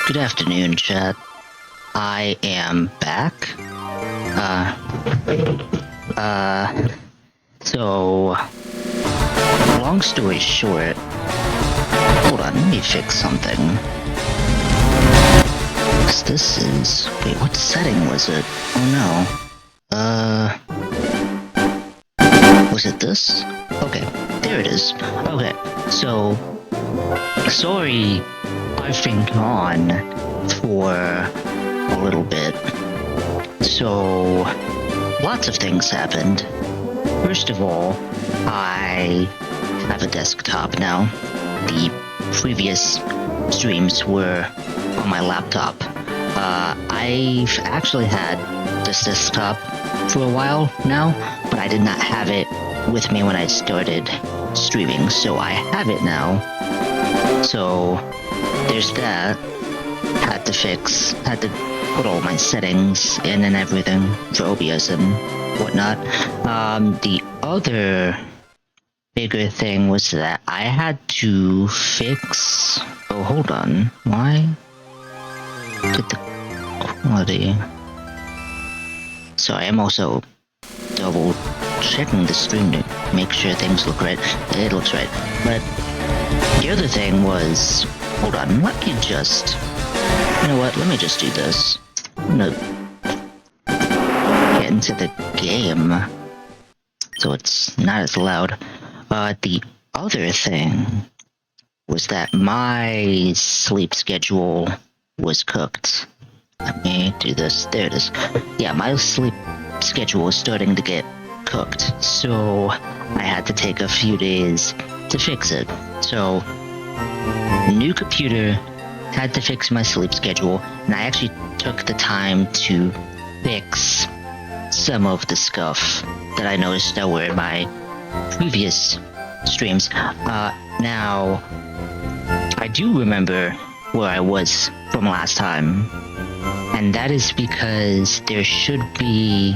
Good afternoon, chat. I am back. So, long story short, hold on, let me fix something. guess this is... Wait, what setting was it? Oh no. Was it this? Okay, there it is. Okay, so... Sorry, I've been gone for a little bit. So... Lots of things happened. First of all, I have a desktop now. The previous streams were on my laptop. I've actually had this desktop for a while now, but I did not have it with me when I started streaming, so I have it now. So there's that. Had to put all my settings in and everything for OBS and whatnot. The other bigger thing was that I had to fix... Oh, hold on. Why did the quality... Sorry, I'm also double checking the stream to make sure things look right. It looks right. But the other thing was... Hold on, let me just... You know what, let me just do this. I'm gonna get into the game so it's not as loud. The other thing was that my sleep schedule was cooked. Let me do this. There it is. Yeah, my sleep schedule was starting to get cooked, so I had to take a few days to fix it. So, new computer, had to fix my sleep schedule, and I actually took the time to fix some of the stuff that I noticed that were in my previous streams. Now, I do remember where I was from last time, and that is because there should be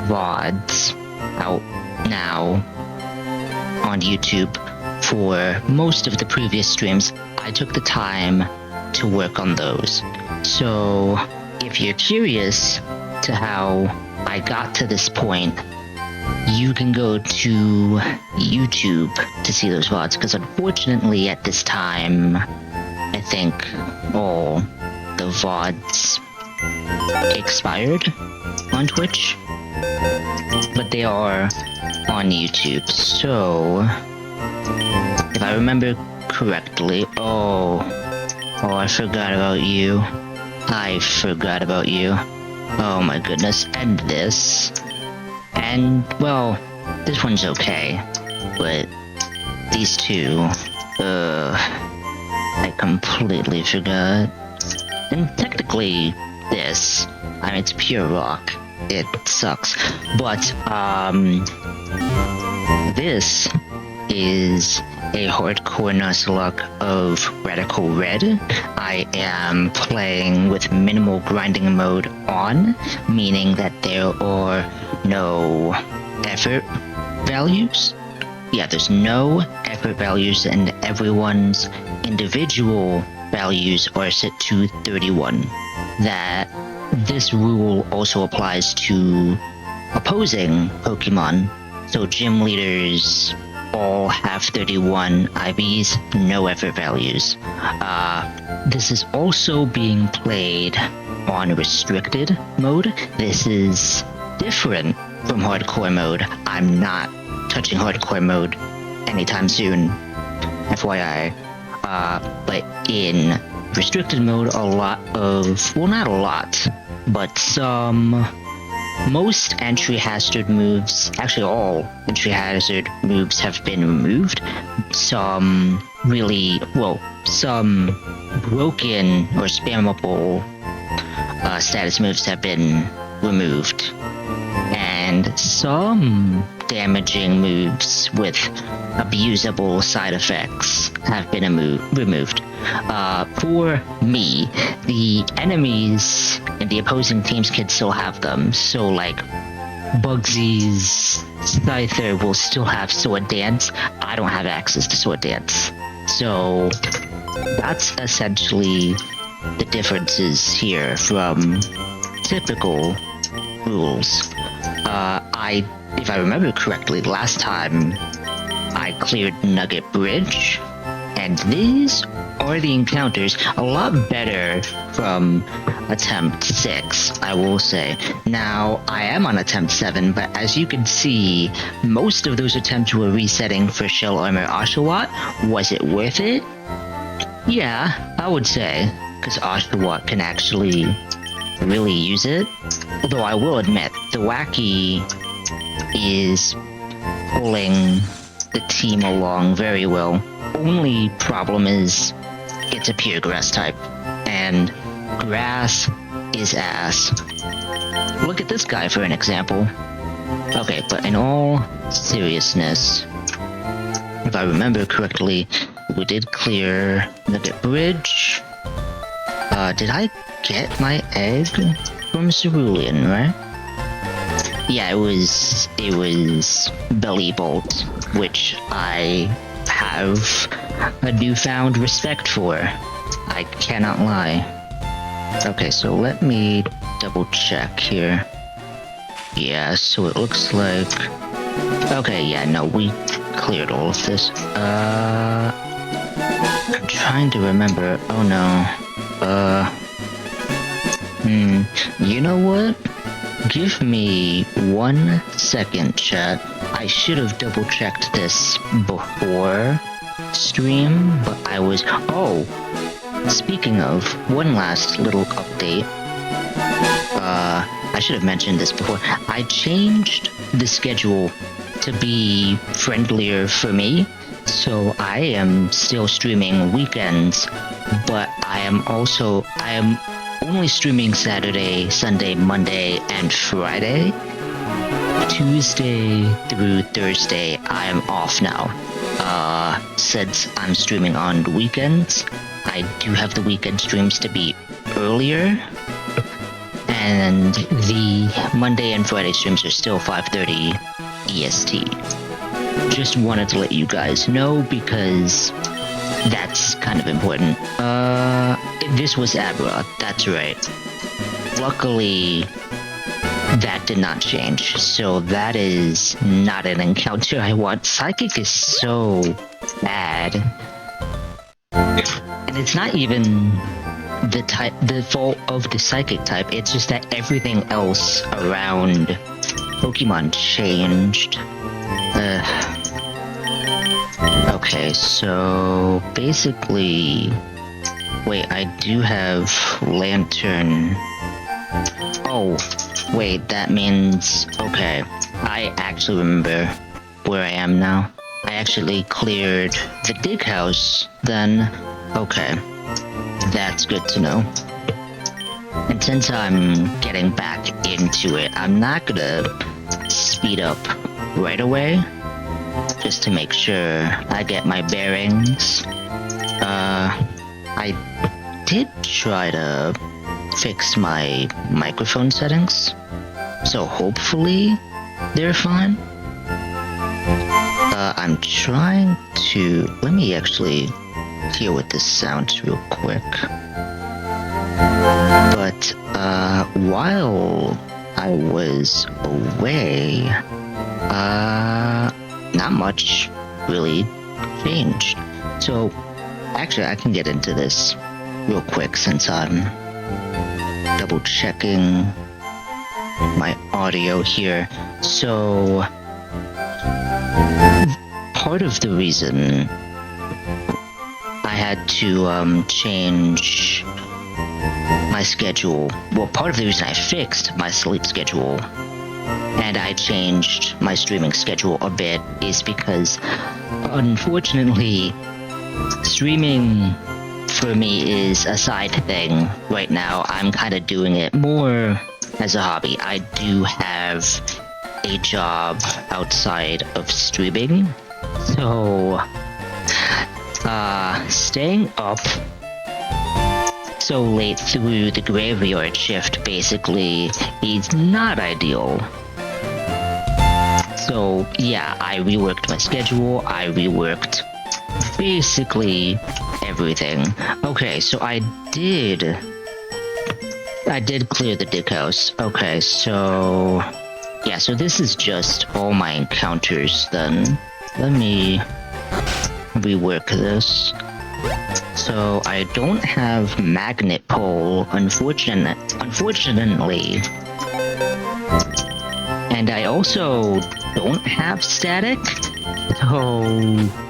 VODs out now on YouTube for most of the previous streams. I took the time to work on those. So, if you're curious to how I got to this point, you can go to YouTube to see those VODs, because unfortunately at this time, I think all the VODs expired on Twitch, but they are on YouTube. So, if I remember correctly, oh, I forgot about you. I forgot about you. Oh my goodness, and this. And, well, this one's okay, but these two, I completely forgot. And technically, this, I mean, it's pure rock. It sucks. But, this is a hardcore nuzlocke of Radical Red. I am playing with minimal grinding mode on, meaning that there are no effort values. Yeah, there's no effort values, and everyone's individual values are set to 31. That this rule also applies to opposing Pokemon. So gym leaders all have 31 IVs, no effort values. This is also being played on restricted mode. This is different from hardcore mode. I'm not touching hardcore mode anytime soon, FYI. But in restricted mode, a lot of, well, not a lot, but most entry hazard moves, actually all entry hazard moves have been removed. Some really, well, some broken or spammable status moves have been removed. And some damaging moves with abusable side effects have been removed. For me, the enemies in the opposing teams can still have them. So, like, Bugsy's Scyther will still have Sword Dance. I don't have access to Sword Dance. So, that's essentially the differences here from typical rules. If I remember correctly, last time I cleared Nugget Bridge, and these are the encounters a lot better from attempt 6, I will say. Now, I am on attempt 7, but as you can see, most of those attempts were resetting for Shell Armor Oshawott. Was it worth it? Yeah, I would say, because Oshawott can actually really use it. Although I will admit, the Wacky is pulling the team along very well. Only problem is it's a pure grass type, and grass is ass. Look at this guy for an example. Okay, but in all seriousness, if I remember correctly, we did clear the bridge. Did I get my egg from Cerulean, right? Yeah, it was Belly Bolt, which I have a newfound respect for. I cannot lie. Okay, so let me double check here. Yeah, so it looks like... Okay, yeah, no, we cleared all of this. I'm trying to remember. Oh no. You know what? Give me 1 second, chat. I should have double checked this before stream, but I was... Oh! Speaking of, one last little update. I should have mentioned this before. I changed the schedule to be friendlier for me, so I am still streaming weekends, but I am only streaming Saturday, Sunday, Monday, and Friday. Tuesday through Thursday, I am off now. Since I'm streaming on the weekends, I do have the weekend streams to be earlier, and the Monday and Friday streams are still 5:30 EST. Just wanted to let you guys know because that's kind of important. This was Abra, that's right. Luckily, that did not change, so that is not an encounter I want. Psychic is so bad. And it's not even the fault of the psychic type, it's just that everything else around Pokemon changed. Okay, so basically... Wait, I do have Lantern. Oh, wait, that means... Okay, I actually remember where I am now. I actually cleared the dig house, then... Okay, that's good to know. And since I'm getting back into it, I'm not gonna speed up right away, just to make sure I get my bearings. I did try to fix my microphone settings, so hopefully they're fine. I'm trying to... Let me actually hear what this sounds real quick. But, while I was away, not much really changed. So, actually, I can get into this real quick since I'm double checking my audio here. So, part of the reason I had to change my schedule, well, part of the reason I fixed my sleep schedule and I changed my streaming schedule a bit is because, unfortunately, streaming for me is a side thing right now. I'm kind of doing it more as a hobby. I do have a job outside of streaming, so staying up so late through the graveyard shift basically is not ideal. So yeah, I reworked my schedule, I reworked basically everything. Okay, so I did clear the dig house. Okay, so yeah, so this is just all my encounters then. Let me rework this. So I don't have magnet pole, unfortunately. And I also don't have static, so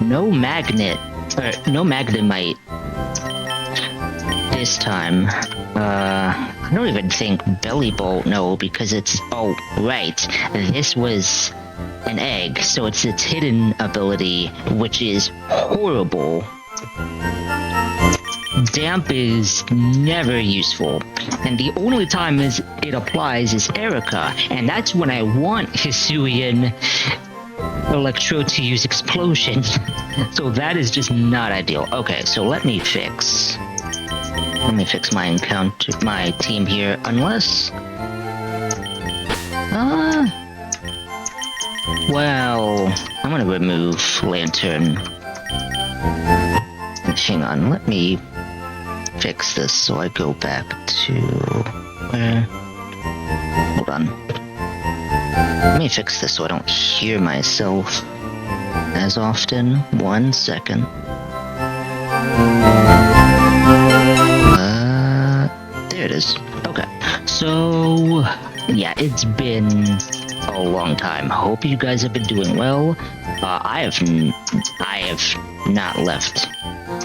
no magnemite this time. I don't even think belly bolt, no, because it's, oh, right, this was an egg, so it's its hidden ability, which is horrible. Damp is never useful, and the only time it applies is Erica, and that's when I want Hisuian Electro to use Explosion. So that is just not ideal. Okay, so let me fix my team here, unless... well, I'm gonna remove Lantern. Hang on, let me fix this so I go back to where... Hold on. Let me fix this so I don't hear myself as often. 1 second. There it is. Okay. So, yeah, it's been a long time. Hope you guys have been doing well. I have not left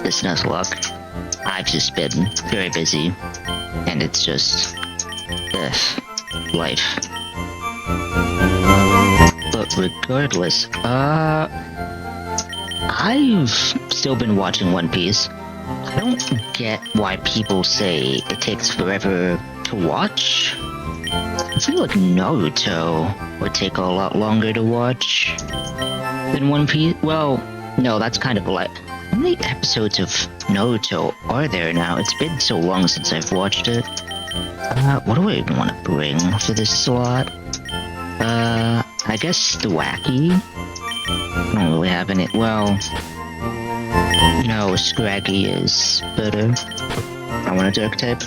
this nuzlocke. I've just been very busy, and it's just life. But regardless, I've still been watching One Piece. I don't get why people say it takes forever to watch. I feel like Naruto would take a lot longer to watch than One Piece. Well, no, that's kind of like... How many episodes of Naruto are there now? It's been so long since I've watched it. What do I even want to bring for this slot? I guess the Wacky? I don't really have any... Well... No, Scraggy is better. I want a Dark type.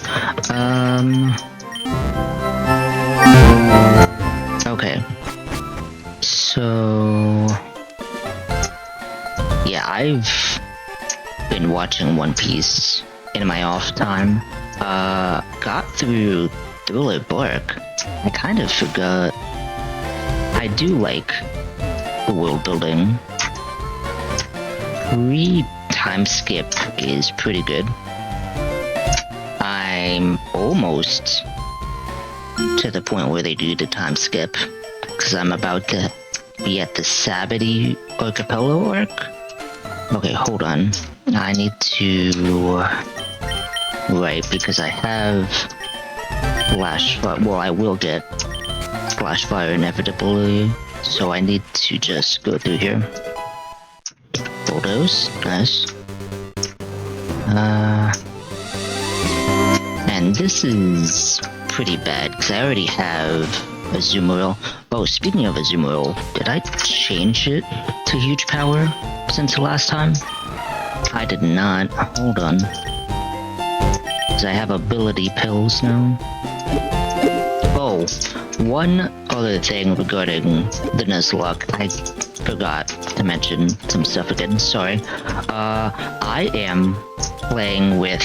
Okay. So... Yeah, I've been watching One Piece in my off time. Got through Thriller Bark. I kind of forgot. I do like the world building. Time skip is pretty good. I'm almost to the point where they do the time skip, because I'm about to be at the Sabbaty Archipelago arc. Okay, hold on. I need to... Right, because I have Flash Fire. Well, I will get Flash Fire inevitably, so I need to just go through here. Photos, nice. And this is pretty bad, because I already have Azumarill. Oh, speaking of Azumarill, did I change it to huge power since the last time? I did not. Hold on. Because I have ability pills now. Oh, one other thing regarding the Nuzlocke. I forgot to mention some stuff again, sorry. I am playing with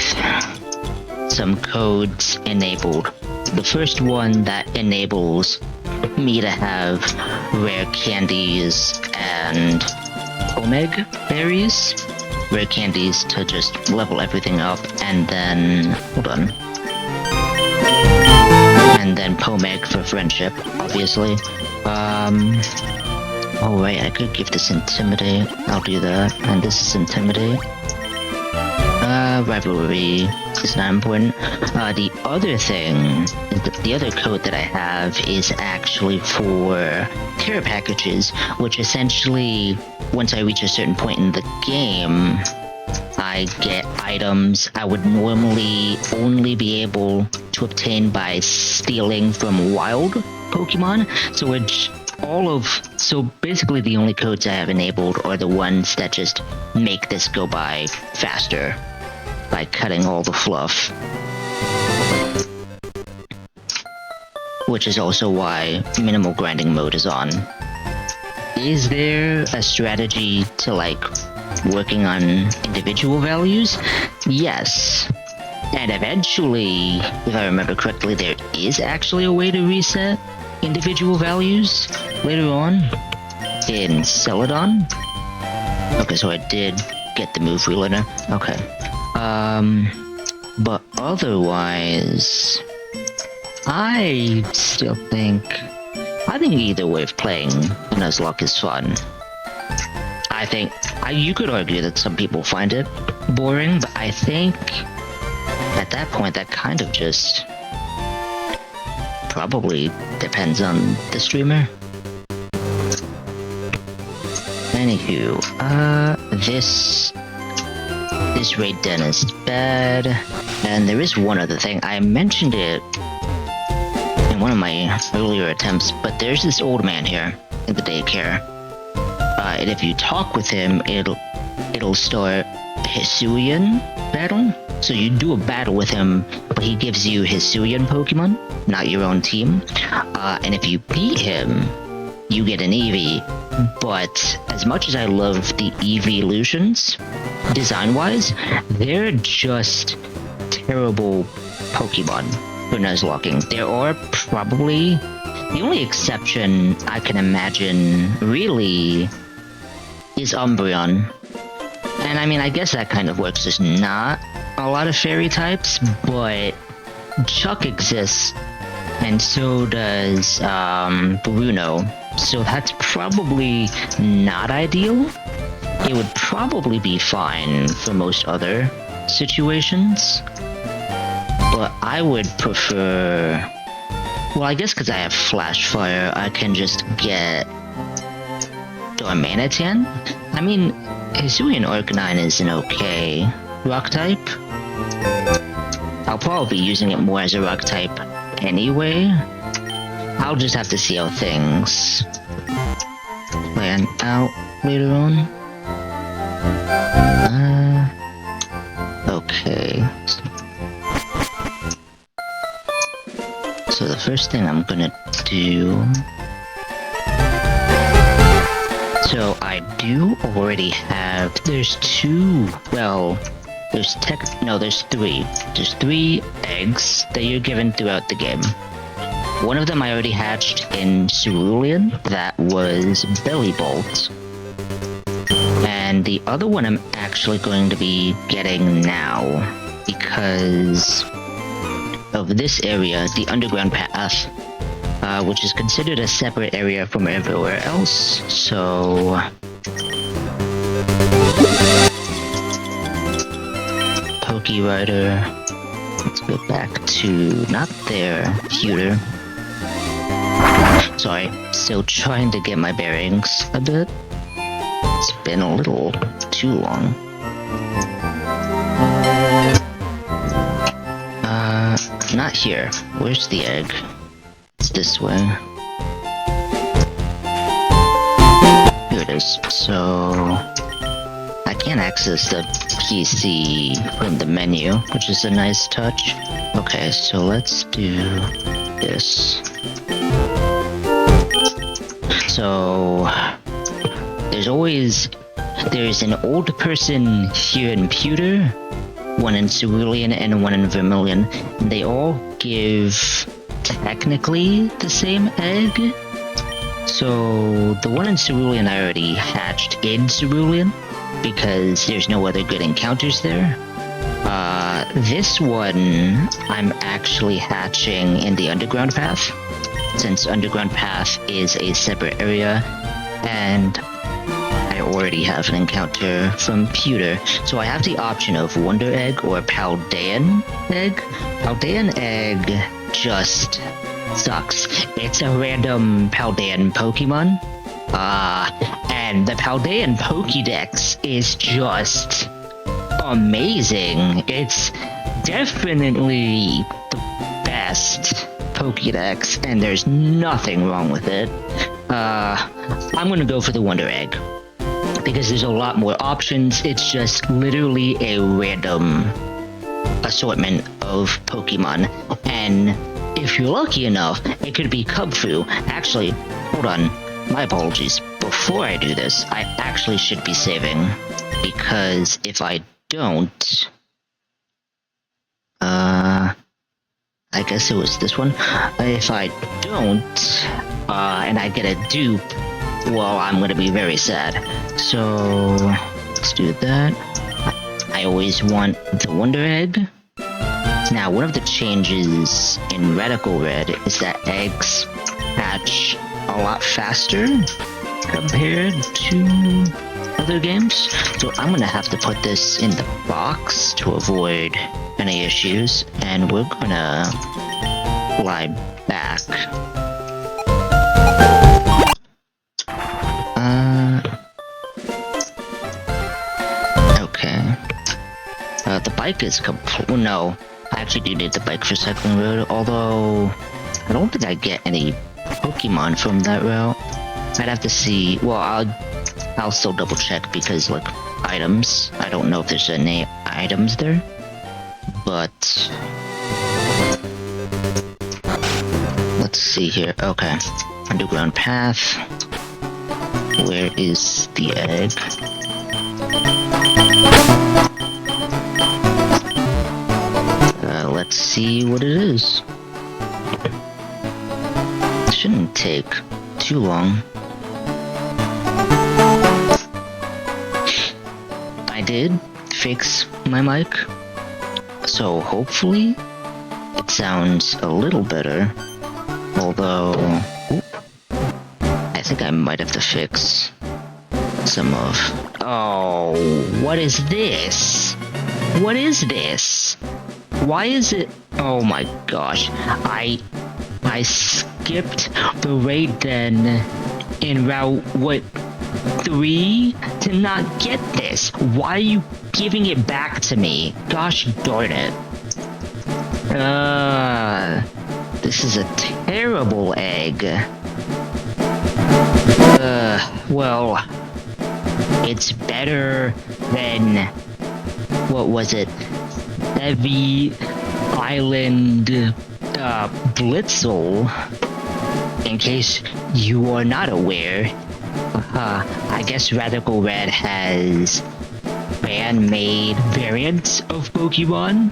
some codes enabled. The first one that enables me to have rare candies and Omega berries. Rare candies to just level everything up, and then... Hold on. And then Pomeg for friendship, obviously. Oh wait, I could give this Intimidate. I'll do that. And this is Intimidate. Rivalry is not important. The other thing, the other code that I have is actually for care packages, which essentially, once I reach a certain point in the game, I get items I would normally only be able to obtain by stealing from wild Pokemon. So basically the only codes I have enabled are the ones that just make this go by faster by cutting all the fluff. Which is also why minimal grinding mode is on. Is there a strategy to like working on individual values, yes. And eventually, if I remember correctly, there is actually a way to reset individual values later on in Celadon. Okay, so I did get the move relater. Okay. But otherwise, I still think... I think either way of playing Nuzlocke is fun. I think... you could argue that some people find it boring, but I think... at that point, that kind of just... probably depends on the streamer. Anywho, this raid den is bad, and there is one other thing. I mentioned it in one of my earlier attempts, but there's this old man here in the daycare, and if you talk with him, it'll start Hisuian battle. So you do a battle with him, but he gives you Hisuian Pokemon, not your own team, and if you beat him, you get an Eevee. But as much as I love the evolutions, design-wise, they're just terrible Pokemon for Nuzlocking. There are probably... the only exception I can imagine, really, is Umbreon. And I mean, I guess that kind of works. There's not a lot of fairy types, but Chuck exists, and so does Bruno. So that's probably not ideal. It would probably be fine for most other situations, but I would prefer... well, I guess because I have Flash Fire, I can just get Darmanitan. I mean, Hisuian Arcanine is an okay rock type. I'll probably be using it more as a rock type anyway. I'll just have to see how things plan out later on. Okay. So the first thing I'm gonna do... so I do already have... there's two... well... there's three. There's 3 eggs that you're given throughout the game. One of them I already hatched in Cerulean. That was Bellybolt. And the other one I'm actually going to be getting now, because of this area, the underground path, which is considered a separate area from everywhere else. So... Rider. Let's go back to... not there, Pewter. Sorry, still trying to get my bearings a bit. It's been a little too long. Not here. Where's the egg? It's this way. Here it is. So... I can't access the PC from the menu, which is a nice touch. Okay, so let's do this. So there's an old person here in Pewter, one in Cerulean and one in Vermilion. They all give technically the same egg. So the one in Cerulean I already hatched in Cerulean, because there's no other good encounters there. This one I'm actually hatching in the underground path, since underground path is a separate area, and I already have an encounter from Pewter, so I have the option of Wonder Egg or Paldean Egg. Paldean Egg just sucks. It's a random Paldean Pokemon. And the Paldean Pokédex is just amazing. It's definitely the best Pokédex, and there's nothing wrong with it. I'm gonna go for the Wonder Egg, because there's a lot more options. It's just literally a random assortment of Pokemon, and if you're lucky enough, it could be Kubfu. Actually, hold on. My apologies. Before I do this, I actually should be saving because if I don't, I guess it was this one. If I don't, and I get a dupe, well, I'm gonna be very sad. So, let's do that. I always want the Wonder Egg. Now, one of the changes in Radical Red is that eggs hatch a lot faster compared to other games. So I'm gonna have to put this in the box to avoid any issues, and we're gonna fly back. Okay. The bike is no, I actually do need the bike for cycling road, although I don't think I get any Pokemon from that route. I'd have to see. Well, I'll still double check because, like, items. I don't know if there's any items there, but let's see here. Okay, underground path. Where is the egg? Let's see what it is. It shouldn't take too long. I did fix my mic, so hopefully it sounds a little better. Although, I think I might have to fix some of... Oh, what is this? What is this? Why is it... Oh my gosh. I skipped the raid den in Route, 3 to not get this. Why are you giving it back to me? Gosh darn it. This is a terrible egg. Well, it's better than... What was it? Heavy Island Blitzel. In case you are not aware, I guess Radical Red has fan-made variants of Pokemon,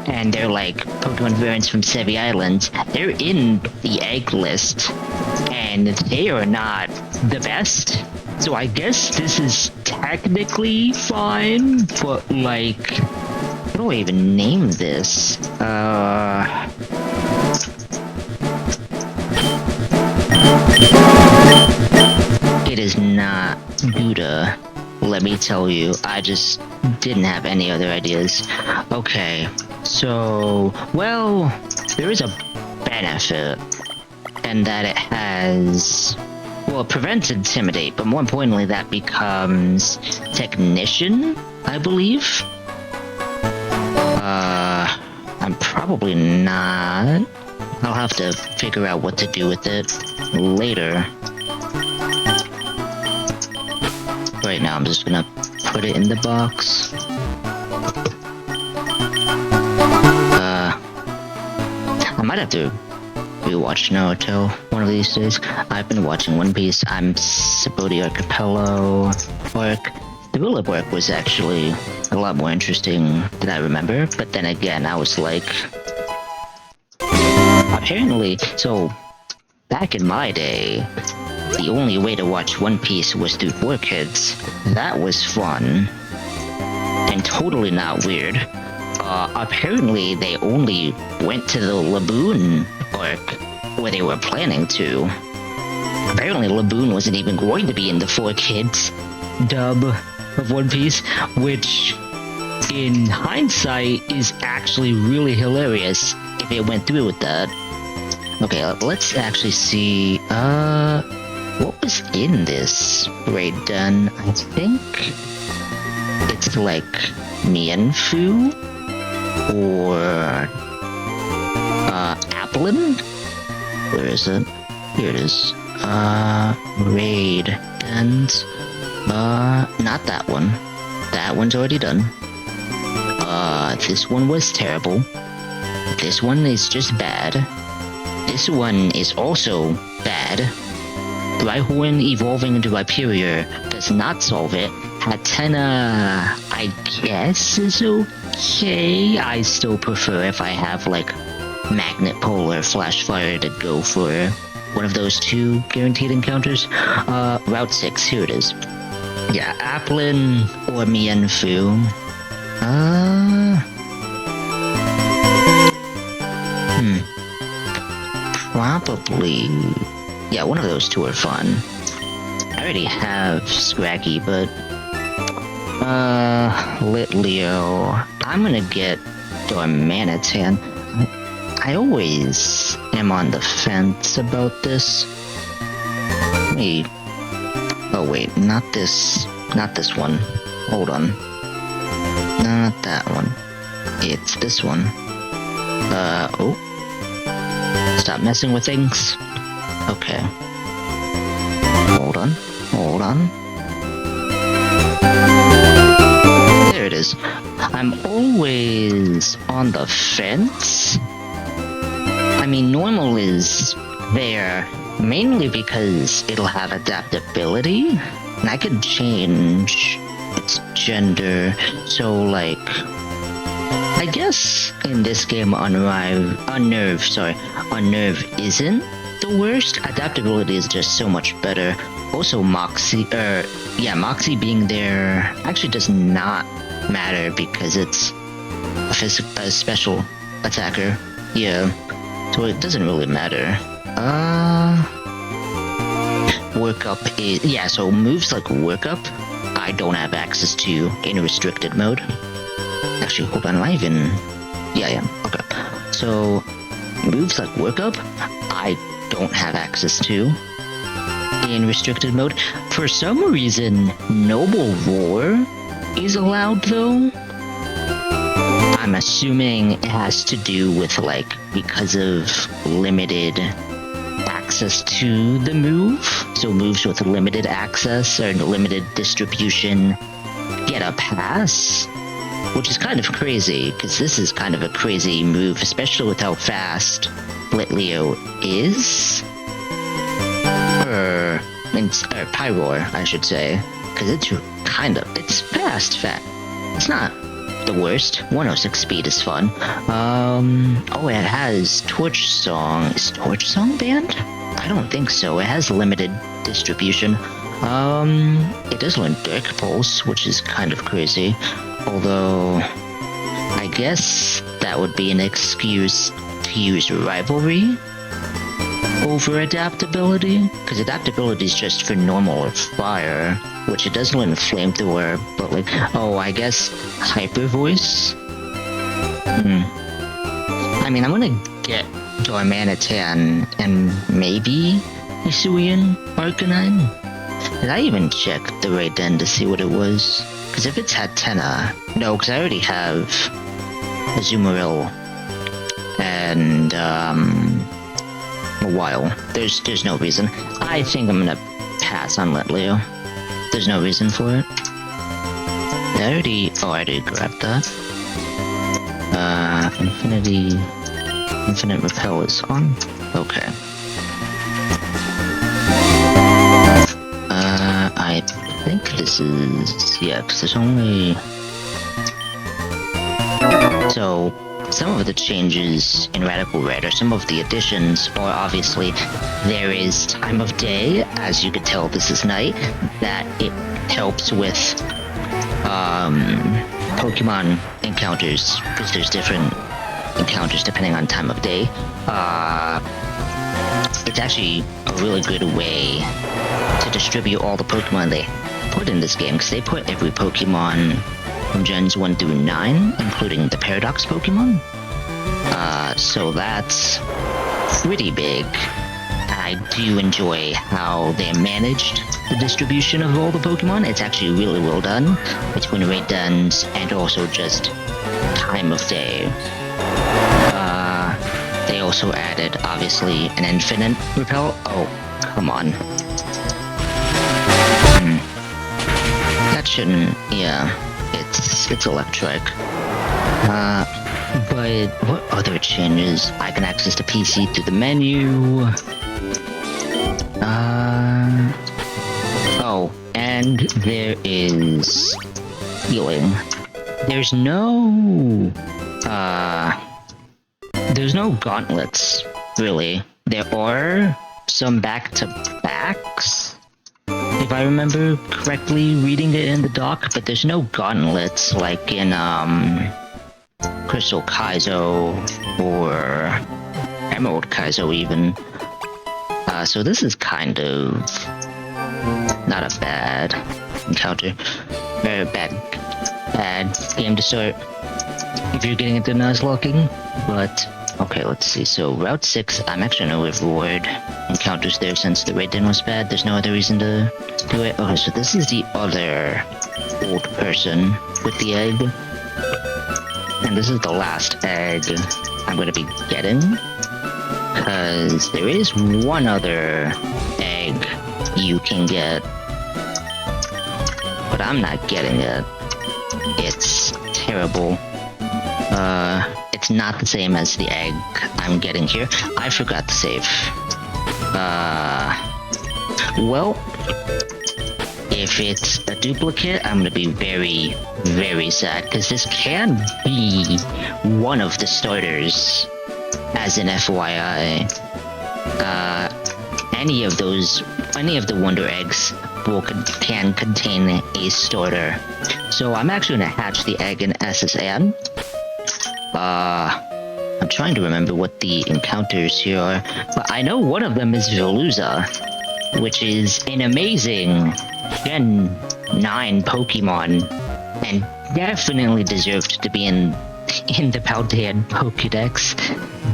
and they're like Pokemon variants from Sevi Island. They're in the egg list, and they are not the best. So I guess this is technically fine, but like, how do I even name this? It is not Gouda, let me tell you. I just didn't have any other ideas. Okay, so, well, there is a benefit, and that it has... Well, it prevents Intimidate, but more importantly, that becomes Technician, I believe? I'm probably not. I'll have to figure out what to do with it later. Right now, I'm just gonna put it in the box. I might have to rewatch Naruto one of these days. I've been watching One Piece. I'm Sabaody Archipelago arc. The roll-up arc was actually a lot more interesting than I remember, but then again, I was like... Apparently, so, back in my day, the only way to watch One Piece was through 4Kids. That was fun. And totally not weird. Apparently they only went to the Laboon arc where they were planning to. Apparently Laboon wasn't even going to be in the 4Kids dub of One Piece, which in hindsight is actually really hilarious if it went through with that. Okay, let's actually see, what was in this raid done? I think it's like Mienfu or Applin? Where is it? Here it is. Raid done. Not that one. That one's already done. This one was terrible. This one is just bad. This one is also bad. Rhyhorn evolving into Rhyperior does not solve it. Hatena, I guess, is okay. I still prefer if I have, like, Magnet Pole or Flash Fire to go for one of those two guaranteed encounters. Route 6, here it is. Yeah, Applin or Mienfu. Probably... Yeah, one of those two are fun. I already have Scraggy, but... Litleo... I'm gonna get Dormanitan. I always am on the fence about this. Wait... Oh wait, not this one. Hold on. Not that one. It's this one. Oh. Stop messing with things. Okay. Hold on. There it is. I'm always on the fence. I mean, normal is there mainly because it'll have adaptability, and I could change its gender, so like, I guess in this game Unnerve isn't the worst. Adaptability is just so much better. Also Moxie being there actually does not matter because it's a special attacker. Yeah, so it doesn't really matter. Work Up is... Yeah, so moves like Work Up, I don't have access to in restricted mode. Actually, hold on, am I even... Yeah, I am. Okay. So, moves like Work Up, I don't have access to in restricted mode. For some reason, Noble Roar is allowed, though. I'm assuming it has to do with, like, because of limited access to the move. So moves with limited access or limited distribution get a pass, which is kind of crazy, because this is kind of a crazy move, especially with how fast Litleo is. Or Pyroar, I should say, because it's fast. It's not the worst. 106 speed is fun. Oh, it has Torch Song. Is Torch Song banned? I don't think so. It has limited distribution. It does learn Dark Pulse, which is kind of crazy. Although, I guess that would be an excuse to use Rivalry over Adaptability, because Adaptability is just for normal or fire, which it does learn Flamethrower, but like, oh, I guess Hyper Voice? I mean, I'm gonna get Dormanitan and maybe Hisuian Arcanine? Did I even check the raid den to see what it was? Because if it's Hatena... No, because I already have Azumarill and a while. There's no reason. I think I'm gonna pass on Litleo. There's no reason for it. I already grabbed that. Infinite Repel is on. Okay. I think this is... Yeah, because there's only... So, some of the changes in Radical Red, or some of the additions, are obviously there is time of day, as you could tell this is night, that it helps with Pokemon encounters, because there's different encounters depending on time of day. It's actually a really good way to distribute all the Pokemon they put in this game, because they put every Pokemon from Gens 1 through 9, including the Paradox Pokemon. So that's pretty big. I do enjoy how they managed the distribution of all the Pokemon. It's actually really well done between raid dens and also just time of day. They also added, obviously, an Infinite Repel. Oh, come on. That shouldn't... Yeah, it's electric. But what other changes? I can access the PC through the menu. Oh, and And there is healing. There's no gauntlets, really. There are some back-to-backs, if I remember correctly reading it in the doc, but there's no gauntlets like in Crystal Kaizo or Emerald Kaizo even. So this is kind of not a bad encounter. Very bad game to start if you're getting into nuzlocking, but okay, let's see. So Route 6, I'm actually gonna avoid encounters there since the raid den was bad. There's no other reason to do it. Okay, so this is the other old person with the egg. And this is the last egg I'm gonna be getting. Because there is one other egg you can get. But I'm not getting it. It's terrible. It's not the same as the egg I'm getting here. I forgot to save. Well, if it's a duplicate, I'm gonna be very, very sad, because this can be one of the starters, as an FYI. Any of the Wonder Eggs can contain a starter. So I'm actually gonna hatch the egg in SSN. I'm trying to remember what the encounters here are, but I know one of them is Veluza, which is an amazing Gen 9 Pokemon, and definitely deserved to be in the Paldean Pokédex.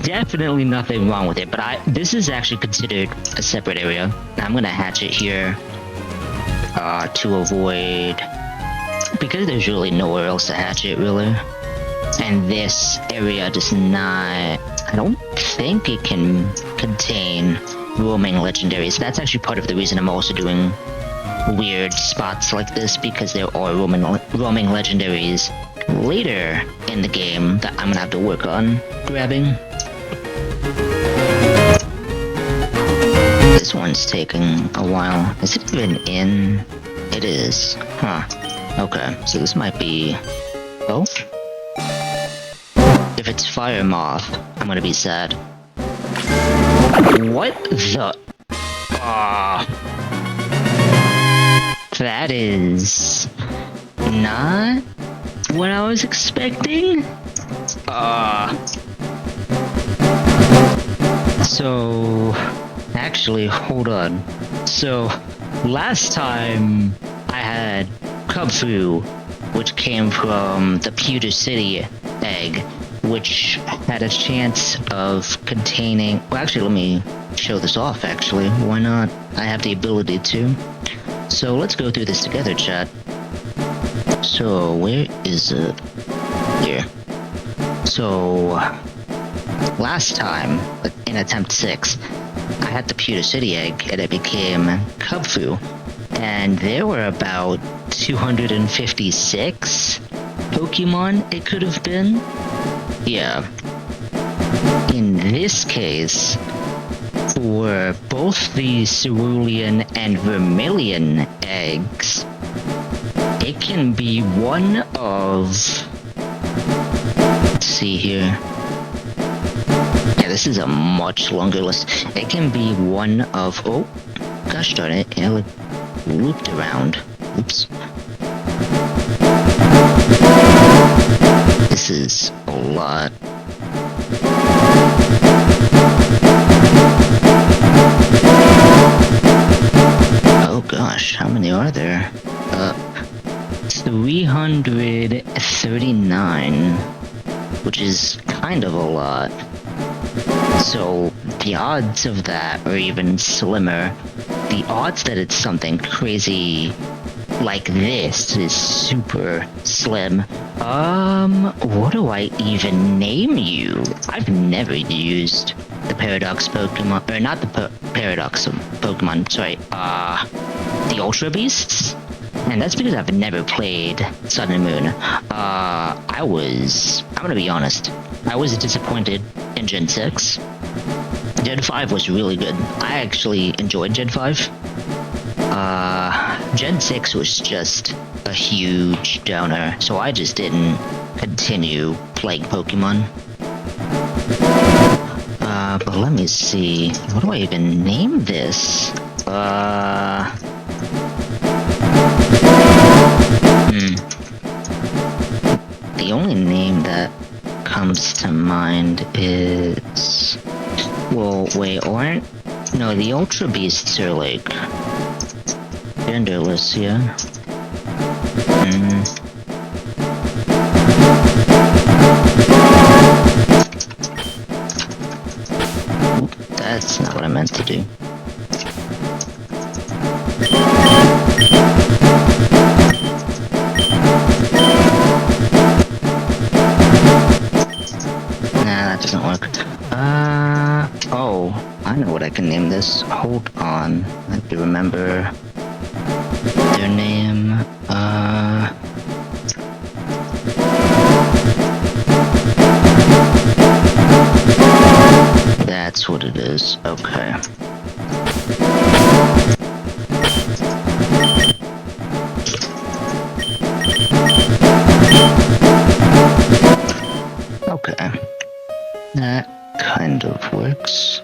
Definitely nothing wrong with it, but this is actually considered a separate area. I'm gonna hatch it here to avoid, because there's really nowhere else to hatch it, really. And this area does not, I don't think it can contain roaming legendaries. That's actually part of the reason I'm also doing weird spots like this, because there are roaming legendaries later in the game that I'm gonna have to work on grabbing. This one's taking a while. Is it even in? It is. Huh. Okay, so this might be... Oh? If it's Fire Moth, I'm gonna be sad. What the... That is... not what I was expecting? So... Actually, hold on. So, last time I had Kubfu, which came from the Pewter City egg, which had a chance of containing... Well, actually, let me show this off, actually. Why not? I have the ability to. So, let's go through this together, chat. So, where is it? Here. So, last time, in attempt 6, I had the Pewter City egg, and it became Kubfu. And there were about 256 Pokemon it could have been. Yeah. In this case, for both the Cerulean and Vermilion eggs, it can be one of... Let's see here. Yeah, this is a much longer list. It can be one of... Oh, gosh darn it. Yeah, it looped around. Oops. This is a lot. Oh gosh, how many are there? 339, which is kind of a lot. So the odds of that are even slimmer. The odds that it's something crazy like this is super slim. What do I even name you? I've never used the Paradox Pokemon, or not the Paradox Pokemon, sorry, the Ultra Beasts? And that's because I've never played Sun and Moon. I'm gonna be honest, I was disappointed in Gen 6. Gen 5 was really good. I actually enjoyed Gen 5. Gen 6 was just a huge downer, so I just didn't continue playing Pokemon. But let me see. What do I even name this? The only name that comes to mind is... Well, wait, no, the Ultra Beasts are like... genderless, yeah? Oop, that's not what I meant to do. That doesn't work. Oh, I know what I can name this. Hold on. I have to remember their name. That's what it is. Okay. Okay. That kind of works.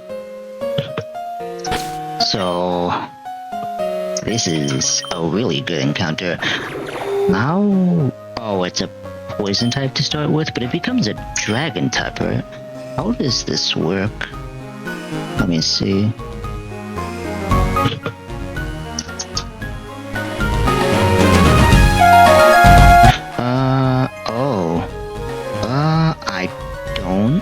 So, this is a really good encounter. How... Oh, it's a poison type to start with, but it becomes a dragon type, right? How does this work? Let me see. I don't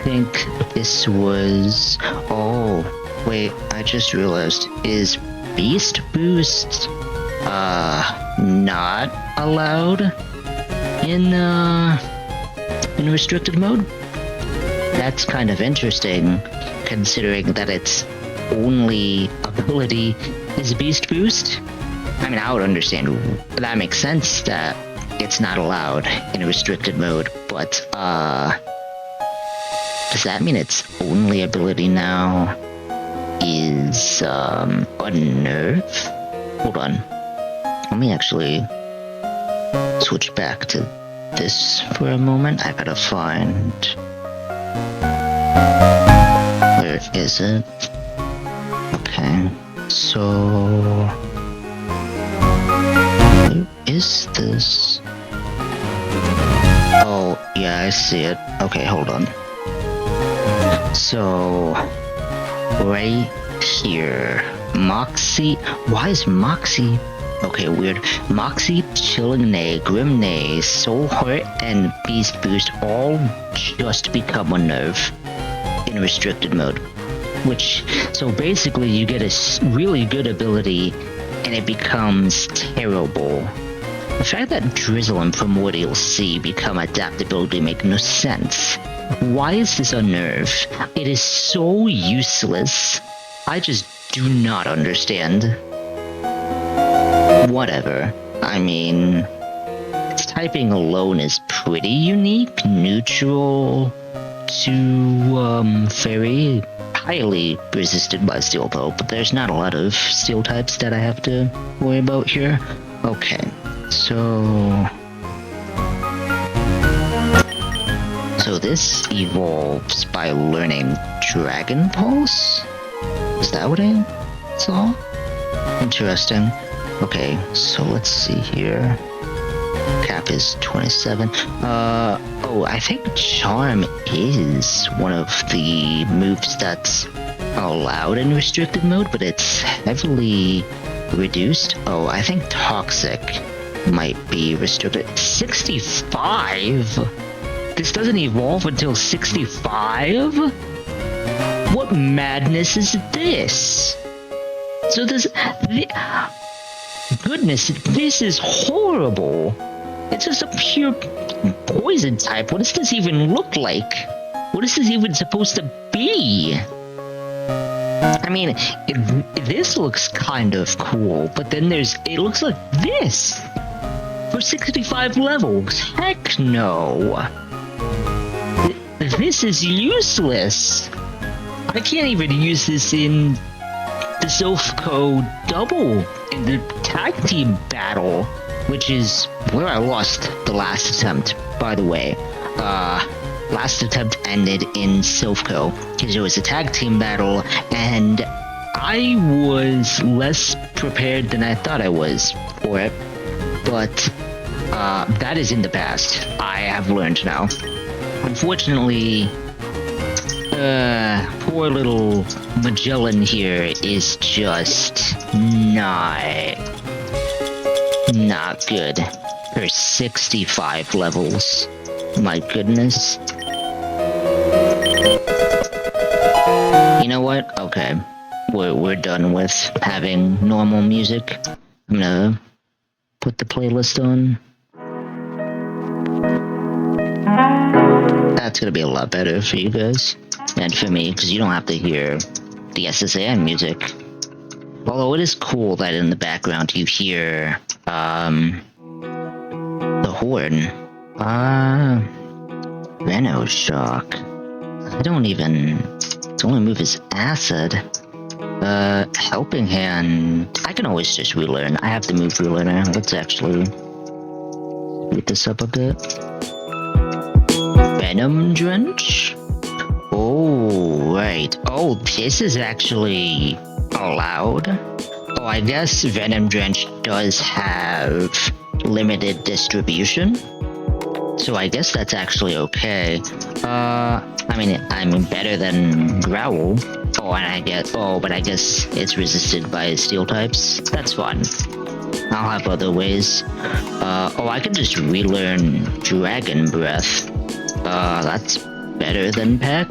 think this was... Oh, wait, I just realized. Is Beast Boost, not allowed in restricted mode? That's kind of interesting, considering that its only ability is Beast Boost. I mean, I would understand, that makes sense that it's not allowed in restricted mode, but, does that mean its only ability now is, unnerve? Hold on. Let me actually switch back to this for a moment. I gotta find... Where is it? Okay, so... Where is this? Oh, yeah, I see it. Okay, hold on. So... right here... Moxie... Why is Moxie... Okay, weird. Moxie, Chilling Neigh, Grim Neigh, Soul Heart, and Beast Boost all just become Unnerve in restricted mode. Which, so basically you get a really good ability and it becomes terrible. The fact that Drizzle and Primordial Sea become adaptability make no sense. Why is this Unnerve? It is so useless. I just do not understand. Whatever. I mean, its typing alone is pretty unique. Neutral to, Fairy. Highly resisted by Steel Bow, but there's not a lot of Steel types that I have to worry about here. Okay, so... So this evolves by learning Dragon Pulse? Is that what I saw? Interesting. Okay, so let's see here. Cap is 27. Oh, I think Charm is one of the moves that's allowed in restricted mode, but it's heavily reduced. Oh, I think Toxic might be restricted. 65? This doesn't evolve until 65? What madness is this? So goodness, this is horrible. It's just a pure poison type. What does this even look like? What is this even supposed to be? I mean, this looks kind of cool, but then it looks like this. For 65 levels. Heck no. This is useless. I can't even use this in the Silphco double in the tag team battle, which is where I lost the last attempt, by the way. Last attempt ended in Silphco, because it was a tag team battle, and I was less prepared than I thought I was for it, but that is in the past. I have learned now. Unfortunately, poor little Magellan here is just not good for 65 levels. My goodness. You know what? Okay. We're done with having normal music. I'm gonna put the playlist on. That's gonna be a lot better for you guys. And for me, because you don't have to hear the SSAN music. Although it is cool that in the background you hear, the horn. Reno Shock. I don't even... Its only move is Acid. Helping Hand... I can always just relearn. I have the move relearner. Let's actually... speed this up a bit. Venom Drench? Oh, right. Oh, this is actually allowed. Oh, I guess Venom Drench does have limited distribution. So I guess that's actually okay. I mean better than Growl. Oh, and but I guess it's resisted by steel types. That's fun. I'll have other ways. I can just relearn Dragon Breath. That's better than Peck.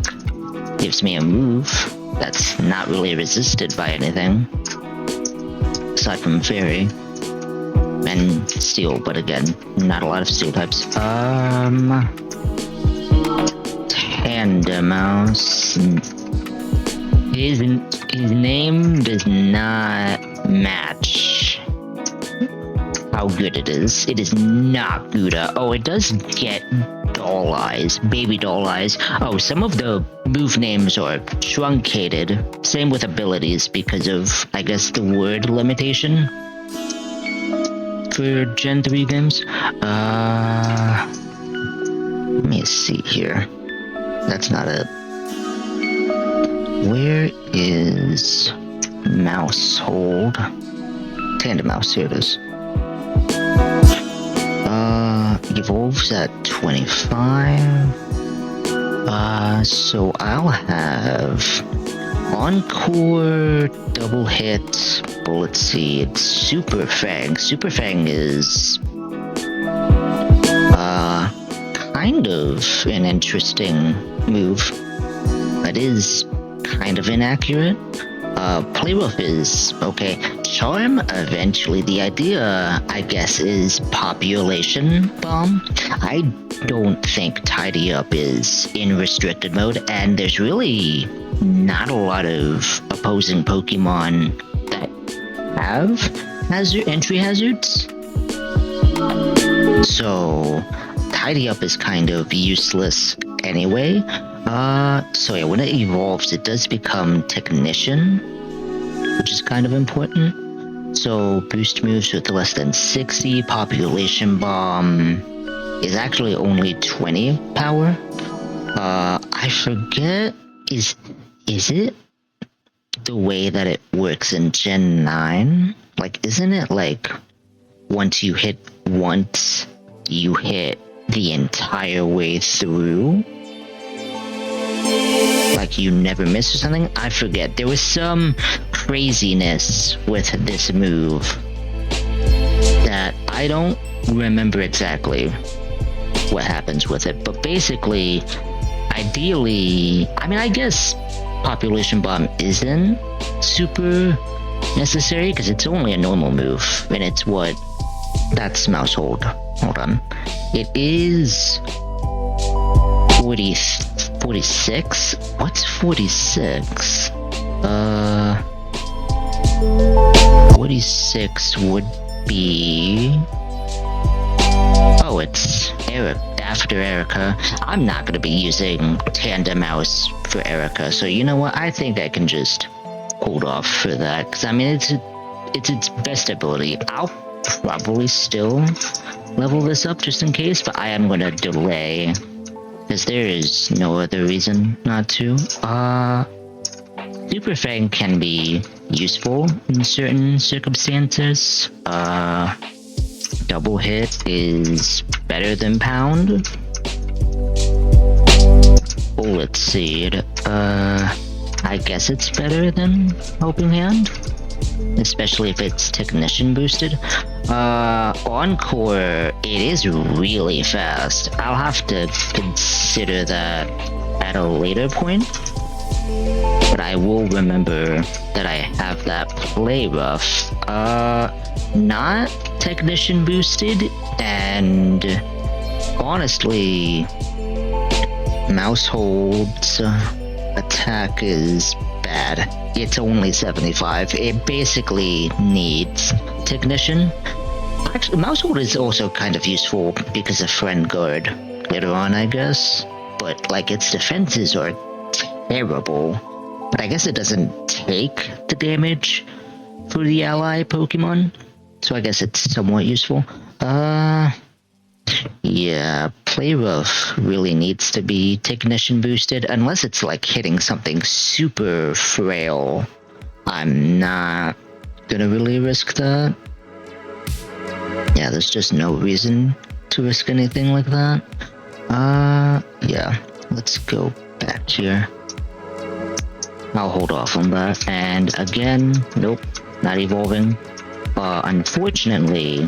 Gives me a move that's not really resisted by anything. Aside from Fairy. And Steel, but again, not a lot of Steel types. Tandemouse. His name does not match how good it is. It is not Gouda. Oh, it does get doll eyes, baby doll eyes. Oh, some of the move names are truncated. Same with abilities because of, I guess, the word limitation for Gen 3 games. Let me see here. That's not it. Where is Mousehold? Tandemouse, here it is. Evolves at 25. So I'll have Encore, Double Hit, Bullet Seed, Super Fang. Super Fang is kind of an interesting move. That is kind of inaccurate. Play Rough is okay. Charm, eventually. The idea, I guess, is Population Bomb. I don't think Tidy Up is in restricted mode, and there's really not a lot of opposing Pokemon that have entry hazards. So, Tidy Up is kind of useless anyway. So yeah, when it evolves, it does become Technician, which is kind of important. So, boost moves with less than 60, Population Bomb is actually only 20 power. I forget, is it the way that it works in Gen 9? Like, isn't it like, once you hit once, you hit the entire way through? Like you never miss or something? I forget. There was some craziness with this move that I don't remember exactly what happens with it. But basically, ideally, I mean, I guess Population Bomb isn't super necessary because it's only a normal move. And it's what? That's Mousehold. Hold on. It is 46? What's 46? 46 would be... Oh, it's after Erica. I'm not going to be using Tandemouse for Erica, so you know what? I think I can just hold off for that, because I mean it's its best ability. I'll probably still level this up just in case, but I am gonna delay, because there is no other reason not to. Super Fang can be useful in certain circumstances. Double hit is better than pound. Bullet Seed, I guess it's better than Helping Hand, especially if it's Technician boosted. Encore, it is really fast. I'll have to consider that at a later point, but I will remember that I have that play rough. Not Technician boosted, and honestly, Mousehold's attack is bad. It's only 75. It basically needs Technician. Actually, Mousehold is also kind of useful because of Friend Guard later on, I guess. But, like, its defenses are terrible. But I guess it doesn't take the damage for the ally Pokemon. So I guess it's somewhat useful. Yeah, Play Rough really needs to be Technician boosted, unless it's like hitting something super frail. I'm not gonna really risk that. Yeah, there's just no reason to risk anything like that. Yeah, let's go back here. I'll hold off on that. And again, nope, not evolving. Unfortunately,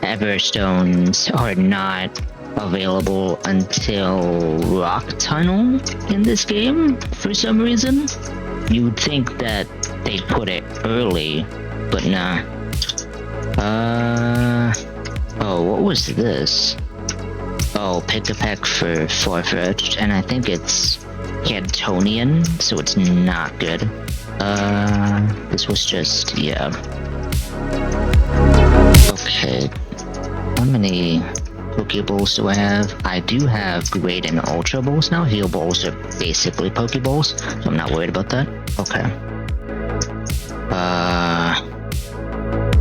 Everstones are not available until Rock Tunnel in this game for some reason. You'd think that they'd put it early, but nah. Oh, what was this? Oh, Pick-a-Peck for Farfetch'd, and I think it's Cantonian, so it's not good. This was just, yeah. Okay, how many Pokeballs do I have? I do have Great and Ultra Balls now. Heal Balls are basically Pokeballs, so I'm not worried about that. Okay.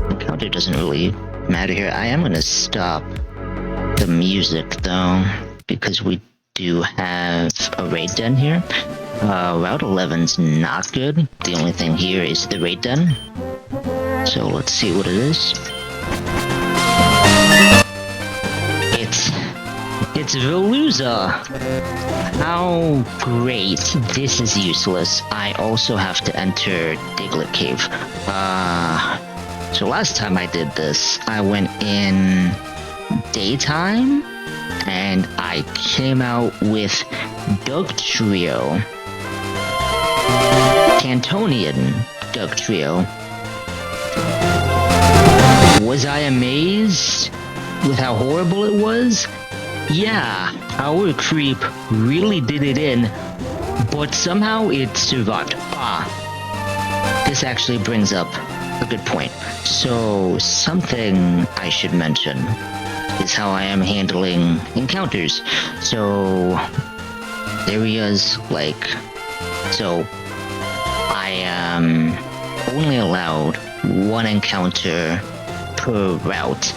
Encounter doesn't really matter here. I am gonna stop the music though, because we do have a raid den here. Route 11's not good. The only thing here is the raid den. So let's see what it is. It's Veluza! How great. This is useless. I also have to enter Diglett Cave. So last time I did this, I went in daytime, and I came out with Dugtrio. Cantonian Dugtrio. Was I amazed with how horrible it was? Yeah, our creep really did it in, but somehow it survived. This actually brings up a good point. So, something I should mention is how I am handling encounters. So, areas like... So, I am only allowed one encounter per route.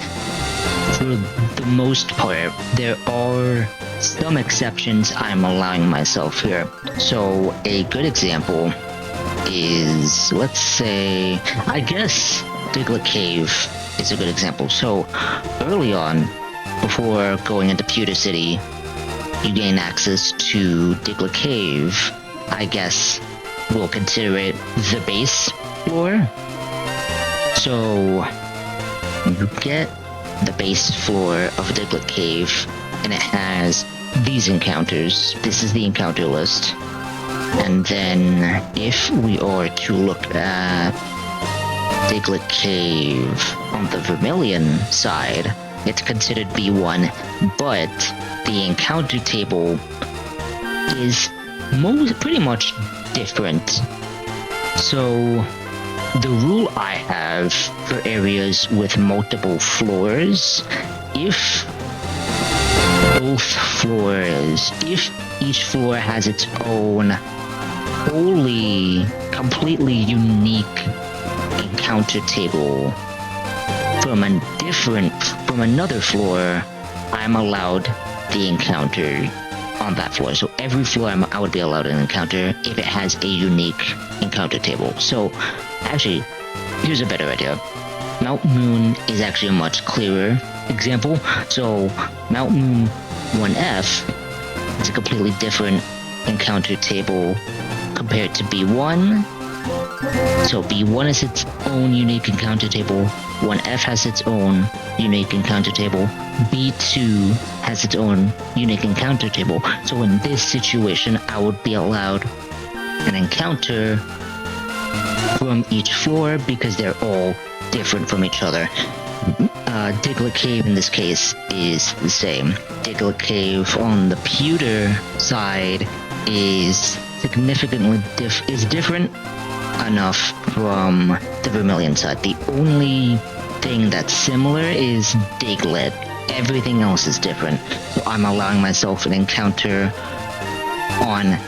For the most part, there are some exceptions I'm allowing myself here. So a good example is, let's say, I guess Diglett Cave is a good example. So early on, before going into Pewter City, you gain access to Diglett Cave. I guess we'll consider it the base floor. So you get the base floor of Diglett Cave, and it has these encounters. This is the encounter list. And then, if we are to look at Diglett Cave on the Vermilion side, it's considered B1, but the encounter table is pretty much different. So, the rule I have for areas with multiple floors, if each floor has its own wholly, completely unique encounter table from another floor, I'm allowed the encounter on that floor. So every floor I would be allowed an encounter if it has a unique encounter table. So actually, here's a better idea. Mount Moon is actually a much clearer example. So Mount Moon 1F is a completely different encounter table compared to B1. So B1 is its own unique encounter table, 1F has its own unique encounter table, B2 has its own unique encounter table. So in this situation, I would be allowed an encounter from each floor because they're all different from each other. Diglett Cave in this case is the same. Diglett Cave on the pewter side is significantly different enough from the vermilion side. The only thing that's similar is Diglett. Everything else is different. So I'm allowing myself an encounter on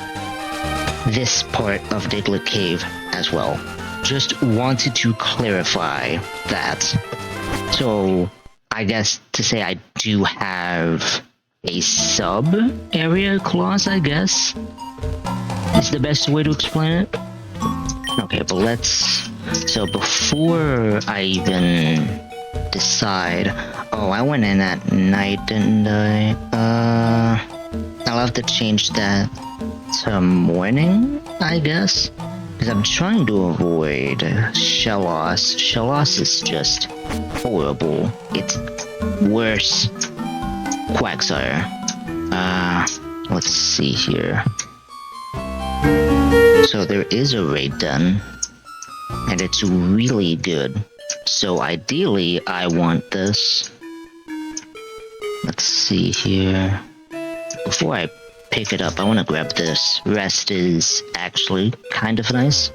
this part of Diglett Cave as well. Just wanted to clarify that. So I guess to say I do have a sub-area clause, I guess, is the best way to explain it. Okay, but let's... So before I even decide... Oh, I went in at night, didn't I? I'll have to change that to morning, I guess? Because I'm trying to avoid Shellos. Shellos is just horrible. It's worse. Quagsire. Let's see here. So there is a raid done, and it's really good. So ideally, I want this. Let's see here. Before I pick it up, I want to grab this. Rest is actually kind of nice.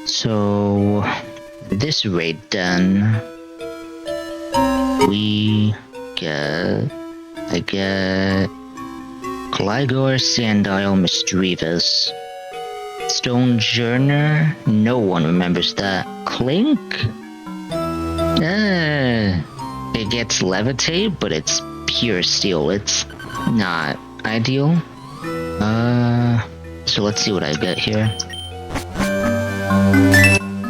So this raid done, I get Gligar, Sandile, Misdreavus, Stone Journer. No one remembers that. Clink? It gets Levitate, but it's pure steel. It's not ideal. So let's see what I get here.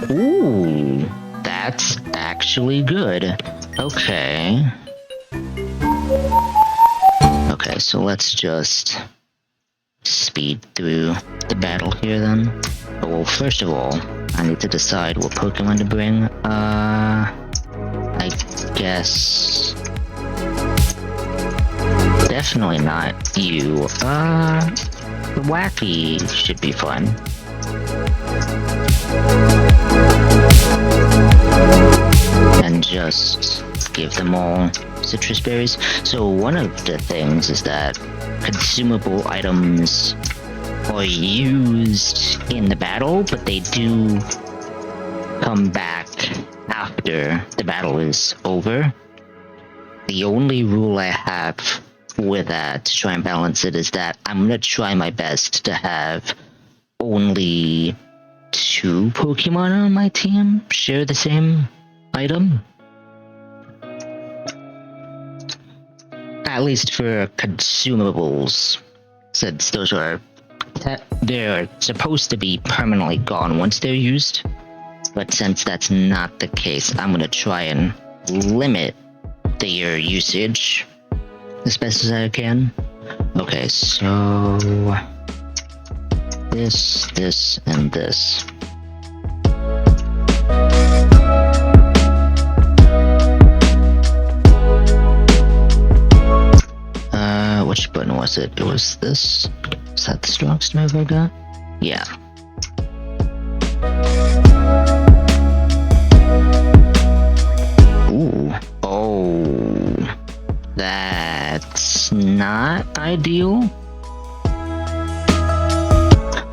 Ooh, that's actually good. Okay. Okay, so let's just speed through the battle here then. Oh, well, first of all, I need to decide what Pokemon to bring. I guess... Definitely not you. The Wacky should be fun. And just give them all citrus berries. So one of the things is that consumable items are used in the battle, but they do come back after the battle is over. The only rule I have with that to try and balance it is that I'm gonna try my best to have only 2 Pokemon on my team share the same item. At least for consumables, since those are they're supposed to be permanently gone once they're used. But since that's not the case, I'm gonna try and limit their usage as best as I can. Okay, so this, and this. Which button was it? It was this? Is that the strongest move I got? Yeah. Ooh. Oh. That's not ideal.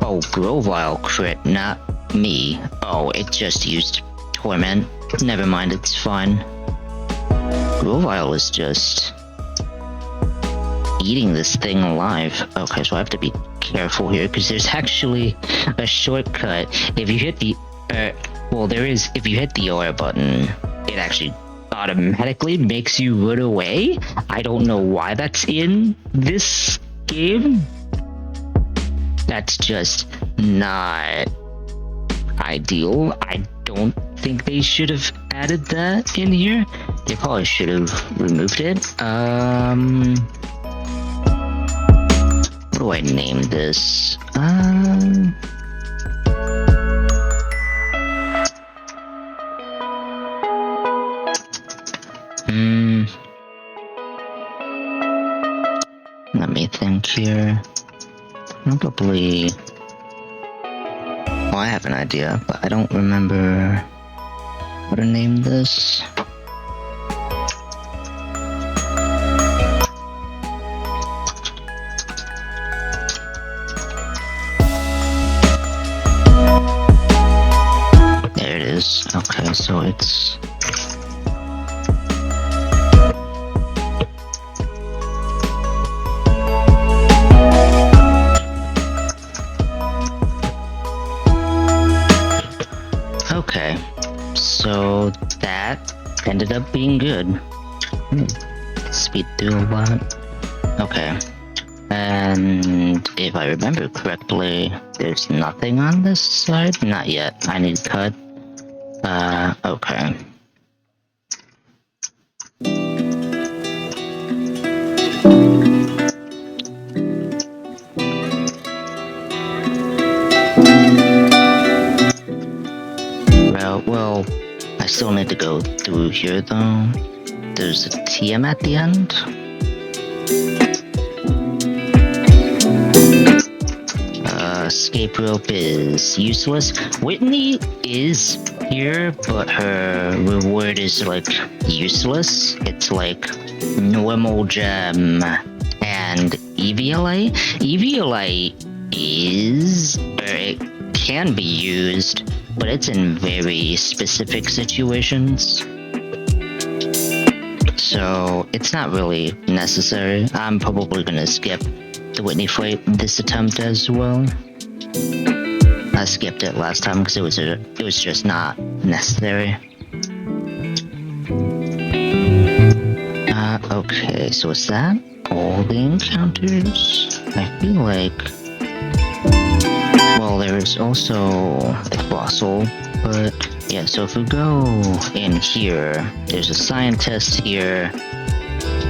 Oh, Grovyle crit, not me. Oh, it just used Torment. Never mind, it's fine. Grovyle is just eating this thing alive. Okay, so I have to be careful here because there's actually a shortcut. If you hit the if you hit the R button, it actually automatically makes you run away. I don't know why that's in this game. That's just not ideal. I don't think they should have added that in here. They probably should have removed it. What do I name this? Let me think here. Probably. Well, I have an idea, but I don't remember how to name this. There it is. Okay, so it's. Okay, so that ended up being good. Speed through a lot. Okay, and if I remember correctly, there's nothing on this side? Not yet. I need to cut. Okay. Well, I still need to go through here though. There's a TM at the end. Escape rope is useless. Whitney is here, but her reward is like useless. It's like normal gem and EVLA. EVLA is, or it can be used, but it's in very specific situations. So it's not really necessary. I'm probably gonna skip the Whitney fight this attempt as well. I skipped it last time because it was just not necessary. Okay, so is that all the encounters? I feel like. Well, there's also the fossil, but yeah, so if we go in here, there's a scientist here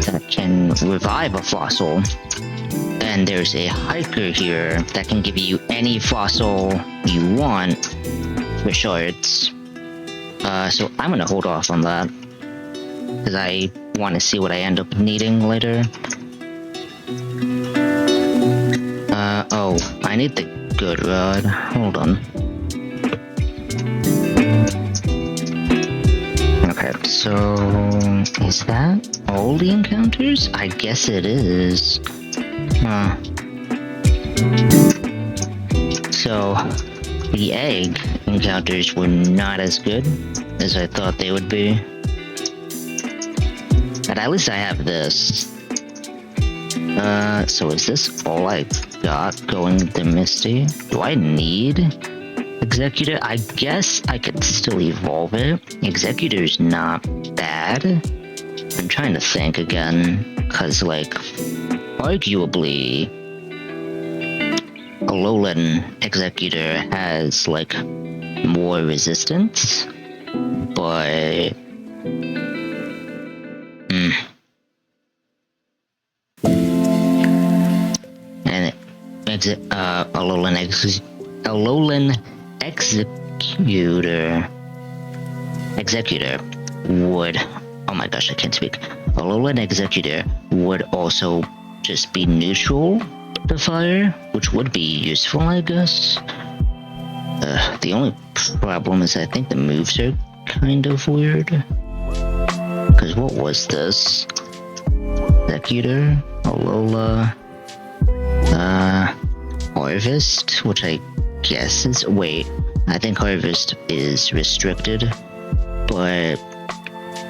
that can revive a fossil, and there's a hiker here that can give you any fossil you want for shards. So I'm gonna hold off on that, because I want to see what I end up needing later. Oh, I need the good rod. Hold on. Okay, so is that all the encounters? I guess it is. So the egg encounters were not as good as I thought they would be. But at least I have this. So is this all I got going to Misty? Do I need Executor? I guess I could still evolve it. Executor's not bad. I'm trying to think again, cause like, arguably, Alolan Executor has like more resistance, but and Alolan Executor would, oh my gosh, I can't speak. Alolan Executor would also just be neutral to fire, which would be useful, I guess. The only problem is I think the moves are kind of weird. Because what was this? Executor, Alola, Harvest, which I guess is, wait, I think Harvest is restricted, but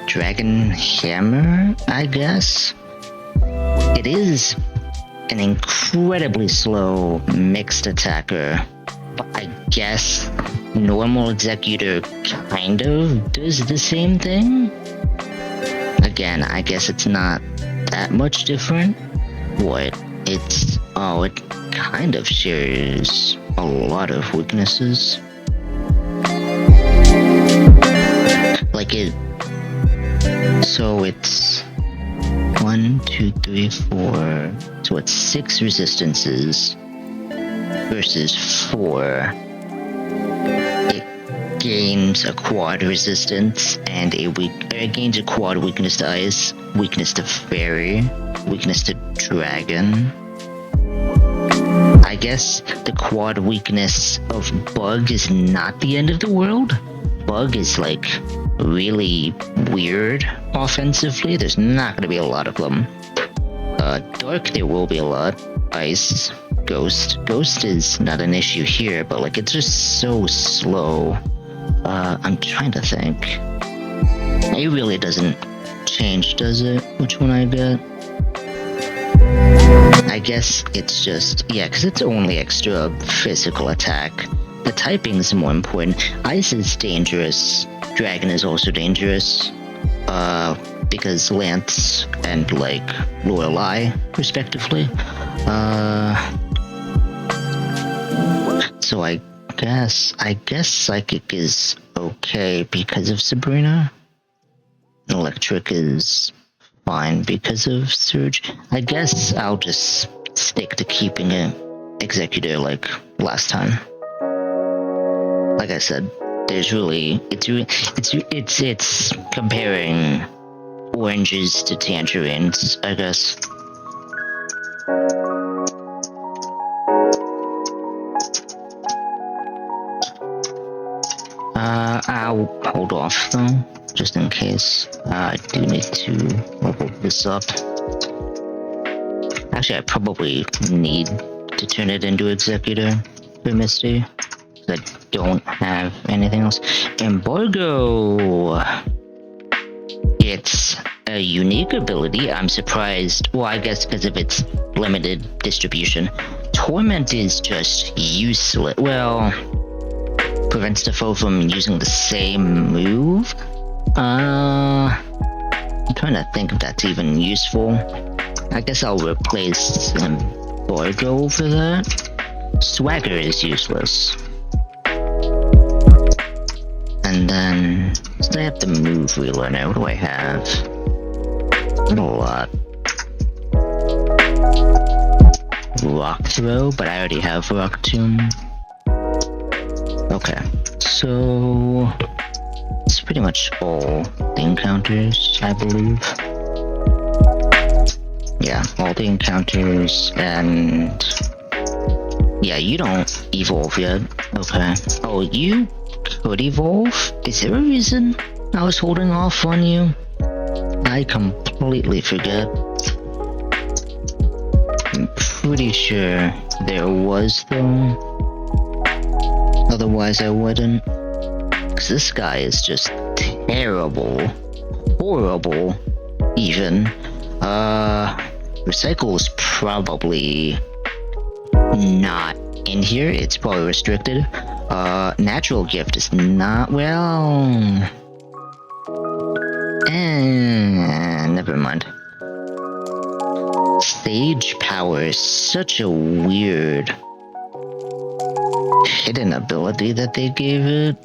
Dragon Hammer, I guess? It is an incredibly slow mixed attacker. But I guess normal Executor kind of does the same thing? Again, I guess it's not that much different. What? It kind of shares a lot of weaknesses. So it's 1, 2, 3, 4. So it's 6 resistances versus 4. It gains a quad resistance and it gains a quad weakness to ice, weakness to fairy, weakness to dragon. I guess the quad weakness of bug is not the end of the world. Bug is like really weird offensively. There's not gonna be a lot of them. Dark there will be a lot. Ice, Ghost. Ghost is not an issue here, but like it's just so slow. I'm trying to think. It really doesn't change, does it? Which one I get? I guess it's just, yeah, because it's only extra physical attack. The typing is more important. Ice is dangerous. Dragon is also dangerous. Because Lance and, like, Lorelei, respectively. So I guess Psychic is okay because of Sabrina. Electric is fine because of Surge. I guess I'll just stick to keeping it Executor like last time. Like I said, there's really it's comparing oranges to tangerines, I guess. I'll hold off though, just in case. I do need to level this up. Actually, I probably need to turn it into Executor for Misty, because I don't have anything else. Embargo! It's a unique ability. I'm surprised. Well, I guess because of its limited distribution. Torment is just useless. Well, prevents the foe from using the same move? I'm trying to think if that's even useful. I guess I'll replace Embargo for that. Swagger is useless. And then, I have the move wheeler now. What do I have? Not a lot. Rock Throw, but I already have Rock Tomb. Okay, so it's pretty much all the encounters, I believe. Yeah, all the encounters, and yeah, you don't evolve yet. Okay. Oh, you could evolve? Is there a reason I was holding off on you? I completely forget. I'm pretty sure there was though. Otherwise I wouldn't. Cause this guy is just terrible. Horrible, even. Recycle is probably not in here. It's probably restricted. Natural Gift is not, well... never mind. Sage Power is such a weird hidden ability that they gave it.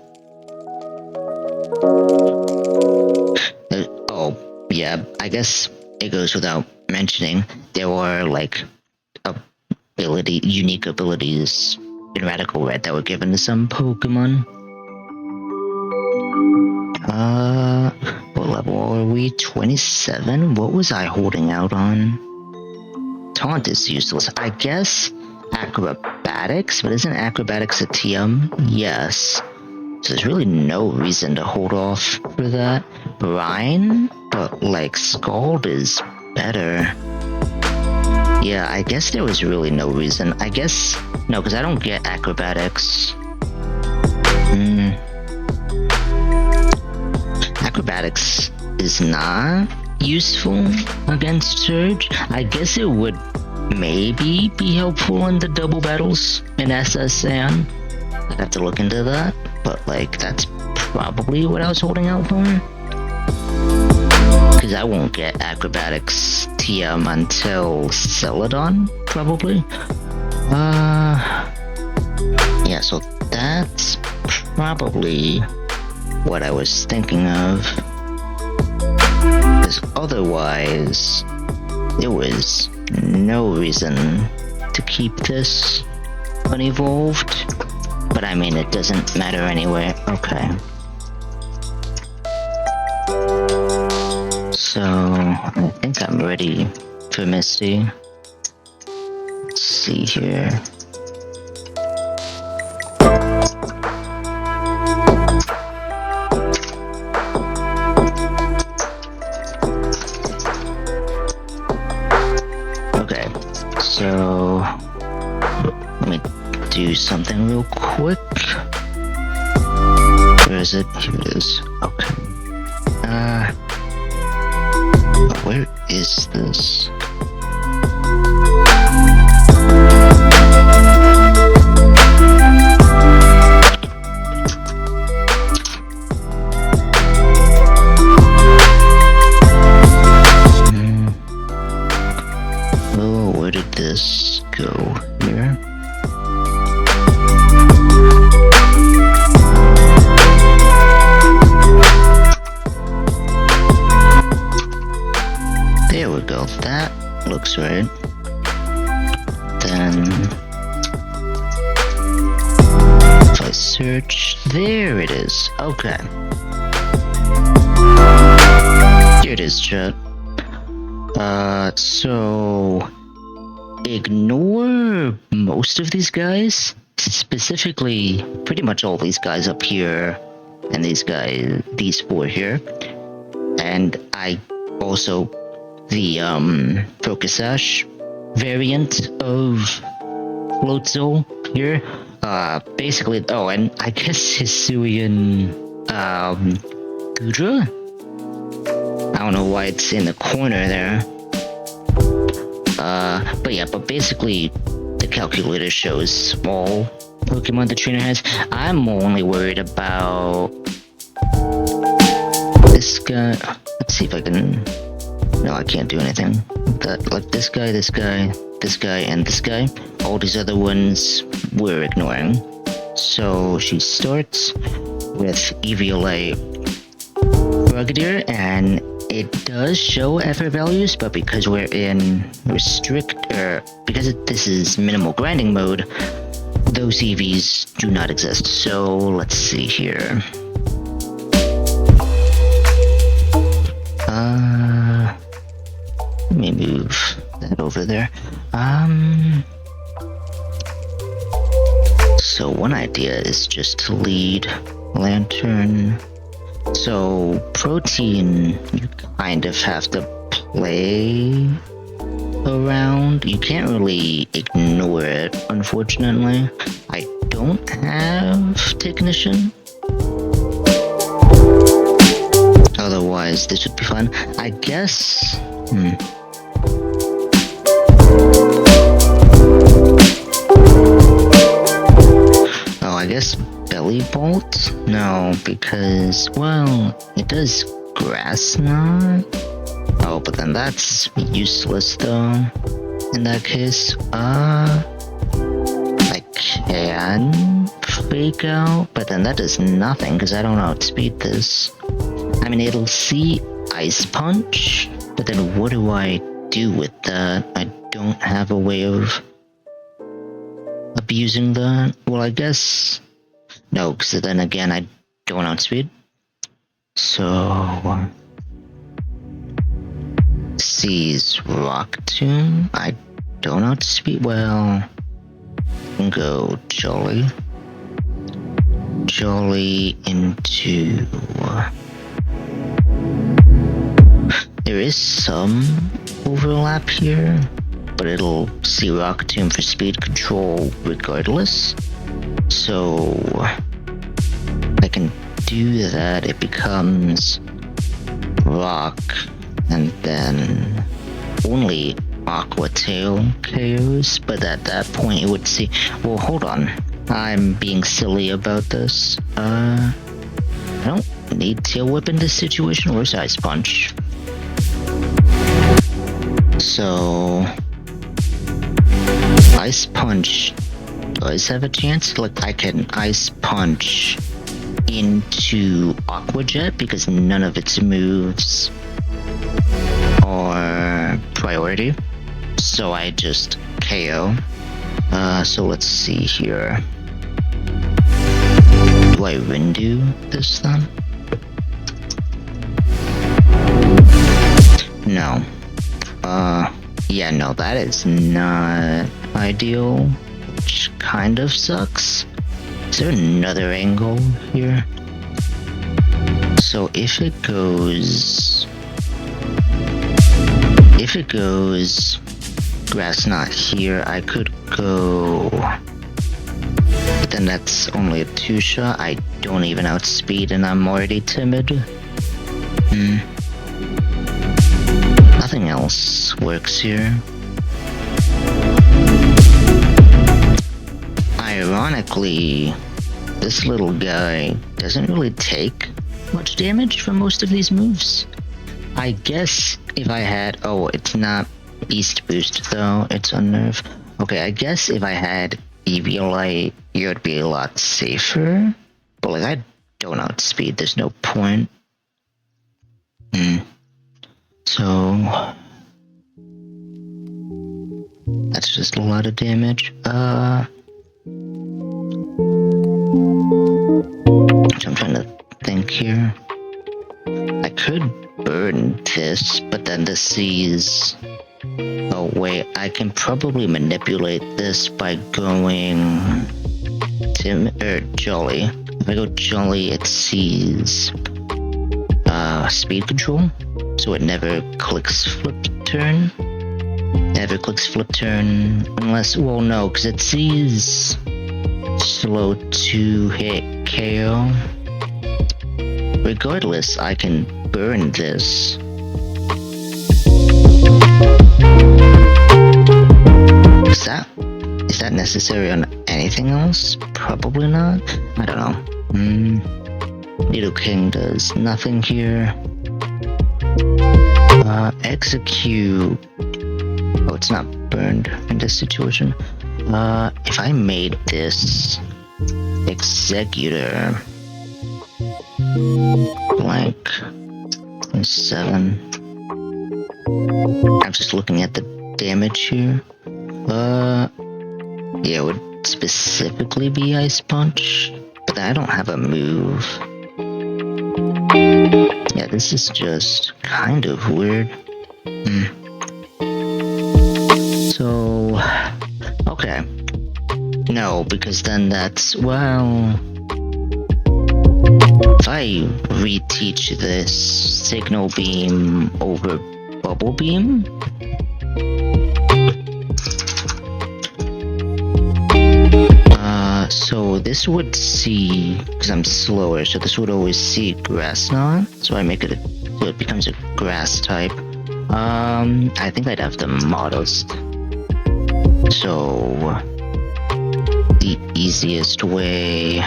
Oh, yeah, I guess it goes without mentioning. There are, like, unique abilities in Radical Red that were given to some Pokemon. What level are we? 27? What was I holding out on? Taunt is useless. I guess Acrobatics, but isn't Acrobatics a TM? Yes. So there's really no reason to hold off for that. Brine? But, like, Scald is better. Yeah, I guess there was really no reason. I guess... No, because I don't get Acrobatics. Acrobatics is not useful against Surge. I guess it would maybe be helpful in the double battles in SSN. I'd have to look into that, but like that's probably what I was holding out for. Because I won't get acrobatics TM until Celadon, probably. Yeah, so that's probably what I was thinking of. Because otherwise, there was no reason to keep this unevolved. But I mean, it doesn't matter anyway. Okay. So, I think I'm ready for Misty. Let's see here. Okay, so let me do something real quick. Where is it? Here it is. Okay. Where is this? Oh, where did this go? Here? There we go, that looks right. Then if I search, there it is. Okay. Here it is, chat. So ignore most of these guys, specifically pretty much all these guys up here and these four here. And I also the Focus Ash variant of Floatzel here. Basically, oh, and I guess Hisuian Gudra? I don't know why it's in the corner there. But yeah, but basically the calculator shows all Pokemon the trainer has. I'm only worried about this guy. Let's see if I can. No, I can't do anything. Like this guy, this guy, this guy, and this guy. All these other ones we're ignoring. So she starts with Eviolite Brigadier, and it does show effort values, but because we're in because this is minimal grinding mode, those EVs do not exist. So let's see here. Let me move that over there. So one idea is just to lead Lantern. So Protein, you kind of have to play around. You can't really ignore it, unfortunately. I don't have Technician. Otherwise, this would be fun. I guess... Oh, I guess Belly Bolt? No, because, well, it does Grass Knot. Oh, but then that's useless though. In that case, I can Fake Out, but then that does nothing because I don't outspeed this. I mean, it'll see Ice Punch, but then what do I do with that? I don't have a way of abusing that. Well, I guess no, because then again I don't outspeed. So C's Rock Tomb. I don't outspeed. Well, I can go Jolly into. There is some overlap here, but it'll see Rock Tomb for speed control regardless. So I can do that. It becomes Rock, and then only Aqua Tail KOs, but at that point it would see. Well, hold on. I'm being silly about this. I don't need Tail Whip in this situation. Where's Ice Punch? So Ice Punch does have a chance. Like, I can Ice Punch into Aqua Jet because none of its moves are priority. So I just KO. So let's see here. Do I Rindu this then? No. Yeah, no, that is not ideal, which kind of sucks. Is there another angle here? So if it goes Grass Knot here, I could go, but then that's only a 2-shot. I don't even outspeed and I'm already timid. Nothing else works here. Ironically, this little guy doesn't really take much damage from most of these moves. I guess if I had... Oh, it's not Beast Boost though, it's Unnerve. Okay, I guess if I had Eviolite, it would be a lot safer. But like, I don't outspeed, there's no point. So that's just a lot of damage. So I'm trying to think here. I could burn this, but then this sees... Oh wait, I can probably manipulate this by going Jolly. If I go Jolly, it sees speed control, so it never clicks flip turn. Never clicks flip turn unless, well, no, because it sees slow to hit KO. Regardless, I can burn this. Is that necessary on anything else? Probably not. I don't know. Needle King does nothing here. Execute. Oh, it's not burned in this situation. If I made this Executor blank 7. I'm just looking at the damage here. Yeah, it would specifically be Ice Punch, but I don't have a move. Yeah, this is just kind of weird. So, okay. No, because then that's, well... If I reteach this Signal Beam over Bubble Beam... So this would see, because I'm slower, so this would always see Grass Knot, so I make it so it becomes a grass type. I think I'd have the modest. So the easiest way,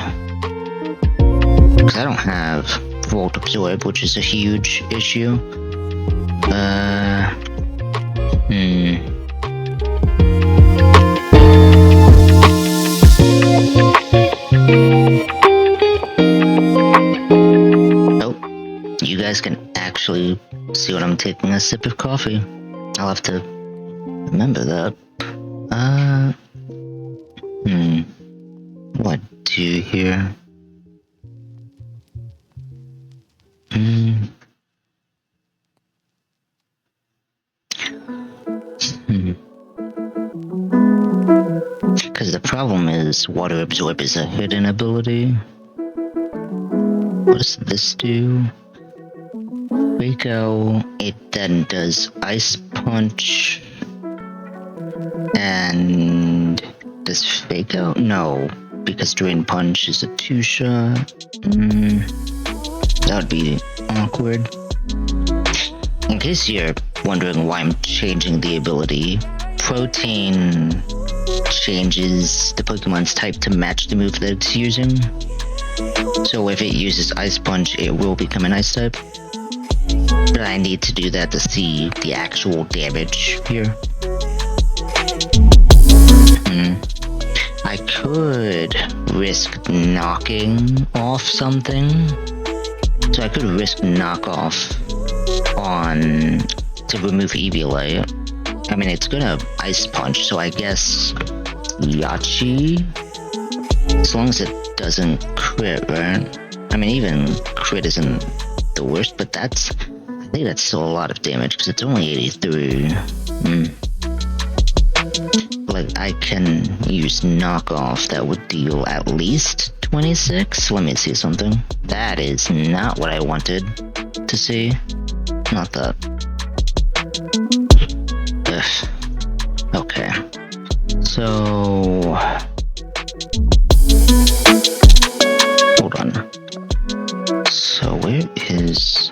because I don't have Volt Absorb, which is a huge issue. You guys can actually see when I'm taking a sip of coffee. I'll have to remember that. What do here? Because the problem is Water Absorb is a hidden ability. What does this do? Fake Out, it then does Ice Punch, and does Fake Out? No, because Drain Punch is a 2-shot. That would be awkward. In case you're wondering why I'm changing the ability, Protein changes the Pokemon's type to match the move that it's using. So if it uses Ice Punch, it will become an Ice type. But I need to do that to see the actual damage here. I could risk knocking off something. So I could risk knockoff on to remove Eviolite. I mean, it's gonna Ice Punch, so I guess Yachi, as long as it doesn't crit, right? I mean, even crit isn't the worst, but I think that's still a lot of damage, because it's only 83. Like, I can use knockoff that would deal at least 26? Let me see something. That is not what I wanted to see. Not that. Ugh. Okay. So... hold on. So where is...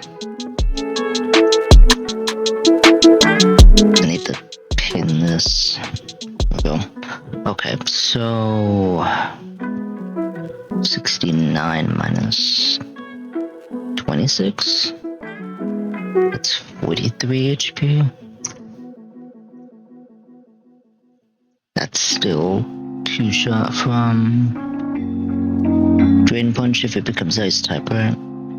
I need to pin this. There we go. Okay, so... 69 minus 26? That's 43 HP. That's still 2-shot from Drain Punch if it becomes Ice type, right?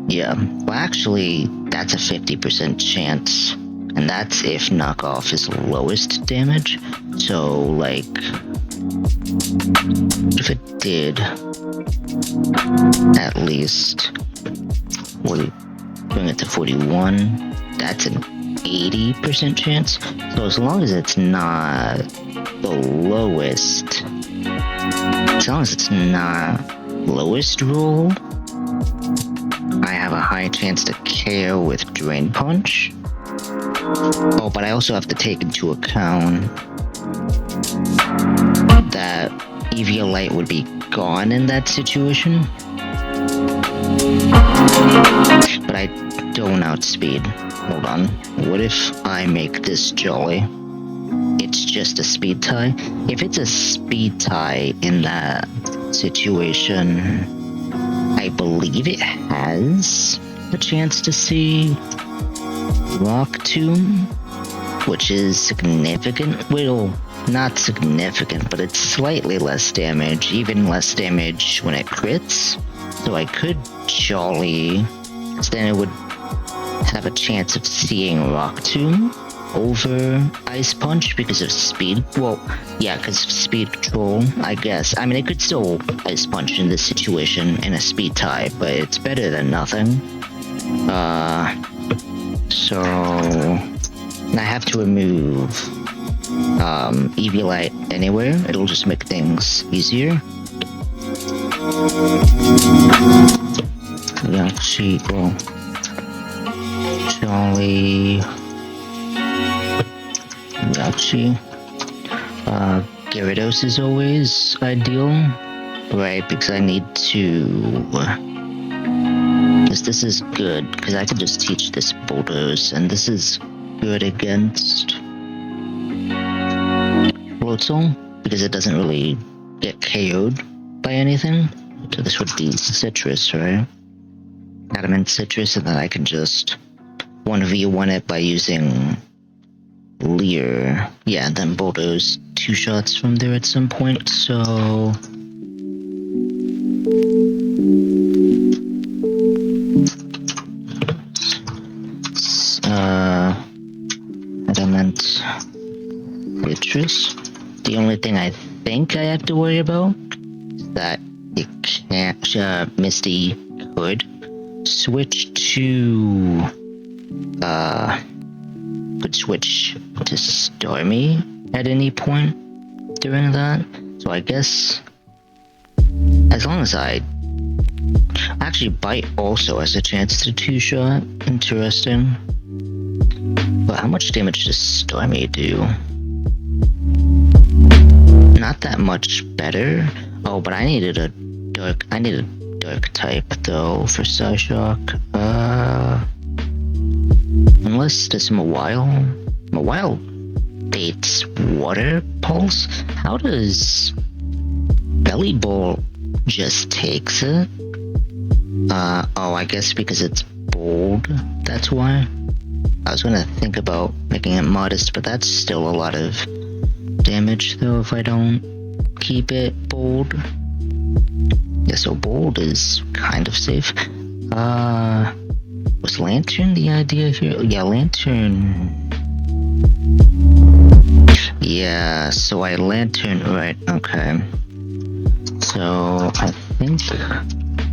Yeah. Well, actually, that's a 50% chance. And that's if knockoff is lowest damage. So, like... if it did... at least... 40... bring it to 41... that's an 80% chance. So as long as it's not the lowest, as long as it's not lowest roll, I have a high chance to KO with Drain Punch. Oh, but I also have to take into account that Eviolite would be gone in that situation. But I don't outspeed. Hold on. What if I make this Jolly? It's just a speed tie. If it's a speed tie in that situation, I believe it has a chance to see Rock Tomb, which is significant. Well, not significant, but it's slightly less damage, even less damage when it crits. So I could Jolly, because then it would have a chance of seeing Rock Tomb over Ice Punch because of speed. Well, yeah, because of speed control, I guess. I mean, it could still Ice Punch in this situation in a speed tie, but it's better than nothing. So... I have to remove Eviolite anywhere. It'll just make things easier. Yachi, well... Jolly... Yachi. Gyarados is always ideal, right? Because I need to... because this is good, because I can just teach this Bulldoze, and this is good against Floatzel, because it doesn't really get KO'd by anything. So this would be Citrus, right? Adamant Citrus, and then I can just 1v1 it by using Leer. Yeah, and then Bulldoze 2 shots from there at some point, so... Adamant Citrus. The only thing I think I have to worry about is that it can't, Misty could switch to, could switch to Stormy at any point during that. So I guess, as long as actually Bite also has a chance to 2-shot. Interesting. But how much damage does Stormy do? Not that much better. Oh, but I needed a dark type though for Psyshock. Unless there's some while. Wild Bait's water pulse? How does Belly Ball just takes it? Oh, I guess because it's bold, that's why. I was gonna think about making it modest, but that's still a lot of damage though if I don't keep it bold. Yeah, so bold is kind of safe. Was Lantern the idea here? Yeah, Lantern. Yeah, so I Lantern, right, okay. So I think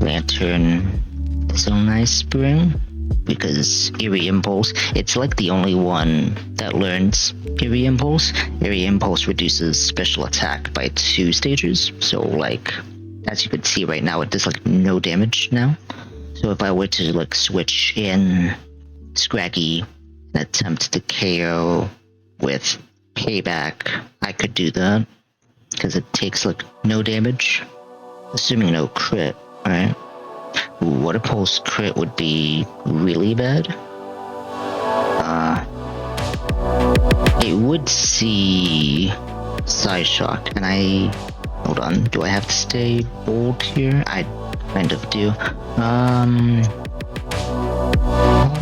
Lantern is a nice spring because Eerie Impulse, it's like the only one that learns Eerie Impulse. Eerie Impulse reduces special attack by 2 stages, so like, as you can see right now, it does like no damage now. So if I were to like switch in Scraggy and attempt to KO with Payback, I could do that, because it takes like no damage, assuming no crit, right? Water Pulse crit would be really bad. It would see Side Shock, and hold on, do I have to stay bold here? I kind of do.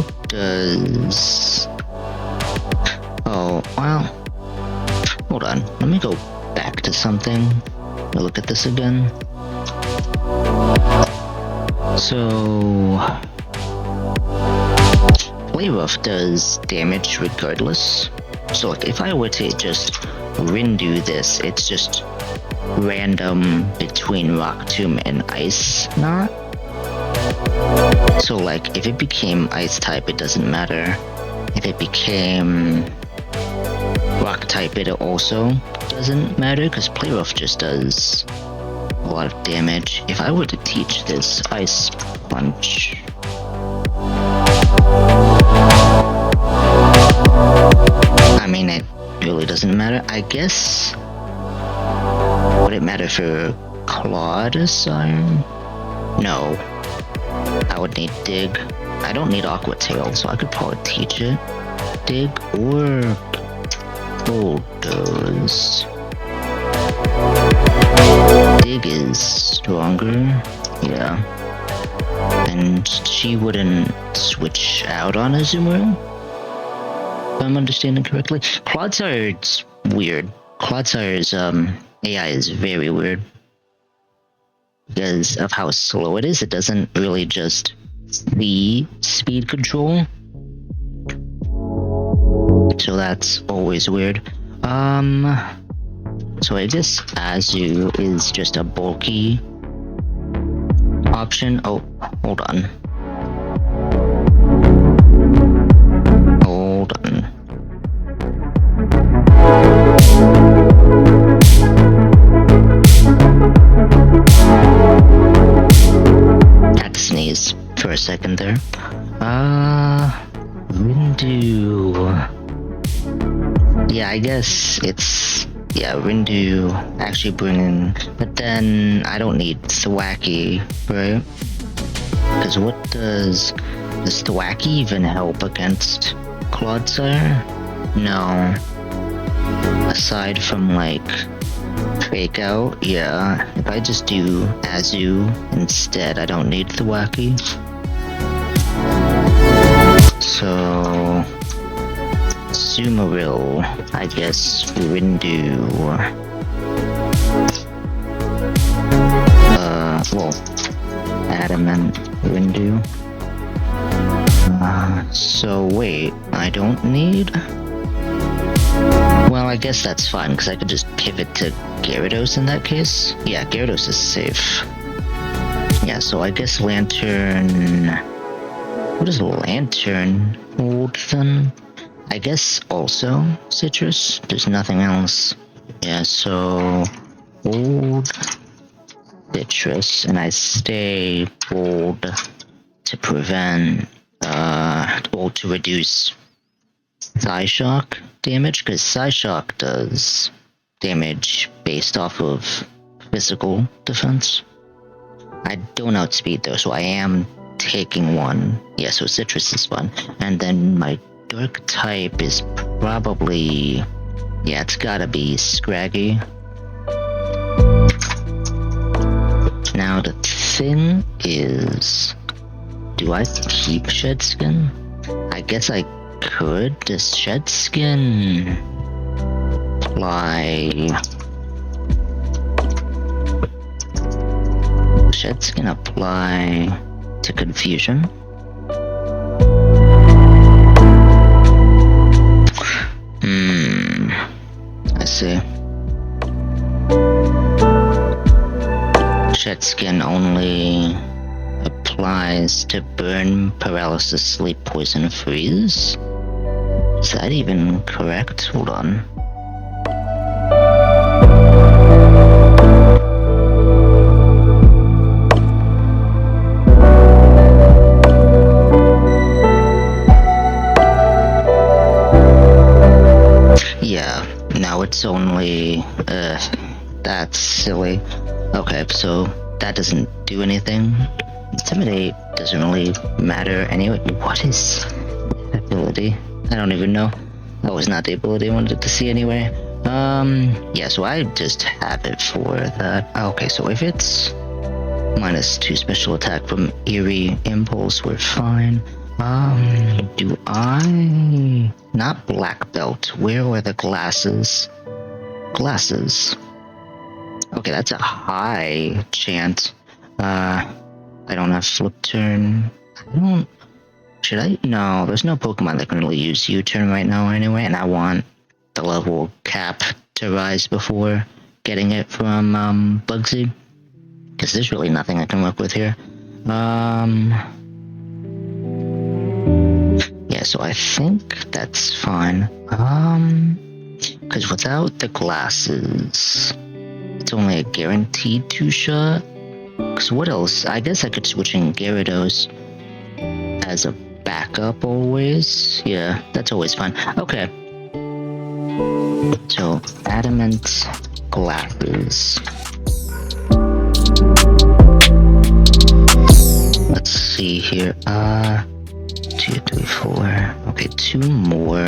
What does... Oh, well, hold on, let me go back to something. I'll look at this again. So, Play Rough does damage regardless. So like if I were to just Rindu this, it's just random between Rock Tomb and Ice Knot. So like if it became Ice type, it doesn't matter. If it became Rock type, it also doesn't matter because Play Rough just does a lot of damage. If I were to teach this Ice Punch, I mean, it really doesn't matter. I guess, would it matter for Claudicine? No. I would need Dig. I don't need Aqua Tail, so I could probably teach it. Dig or Bulldoze. Dig is stronger, yeah. And she wouldn't switch out on Azumarill, if I'm understanding correctly. Cloudsire's weird. Cloudsire's AI is very weird. Because of how slow it is, it doesn't really just see speed control. So that's always weird. So I guess Azu is just a bulky option. Oh, hold on. Hold on. Had to sneeze for a second there. Rindu. Yeah, I guess it's... Yeah, Rindu actually bringing... But then I don't need Thwacky, right? Because what does Thwacky even help against Clodsire? No. Aside from, like, Fake Out, yeah. If I just do Azu instead, I don't need Thwacky. So... Azumarill, I guess Rindu. Well, Adamant Rindu. So wait, I don't need? Well, I guess that's fine, because I could just pivot to Gyarados in that case. Yeah, Gyarados is safe. Yeah, so I guess Lantern... What does Lantern hold then? I guess also Citrus. There's nothing else. Yeah, so hold Citrus, and I stay bold to prevent, or to reduce Psyshock damage, because Psyshock does damage based off of physical defense. I don't outspeed though, so I am taking one. Yeah, so Citrus is fun. And then my Dark type is probably... Yeah, it's gotta be Scraggy. Now the thing is... Do I keep Shed Skin? I guess I could. Does Shed Skin... apply... Shed Skin apply to Confusion? I see. Shed Skin only applies to burn, paralysis, sleep, poison, freeze? Is that even correct? Hold on. Yeah, now it's only... that's silly. Okay, so that doesn't do anything. Intimidate doesn't really matter anyway. What is that ability? I don't even know. That was not the ability I wanted to see anyway. Yeah, so I just have it for that. Okay, so if it's -2 special attack from Eerie Impulse, we're fine. Do I... Not black belt. Where are the glasses? Glasses. Okay, that's a high chance. I don't have flip turn. I don't... Should I? No, there's no Pokemon that can really use U-turn right now anyway, and I want the level cap to rise before getting it from, Bugsy. Because there's really nothing I can work with here. Yeah, so I think that's fine. Because without the glasses, it's only a guaranteed 2-shot. Because what else? I guess I could switch in Gyarados as a backup always. Yeah, that's always fine. Okay. So, adamant glasses. Let's see here. 2, 3, 4. Okay, 2 more.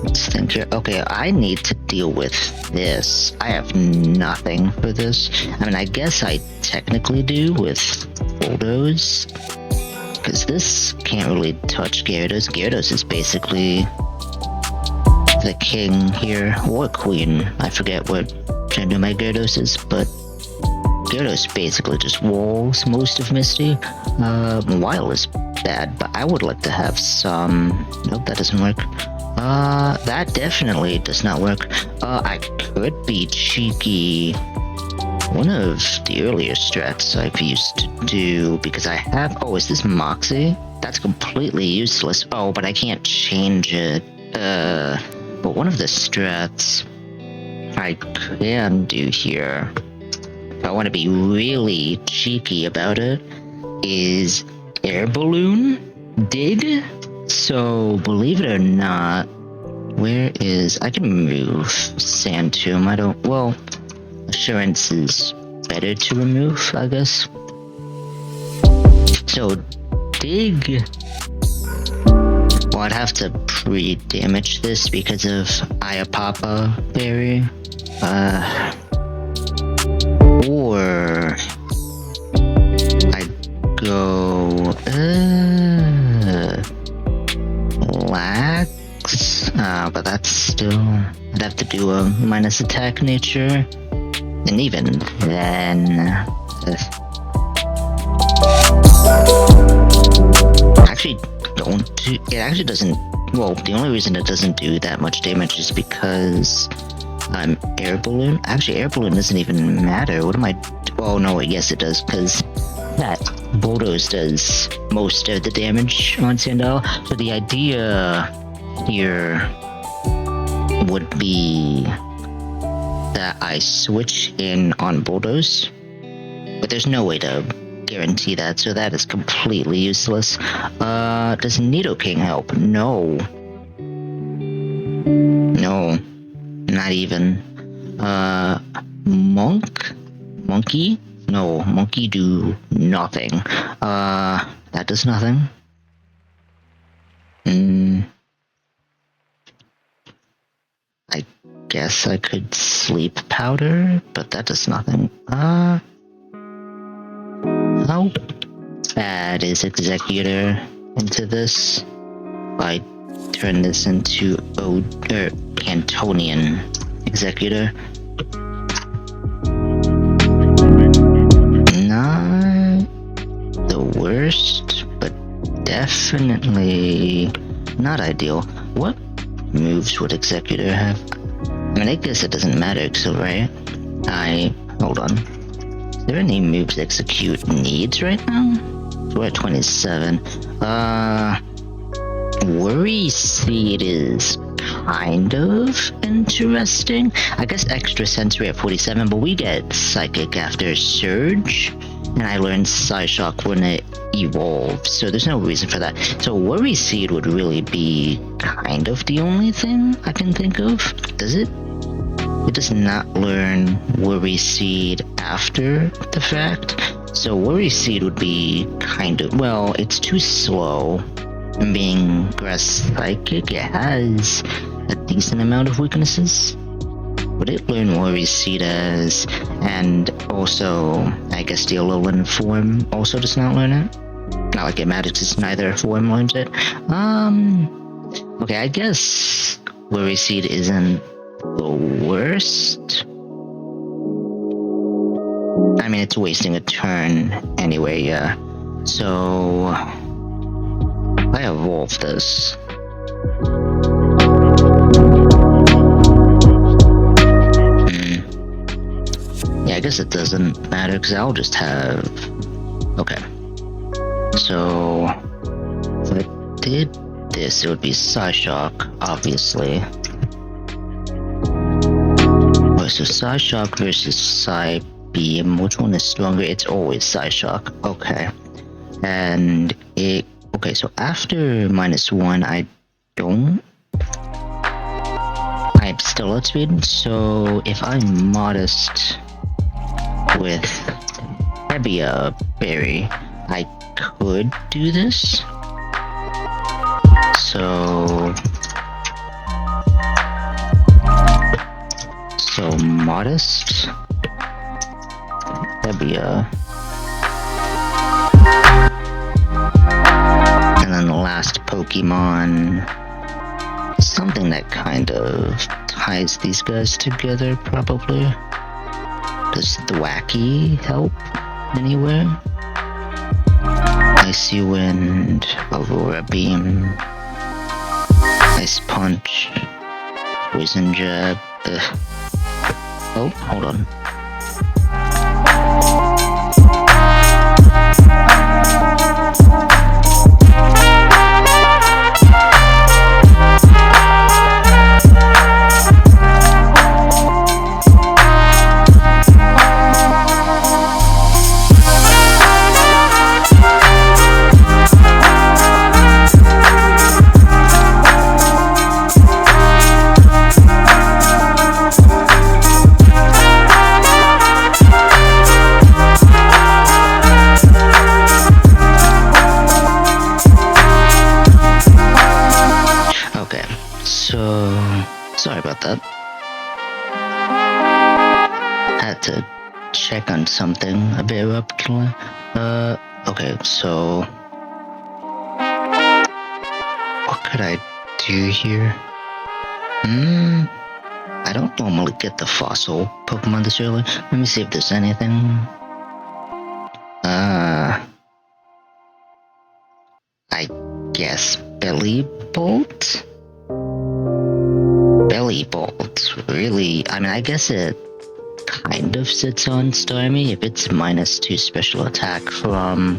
Let's think here. Okay, I need to deal with this. I have nothing for this. I mean, I guess I technically do with photos. Because this can't really touch Gyarados. Gyarados is basically the king here. Or queen. I forget what gender my Gyarados is, but Gyarados basically just walls most of Misty. Wild is bad, but I would like to have some... Nope, that doesn't work. That definitely does not work. I could be cheeky. One of the earlier strats I've used to do, because I have... Oh, is this Moxie? That's completely useless. Oh, but I can't change it. But one of the strats I can do here, if I want to be really cheeky about it, is Air Balloon Dig. So, believe it or not, where is... I can remove Sand Tomb. I don't... Well, Assurance is better to remove, I guess. So, Dig... Well, I'd have to pre-damage this because of Iapapa Berry. Or... I'd go... Lax? But that's still... I'd have to do a minus attack nature. And even then... Actually, don't do... It actually doesn't... Well, the only reason it doesn't do that much damage is because I'm Air Balloon. Actually, Air Balloon doesn't even matter. What am I... Oh, no, yes it does, because that Bulldoze does most of the damage on Sandal. So the idea here would be that I switch in on Bulldoze, but there's no way to guarantee that, so that is completely useless. Does Nidoking help? No. No. Not even. Monkey? No, Monkey do nothing. That does nothing. guess I could sleep powder, but that does nothing. How bad is Executor into this? I turn this into Cantonian Executor. Not the worst, but definitely not ideal. What moves would Executor have? I mean, I guess it doesn't matter, so right? Hold on. Is there any moves Execute needs right now? So we're at 27. Worry Seed is kind of interesting. I guess Extra Sensory at 47, but we get Psychic after Surge, and I learned Psyshock when it evolves, so there's no reason for that. So Worry Seed would really be kind of the only thing I can think of. Does it? It does not learn Worry Seed after the fact, so Worry Seed would be kind of, well, it's too slow. Being Grass Psychic, it has a decent amount of weaknesses. Would it learn Worry Seed as, and also, I guess the Alolan form also does not learn it? Not like it matters, it's neither form learns it. Okay, I guess Worry Seed isn't the worst. I mean, it's wasting a turn anyway, yeah. So I evolve this. Yeah, I guess it doesn't matter because I'll just have. Okay. So if I did this, it would be Psyshock, obviously. Okay, so Psyshock versus Psybeam. Which one is stronger? It's always Psyshock. Okay. And it. Okay, so after -1, I don't. I'm still at speed, so if I'm modest with Hebia Berry, I could do this. So modest Hebia. And then the last Pokemon, something that kind of ties these guys together, probably. Does Thwacky help anywhere? Icy Wind, Aurora Beam, Ice Punch, Poison Jab. Oh, hold on. Sorry about that. Had to check on something a bit abruptly. Okay, so what could I do here? I don't normally get the fossil Pokemon this early. Let me see if there's anything. I guess Belly Bolt? Belly Bolt, really? I mean, I guess it kind of sits on Starmie if it's -2 special attack from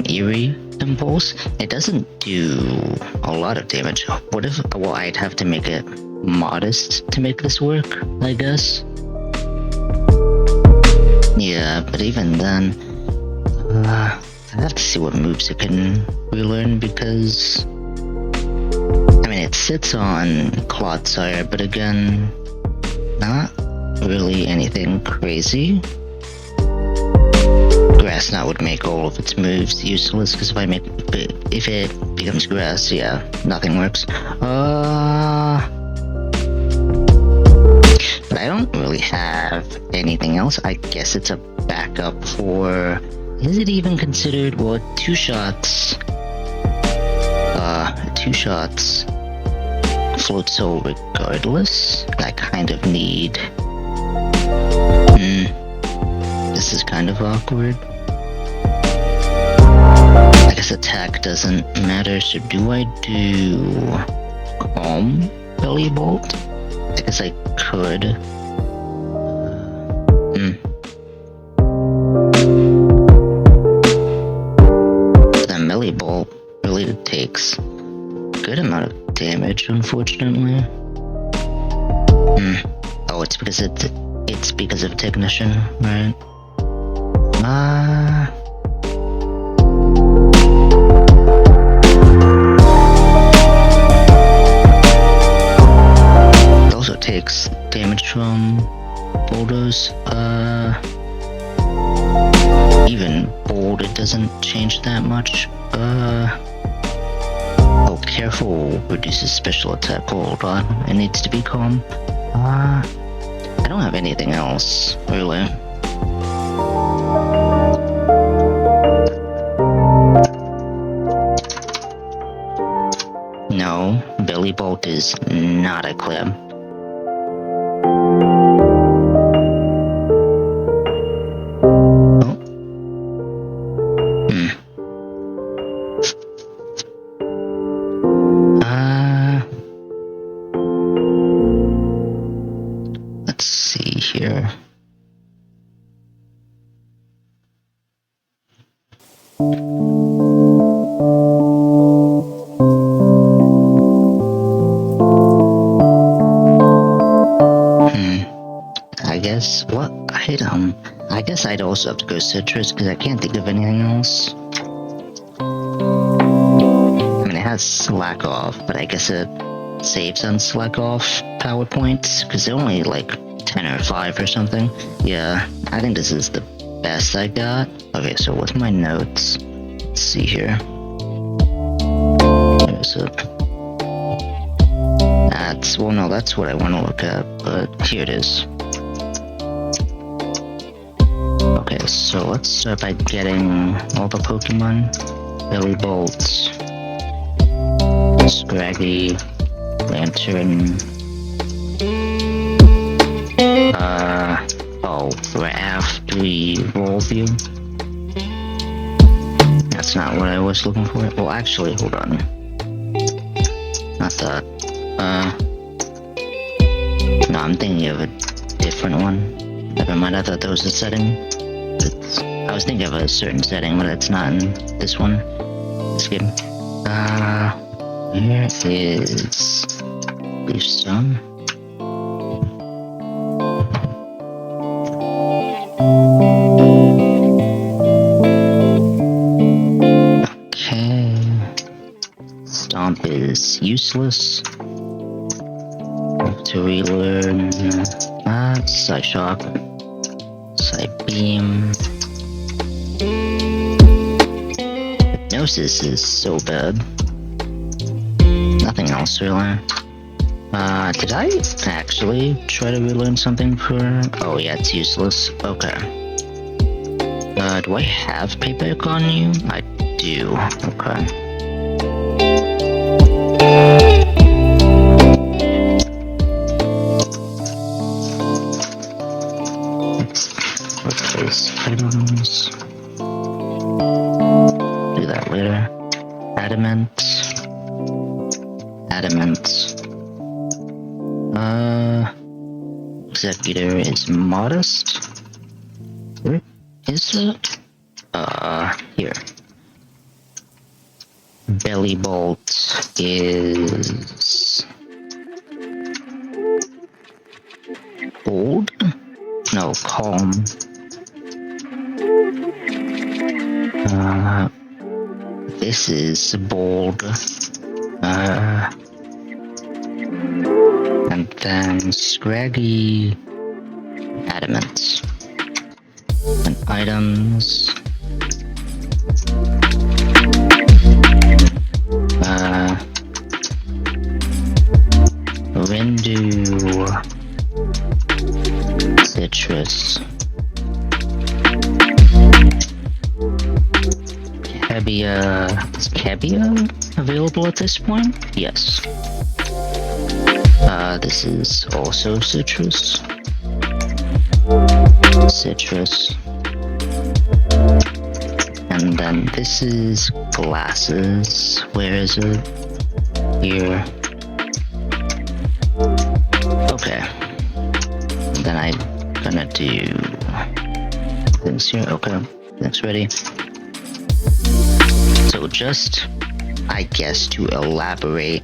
Eerie Impulse. It doesn't do a lot of damage. What if, well, I'd have to make it modest to make this work, I guess. Yeah, but even then, I have to see what moves it can relearn because I mean, it sits on Clodsire, but again, not really anything crazy. grass knot would make all of its moves useless, because if it becomes grass, yeah, nothing works. But I don't really have anything else. I guess it's a backup for... Is it even considered? Well, two shots float soul regardless. I kind of need... This is kind of awkward. I guess attack doesn't matter, so do I do... Calm Belly Bolt? I guess I could. That melee bolt really takes a good amount of damage, unfortunately. Oh, it's because of Technician, right? It also takes damage from boulders. Even bold, it doesn't change that much. Oh, careful reduces special attack. Hold on, it needs to be calm. I don't have anything else, really. No, Belly Bolt is not a clip. Let's see here. I guess, what item? I guess I'd also have to go citrus, because I can't think of anything else. I mean, it has slack off, but I guess it saves on slack off power points, because they're only like 10 or 5 or something. Yeah, I think this is the best I got. Okay, so what's my notes? Let's see here. There's it. Well, no, that's what I want to look at, but here it is. Okay, so let's start by getting all the Pokemon. Belly Bolt, Scraggy, Lantern, after we roll view. That's not what I was looking for. Well, actually, hold on. Not that. No, I'm thinking of a different one. Never mind, I thought that was a setting. I was thinking of a certain setting, but it's not in this one. This game. Here is Leaf Stone. Okay. Stomp is useless. Have to relearn Psy Shock, Psy Beam. Hypnosis is so bad. Nothing else really. Did I actually try to relearn something for... Oh yeah, it's useless. Okay. Do I have payback on you? I do. Okay. Replace items. Do that later. Adamant. Executor is modest. Where is it? Here. Belly Bolt is bold? No, calm. This is bold. And then Scraggy, Adamant. And items. Is Cabia available at this point? Yes. This is also citrus. And then this is glasses. Where is it? Here. Okay. And then I'm gonna do things here. Okay. Things ready. So just, I guess, to elaborate,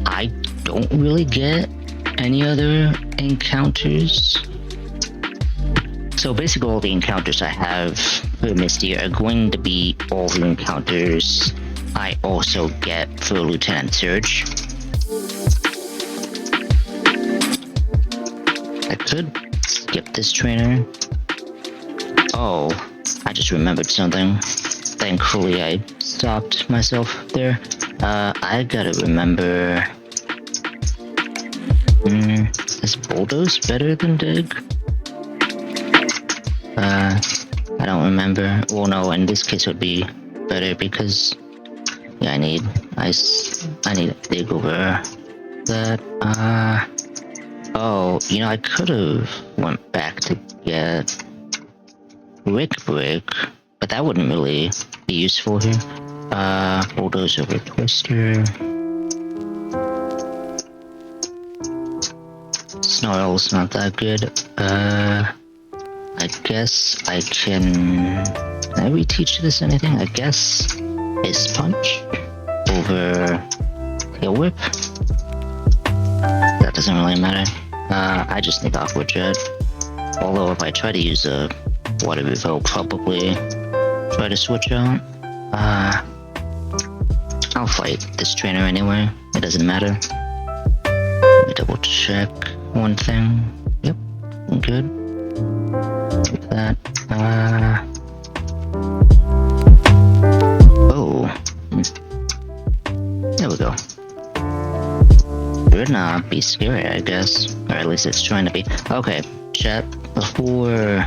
I don't really get any other encounters. So basically all the encounters I have for Misty are going to be all the encounters I also get for Lieutenant Surge. I could skip this trainer. Oh, I just remembered something. Thankfully I stopped myself there. I gotta remember... is Bulldoze better than Dig? I don't remember. Well, no, in this case it would be better because... yeah, I need a Dig over that. Oh, you know, I could've went back to get Rick Brick, but that wouldn't really be useful here. Bulldoze over Twister. Snarl's not that good. I guess I can I reteach this anything? I guess Fist Punch over Tail Whip. That doesn't really matter. I just need Aqua Jet. Although if I try to use a Water Reef, I'll probably try to switch out. I'll fight this trainer anyway. It doesn't matter. Let me double check one thing. Yep, I'm good. With that. Oh. There we go. Should not be scary, I guess. Or at least it's trying to be. Okay, chat. Before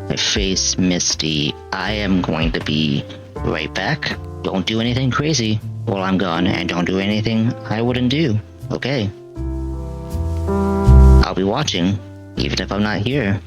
I face Misty, I am going to be right back. Don't do anything crazy while I'm gone, and don't do anything I wouldn't do. Okay? I'll be watching, even if I'm not here.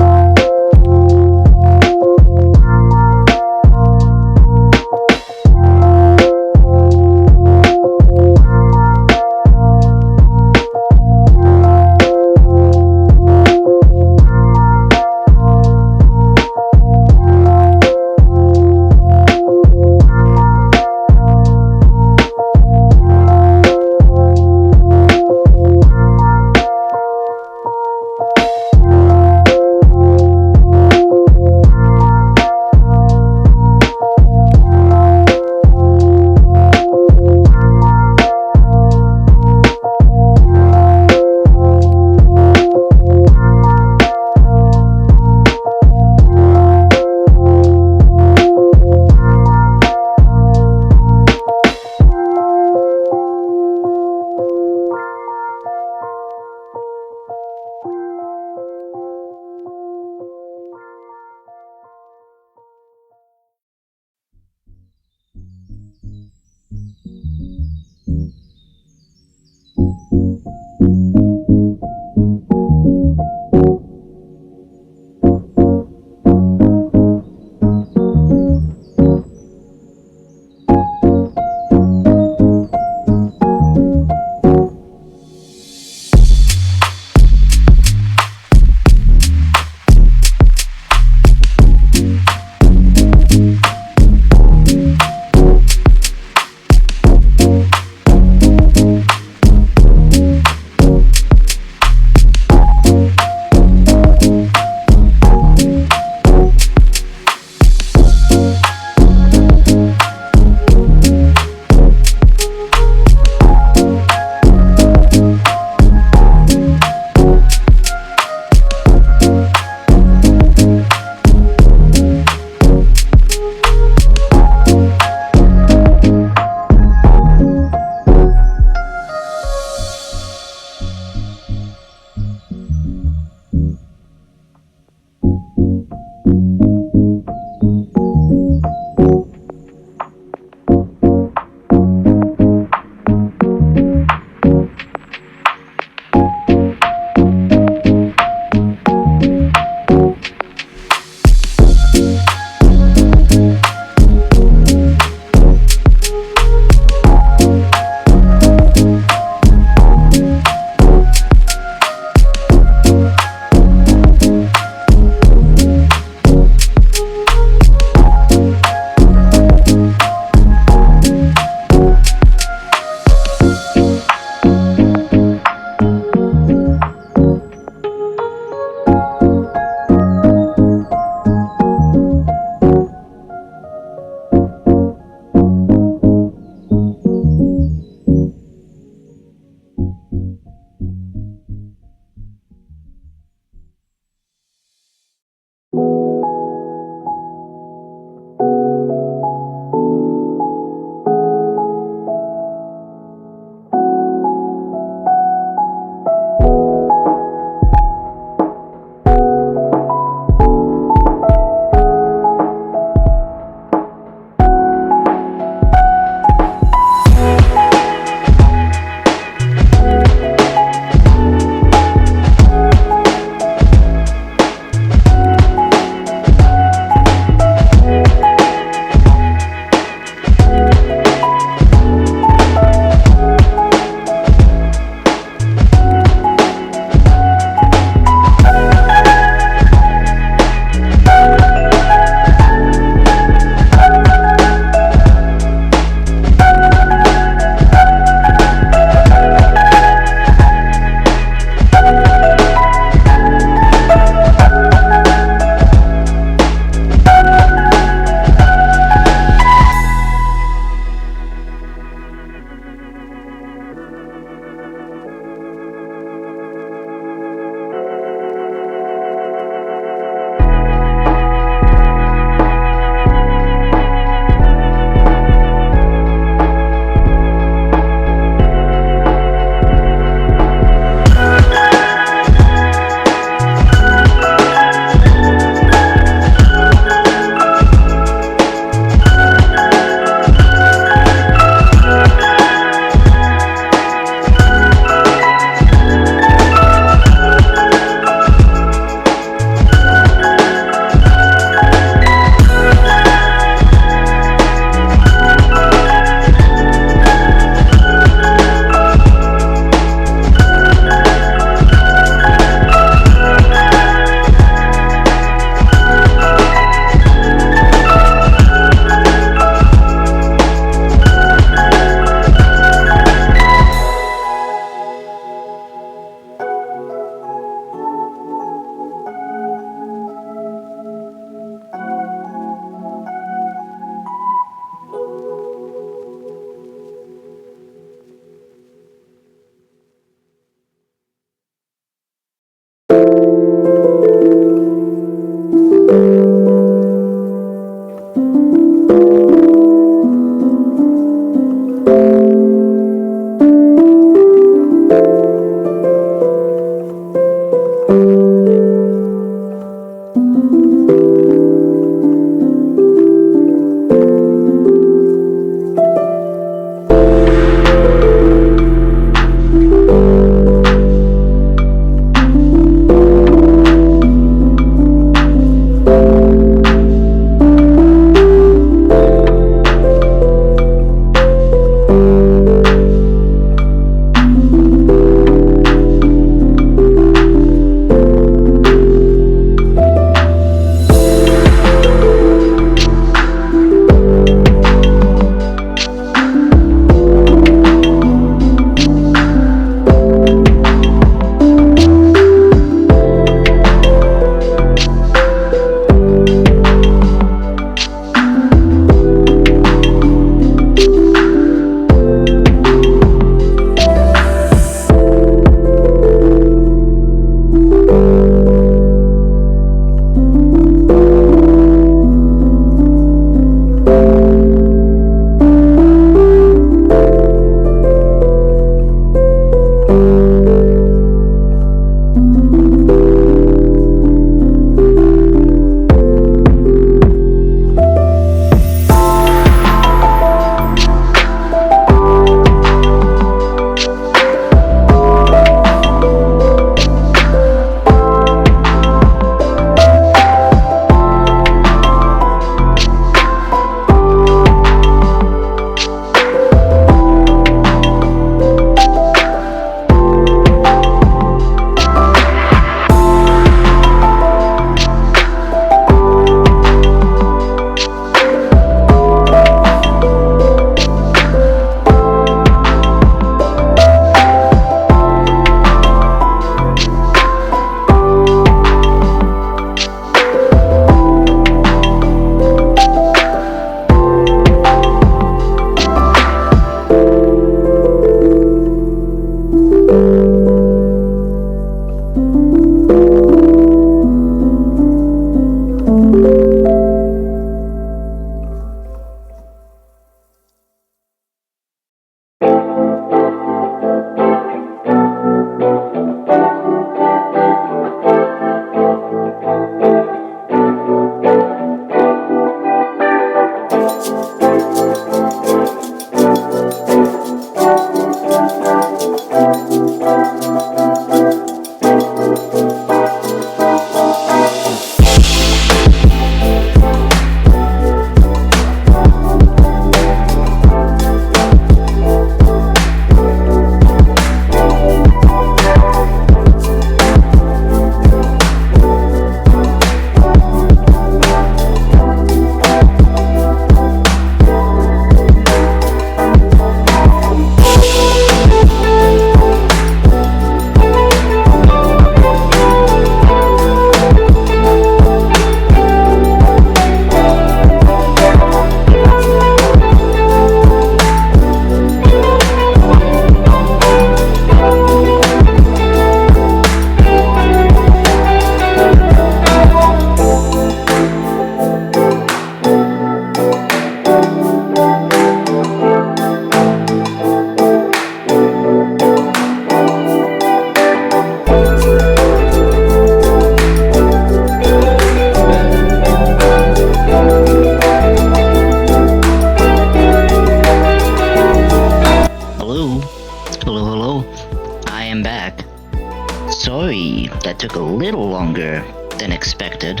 took a little longer than expected.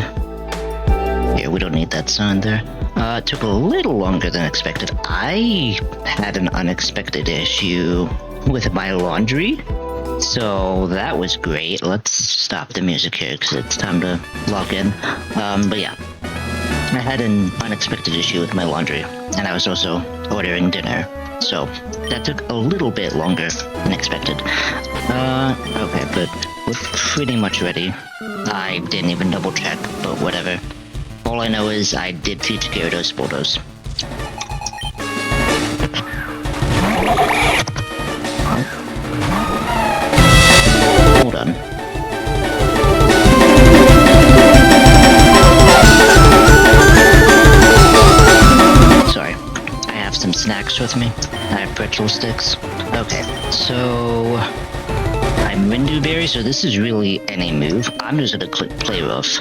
Here, we don't need that sign there. It took a little longer than expected. I had an unexpected issue with my laundry, so that was great. Let's stop the music here because it's time to log in. But yeah, I had an unexpected issue with my laundry, and I was also ordering dinner, so that took a little bit longer than expected. Okay, but we're pretty much ready. I didn't even double check, but whatever. All I know is I did teach Gyarados Bulldoze. Hold on. Sorry, I have some snacks with me. I have pretzel sticks. Okay, so I'm Rindu Berry, so this is really any move. I'm just gonna click Play Rough.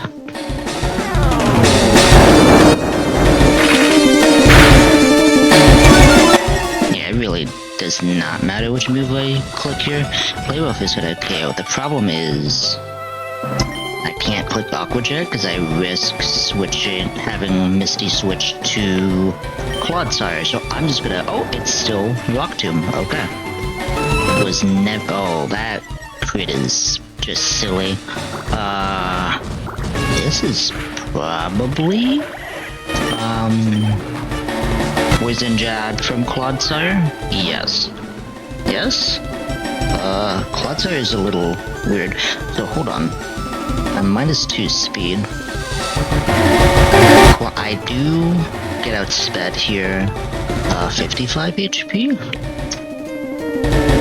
It really does not matter which move I click here. Play Rough is gonna KO. The problem is I can't click Aqua Jet because I risk having Misty switch to Clodsire. So I'm just gonna. Oh, it's still Rock Tomb. Okay. It was never. Oh, that crit is just silly. This is probably Poison Jab from Clodsire? Yes. Yes? Clodsire is a little weird. So hold on. I'm -2 speed. Well, I do get outsped here. 55 HP?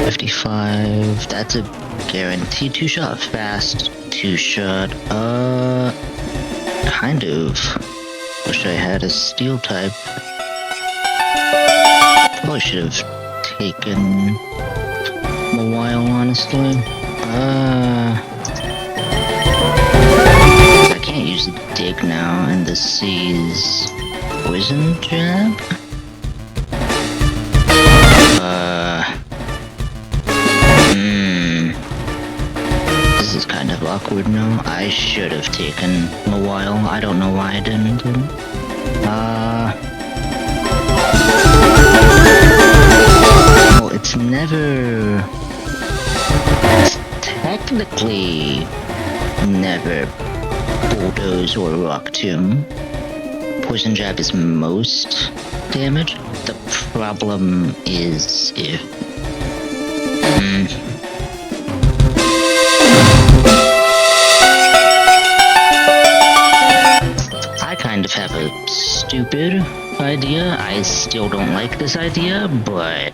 55. That's a guaranteed 2-shot. Fast 2-shot. Kind of. Wish I had a steel type. Probably should have taken a while, honestly. I can't use the dig now, and this is Poison Jab? This is kind of awkward now. I should have taken a while. I don't know why I didn't. Well, it's never... It's technically never Bulldoze or Rock Tomb. Poison Jab is most damage. The problem is if... I kind of have a stupid idea. I still don't like this idea, but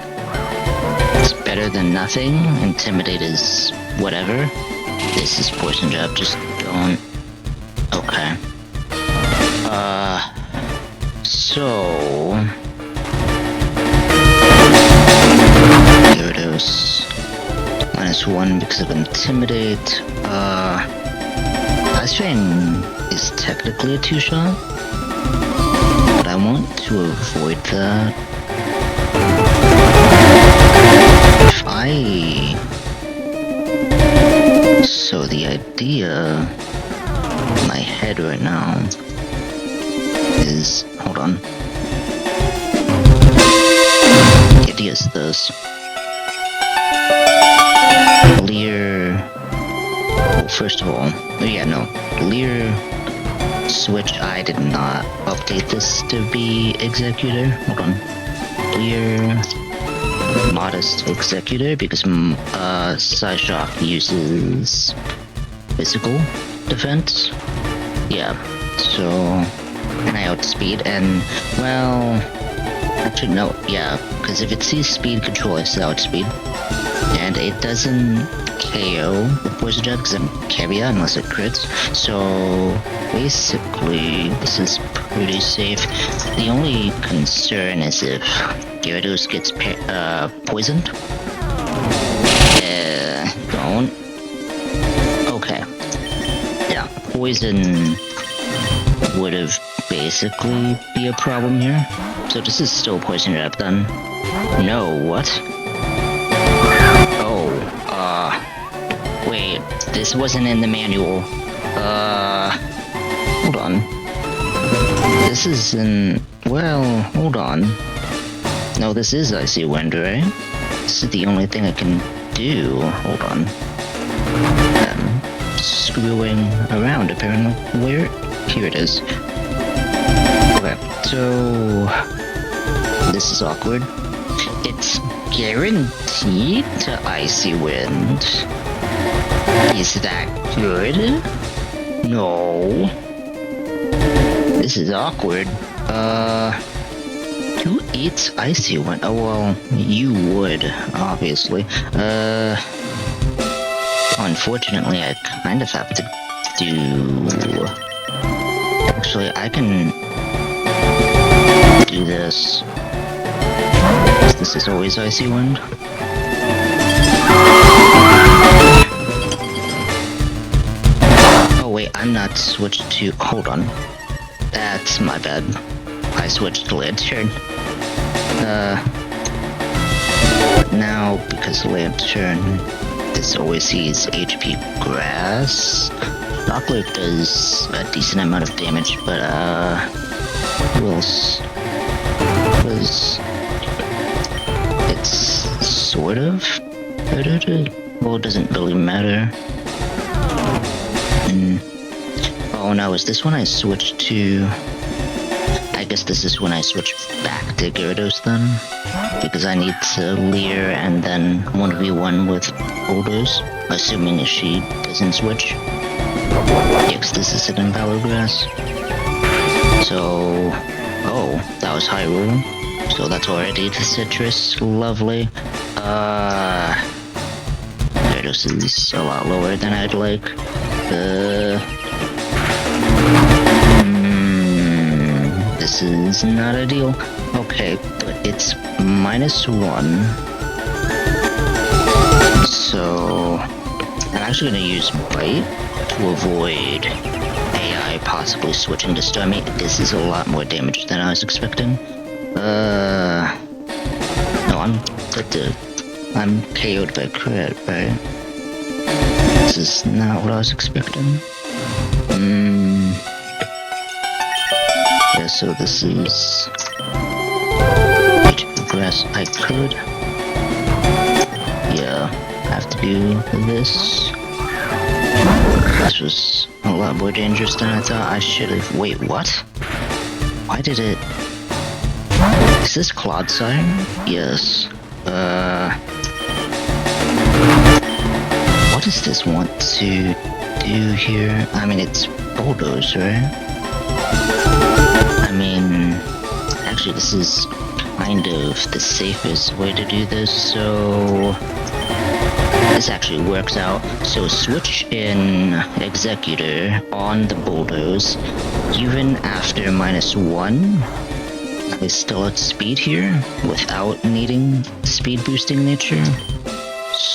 it's better than nothing. Intimidate is whatever. This is Poison Jab, just don't... Okay. So... Gyarados. -1 because of Intimidate. Ice Fang is technically a 2-shot, but I want to avoid that. If I... So the idea in my head right now is... Hold on. The idea is this. Leer... Well, first of all... Leer... Switch, I did not update this to be Executor. Hold on. Leer... Modest Executor, because Psyshock uses physical defense. Yeah, so... And I outspeed, and, well... Actually, no, yeah, because if it sees speed control, it's outspeed. And it doesn't KO with Poison Jab because I'm Carrier unless it crits. So basically, this is pretty safe. The only concern is if Gyarados gets poisoned. Don't. Okay. Yeah, poison would have basically be a problem here. So this is still Poison Jab then. No, what? Oh, wait, This wasn't in the manual. Hold on. This is in... Well, hold on. No, this is Icy Wind, right? This is the only thing I can do. Hold on. I'm screwing around, apparently. Where? Here it is. Okay, so... This is awkward. It's guaranteed to Icy Wind. Is that good? No. This is awkward. Who eats Icy Wind? Oh, well, you would, obviously. Unfortunately, I kind of have to do... Actually, I can do this. This is always Icy Wind. Oh wait, I'm not switched to... Hold on. That's my bad. I switched to Lantern. Now, because Lantern, this always sees HP Grass. Rocklet does a decent amount of damage, but, who else? It's sort of edited. Well, it doesn't really matter. Oh no, is this when I switched to... I guess this is when I switch back to Gyarados then? Because I need to Leer and then 1v1 with Boulders, assuming if she doesn't switch. Yeah, 'cause this is in Valor Grass. So... Oh, that was Hyrule. So that's already the Citrus. Lovely. Gyarados is a lot lower than I'd like. This is not ideal. Okay, but it's -1. So... I'm actually gonna use Bite to avoid AI possibly switching to Starmie. This is a lot more damage than I was expecting. No, I'm KO'd by crit, right? This is not what I was expecting. Yeah, so this is... Grass, I could... Yeah, have to do this. This was a lot more dangerous than I thought. I should have... Wait, what? Why did it... Is this Clodsire? Yes. What does this want to do here? I mean, it's Bulldoze, right? I mean... Actually, this is kind of the safest way to do this, so... This actually works out. So switch in Executor on the Bulldoze, even after -1. I still at speed here, without needing speed boosting nature.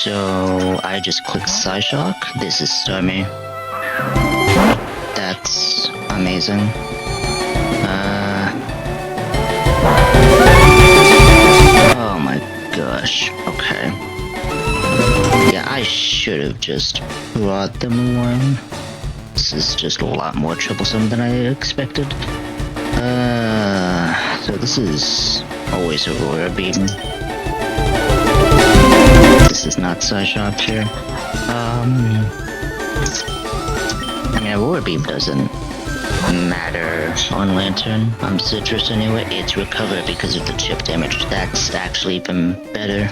So I just click Psyshock. This is Starmie. That's amazing. Oh my gosh. Okay. Yeah, I should have just brought them along. This is just a lot more troublesome than I expected. So this is always Aurora Beam. This is not Psyshock here. I mean, Aurora Beam doesn't matter on Lantern. On Citrus anyway, it's Recover because of the chip damage. That's actually even better.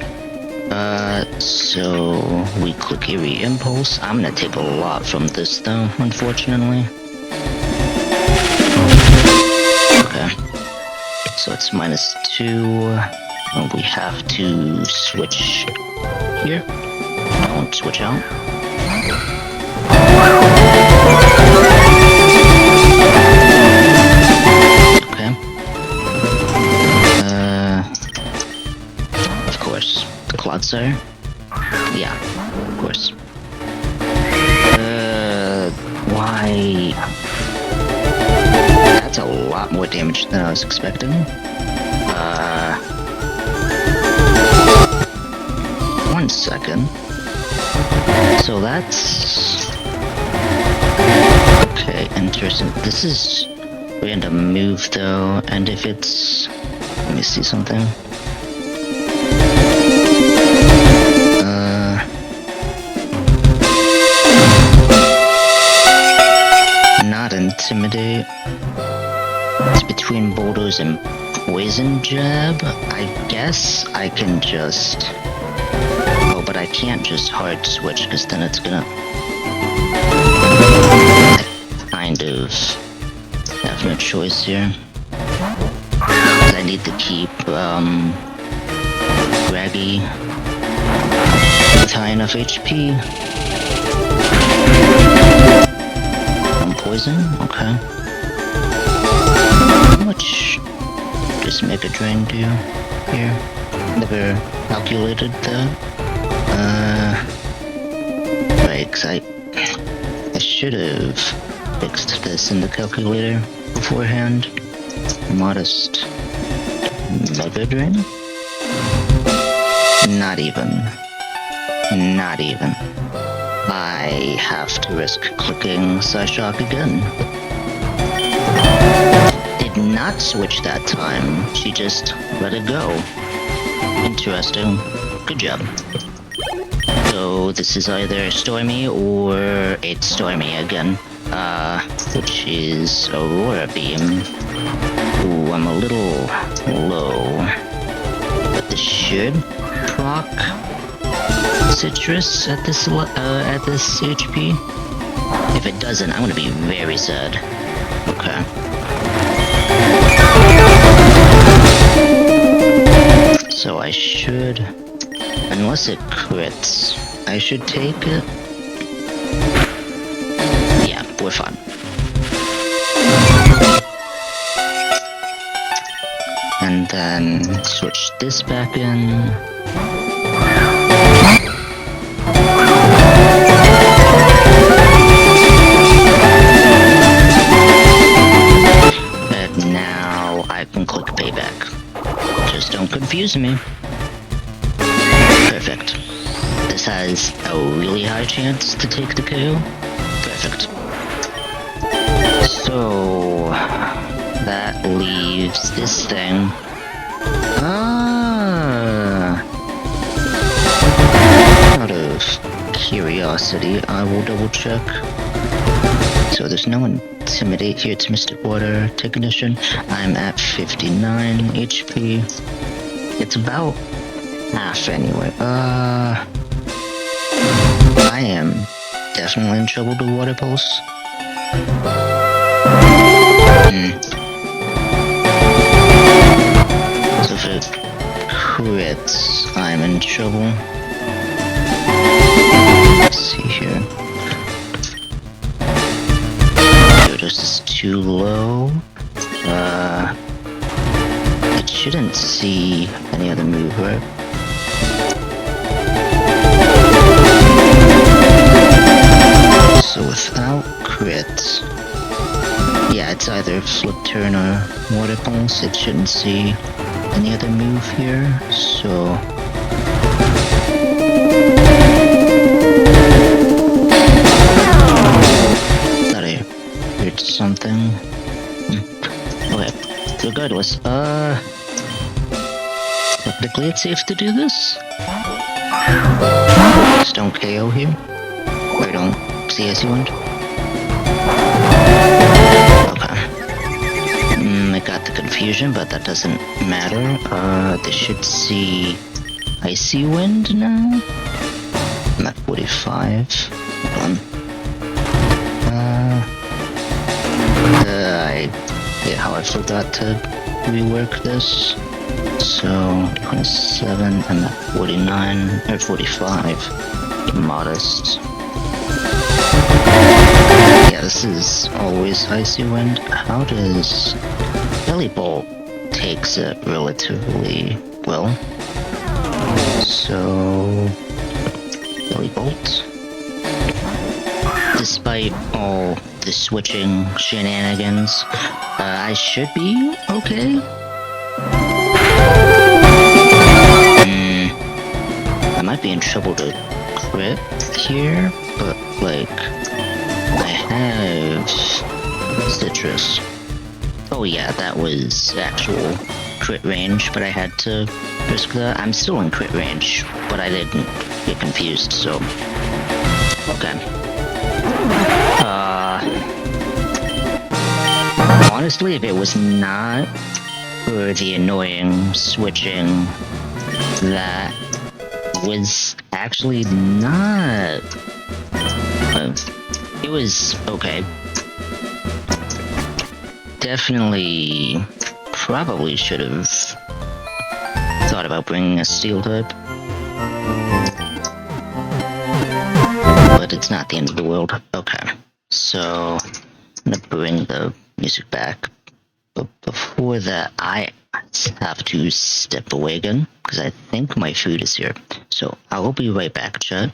So we click Eerie Impulse. I'm gonna take a lot from this though, unfortunately. Okay. So it's -2. And we have to switch here. Don't switch out. Okay. Of course. The Clodsire? Yeah, of course. Why? That's a lot more damage than I was expecting. One second. So that's... Okay, interesting. This is random move though, and if it's... Let me see something. Not intimidate. It's between boulders and poison jab. I guess I can just... Oh, but I can't just hard switch, because then it's gonna... I kind of have no choice here. I need to keep, Graggy with high enough HP. Poison? Okay. How much does Mega Drain do here? Never calculated that. Right, 'cause I should have fixed this in the calculator beforehand. Modest Mega Drain? Not even. Not even. I have to risk clicking Psyshock again. Did not switch that time. She just let it go. Interesting. Good job. So this is either Stormy or it's Stormy again. Which is Aurora Beam. Ooh, I'm a little low. But this should proc Citrus at this HP. If it doesn't, I'm gonna be very sad. Okay. So I should, unless it crits, I should take it. Yeah, we're fine. And then switch this back in. I can click payback. Just don't confuse me. Perfect. This has a really high chance to take the KO. Perfect. So that leaves this thing. Out of curiosity, I will double check. So there's no intimidate here. It's Mystic Water, Technician. I'm at 59 HP. It's about half anyway. I am definitely in trouble with Water Pulse. So if it crits, I'm in trouble. Let's see here. This is too low. It shouldn't see any other move, right? So without crits, yeah, it's either Flip Turn or Water Pulse. It shouldn't see any other move here, so... Something. Okay, regardless, technically it's safe to do this. Just don't KO here. Or don't CS you want. Okay. I got the confusion, but that doesn't matter. They should see Icy Wind now. I'm at 45. Hold on. How I forgot to rework this. So 27, I'm at 49 or 45. Modest. Yeah, this is always Icy Wind. How does Belly Bolt takes it relatively well? So Belly Bolt. Despite all the switching shenanigans, I should be okay. I might be in trouble to crit here, but like I have citrus. Oh yeah, that was actual crit range, but I had to risk that. I'm still in crit range, but I didn't get confused, so okay. Honestly, if it was not for the annoying switching, that was actually not... it was okay. Definitely, probably should have thought about bringing a steel type. But it's not the end of the world. Okay, so I'm gonna bring the music back. But before that, I have to step away again, because I think my food is here. So I will be right back, chat.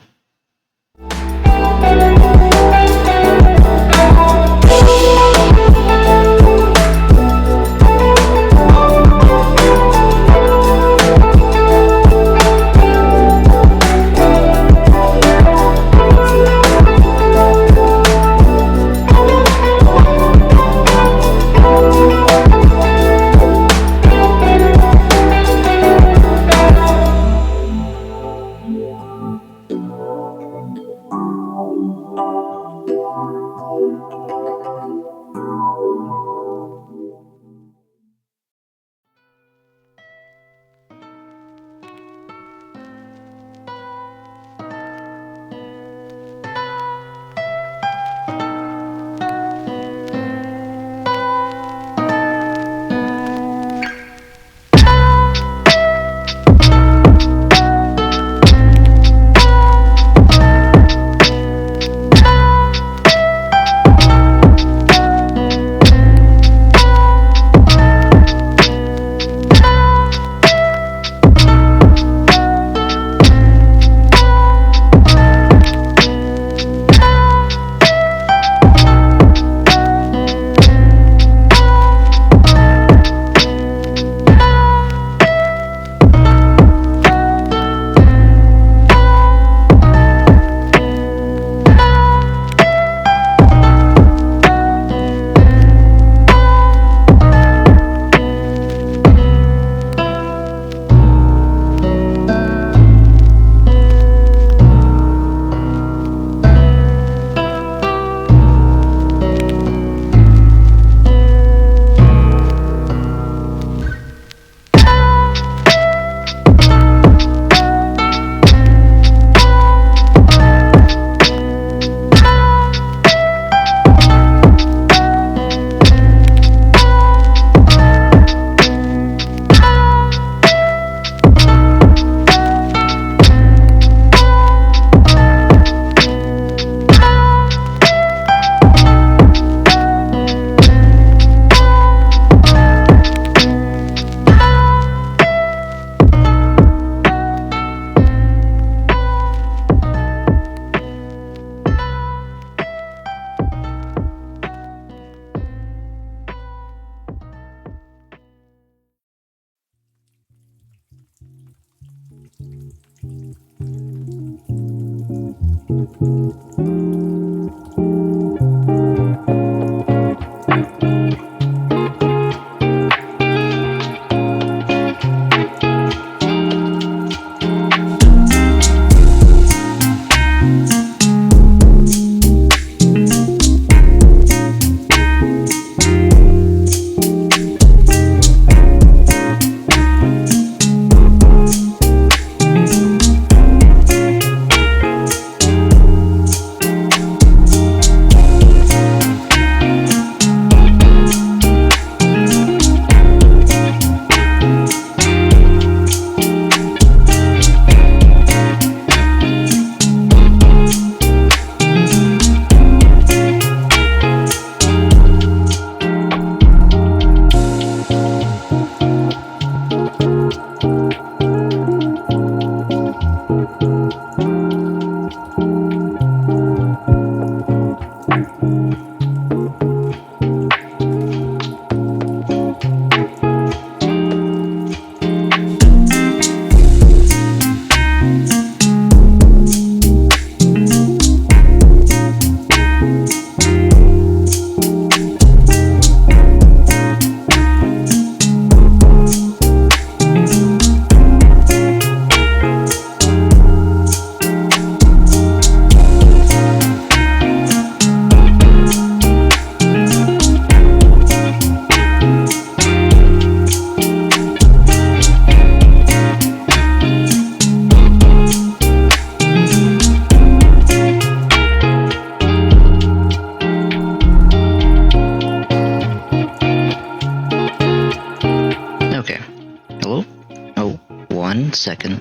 second.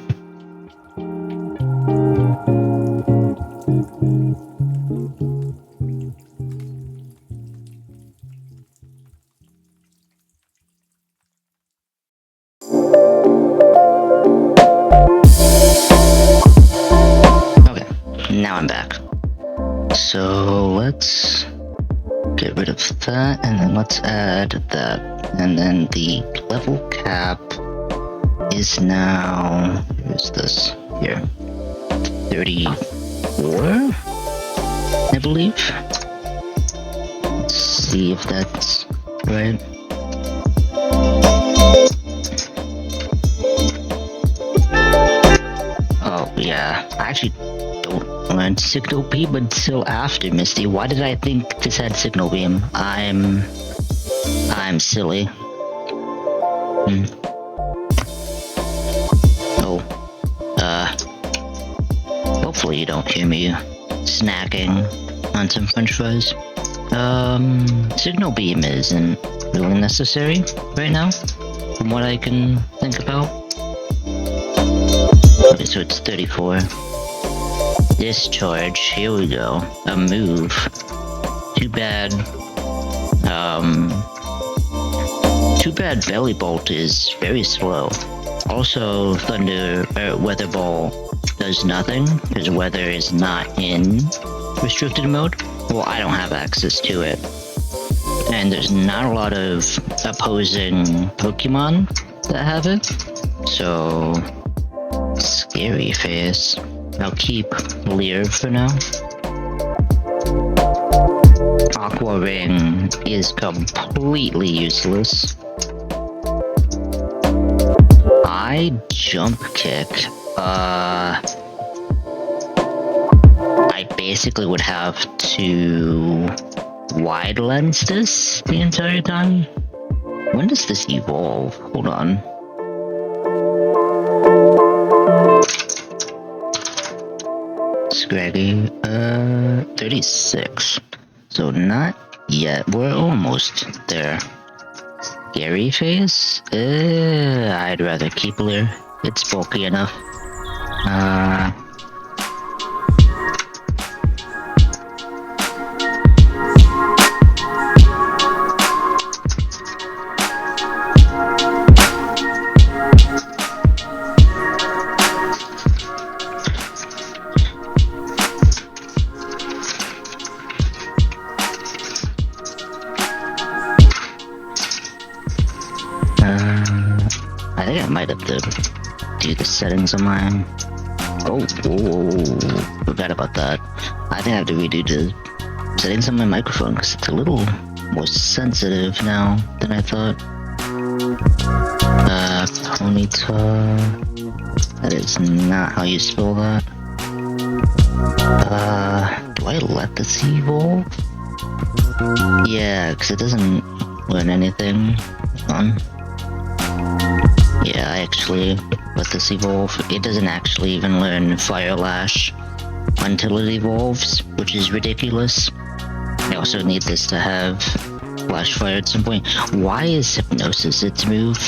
Okay, now I'm back. So let's get rid of that, and then let's add that. And then the level cap is now, where's this? Here. 34, I believe. Let's see if that's right. Oh yeah, I actually don't learn Signal Beam until after Misty. Why did I think this had Signal Beam? I'm silly. Oh, hopefully you don't hear me snacking on some french fries. Signal Beam isn't really necessary right now, from what I can think about. Okay, so it's 34. Discharge, here we go. A move. Too bad, Belly Bolt is very slow. Also, Weather Ball does nothing, because Weather is not in restricted mode. Well, I don't have access to it. And there's not a lot of opposing Pokemon that have it. So, Scary Face. I'll keep Leer for now. Aqua Ring is completely useless. I Jump Kick. I basically would have to wide lens this the entire time. When does this evolve? Hold on. Scraggy, 36. So not yet. We're almost there. Scary Face? I'd rather keep Leer. It's bulky enough. I think I might have to do the settings on mine. Oh, forgot about that. I think I have to redo the settings on my microphone because it's a little more sensitive now than I thought. Ponyta. That is not how you spell that. Do I let this evolve? Yeah, because it doesn't learn anything on. Yeah, I actually let this evolve. It doesn't actually even learn Fire Lash until it evolves, which is ridiculous. I also need this to have Flash Fire at some point. Why is Hypnosis its move?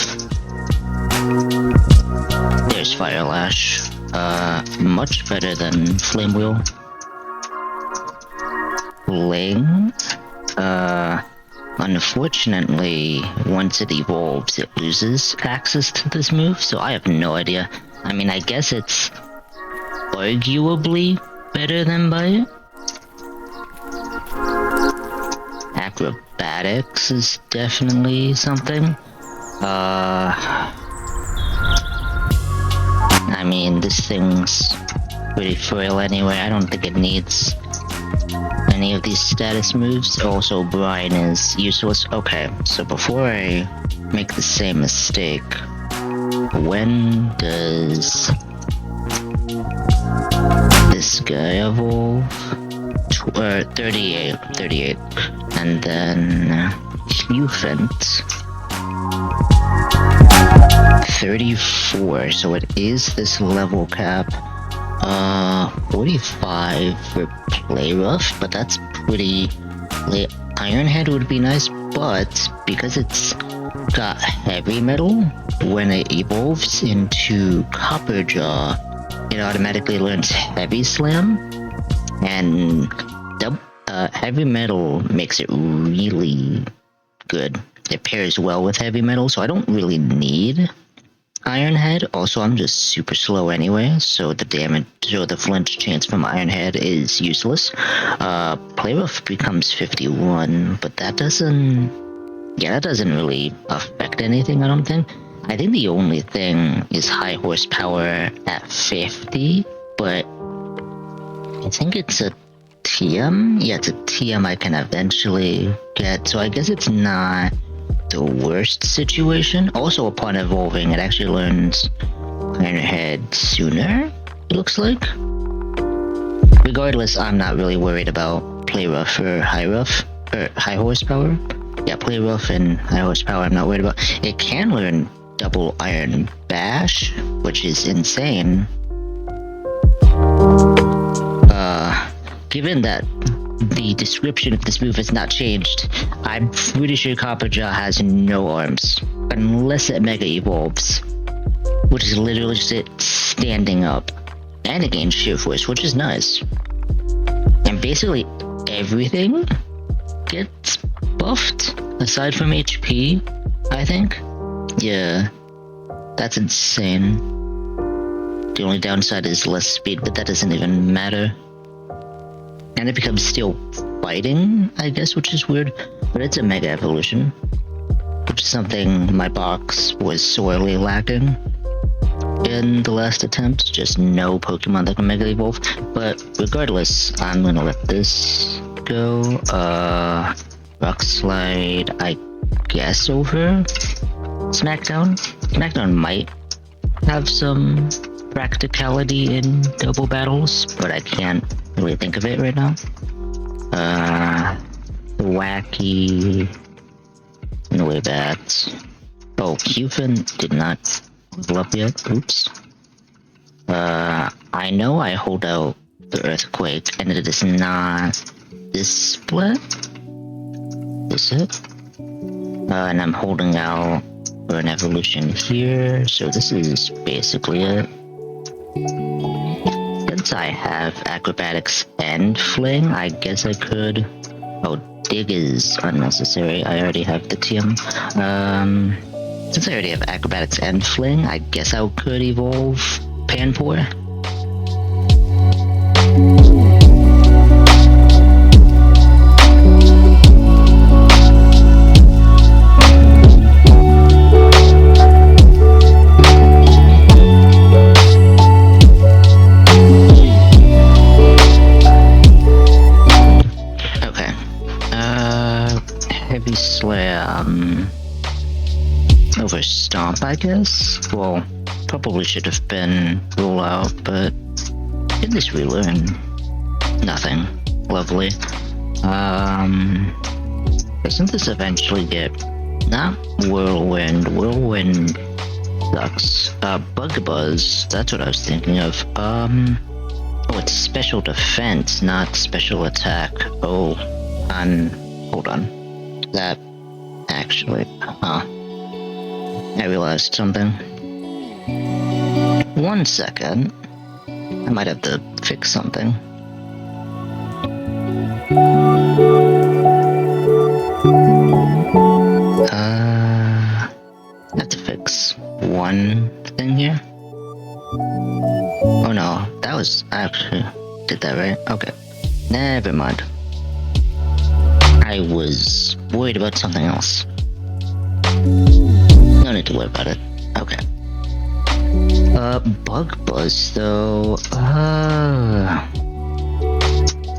There's Fire Lash. Much better than Flame Wheel. Ling? Unfortunately, once it evolves, it loses access to this move, so I have no idea. I mean, I guess it's arguably better than Bite. Acrobatics is definitely something. I mean, this thing's pretty frail anyway. I don't think it needs any of these status moves. Also, Brine is useless. Okay, so before I make the same mistake, when does this guy evolve? 38, and then Hufent 34, so it is this level cap. 45 for Play Rough, but that's pretty late. Iron Head would be nice, but because it's got heavy metal, when it evolves into Copper Jaw, it automatically learns Heavy Slam, and Heavy Metal makes it really good. It pairs well with Heavy Metal, so I don't really need Iron Head. Also, I'm just super slow anyway, so the damage or the flinch chance from Iron Head is useless. Play Rough becomes 51, but that doesn't really affect anything, I don't think. I think the only thing is high horsepower at 50, but I think it's a TM? Yeah, it's a TM I can eventually get, so I guess it's not the worst situation. Also, upon evolving, it actually learns Iron Head sooner, it looks like. Regardless, I'm not really worried about Play Rough or High Horsepower. Yeah, Play Rough and High Horsepower I'm not worried about. It can learn Double Iron Bash, which is insane. Given that the description of this move has not changed, I'm pretty sure Copper Jaw has no arms, unless it Mega Evolves, which is literally just it standing up, and it gains Sheer Force, which is nice. And basically everything gets buffed, aside from HP, I think. Yeah, that's insane. The only downside is less speed, but that doesn't even matter. And it becomes Steel Fighting, I guess, which is weird, but it's a Mega Evolution, which is something my box was sorely lacking in the last attempt. Just no Pokemon that can Mega Evolve. But regardless, I'm gonna let this go. Rock Slide, I guess, over Smackdown. Smackdown might have some practicality in double battles, but I can't really think of it right now. Wacky, no way that. Oh, Cufin did not level up yet. Oops. I know I hold out the Earthquake, and it is not this split. Is it? And I'm holding out for an evolution here, so this is basically it. Since I have Acrobatics and Fling, I guess I could... Oh, Dig is unnecessary, I already have the TM. Since I already have Acrobatics and Fling, I guess I could evolve Panpour. Heavy Slam over Stomp, I guess? Well, probably should have been Roll Out, but did this relearn? Nothing. Lovely. Doesn't this eventually get... Not Whirlwind. Whirlwind sucks. Bug Buzz, that's what I was thinking of. Oh, it's Special Defense, not Special Attack. Oh, hold on. That actually, I realized something. 1 second. I might have to fix something. I have to fix one thing here. Oh no, that was actually did that right? Okay, never mind. I was worried about something else. No need to worry about it. Okay. Bug Buzz though,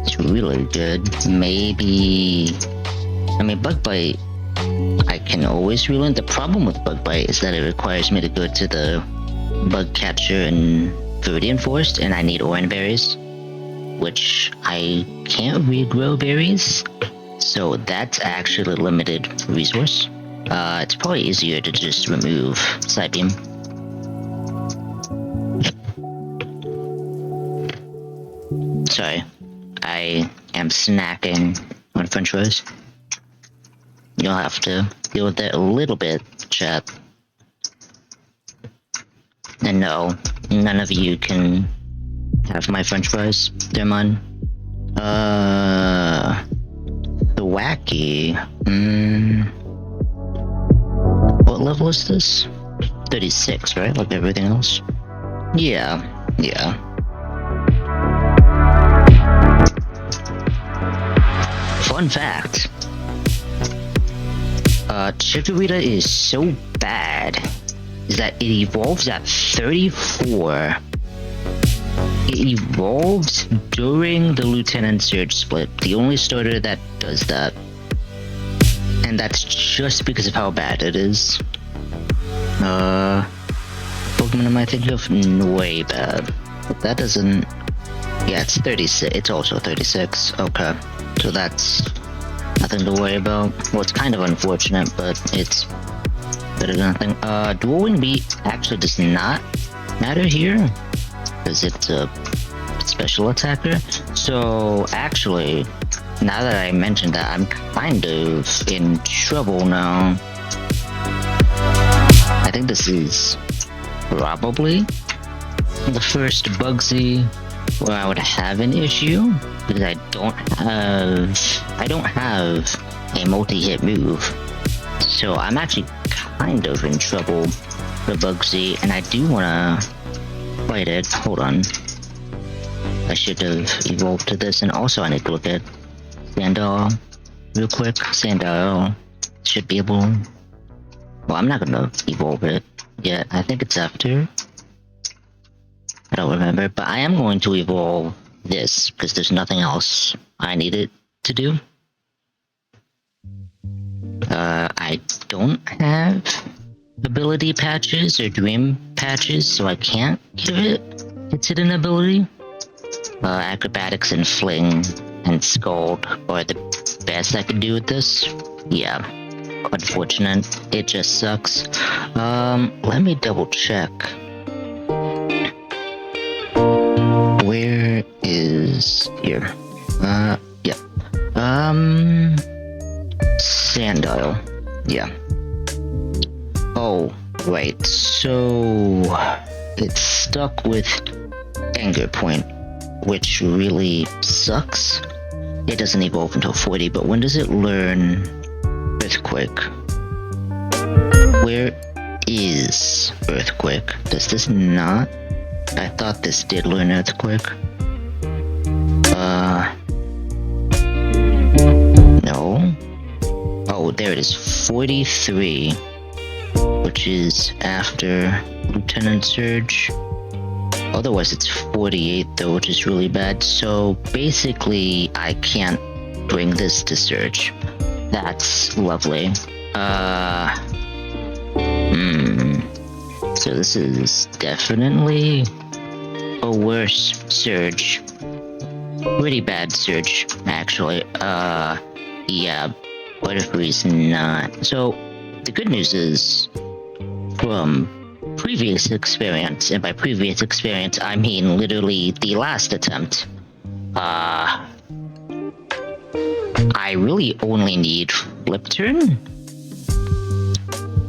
it's really good. Maybe... I mean, Bug Bite, I can always relearn. The problem with Bug Bite is that it requires me to go to the Bug Catcher in Viridian Forest, and I need Oran Berries, which I can't regrow berries. So that's actually a limited resource. It's probably easier to just remove Psybeam. Sorry, I am snacking on french fries. You'll have to deal with that a little bit, chat. no, none of you can have my french fries. They're mine. The wacky. What level is this? 36, right? Like everything else? Yeah. Fun fact. Chikorita is so bad is that it evolves at 34. It evolves during the Lieutenant Surge split. The only starter that does that. And that's just because of how bad it is. Pokemon am I thinking of? Way bad. But that doesn't... Yeah, it's 36. It's also 36. Okay. So that's nothing to worry about. Well, it's kind of unfortunate, but it's better than nothing. Dual Wing Beat actually does not matter here, because it's a special attacker. So, actually, now that I mentioned that, I'm kind of in trouble now. I think this is probably the first Bugsy where I would have an issue, because I don't have a multi-hit move. So I'm actually kind of in trouble for Bugsy, and I do wanna fight it. Hold on. I should have evolved to this, and also I need to look at Sandile real quick. Sandile should be able... Well, I'm not gonna evolve it yet. I think it's after. I don't remember, but I am going to evolve this, because there's nothing else I need it to do. I don't have ability patches or dream patches, so I can't give it its hidden ability. Acrobatics and Fling and Scald are the best I can do with this. Yeah. Unfortunate. It just sucks. Let me double check. Where is here? Yeah. Sandile. Yeah. Oh, right. So it's stuck with Anger Point, which really sucks. It doesn't evolve until 40, but when does it learn Earthquake? Where is Earthquake? Does this not? I thought this did learn Earthquake. No. Oh, there it is. 43. Which is after Lieutenant Surge. Otherwise it's 48 though, which is really bad. So basically I can't bring this to Surge. That's lovely. So this is definitely a worse Surge. Pretty bad Surge, actually. Yeah, Butterfree's not. So, the good news is, from previous experience, and by previous experience, I mean literally the last attempt, I really only need Flip Turn,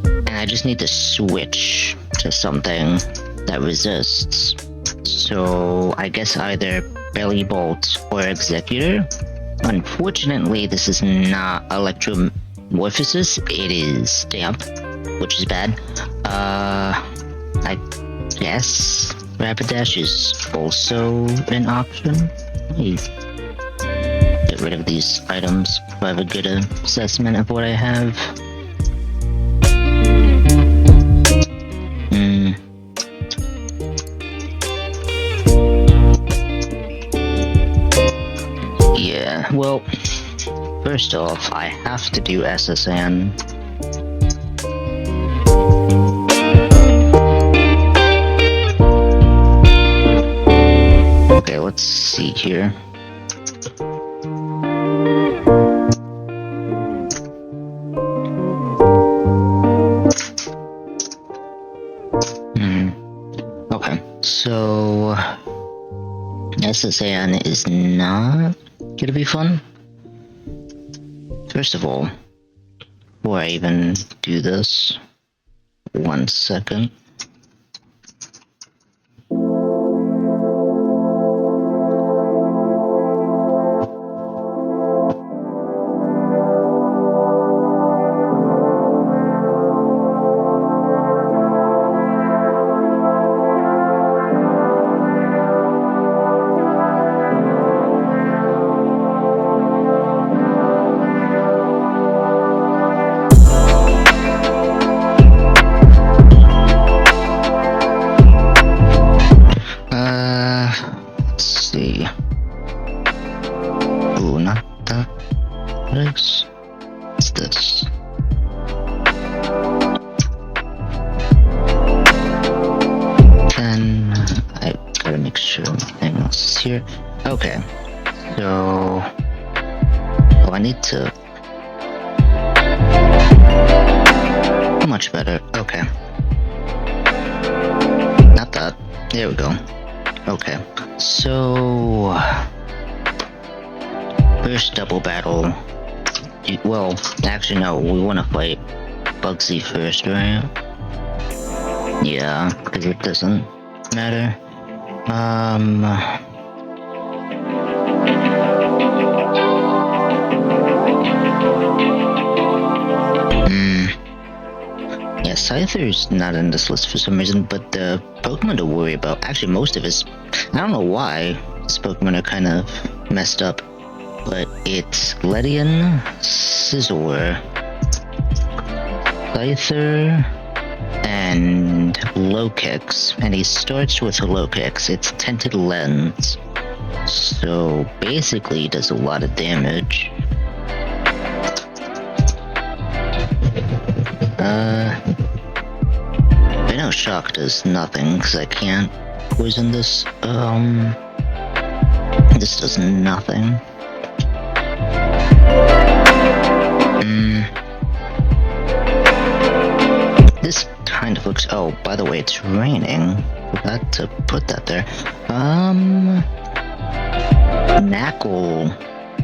and I just need to switch to something that resists. So I guess either Belly Bolt or Executor. Unfortunately, this is not Electromorphosis, it is Damp, which is bad. I guess Rapidash is also an option. Let me get rid of these items so I have a good assessment of what I have. Yeah, well, first off, I have to do SSN. Okay, let's see here. Okay, so SSN is not gonna be fun. First of all, before I even do this, 1 second. this. Then I gotta make sure everything else is here. Okay, so I need to. Much better. Okay. Not that. There we go. Okay. So first double battle. Well, actually no. We want to fight Bugsy first, right? Yeah, because it doesn't matter. Yeah, Scyther's not in this list for some reason, but the Pokemon to worry about, actually most of his, I don't know why his Pokemon are kind of messed up, but it's Ledian, Scizor, Scyther, and Lokix, and he starts with Lokix. It's Tinted Lens, so basically he does a lot of damage. I know Shock does nothing, because I can't poison this. This does nothing. This kind of looks. Oh, by the way, it's raining. Forgot to put that there. Knackle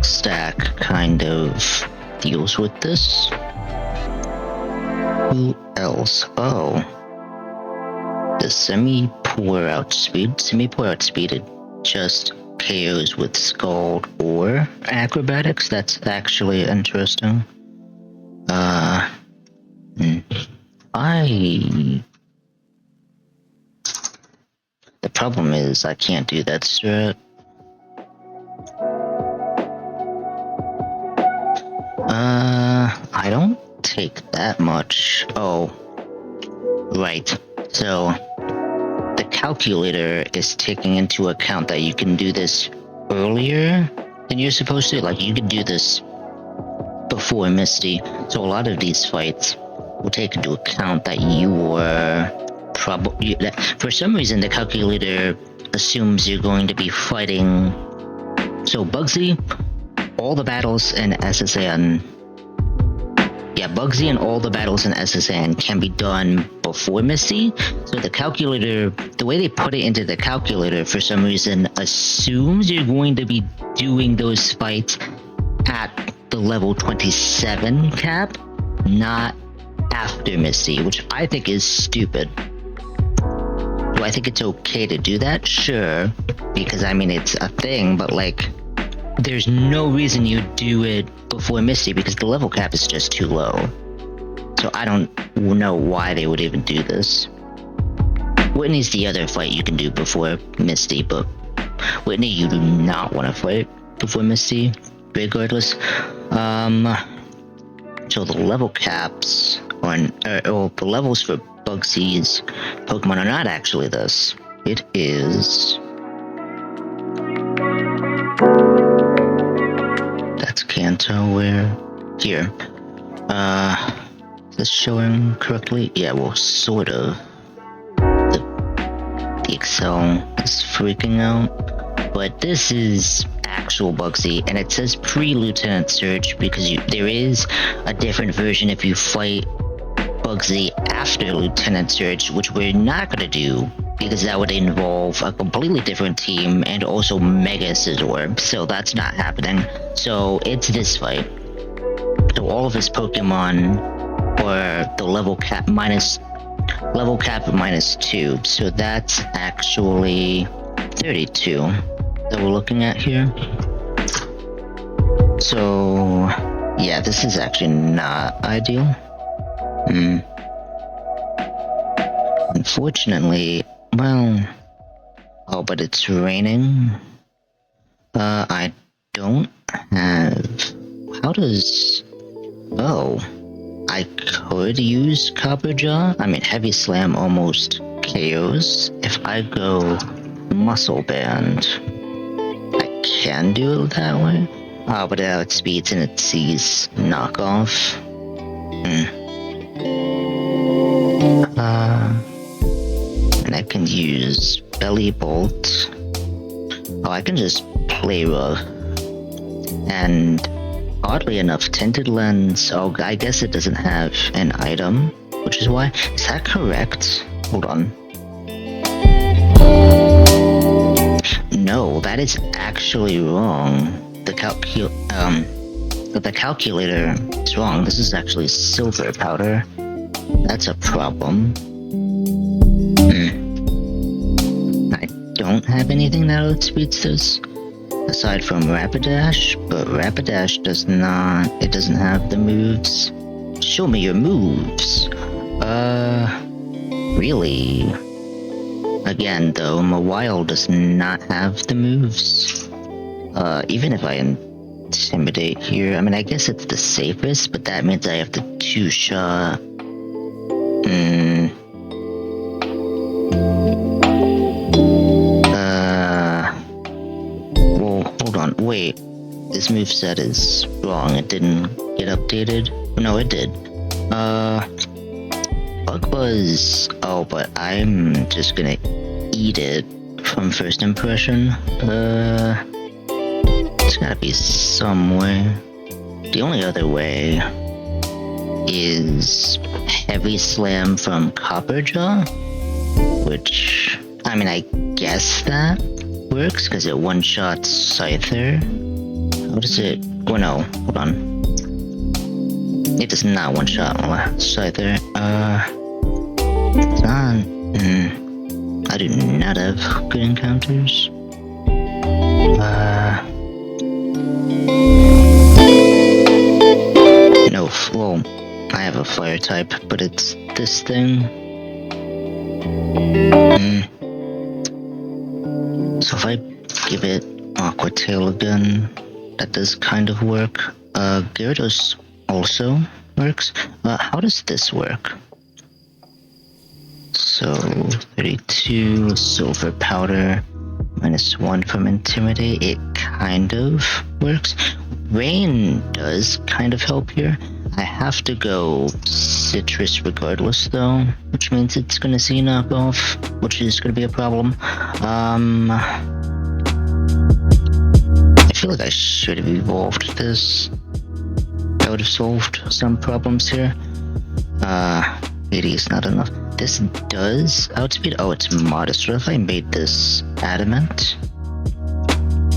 Stack kind of deals with this. Who else? Oh. The Semi-Poor Outspeed. Semi-Poor Outspeeded just KOs with Scald or Acrobatics. That's actually interesting. The problem is I can't do that strat. I don't take that much. Oh. Right. So, the calculator is taking into account that you can do this earlier than you're supposed to. Like, you can do this before Misty. So a lot of these fights will take into account that you were probably... For some reason, the calculator assumes you're going to be fighting... So Bugsy, all the battles in SSN... Yeah, Bugsy and all the battles in SSN can be done before Misty. So the calculator, the way they put it into the calculator for some reason assumes you're going to be doing those fights at the level 27 cap, not after Misty, which I think is stupid. Do I think it's okay to do that? Sure, because I mean it's a thing, but like, there's no reason you do it before Misty because the level cap is just too low. So I don't know why they would even do this. Whitney's the other fight you can do before Misty, but Whitney you do not want to fight before Misty, regardless. So the level caps on, or the levels for Bugsy's Pokemon are not actually this. It is... That's Kanto, where... Here. Is this showing correctly? Yeah, well, sort of. The Excel is freaking out. But this is actual Bugsy, and it says pre-Lieutenant Surge because there is a different version if you fight Bugsy after Lieutenant Surge, which we're not gonna do because that would involve a completely different team and also Mega Scizor, so that's not happening. So it's this fight. So all of his Pokemon are the level cap minus 2, so that's actually 32 that we're looking at here. So yeah, this is actually not ideal. Unfortunately, well, oh, but it's raining. I don't have... How does... Oh, I could use Copper Jaw. I mean, Heavy Slam almost KOs. If I go Muscle Band, I can do it that way. Oh, but it outspeeds and it sees knockoff. And I can use Belly Bolt. Oh, I can just play rough. And oddly enough, Tinted Lens, oh, I guess it doesn't have an item, which is why. Is that correct? Hold on. No, that is actually wrong. The calculator is wrong. This is actually silver powder. That's a problem. I don't have anything that outspeeds this, aside from Rapidash, but Rapidash doesn't have the moves. Show me your moves. Really? Again, though, Mawile does not have the moves. Even if I Intimidate here, I mean, I guess it's the safest, but that means I have to two-shot. Well, hold on, wait. This moveset is wrong, it didn't get updated? No, it did. Bug Buzz. Oh, but I'm just gonna eat it from first impression. It's gotta be some way. The only other way is Heavy Slam from Copperjaw, which, I mean, I guess that works because it one-shots Scyther. How does it? Oh no, hold on. It does not one-shot Scyther. It's on. I do not have good encounters. No, well, I have a fire type, but it's this thing. So if I give it Aqua Tail again, that does kind of work. Gyarados also works. How does this work? So, 32 Silver Powder, -1 from Intimidate, it kind of works. Rain does kind of help here. I have to go Citrus regardless though, which means it's gonna see knockoff, which is gonna be a problem. I feel like I should have evolved this. That would have solved some problems here. 80 is not enough. This does outspeed. Oh, it's modest. What if I made this adamant?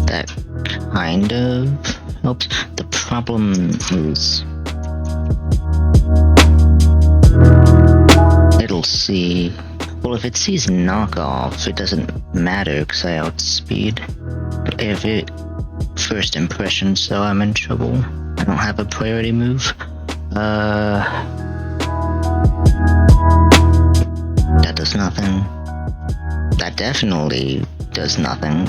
That kind of helps. The problem is it'll see. Well, if it sees knockoff, it doesn't matter because I outspeed. But if it first impression, so I'm in trouble. I don't have a priority move. That does nothing. That definitely does nothing.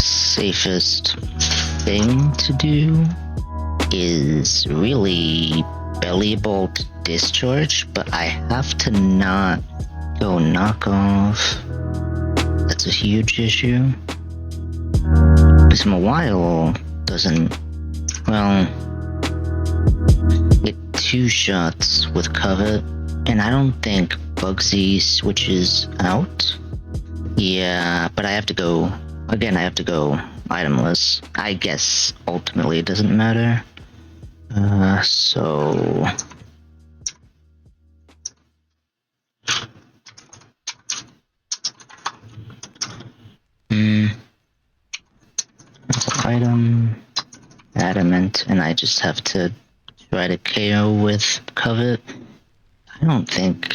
Safest thing to do is really Belly Bolt Discharge, but I have to not go knockoff. That's a huge issue. Because Mawile doesn't, well, it two-shots with Covet, and I don't think Bugsy switches out. Yeah, but I have to go, again, I have to go itemless. I guess ultimately it doesn't matter. So... item, adamant, and I just have to try to KO with Covet. I don't think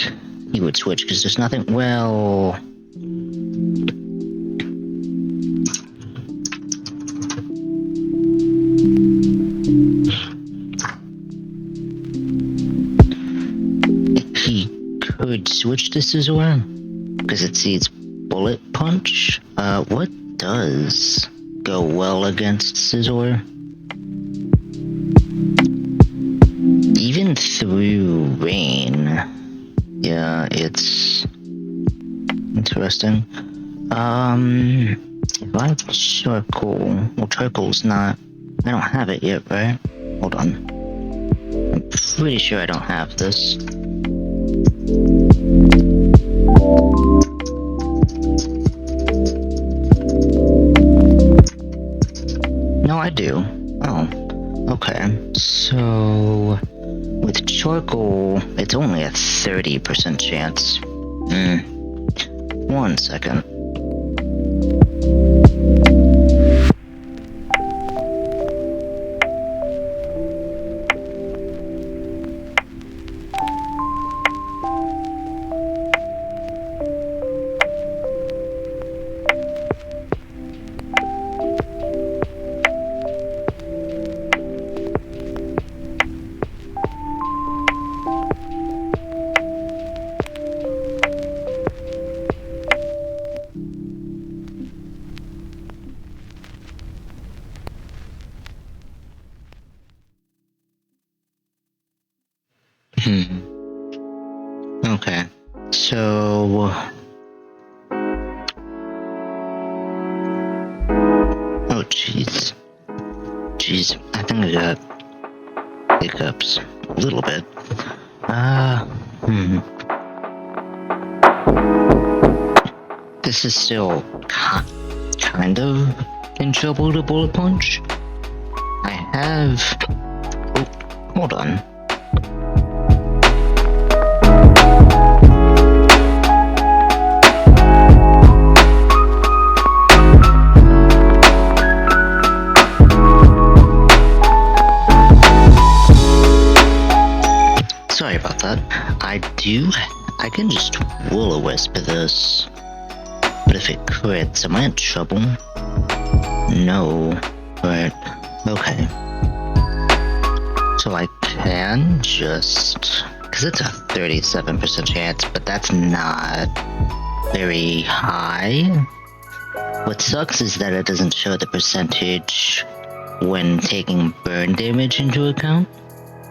he would switch because there's nothing, well... He could switch to Scizor because it sees Bullet Punch. What does go well against Scizor? Even through rain. Yeah, it's interesting. If Revive charcoal. Well, charcoal's not... I don't have it yet, right? Hold on. I'm pretty sure I don't have this. No, I do. Oh, okay. So, with charcoal, it's only a 30% chance. 1 second. Okay, so... Oh, jeez. Jeez, I think I got hiccups. A little bit. This is still kind of in trouble to bullet punch. I have... Oh, hold on. Sorry about that. I can just will-o-wisp this. But if it crits, am I in trouble? No. But, okay. So I can just... Because it's a 37% chance, but that's not very high. What sucks is that it doesn't show the percentage when taking burn damage into account.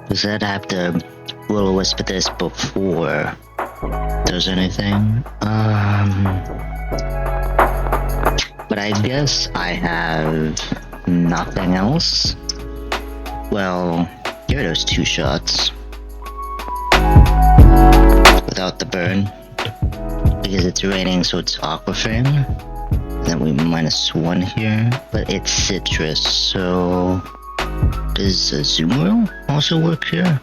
Because I'd have to will-o-wisp this before there's anything. But I guess I have nothing else. Well, here are those 2 shots. Without the burn. Because it's raining, so it's Aquaframe. Then we -1 here. But it's citrus, so... Does a zoom wheel also work here?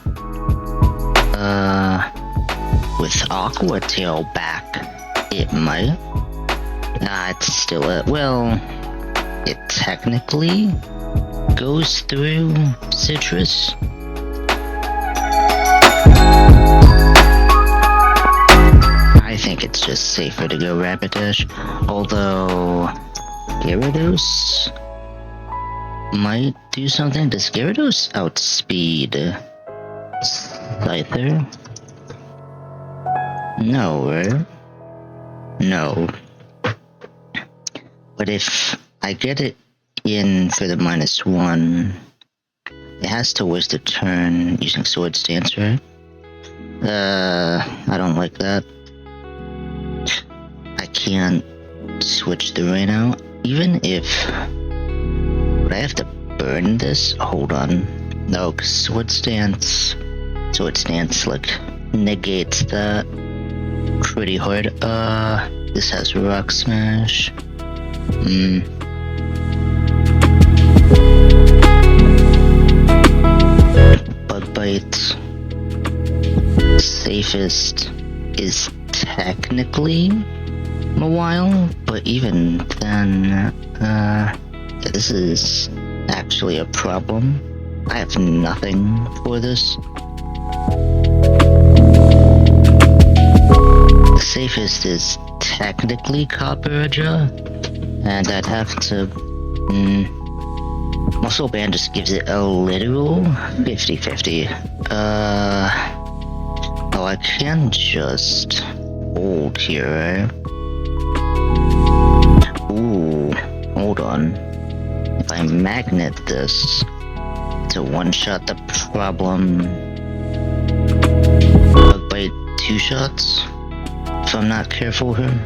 With Aqua Tail back, it might. It's still well, it technically goes through citrus. I think it's just safer to go Rapidash, although Gyarados might do something. Does Gyarados outspeed Scyther? No, right? No. But if I get it in for the -1, it has to waste a turn using Sword Stance, right? I don't like that. I can't switch the rain out. Even if... Would I have to burn this? Hold on. No, because Sword Stance, like, negates that pretty hard. This has Rock Smash. Bug Bite. Safest is technically Mawile, but even then, this is actually a problem. I have nothing for this. The safest is technically Copperja, and I'd have to... Muscle Band just gives it a literal 50-50. Oh, I can just hold here, right? Ooh, hold on. If I magnet this to one-shot the problem, Bug Bite 2 shots, if I'm not careful here.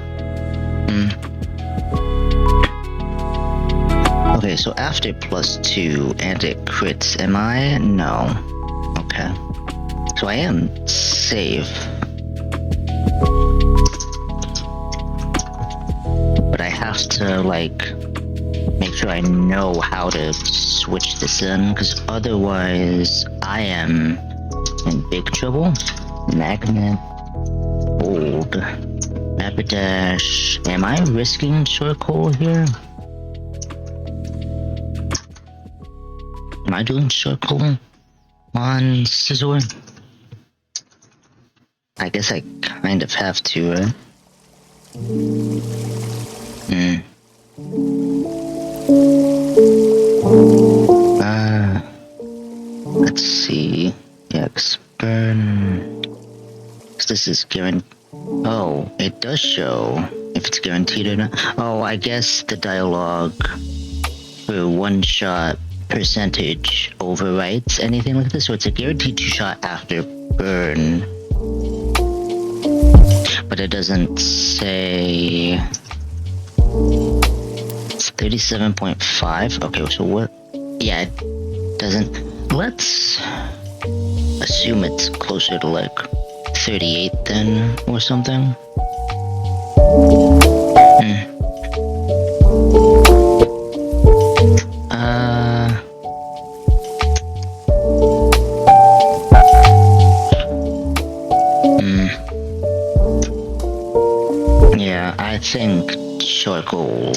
Okay, so after +2 and it crits, am I? No. Okay. So I am safe. But I have to, like, make sure I know how to switch this in, because otherwise I am in big trouble. Magnet, bold, rapid dash. Am I risking charcoal here? Am I doing charcoal on Scizor? I guess I kind of have to, right? Let's see. Yeah, burn. This is guaranteed. Oh, it does show if it's guaranteed or not. Oh, I guess the dialogue for one-shot percentage overwrites anything like this, so it's a guaranteed two-shot after burn. But it doesn't say... It's 37.5? Okay, so what? Yeah, it doesn't... Let's assume it's closer to like 38 then, or something. Yeah, I think charcoal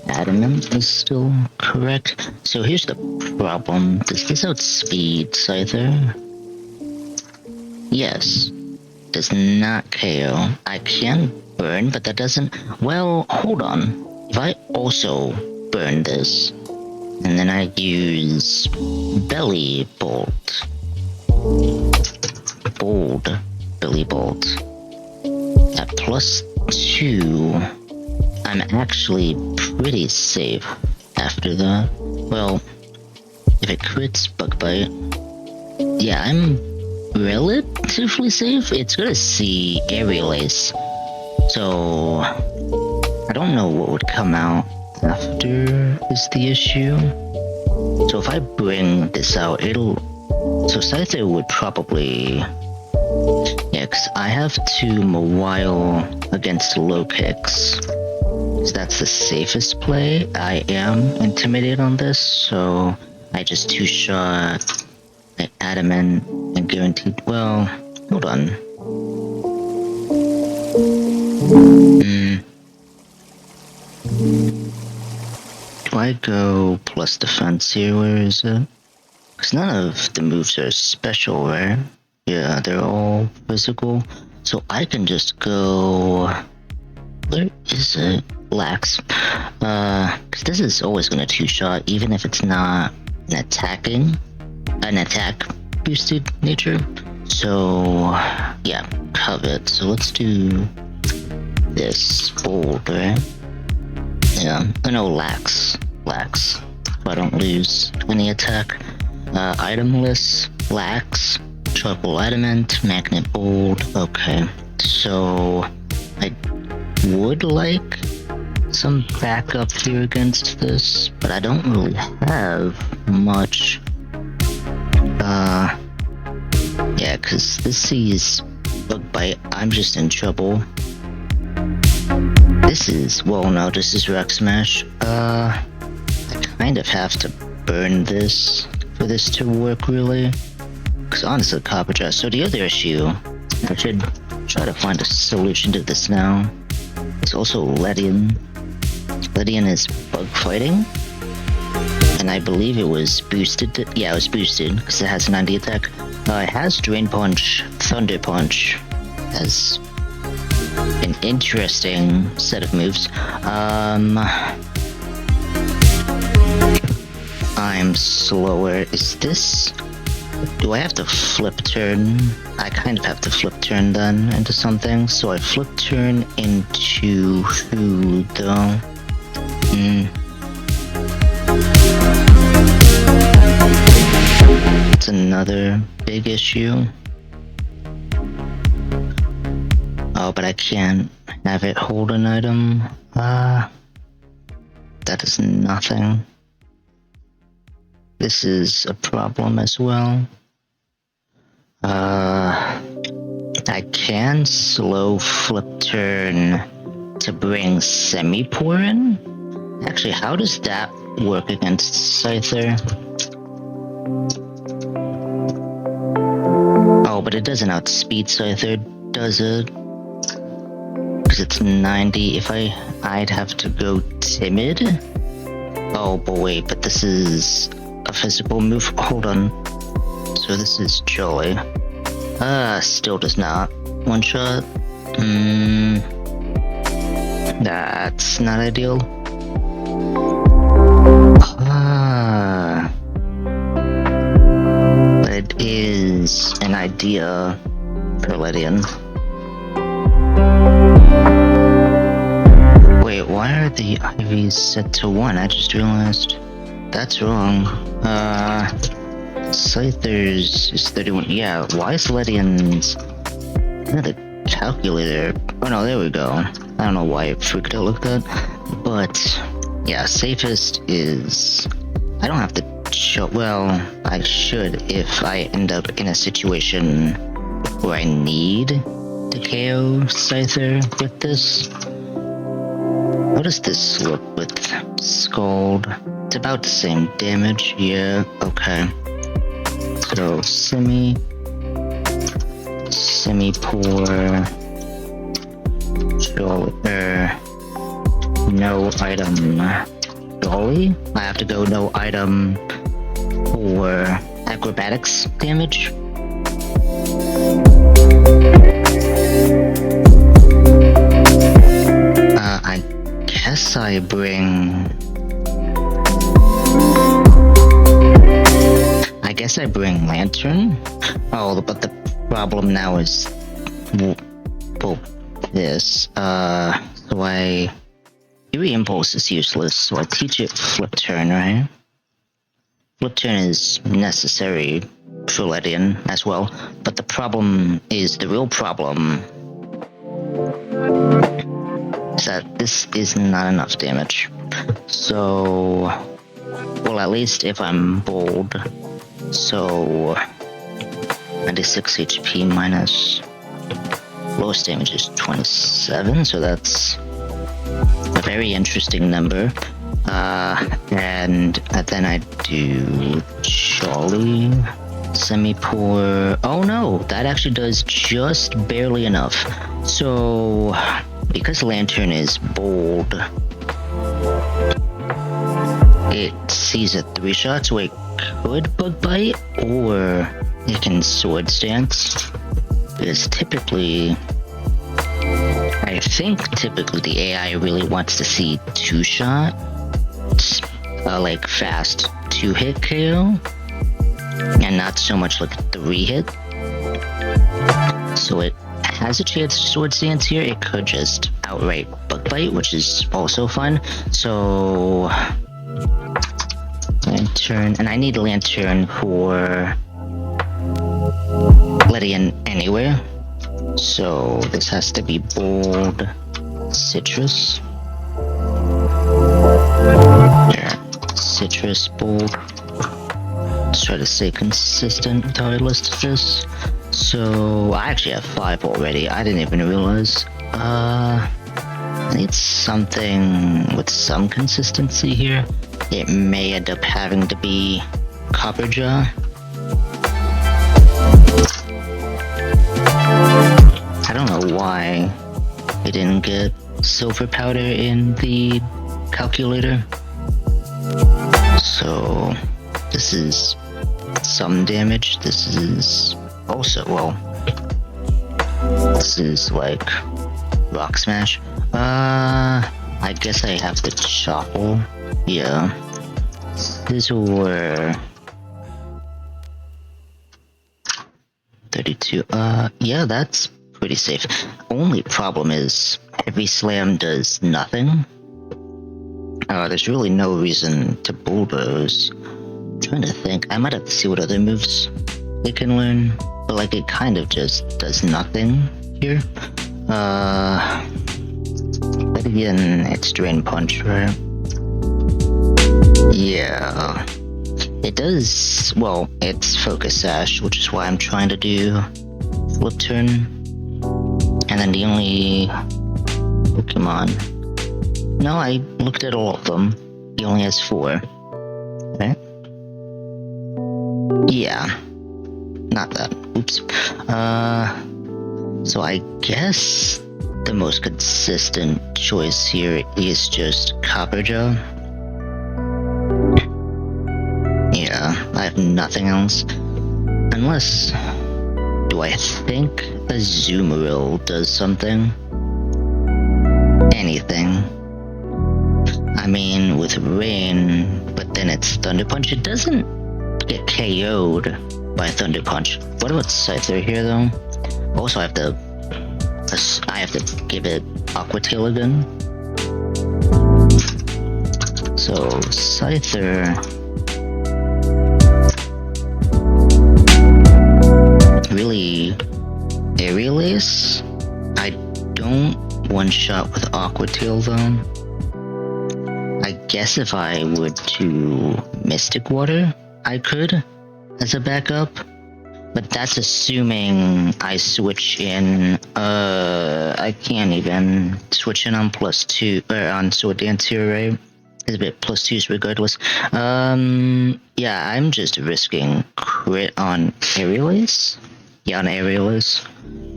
adamant is still correct. So here's the problem. Does this outspeed Scyther? Yes. Does not KO. I can burn, but that doesn't... Well, hold on. If I also burn this, and then I use Belly Bolt. Bold Belly Bolt. At +2, I'm actually pretty safe after that. Well, if it crits Bug Bite, yeah, I'm relatively safe. It's gonna see Aerial Ace, so I don't know what would come out after is the issue. So if I bring this out, it'll... So Scyther would probably... Yeah, because I have to Mawile against low kicks. So that's the safest play. I am intimidated on this, so I just two-shot like adamant and guaranteed. Well, hold on. Do I go plus defense here? Where is it? Because none of the moves are special, right? Yeah, they're all physical. So I can just go... Where is it? Lax. Because this is always going to two-shot, even if it's not an attack boosted nature. So, yeah, covet. So let's do this bold, right? Yeah, no, lax. So I don't lose any attack. Itemless, lax, charcoal adamant, magnet bold. Okay, so I would like some backup here against this, but I don't really have much. Yeah, because this sees Bug Bite, I'm just in trouble. This is, well, no, this is Rock Smash. I kind of have to burn this for this to work, really. Because honestly, Copper Dress. So the other issue, I should try to find a solution to this now. It's also Ledian. Ledian is bug fighting. And I believe it was boosted. Yeah, it was boosted because it has 90 attack. It has Drain Punch, Thunder Punch as an interesting set of moves. I'm slower. Is this... Do I have to flip turn? I kind of have to flip turn then into something. So I flip turn into who though? It's another big issue. Oh, but I can't have it hold an item. That is nothing. this is a problem as well. I can slow flip turn to bring semi-pour in? Actually, how does that work against Scyther? Oh, but it doesn't outspeed Scyther, does it? Because it's 90. If I'd have to go timid? Oh, but wait, but this is a physical move. Hold on. So this is Joy. Still does not. One shot. That's not ideal. But it is an idea for Lydian. Wait, why are the IVs set to 1? I just realized that's wrong. Scyther's is 31. Yeah, why is Lydian's? The calculator. Oh no, there we go. I don't know why it freaked out like that. But yeah, safest is. I don't have to show. Well, I should if I end up in a situation where I need to KO Scyther with this. What does this look with Scald? It's about the same damage. Yeah, okay. So semi-pour, no item, Dolly? I have to go no item for acrobatics damage. I guess I bring... I guess I bring Lantern. Oh, but the problem now is, well, this. So Eerie Impulse is useless, so I teach it Flip Turn, right? Flip Turn is necessary for Lydian as well, but the problem is, the real problem is that this is not enough damage. So, well, at least if I'm bold. So, 96 HP minus lowest damage is 27, so that's a very interesting number. And then I do Jolly, semi-pour. Oh no, that actually does just barely enough. So, because Lantern is bold, it sees a 3-shot, so it could Bug Bite, or it can Sword Stance. Because typically, I think typically the AI really wants to see 2-shot, like fast 2-hit KO, and not so much like 3-hit. So it has a chance to Sword Stance here. It could just outright Bug Bite, which is also fun. So Lantern, and I need a Lantern for Lydian anywhere. So this has to be bold citrus. Yeah, citrus, bold. Let's try to stay consistent with how I listed this. So I actually have 5 already. I didn't even realize. I need something with some consistency here. It may end up having to be Copper Jaw. I don't know why I didn't get Silver Powder in the calculator. So this is some damage. This is also, well, this is like Rock Smash. I guess I have to shuffle. Yeah. These were 32. Yeah, that's pretty safe. Only problem is Heavy Slam does nothing. There's really no reason to bulldoze. I'm trying to think. I might have to see what other moves they can learn, but like it kind of just does nothing here. But again, it's Drain Punch, right? Yeah. It does, well, it's focus sash, which is why I'm trying to do flip turn. And then the only Pokemon. No, I looked at all of them. He only has 4. Okay. Yeah. Not that. Oops. So I guess the most consistent choice here is just Copperjaw. Yeah, I have nothing else. Unless... do I think a Azumarill does something? Anything. I mean, with Rain, but then it's Thunder Punch. It doesn't get KO'd by Thunder Punch. What about Scyther here, though? Also, I have to give it Aqua Tail again. So, Scyther... really... Aerial Ace? I don't one-shot with Aqua Tail, though. I guess if I were to Mystic Water, I could, as a backup. But that's assuming I switch in, I can't even switch in on +2, or on Sword Dance here, right? It's a bit +2s regardless. Yeah, I'm just risking crit on Aerial Ace? Yeah, on Aerial Ace.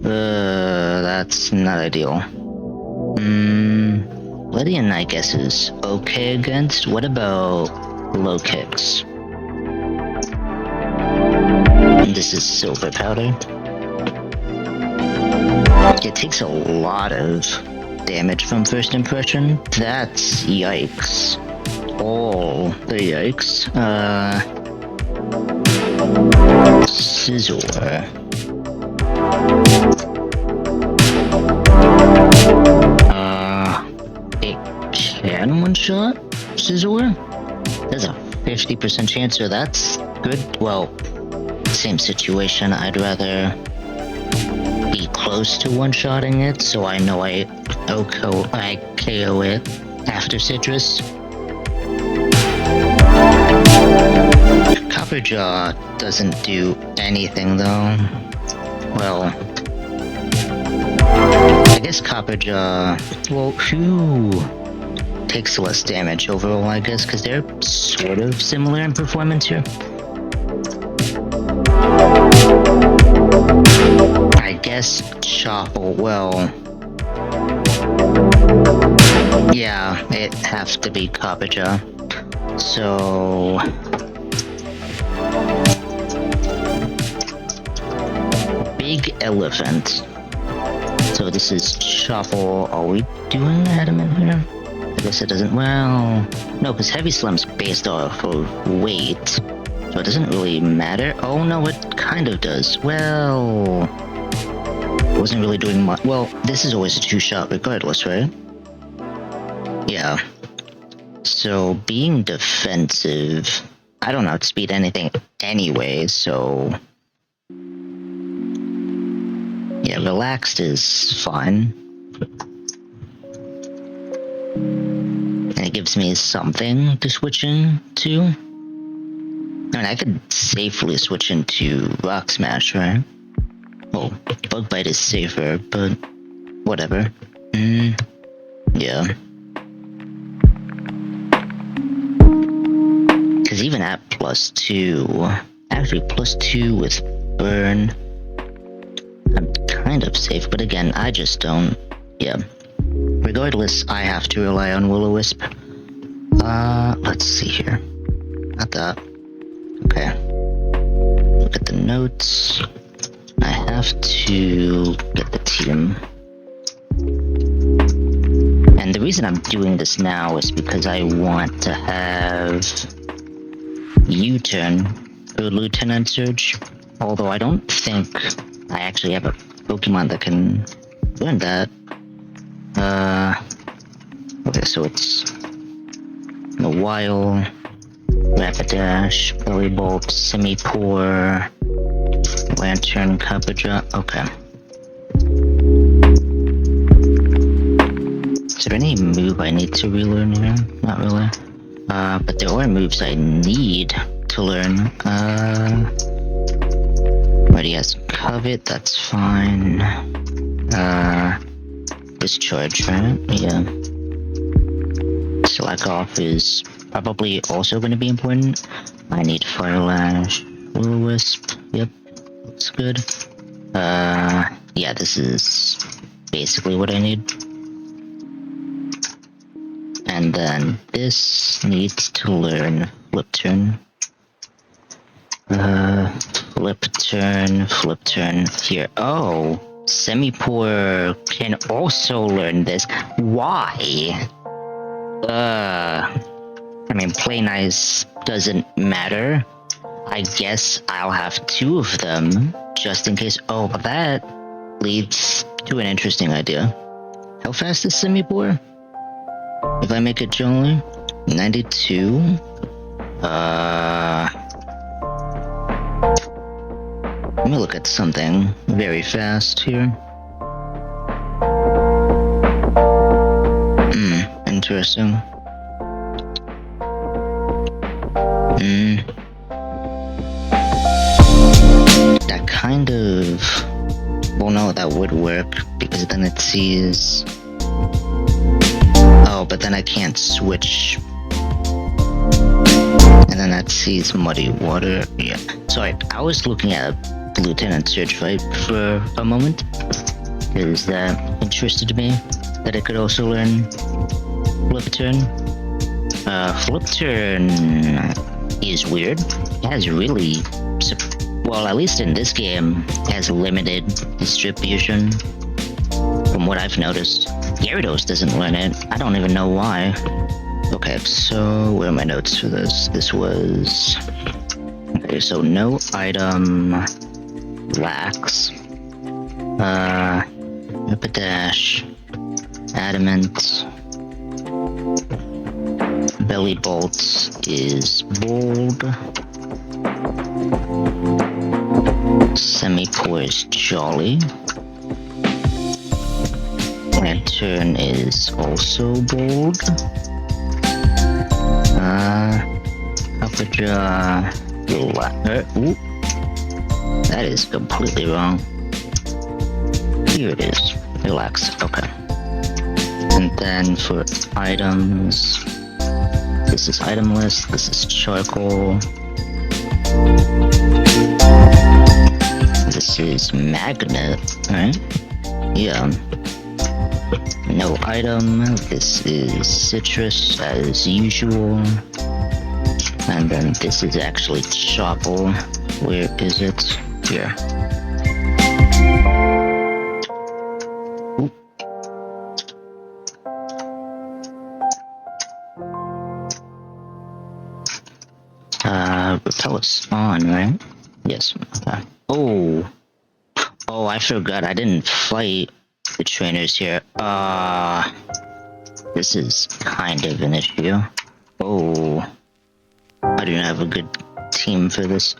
That's not ideal. Lydian, I guess, is okay against. What about low kicks? This is Silver Powder. It takes a lot of damage from first impression. That's yikes. All the yikes. Scizor. It can one-shot Scizor? There's a 50% chance, so that's good. Well, same situation. I'd rather be close to one-shotting it, so I know I KO it after Citrus. Copperjaw doesn't do anything, though. Well, I guess Copperjaw... well, who takes less damage overall, I guess, because they're sort of similar in performance here. I guess Chople, well... yeah, it has to be Copperjaw. So... Big Elephant. So this is Chople. Are we doing Adamant here? I guess it doesn't... well... no, because Heavy Slam's based off of weight. So it doesn't really matter. Oh no, it kind of does. Well... it wasn't really doing much. Well, this is always a 2-shot regardless, right? Yeah. So being defensive... I don't outspeed anything anyway, so... yeah, relaxed is fine. And it gives me something to switch into. I mean, I could safely switch into Rock Smash, right? Well, Bug Bite is safer, but whatever. Yeah. Because even at +2, actually +2 with Burn, I'm kind of safe, but again, I just don't. Yeah. Regardless, I have to rely on Will-O-Wisp. Let's see here. Not that. Okay. Look at the notes. I have to get the team. And the reason I'm doing this now is because I want to have U-turn for Lieutenant Surge. Although I don't think I actually have a Pokemon that can learn that. Okay, so it's Mawile, Rapidash, Bellybolt, Simipour, Lantern, Copperjaw. Okay. Is there any move I need to relearn here? Not really. But there are moves I need to learn. Already has covet, that's fine. Discharge, right? Yeah. Slack off is probably also going to be important. I need Fire Lash, Will-O-Wisp. Yep, looks good. Yeah, this is basically what I need. And then this needs to learn Flip Turn. Flip turn here. Oh, Semipour can also learn this. Why? I mean, play nice doesn't matter. I guess I'll have two of them, just in case. Oh, but that leads to an interesting idea. How fast is Semipour? If I make it jolly? 92? Let me look at something very fast here. Interesting. That kind of... Well, no, that would work, because then it sees... Oh, but then I can't switch. And then that sees muddy water. Yeah. Sorry, I was looking at Lieutenant Search Fight for a moment. Because that interested me. That I could also learn Flip Turn. Flip Turn is weird. It has really... Well, at least in this game, it has limited distribution. From what I've noticed. Gyarados doesn't learn it. I don't even know why. Okay, so where are my notes for this? This was... Okay, so no item... Lax. Rapidash. Adamant. Belly Bolt is bold. Semipour is jolly. Lantern is also bold. Alphajaw. Ooh. That is completely wrong. Here it is. Relax. Okay. And then for items, this is item list. This is charcoal. This is magnet, right? Yeah. No item. This is citrus as usual. And then this is actually chocolate. Where is it? Here. Ooh. Repel is on, right? Yes. Okay. Oh, I forgot. I didn't fight the trainers here. This is kind of an issue. Oh, I don't have a good team for this.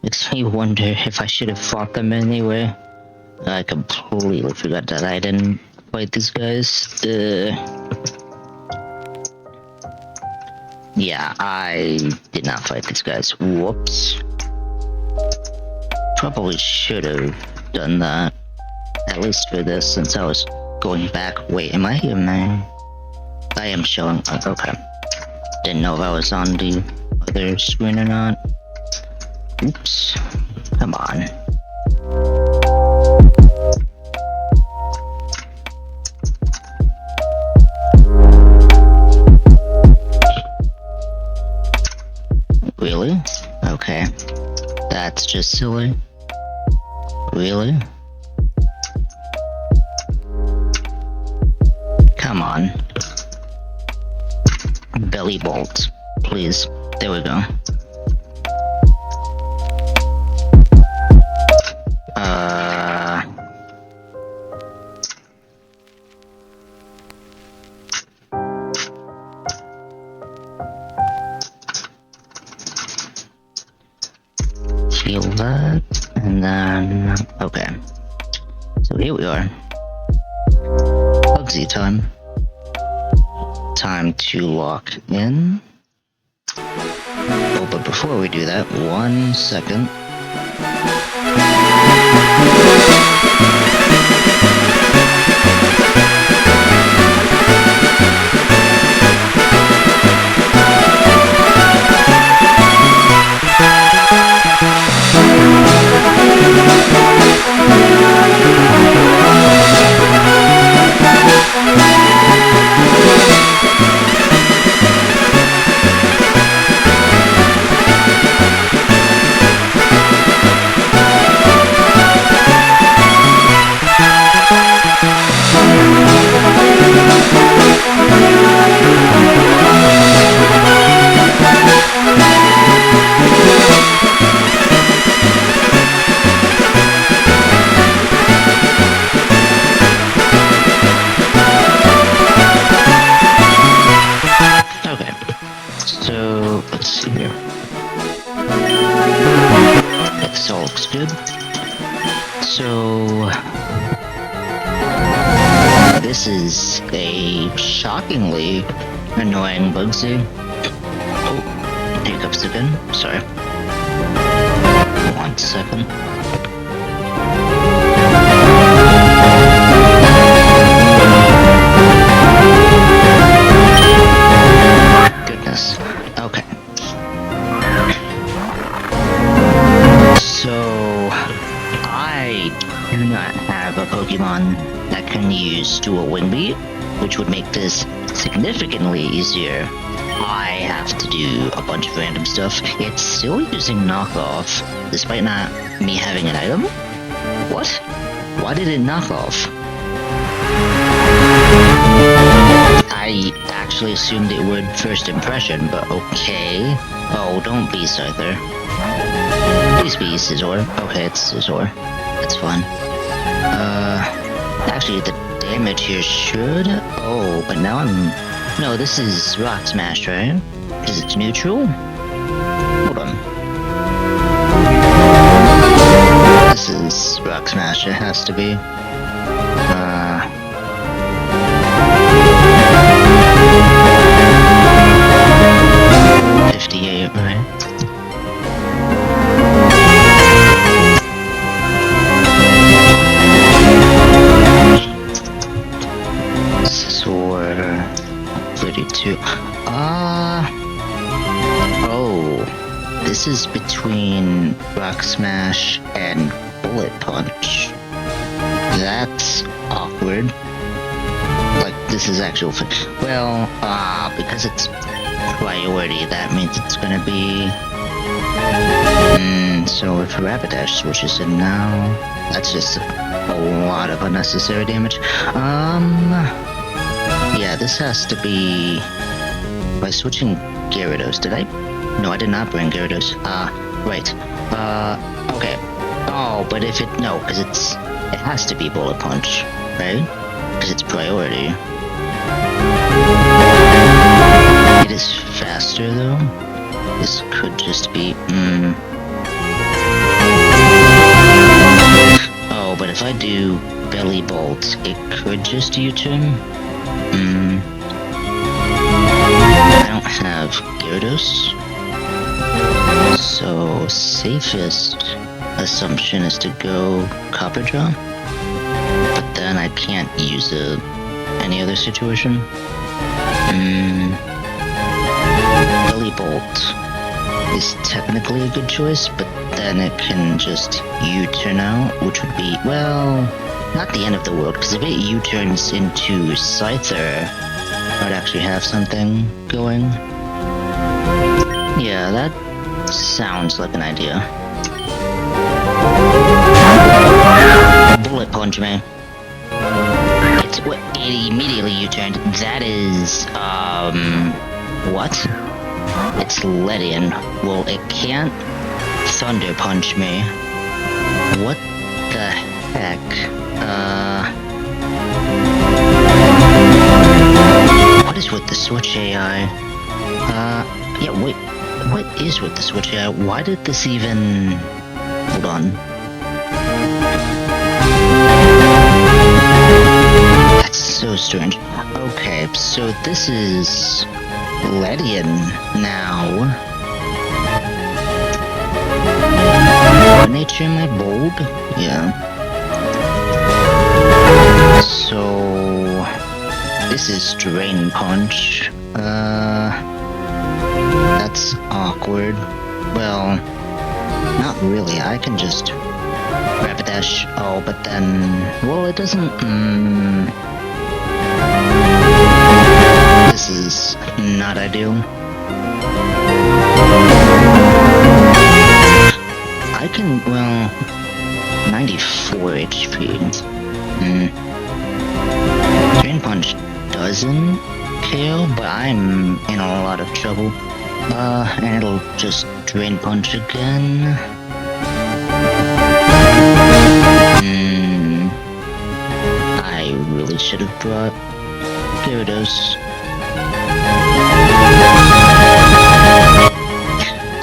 Makes me wonder if I should have fought them anyway. I completely forgot that I didn't fight these guys. Yeah, I did not fight these guys. Whoops. Probably should have done that. At least for this, since I was going back. Wait, am I? I am showing. Okay. Didn't know if I was on the other screen or not. Oops. Come on. Really? Okay. That's just silly. Really? Come on. Belly bolt. Please. There we go. Heal that, and then, okay. So here we are. Bugsy time. Time to lock in. Oh, but before we do that, 1 second. This is a shockingly annoying Bugsy. Oh, hiccups again. Sorry. 1 second. Goodness. Okay. So, I do not have a Pokemon that can use Dual Wing Beat, which would make this significantly easier. I have to do a bunch of random stuff. It's still using knockoff, despite not me having an item? What? Why did it knock off? I actually assumed it would first impression, but okay. Oh, don't be Scyther. Please be Scizor. Okay, it's Scizor. That's fine. Actually, the damage here should... Oh, but now I'm... No, this is Rock Smash, right? Because it's neutral? Hold on. This is Rock Smash, it has to be. 58, right? Oh, this is between Rock Smash and Bullet Punch. That's awkward. Like, this is actual well, because it's priority, that means it's gonna be... so if Rapidash switches in now, that's just a lot of unnecessary damage. Yeah, this has to be... By switching Gyarados, did I? No, I did not bring Gyarados. Right. Okay. Oh, but if it... No, because it's... It has to be Bullet Punch, right? Because it's priority. It is faster, though. This could just be... Oh, but if I do Belly Bolt, it could just U-turn? I don't have Gyarados, so safest assumption is to go Copper Draw, but then I can't use it any other situation. Belly Bolt is technically a good choice, but then it can just U-turn out, which would be, well, not the end of the world, because if it U-turns into Scyther, I'd actually have something going. Yeah, that sounds like an idea. Bullet Punch me. It immediately U-turned. That is, what? It's Ledian. Well, it can't Thunder Punch me. What the heck? What is with the Switch AI? Yeah, wait. What is with the Switch AI? Why did this even... Hold on. That's so strange. Okay, so this is... Ledian now. Nature my bold? Yeah. So this is Drain Punch. That's awkward. Well, not really. I can just Rapidash. Oh, but then, well, it doesn't. This is not ideal. I can, well, 94 HP. Drain Punch doesn't KO, but I'm in a lot of trouble. And it'll just Drain Punch again. I really should have brought Gyarados.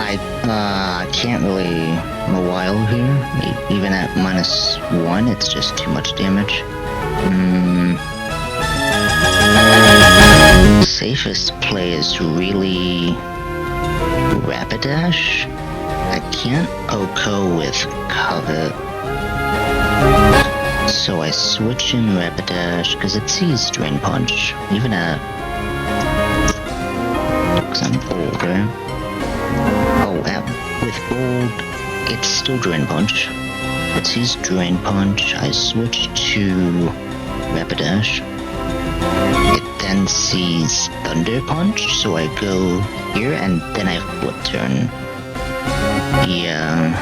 I can't really Mawile here. Even at -1, it's just too much damage. Safest play is really Rapidash. I can't OHKO with Covet. So I switch in Rapidash because it sees Drain Punch. Even at... because I'm older. Oh, with Gold, it's still Drain Punch. It sees Drain Punch. I switch to Rapidash. It then sees Thunder Punch, so I go here and then I Flip Turn. Yeah,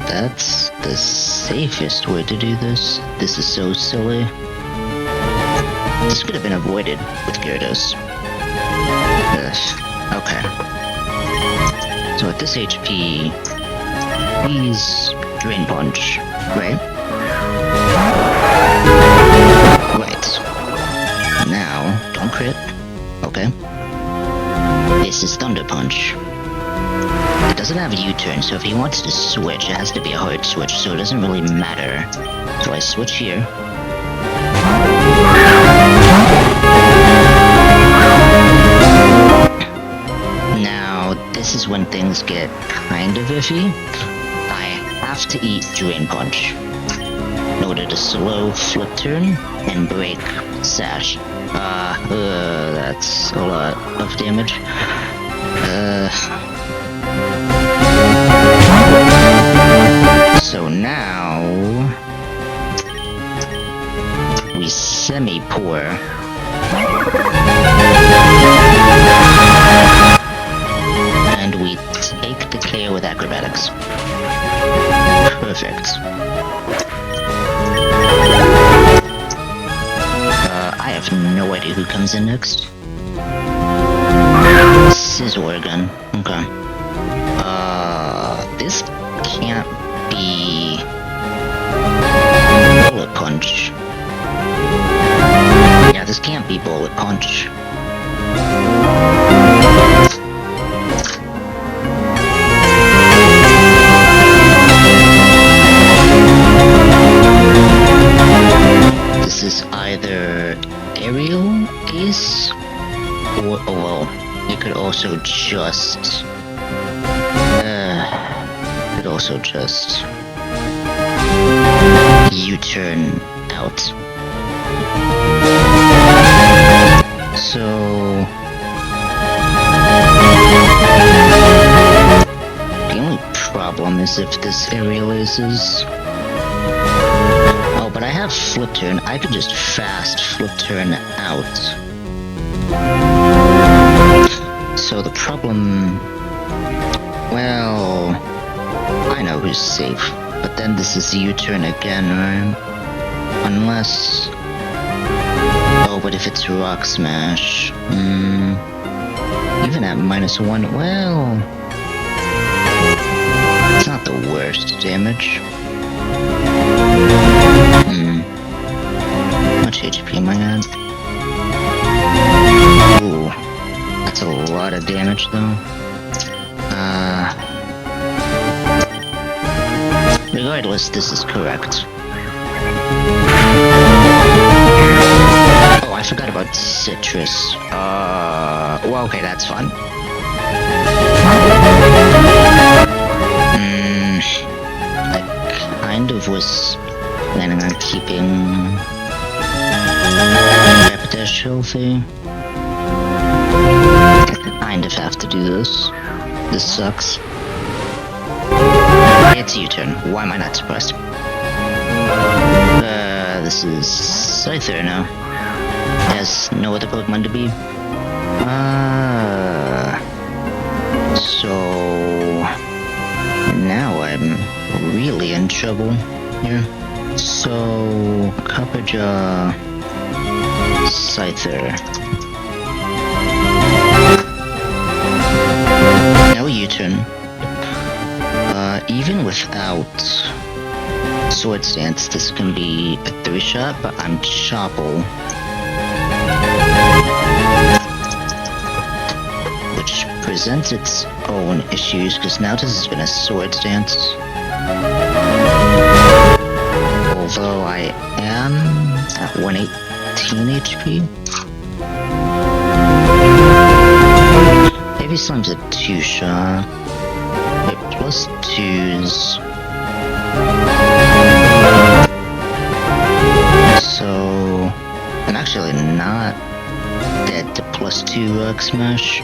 that's the safest way to do this. This is so silly. This could have been avoided with Gyarados. Okay. So at this HP, he's Drain Punch, right? Right. Now, don't crit. Okay. This is Thunder Punch. It doesn't have a U-turn, so if he wants to switch, it has to be a hard switch, so it doesn't really matter. So I switch here. Now, this is when things get kind of iffy. I have to eat Drain Punch in order to slow Flip Turn and break Sash. That's a lot of damage. So now we semi-pour. And we take the KO with Acrobatics. Perfect. I have no idea who comes in next. Scissorgun. Okay. This can't be Bullet Punch. Yeah, this can't be Bullet Punch. This is either Aerial Ace or, oh well, you could also just U-turn out. So the only problem is if this Aerial Aces. Oh, but I have Flip Turn. I could just fast Flip Turn out. So the problem, well, I know who's safe, but then this is U-turn again, right? Unless, oh, but if it's Rock Smash, even at -1, well, it's not the worst damage. How much HP am I at? Ooh, that's a lot of damage though. Regardless, this is correct. Oh, I forgot about Citrus. well, okay, that's fun. I kind of was planning on keeping Rapidash healthy. I kind of have to do this. This sucks. It's U-turn. Why am I not surprised? This is Scyther now. Has no other Pokemon to be. So now I'm really in trouble here. So Copperjaw, Scyther. No U-turn. Even without Swords Dance, this can be a 3-shot, but I'm Chople. Which presents its own issues, because now this has been a Swords Dance. Although I am at 118 HP. Heavy Slime's a 2-shot. It plus 2s. So I'm actually not dead to plus 2 Rock Smash.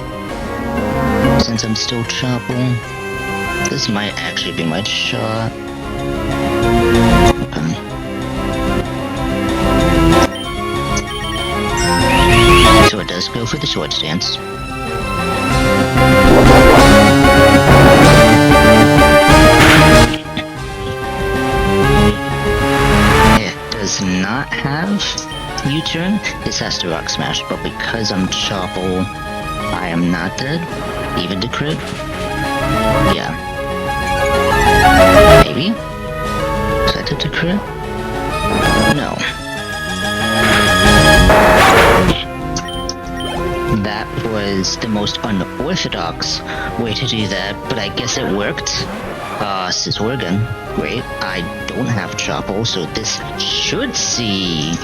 Since I'm still Chople. This might actually be my shot. Okay. So it does go for the Swords Dance. It does not have U-turn. This has to Rock Smash, but because I'm Chople, I am not dead. Even to crit? Yeah. Maybe? Is that to crit? No. That was the most unorthodox way to do that, but I guess it worked. Sisorgan. Great. I don't have Chople, so this should see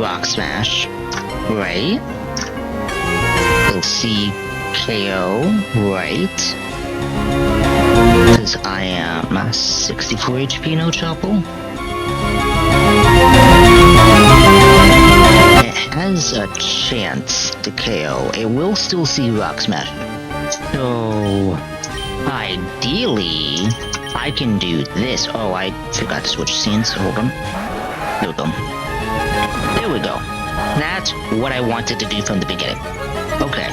Rock Smash. Right? We'll see KO, right? Because I am 64 HP, no Chople. It has a chance to KO. It will still see Rock Smash. So, ideally, I can do this. Oh, I forgot to switch scenes. Hold on. There we go. There we go. That's what I wanted to do from the beginning. Okay.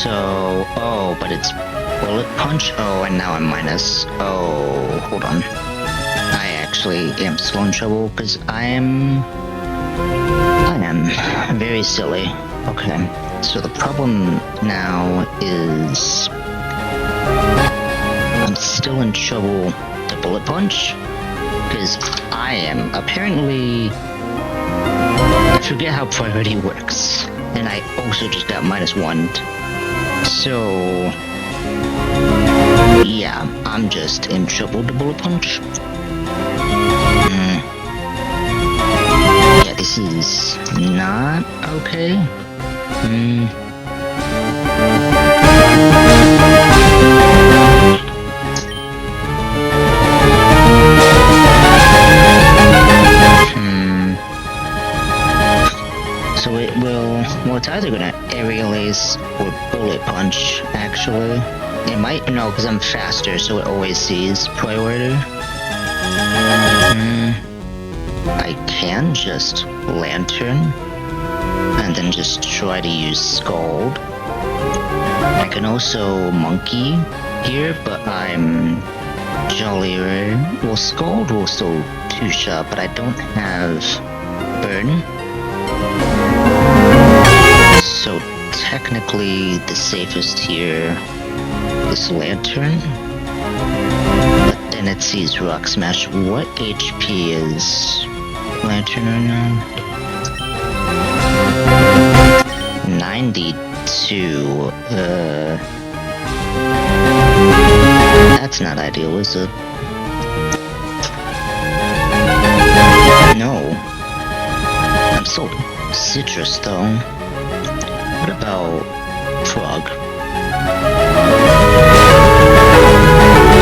So, oh, but it's Bullet Punch? Oh, and now I'm minus. Oh, hold on. I actually am still in trouble because I am very silly. Okay. So the problem now is I'm still in trouble to Bullet Punch because I am apparently, I forget how priority works, and I also just got -1. So yeah, I'm just in trouble to Bullet Punch. Yeah, this is not okay. So it will, well, it's either gonna Aerial Ace or Bullet Punch, actually. It might, no, because I'm faster, so it always sees priority. I can just Lantern, and then just try to use Scald. I can also Monkey here, but I'm jollier. Well, Scald will still 2-shot, but I don't have Burn. So technically the safest here is Lantern. But then it sees Rock Smash. What HP is Lantern right now? 92. That's not ideal, is it? No. I'm sold. citrus though. What about frog?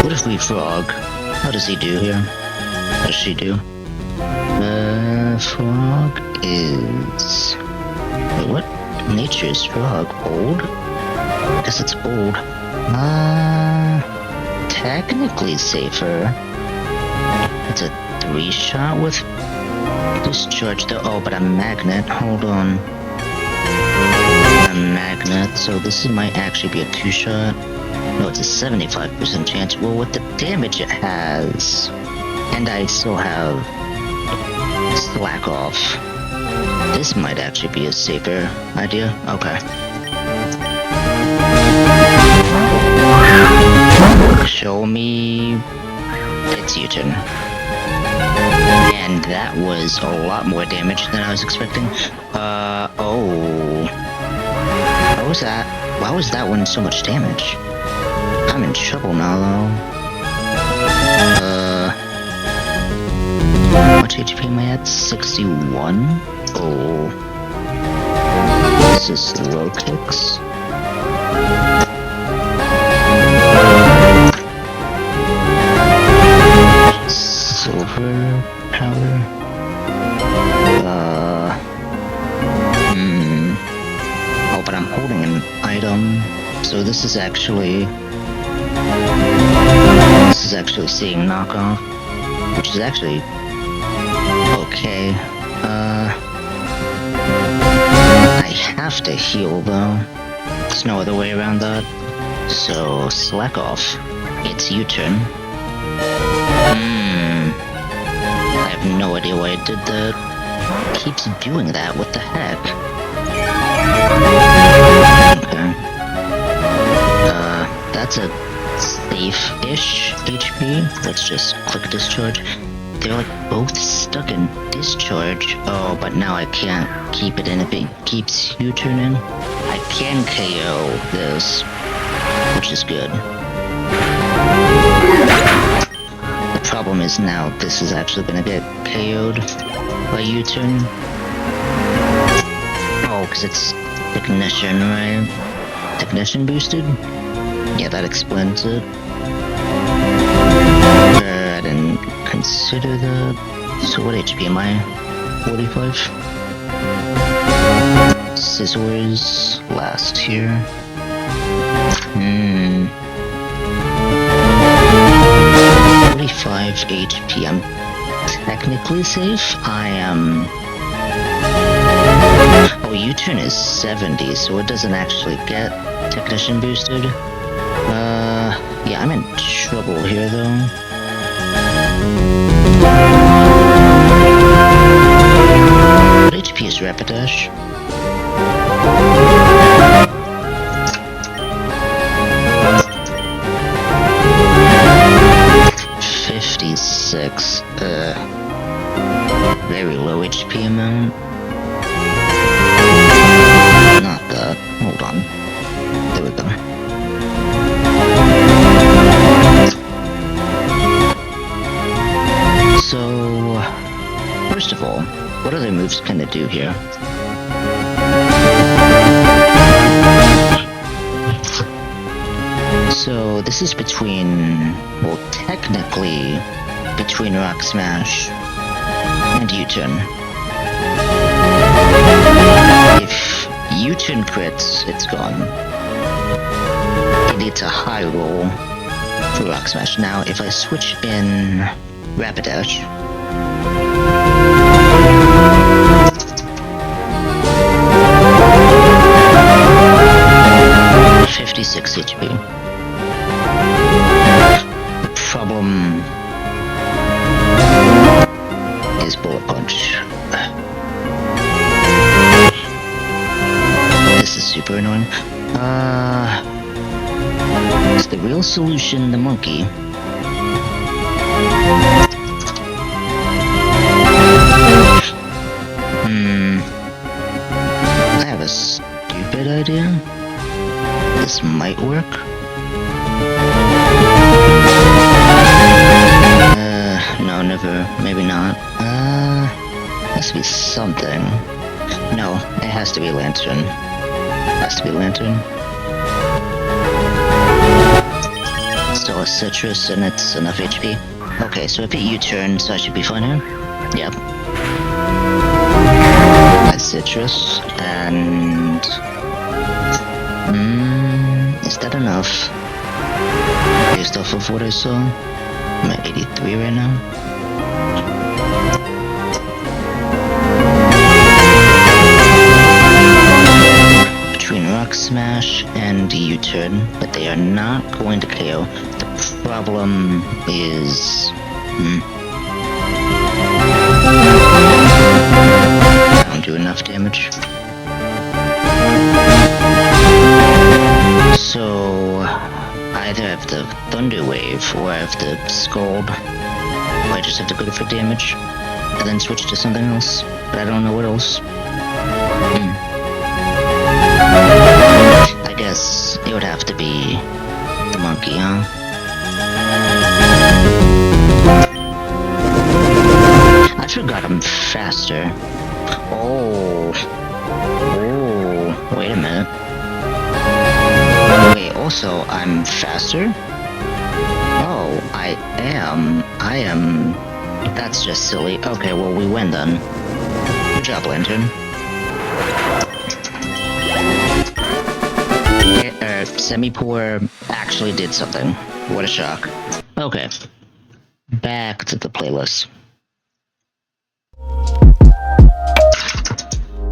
What if we frog? How does he do here? How does she do? Frog is... Wait, what? Nature's frog. Bold? I guess it's bold. Technically safer. It's a 3-shot with discharge though. Oh, but a magnet. Hold on. A magnet. So this might actually be a 2-shot. No, it's a 75% chance. Well, with the damage it has, and I still have slack off, this might actually be a safer idea. Okay. Show me its U-turn. And that was a lot more damage than I was expecting. Oh. What was that? Why was that one so much damage? I'm in trouble now, though. How much HP am I at? 61? Oh. This is low kicks. Silver power. Oh, but I'm holding an item. So this is actually seeing knockoff, which is actually okay. I have to heal though. There's no other way around that. So slack off. It's U-turn. I have no idea why I did that. It keeps doing that. What the heck? Okay. That's a safe-ish HP. Let's just click discharge. They're like both stuck in discharge. Oh, but now I can't keep it in if it keeps U-turning. I can KO this, which is good. The problem is now this is actually gonna get KO'd by U-turn. Oh, because it's Technician, right? Technician boosted? Yeah, that explains it. I didn't consider that. So what HP am I? 45? Scissors last here. 45 HP. I'm technically safe. I am... Oh, U-turn is 70, so it doesn't actually get Technician boosted. Yeah, I'm in trouble here, though. What HP is Rapidash? $56. Very low HP amount. Not that. Hold on. There we go. So, first of all, what other moves can it do here? So, this is between, well, technically, between Rock Smash and U-turn. If U-turn crits, it's gone. It needs a high roll for Rock Smash. Now, if I switch in Rapidash, $56 HP. The problem is Bullet Punch. This is super annoying. Is the real solution the monkey? I have a stupid idea. This might work. No, never. Maybe not. Has to be something. No, it has to be lantern. Has to be lantern. Still a citrus and it's enough HP. Okay, so if it U-turn, so I should be fine here. Yep. A citrus and... is that enough? Based off of what I saw? I'm at 83 right now. Between Rock Smash and U-turn, but they are not going to KO. The problem is... I don't do enough damage. So... either I have the Thunder Wave, or I have the Scald. Or I just have to go for damage, and then switch to something else. But I don't know what else. I guess it would have to be the monkey, huh? I forgot I'm faster. Oh, wait a minute. Wait, also, I'm faster? Oh, I am. That's just silly. Okay, well, we win then. Good job, Lantern. Semi-poor actually did something. What a shock. Okay. Back to the playlist.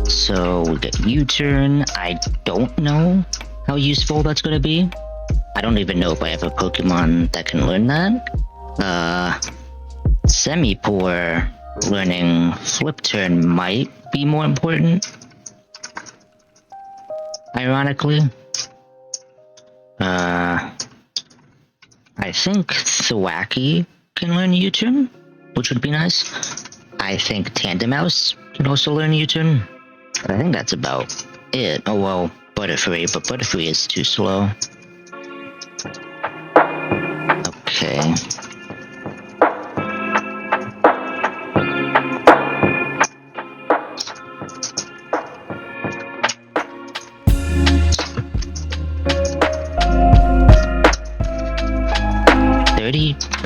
So, we get U-turn. I don't know how useful that's gonna be. I don't even know if I have a Pokemon that can learn that. Semi-poor learning Flip Turn might be more important. Ironically. I think Thwacky can learn U-turn, which would be nice. I think Tandemaus can also learn U-turn. But I think that's about it. Oh well, Butterfree, but Butterfree is too slow. Okay.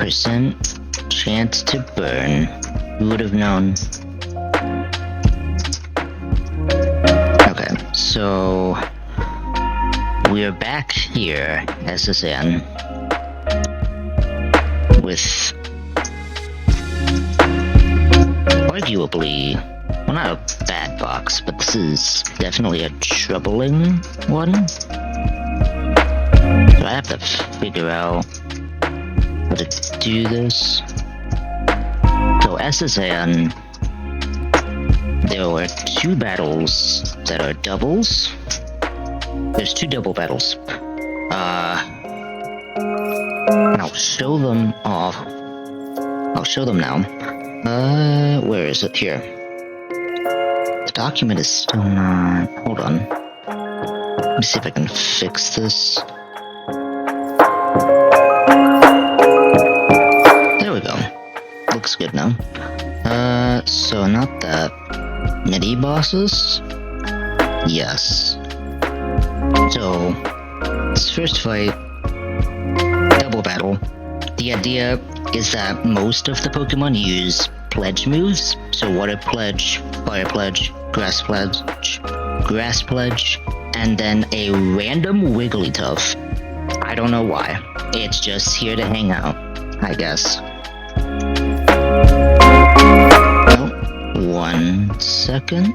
%, chance to burn. Who would have known? Okay, so we are back here, SSN, with arguably, well, not a bad box, but this is definitely a troubling one. So I have to figure out how to do this. So SSN, there were 2 battles that are doubles. There's 2 double battles. And I'll show them off. I'll show them now. Where is it? Here. The document is still not... Hold on. Let me see if I can fix this. There we go. Looks good now. So not that. Mini bosses? Yes. So, this first fight, double battle. The idea is that most of the Pokemon use pledge moves. So Water Pledge, Fire Pledge, Grass Pledge, and then a random Wigglytuff. I don't know why. It's just here to hang out, I guess. Oh, 1 second.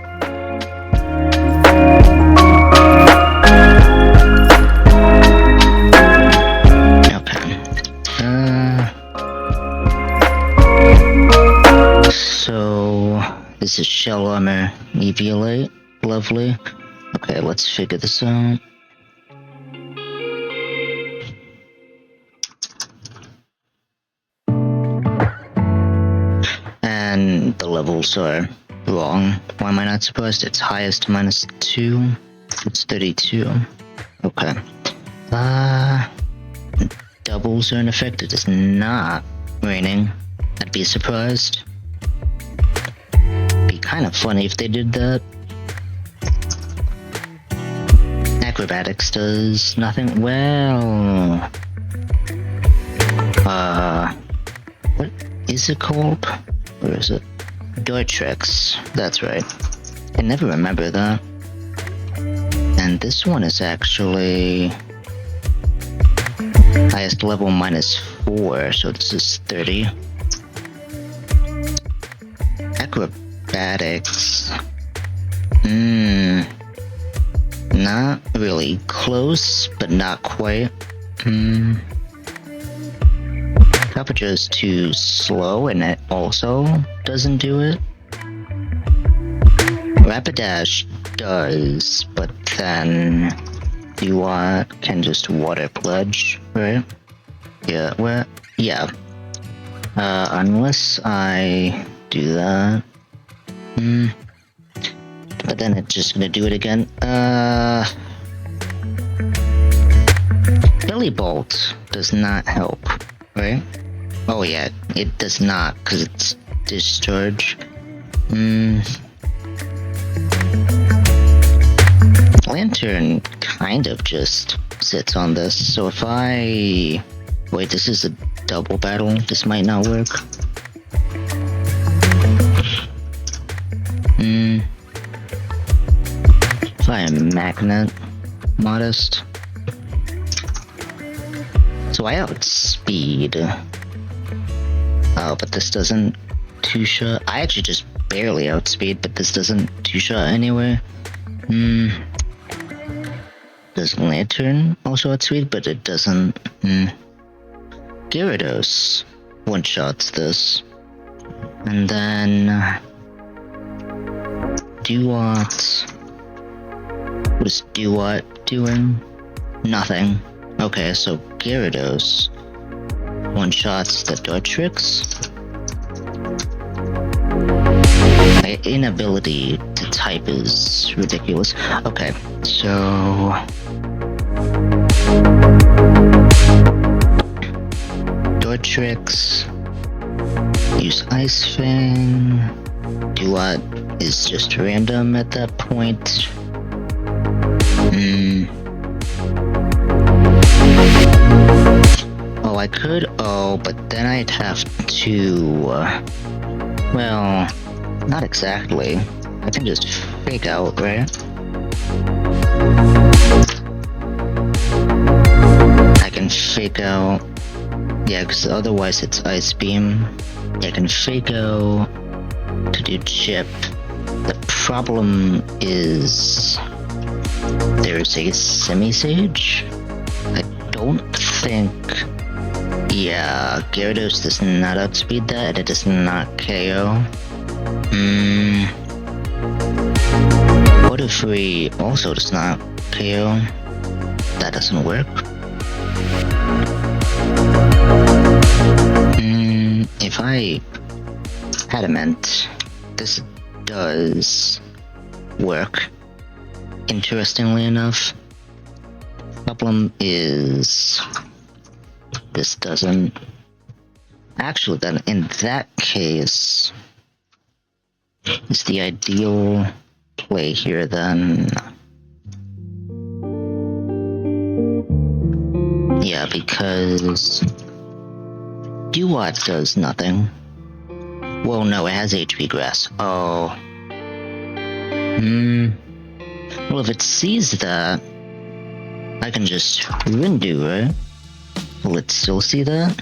So, this is Shell Armor, Eviolite, lovely. Okay, let's figure this out. And the levels are wrong. Why am I not surprised? It's highest -2. It's 32. Okay. Doubles are in effect. It is not raining. I'd be surprised. Be kind of funny if they did that. Acrobatics does nothing. Well, what is it called? Or is it? Door tricks. That's right. I never remember that. And this one is actually highest level -4, so this is 30. Acrobatics. Not really close, but not quite. Temperature is too slow, and it also doesn't do it. Rapidash does, but then you can just water pledge, right? Yeah, well, yeah. Unless I do that. But then it's just gonna do it again. Belly Bolt does not help, right? Oh yeah, it does not, because it's discharge. Lantern kind of just sits on this, so if I... Wait, this is a double battle? This might not work. If I am Magnet Modest. So I outspeed. Oh, but this doesn't two-shot. I actually just barely outspeed, but this doesn't two-shot anyway. Does Lantern also outspeed, but it doesn't. Gyarados one-shots this. And then... Duat... What is Duat doing? Nothing. Okay, so Gyarados one-shots the Dartrix. My inability to type is ridiculous. Okay, so... Dartrix. Use Ice Fang. Duat is just random at that point. Oh, I could. Oh, but then I'd have to. Well, not exactly. I can just fake out, right? I can fake out. Yeah, because otherwise it's Ice Beam. I can fake out to do Chip. The problem is there's a Semi-Sage. I don't think... Yeah, Gyarados does not outspeed that, and it does not KO. What if we also does not KO? That doesn't work. If I Adamant, this does work. Interestingly enough. Problem is this doesn't. Actually, then in that case, is the ideal play here then? Yeah, because Duat does nothing. Well, no, it has HP Grass. Oh. Well, if it sees that, I can just Rindu, right? Will it still see that?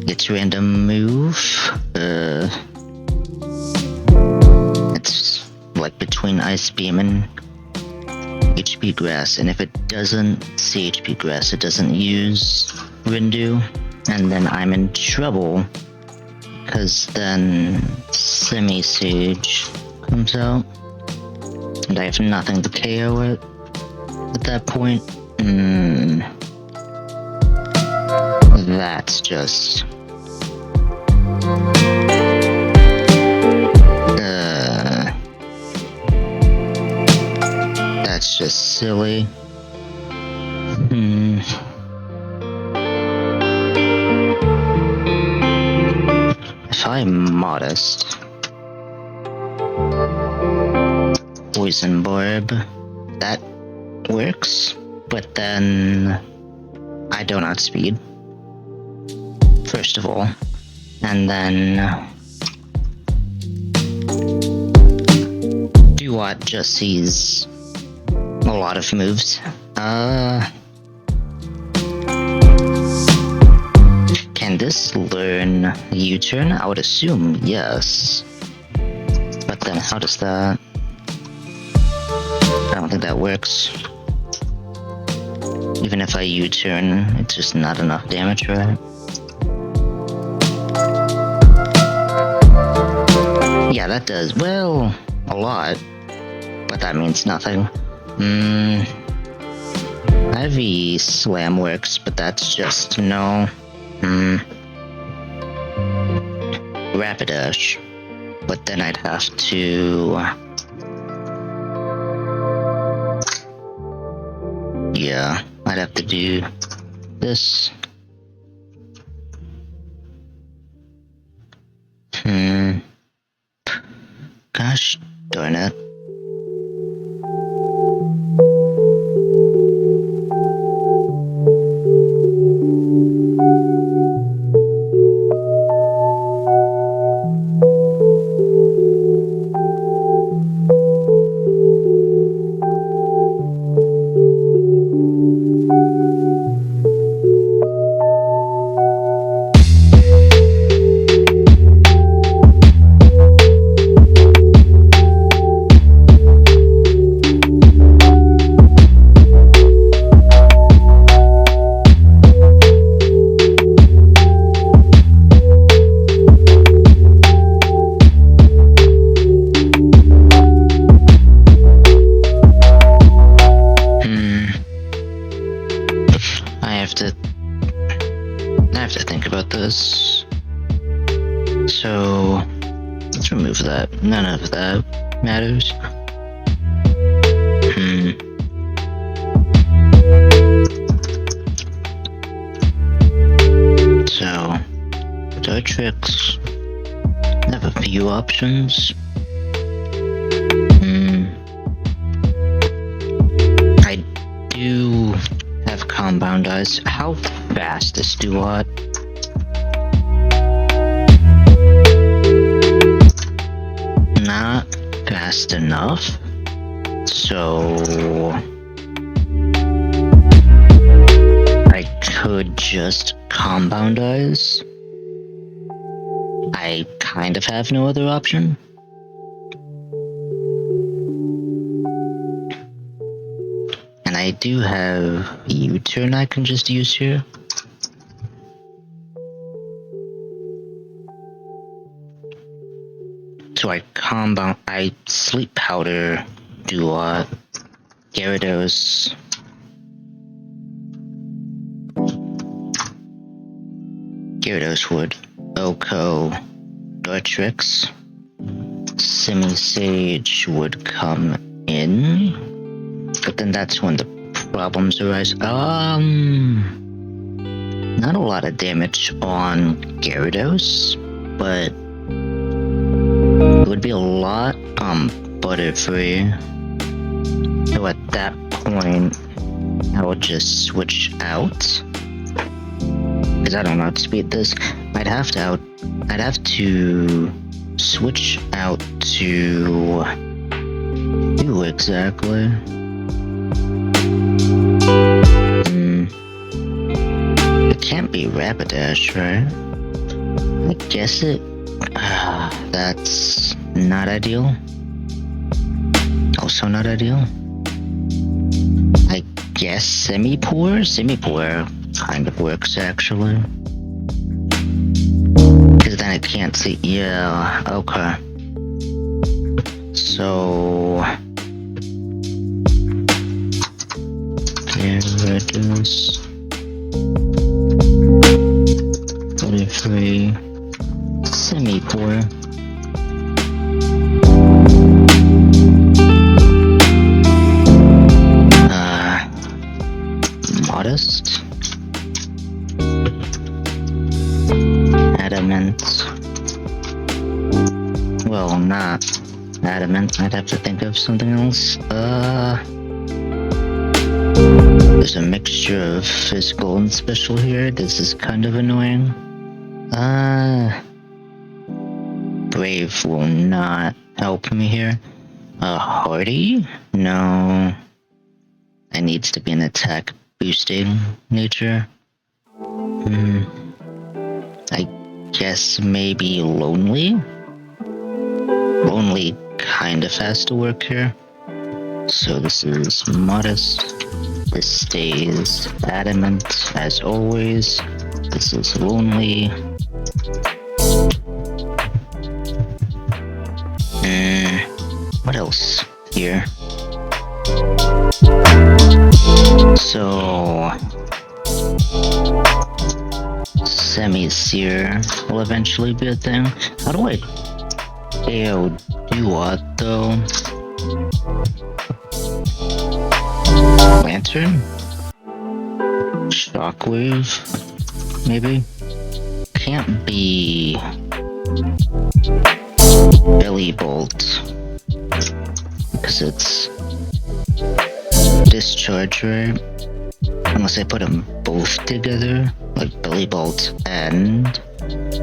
Its random move? It's like between Ice Beam and HP Grass, and if it doesn't see HP Grass, it doesn't use Rindu, and then I'm in trouble, because then Semi-Sage comes out, and I have nothing to KO it at that point. That's just... That's just silly. If I'm modest... Poison Barb. That works, but then I don't outspeed, first of all, and then Duat just sees a lot of moves. Can this learn U-turn? I would assume yes. But then how does that... I don't think that works. Even if I U-turn, it's just not enough damage, right? Yeah, that does, well, a lot. But that means nothing. Heavy slam works, but that's just no. Rapidash. But then I'd have to... yeah, I'd have to do this. Gosh darn it. I have to think about this. So let's remove that. None of that matters. So Dartrix, I have a few options. I do have Compound Eyes. How fast is Duat? Not fast enough. So I could just Compound Eyes. I kind of have no other option. And I do have U-turn I can just use here. So I sleep powder Duat, Gyarados. Gyarados would Oko, Dartrix. Simisage would come in. But then that's when the problems arise. Not a lot of damage on Gyarados, but it would be a lot on Butterfree. So at that point, I would just switch out. Because I don't outspeed this. I'd have to switch out to who exactly? It can't be Rapidash, right? I guess it. That's not ideal. Also not ideal. I guess Simipour? Simipour kind of works actually. Because then it can't see. Yeah, okay. So. Gyarados. Butterfree. Simipour. Modest. Adamant. Well, not Adamant. I'd have to think of something else. There's a mixture of physical and special here. This is kind of annoying. Brave will not help me here. Hardy? No. It needs to be an attack boosting nature. I guess maybe lonely? Lonely kind of has to work here. So this is modest. This stays adamant as always. This is lonely. What else here? So semi-seer will eventually be a thing. How do I AO do what though? Lantern? Shockwave? Maybe? Can't be Belly Bolt because it's discharge, right? Unless I put them both together, like Belly Bolt and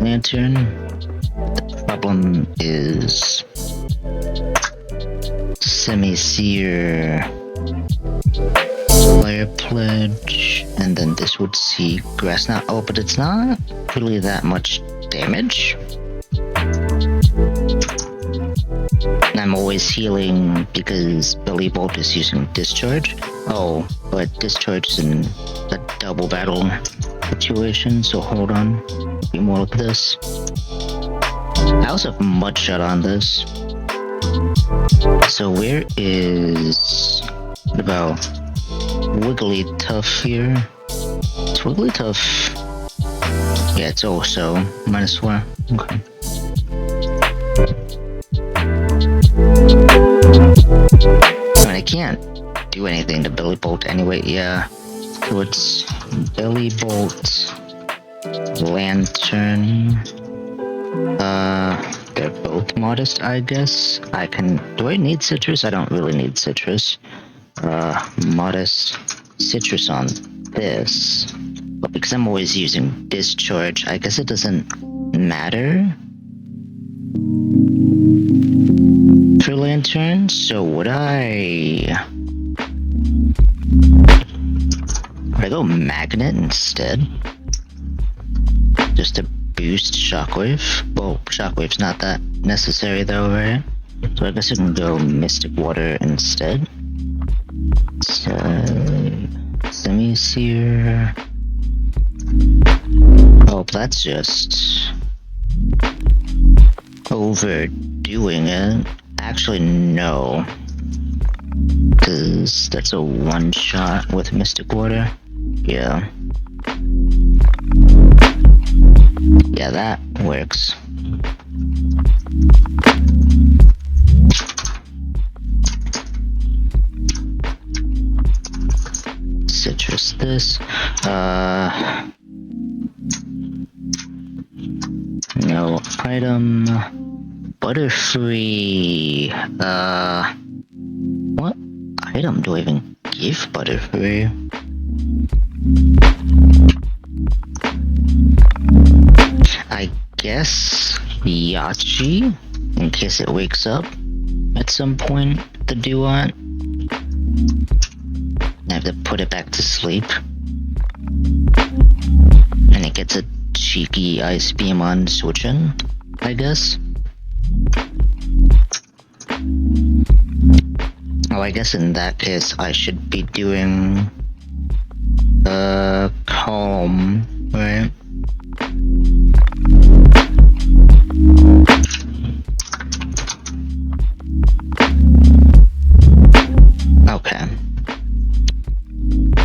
Lantern. The problem is semi-seer, Fire Pledge, and then this would see Grass Knot. Oh, but it's not really that much damage. I'm always healing because Belly Bolt is using Discharge. Oh, but Discharge is in a double battle situation, so hold on. It'll be more like this. I also have Mudshot on this. So where is... what about Wigglytuff here? It's Wigglytuff... yeah, it's also -1. Okay. I mean, I can't do anything to Belly Bolt anyway, yeah. So it's Belly Bolt, Lantern. They're both modest, I guess. I can... do I need citrus? I don't really need citrus. Modest citrus on this. But because I'm always using Discharge, I guess it doesn't matter for Lantern. So would I go Magnet instead? Just to boost Shockwave? Well, Shockwave's not that necessary though, right? So I guess I can go Mystic Water instead. So, Semi-Seer. Oh, that's just overdoing it. Actually, no. Because that's a one-shot with Mystic Water. Yeah. Yeah, that works. Citrus this. No item. Butterfree. What item do I even give Butterfree? I guess Yachi, in case it wakes up at some point, the Duat. I have to put it back to sleep. And it gets a cheeky Ice Beam on switching, I guess. Oh, I guess in that case I should be doing Calm, right? Okay.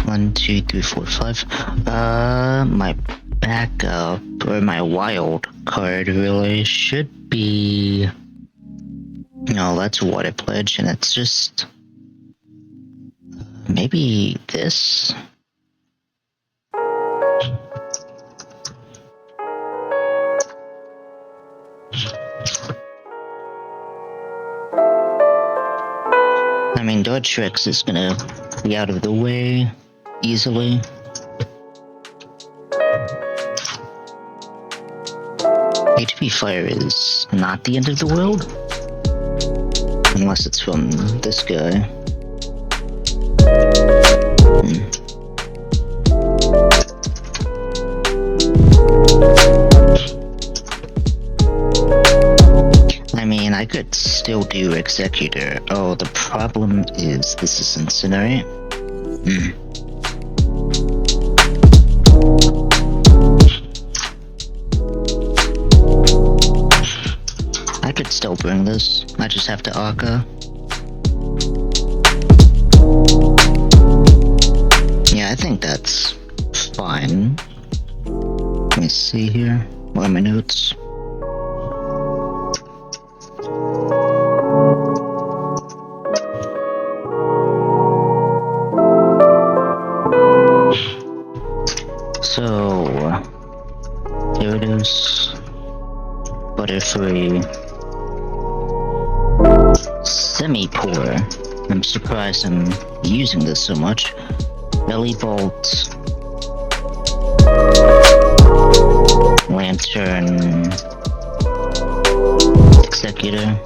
1, 2, 3, 4, 5. My backup, or my wild card really should be... no, that's Water Pledge, and it's just... maybe this? I mean, Dodge Rex is gonna be out of the way easily. HP fire is not the end of the world. Unless it's from this guy. I mean, I could still do Executor. Oh, the problem is this is Incinerate. I could still bring this. I just have to Arca. Yeah, I think that's fine. Let me see here. What are my notes? So, here it is. Butterfree. Semi-poor. I'm surprised I'm using this so much. Belly Bolt. Lantern. Executor.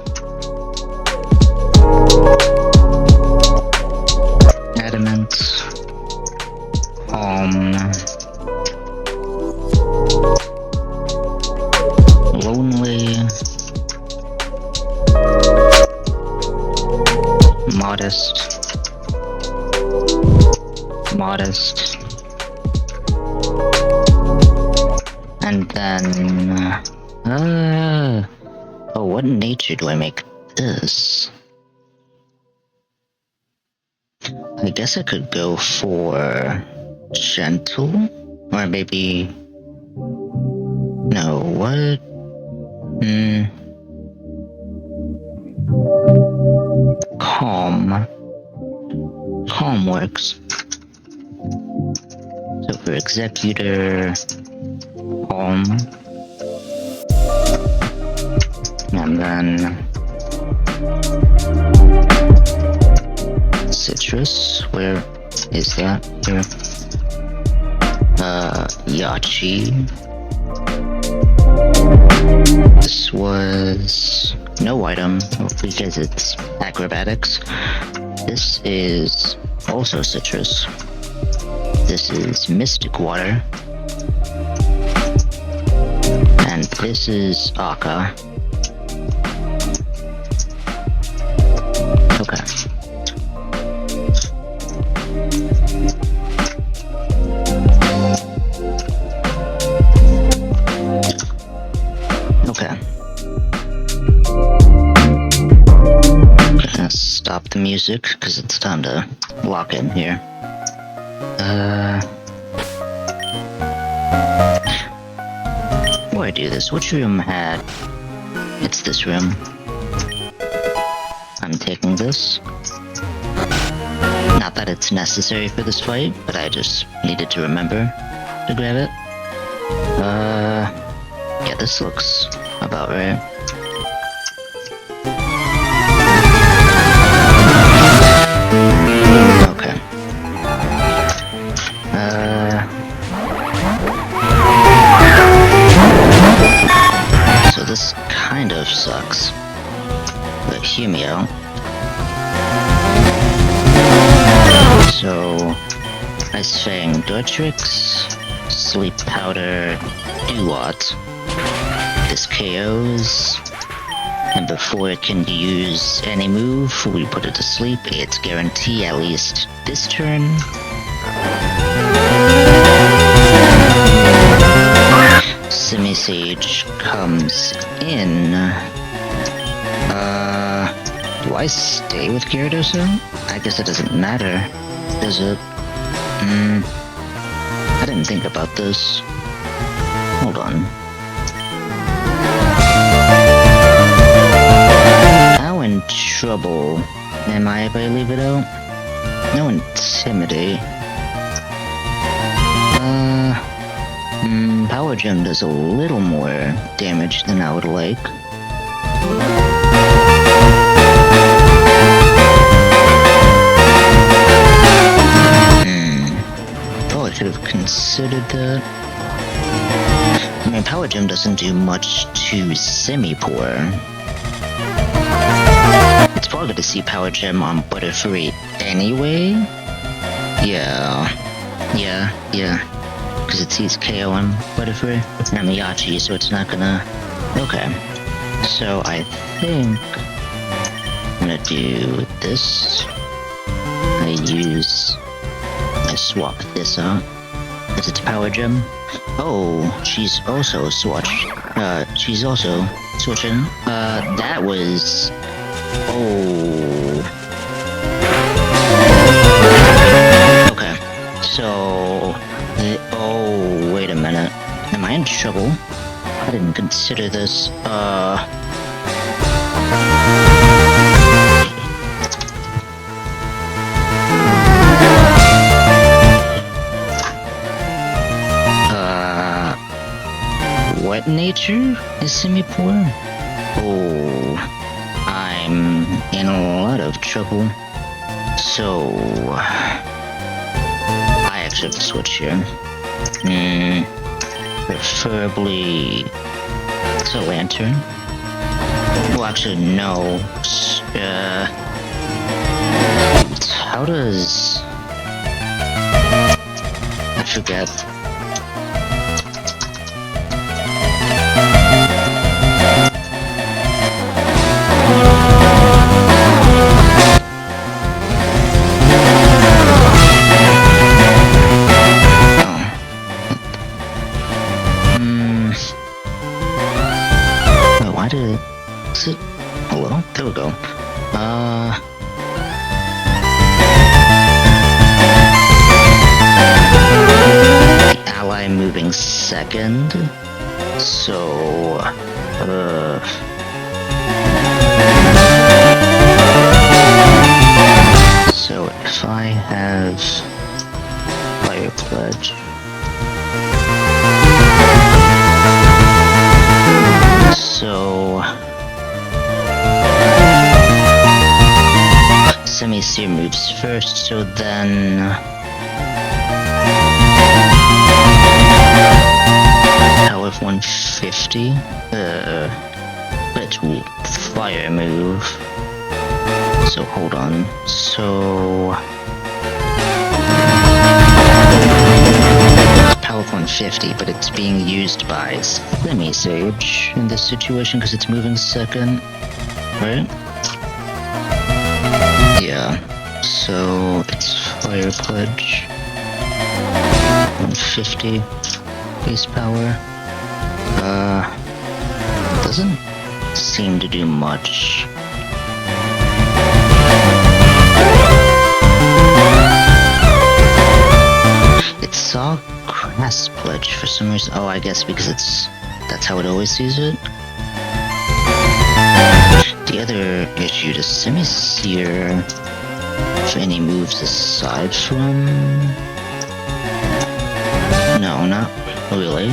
Adamant. Lonely. Modest. And then... oh, what nature do I make this? I guess I could go for... gentle? Or maybe... no, what? Calm. Calm works. So for Executor... Calm. And then... Citrus, where is that? Here. Yachi. This was no item because it's acrobatics. This is also citrus. This is mystic water. And this is Aka. Okay. Okay. Gonna stop the music because it's time to lock in here. Before I do this, which room had... It's this room. I'm taking this. Not that it's necessary for this fight, but I just needed to remember to grab it. Yeah, this looks about right. Okay. So this kind of sucks. But hear me out. So, Ice Fang Dortrix, Sleep Powder, Duat. This KOs, and before it can use any move, we put it to sleep. It's guarantee at least this turn. Semi-Sage comes in. Do I stay with Gyarados? I guess it doesn't matter, does it? I didn't think about this. Hold on. How in trouble am I if I leave it out? No Intimidate. Power Gem does a little more damage than I would like. should have considered that. I mean, Power Gem doesn't do much to semi-poor. It's probably to see Power Gem on Butterfree anyway. Yeah. Because it sees KO on Butterfree and Miyachi, so it's not gonna... Okay. So I think I'm gonna do this. I swap this out. Is it Power Gem? Oh, she's also switching. That was... Oh. Okay. So... Oh, wait a minute. Am I in trouble? I didn't consider this. What nature is semi-poor? Oh, I'm in a lot of trouble. So, I actually have to switch here. Preferably to Lantern. Well, actually, no. How does... I forget. Why did it... Is it... Hello? There we go. The ally moving second. So... So if I have... Fire Pledge... So... Semi-Seer moves first, so then... Power of 150? But it's fire move. So hold on, so... Power of 150, but it's being used by Semi-Sage in this situation because it's moving second, right? Yeah, so it's Fire Pledge, 150 base power. Doesn't seem to do much. It saw Grass Pledge for some reason. Oh, I guess because that's how it always sees it. The other issue to Semi-Seer for any moves aside from... No, not really.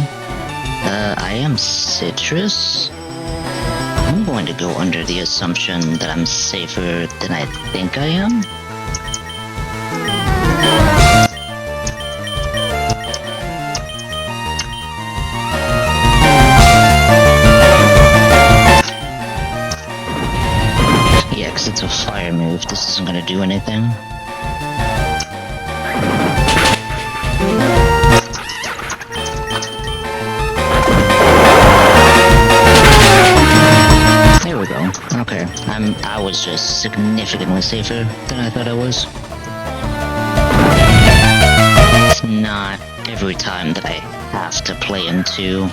I am Citrus. I'm going to go under the assumption that I'm safer than I think I am. Yeah, because it's a fire move. This isn't going to do anything. There we go. Okay, I was just significantly safer than I thought I was. It's not every time that I have to play into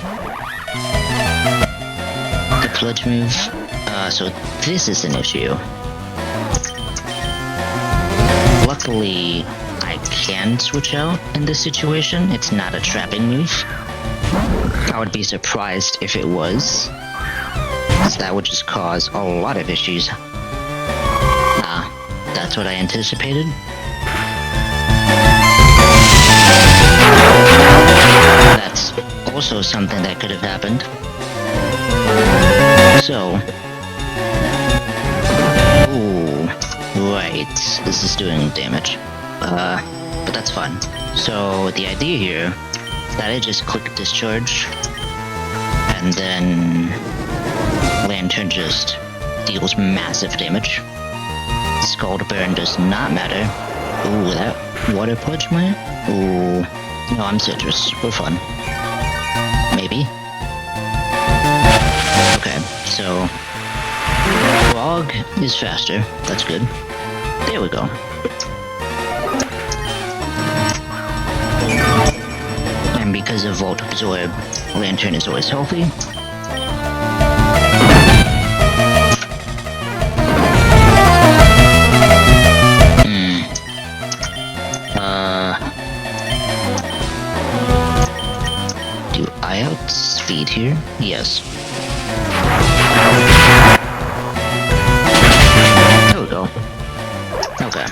the pledge move. So this is an issue. Luckily, I can switch out in this situation. It's not a trapping move. I would be surprised if it was, because that would just cause a lot of issues. That's what I anticipated. That's also something that could have happened. So... Ooh, right, this is doing damage. But that's fine. So the idea here is that I just click discharge, and then Lantern just deals massive damage. Scald Burn does not matter. Ooh, that water pudge might? Ooh, no, I'm citrus. We're fun. Maybe. Okay, so Frog is faster. That's good. There we go. And because of Volt Absorb, Lantern is always healthy. Do I outspeed here? Yes. There we go. Okay.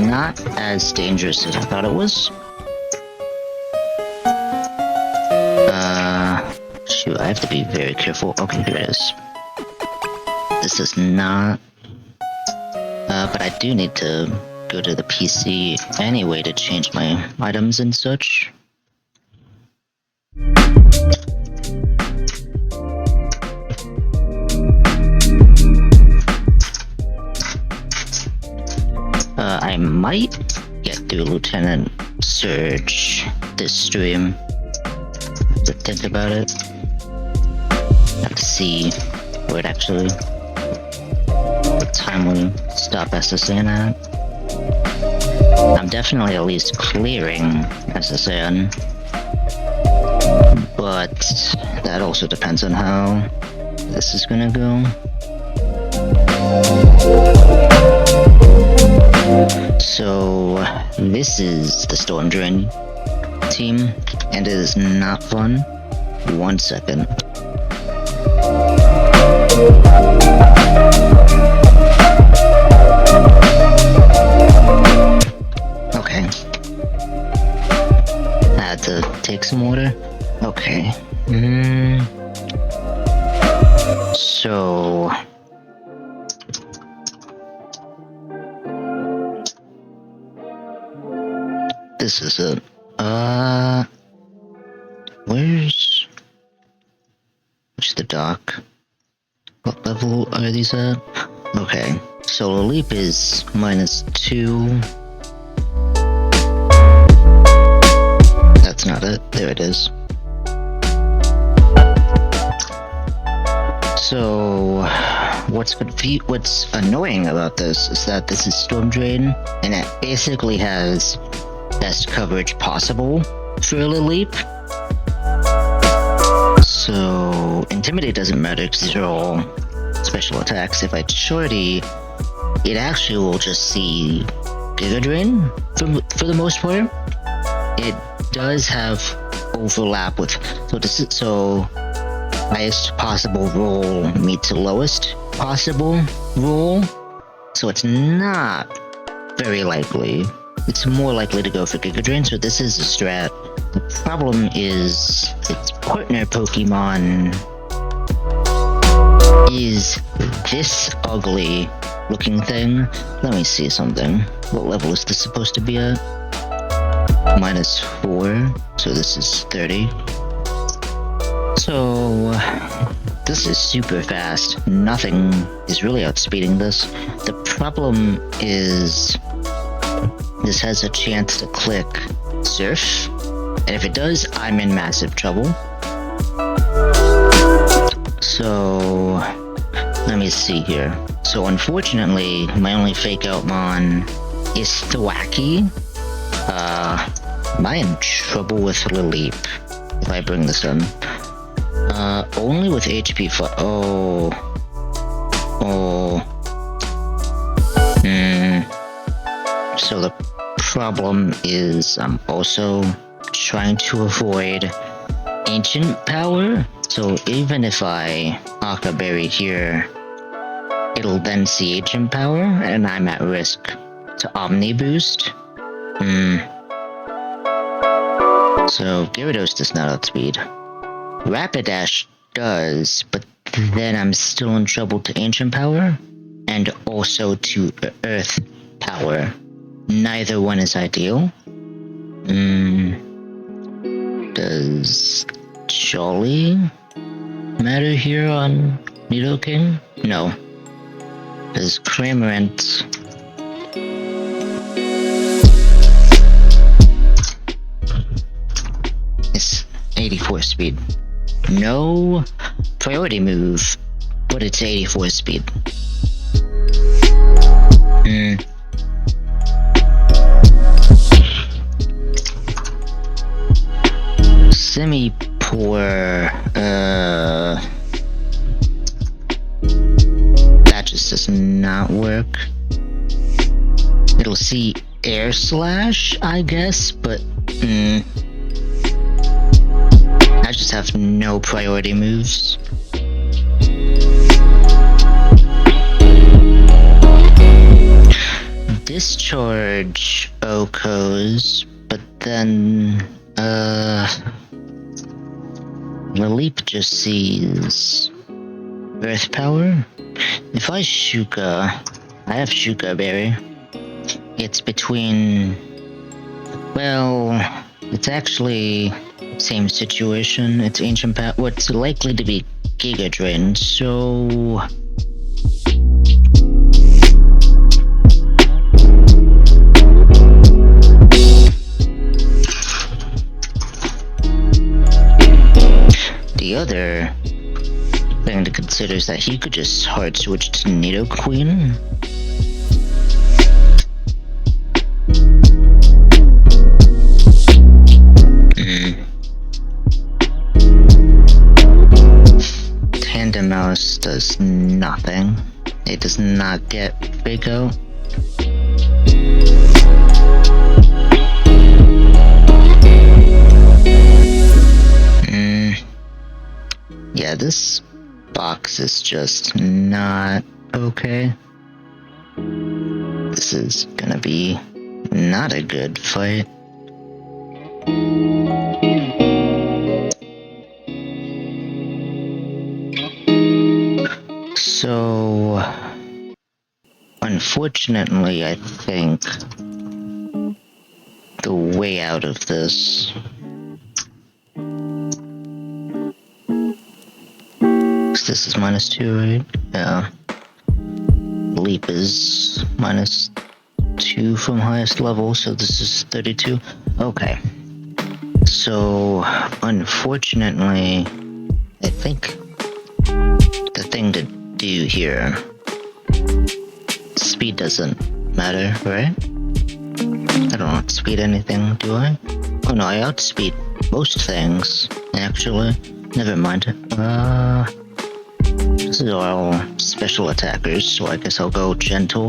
Not as dangerous as I thought it was. Shoot, I have to be very careful. Okay, here it is. This is not... but I do need to go to the PC anyway to change my items and such. I might get through Lieutenant Surge this stream. Have to think about it. Have to see where it actually... what time we stop SSN at. I'm definitely at least clearing SSN. But that also depends on how this is gonna go. So this is the Storm Drain team, and it is not fun. 1 second. Okay. I had to take some water. Okay. So... this is it. Where's the dock? What level are these at? Okay, so the leap is -2. That's not it. There it is. So, what's annoying about this is that this is Storm Drain, and it basically has best coverage possible for a leap. So Intimidate doesn't matter because these are all special attacks. If I shorty, it actually will just see Giga Drain for the most part. It does have overlap with so highest possible roll meets lowest possible roll. So it's not very likely. It's more likely to go for Giga Drain, so this is a strat. The problem is its partner Pokemon is this ugly looking thing. Let me see something. What level is this supposed to be at? -4, so this is 30. So this is super fast. Nothing is really outspeeding this. The problem is this has a chance to click Surf, and if it does, I'm in massive trouble. So let me see here. So unfortunately, my only fake out mon is Thwacky. Am I in trouble with Lily if I bring this in? Only with HP So the problem is I'm also trying to avoid Ancient Power. So even if I Aqua Berry here, it'll then see Ancient Power, and I'm at risk to Omni Boost. So Gyarados does not outspeed. Rapidash does, but then I'm still in trouble to Ancient Power, and also to Earth Power. neither one is ideal. Does Jolly matter here on Nidoking? No. Does Cramorant... It's 84 speed. No priority move, but it's 84 speed. Semi-poor, that just does not work. It'll see Air Slash, I guess, but, I just have no priority moves. Discharge Okos, but then, the leap just sees Earth Power. If I Shuka, I have Shuka Berry. It's between, well, it's actually same situation. It's Ancient Power. What's likely to be Giga Drain, so the other thing to consider is that he could just hard switch to Nidoqueen. Tandem Mouse does nothing. It does not get Fake Out. Yeah, this box is just not okay. This is gonna be not a good fight. So, unfortunately, I think the way out of this this is -2, right? Yeah. Leap is -2 from highest level, so this is 32. Okay. So, unfortunately, I think the thing to do here, speed doesn't matter, right? I don't outspeed anything, do I? Oh no, I outspeed most things, actually. Never mind. This is all special attackers, so I guess I'll go gentle.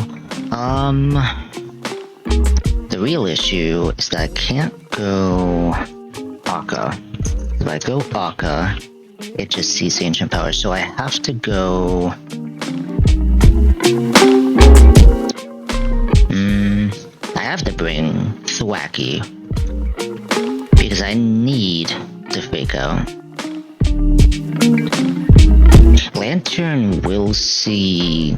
The real issue is that I can't go Aka. If I go Aka, it just sees Ancient Power, so I have to go... I have to bring Thwacky, because I need to Fake Out. Lantern will see...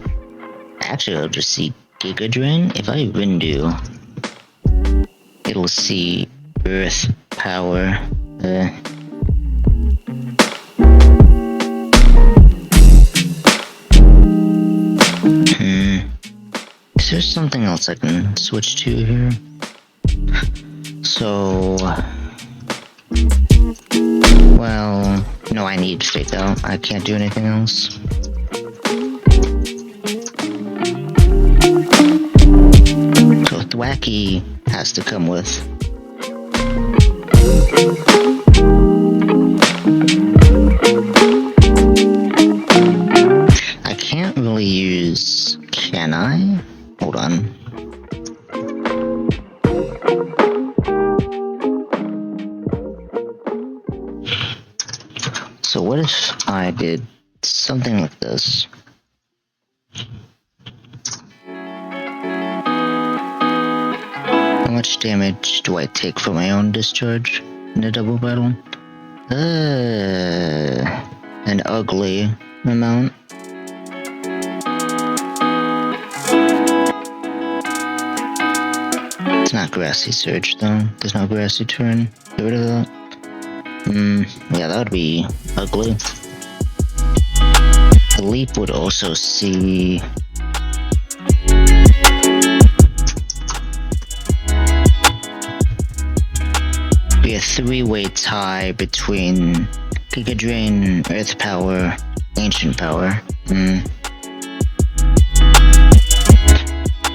Actually, it'll just see Giga Drain. If I Rindu, it'll see Earth Power. Is there something else I can switch to here? So... Well, no, I need Fake Out. I can't do anything else. So Thwacky has to come with. I can't really use... Can I? Hold on. So what if I did something like this? How much damage do I take from my own discharge in a double battle? An ugly amount. It's not Grassy Surge though. There's no Grassy Turn. Get rid of that. Yeah, that would be ugly. The Leap would also see... be a three-way tie between Giga Drain, Earth Power, Ancient Power.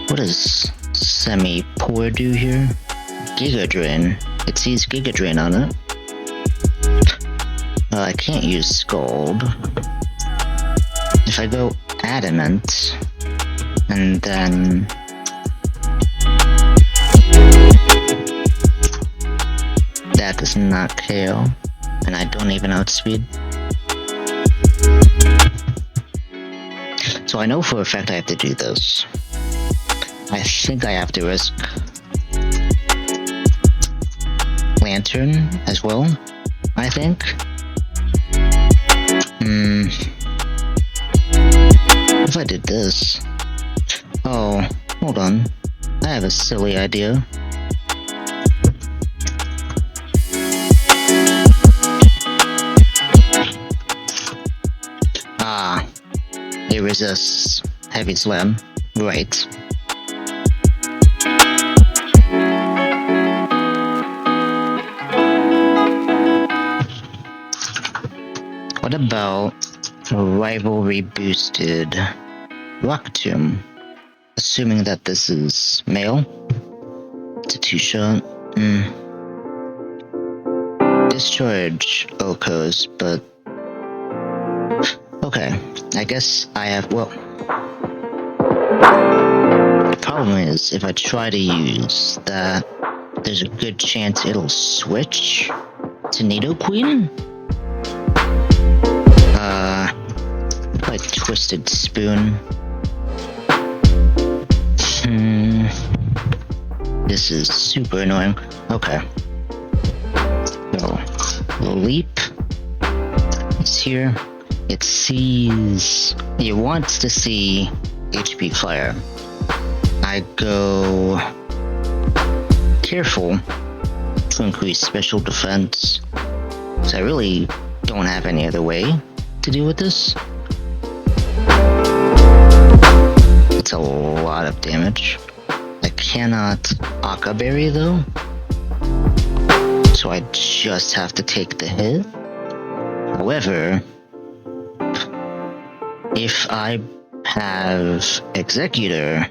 What does Semi-Poor do here? Giga Drain. It sees Giga Drain on it. I can't use Scald. If I go Adamant, and then... that does not KO, and I don't even outspeed. So I know for a fact I have to do this. I think I have to risk Lantern as well, I think. If I did this... oh, hold on. I have a silly idea. It resists Heavy Slam. Right. What about a Rivalry boosted Rock Tomb? Assuming that this is male. It's a 2-shot. Discharge Okos, but... okay, I guess I have, well... the problem is, if I try to use that, there's a good chance it'll switch to Nidoqueen? Like Twisted Spoon. This is super annoying. Okay. So, Leap is here. It sees... it wants to see HP Fire. I go... Careful to increase special defense. So I really don't have any other way to deal with this. It's a lot of damage. I cannot Akka Berry though. So I just have to take the hit. However... if I have Executor,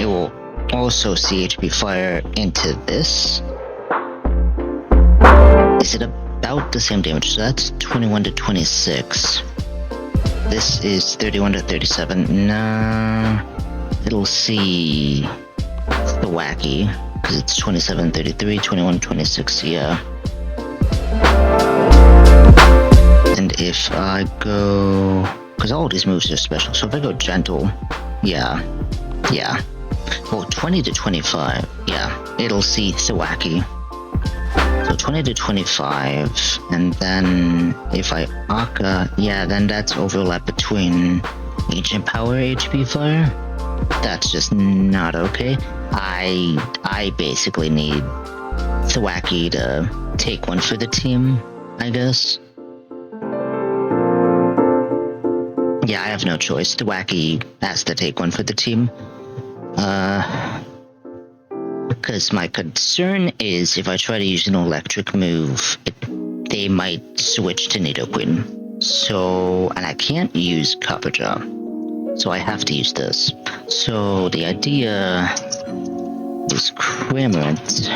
it will also see HP Fire into this. Is it about the same damage? So that's 21 to 26. This is 31 to 37. Nah, it'll see the Wacky, because it's 27, 33, 21, 26, yeah. And if I go... because all of these moves are special, so if I go Gentle, yeah. Oh, 20 to 25, yeah, it'll see Thwacky. So 20 to 25, and then if I Akka, yeah, then that's overlap between Ancient Power, HP Fire. That's just not okay. I basically need Thwacky to take one for the team, I guess. Yeah, I have no choice. Thwacky has to take one for the team. Because my concern is if I try to use an electric move, they might switch to Nidoqueen. So, and I can't use Copper Jaw. So I have to use this. So the idea is Cramorant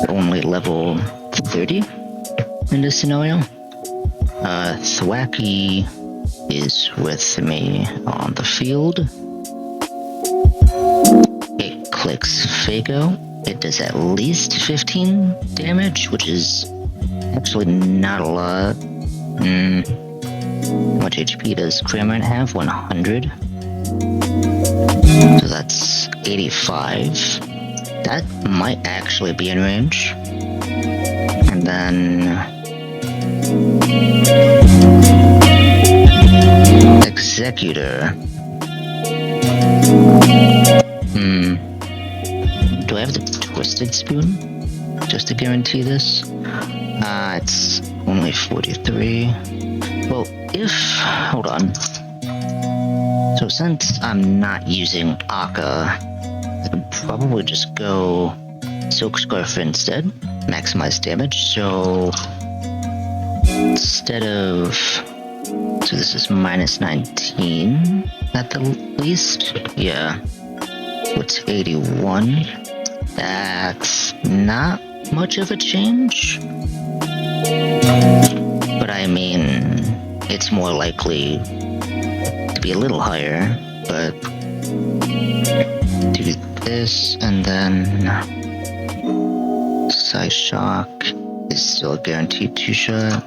only level 30 in this scenario. Thwacky is with me on the field. It clicks Fago. It does at least 15 damage, which is actually not a lot. How much HP does Cramorant have? 100. So that's 85. That might actually be in range. And then... Executor. have the Twisted Spoon, just to guarantee this. It's only 43. Well, hold on. So since I'm not using Akka, I can probably just go Silk Scarf instead, maximize damage, so instead of, so this is minus 19 at the least, yeah, what's 81, that's not much of a change, but I mean, it's more likely to be a little higher, but do this, and then Side Shock is still a guaranteed 2-shot.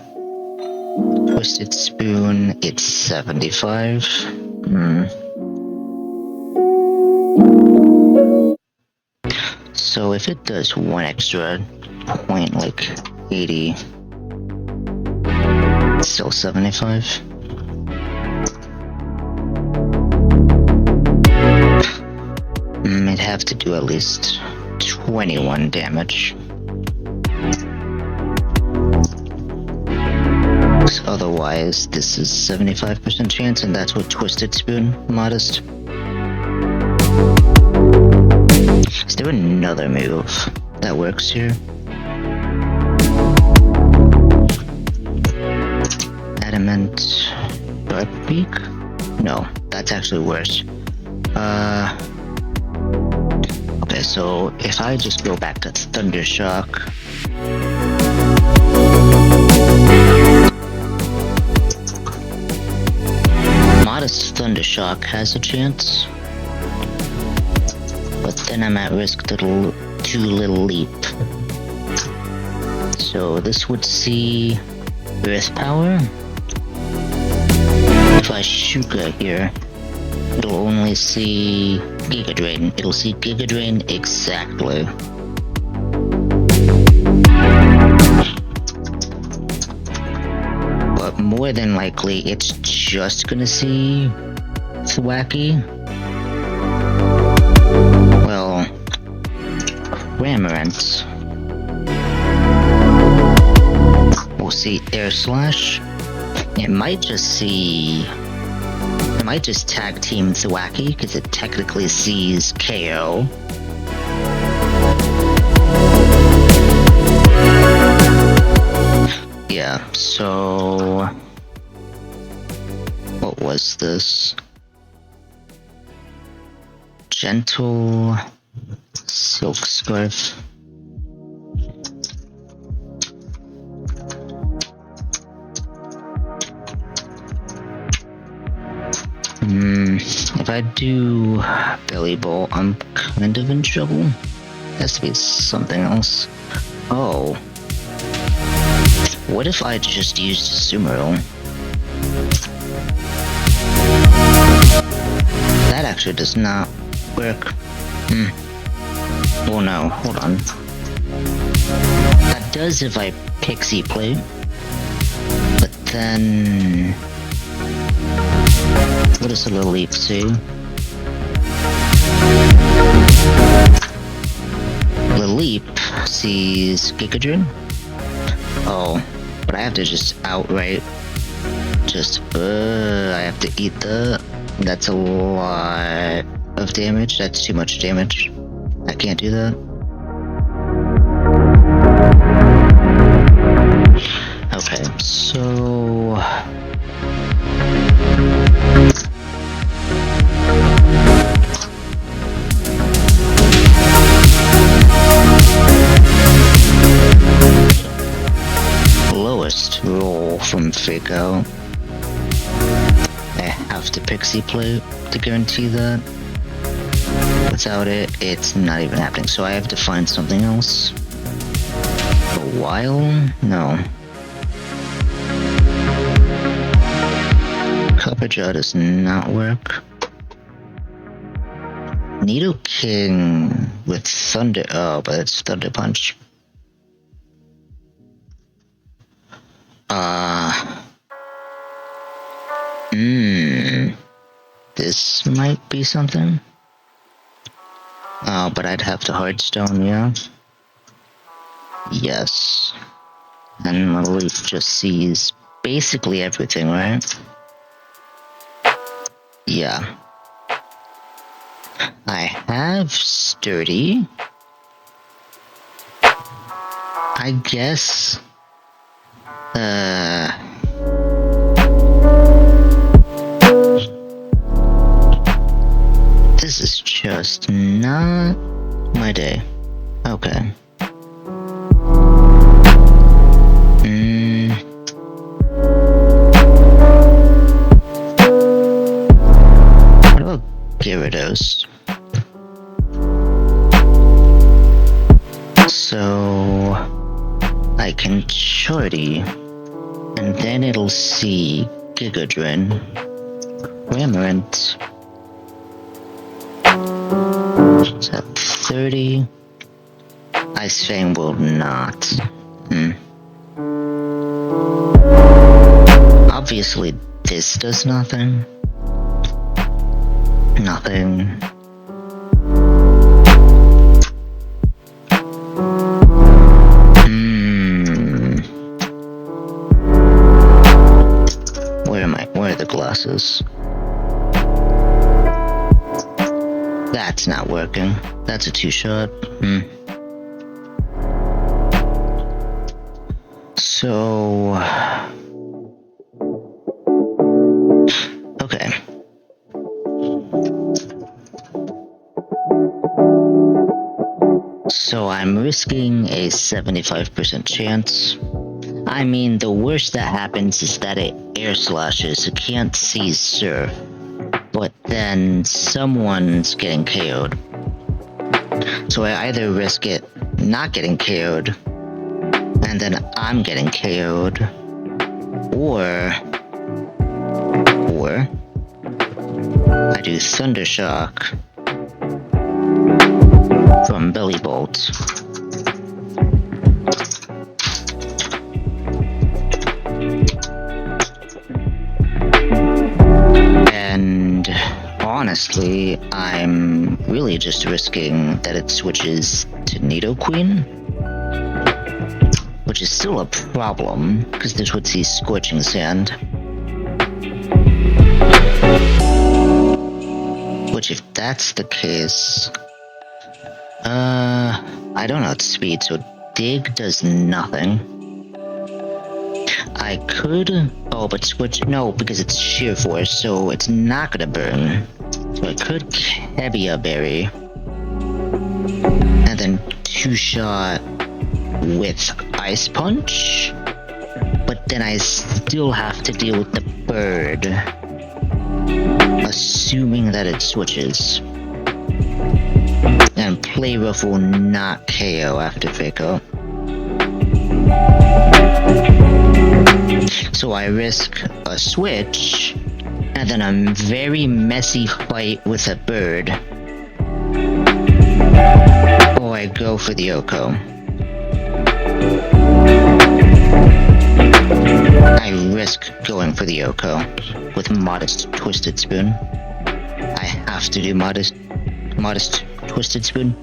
Twisted Spoon, it's 75. So if it does one extra point, like 80, it's still 75. It'd have to do at least 21 damage. Otherwise, this is 75% chance, and that's what Twisted Spoon, modest. Is there another move that works here? Adamant Dark Beak? No, that's actually worse. Okay, so if I just go back to Thunder Shock. Modest Thunder Shock has a chance, but then I'm at risk to Little Leap. So this would see Earth Power. If I Shuka here, it'll only see Giga Drain. It'll see Giga Drain exactly. But more than likely, it's just gonna see Thwacky. Well, Cramorant. We'll see Air Slash. It might just tag team Thwacky, because it technically sees KO. Yeah, so what was this? Gentle Silk Scarf. If I do Belly Bowl, I'm kind of in trouble. Has to be something else. Oh. What if I just used Sumeru? That actually does not work. Oh no, hold on. That does if I Pixie Play. But then... what does the Little Leap see? Little Leap sees Gigadrin? Oh, but I have to just outright I have to eat that. That's a lot of damage. That's too much damage. I can't do that. Okay, so... lowest roll from Fake Out. I have to Pixie Play to guarantee that. Without it, it's not even happening. So I have to find something else. A while? No. Copperjaw does not work. Nidoking with Thunder. Oh, but it's Thunder Punch. This might be something. Oh, but I'd have to hardstone, yeah? Yes. And the leaf just sees basically everything, right? Yeah. I have sturdy. I guess. This is just not my day. Okay. What about Gyarados? So I can shorty, and then it'll see Gigadrin, Ramarant. Is that 30? Ice Fang will not. Obviously, this does nothing. Nothing. Where am I? Where are the glasses? That's not working. That's a two-shot. So... okay. So I'm risking a 75% chance. I mean, the worst that happens is that it air slashes. It can't see Surf. But then someone's getting KO'd. So I either risk it not getting KO'd, and then I'm getting KO'd, or I do Thunder Shock from Belly Bolt. And honestly, I'm really just risking that it switches to Nidoqueen, which is still a problem, because this would see Scorching Sand. Which, if that's the case, I don't know its speed, so Dig does nothing. I could, oh, but switch, no, because it's Sheer Force, so it's not gonna burn. So I could Kebia Berry, and then two-shot with Ice Punch, but then I still have to deal with the bird, assuming that it switches. And Play Rough will not KO after Fake Out. So I risk a switch, and then a very messy fight with a bird. Or I go for the Oko. I risk going for the Oko with Modest Twisted Spoon. I have to do Modest Twisted Spoon.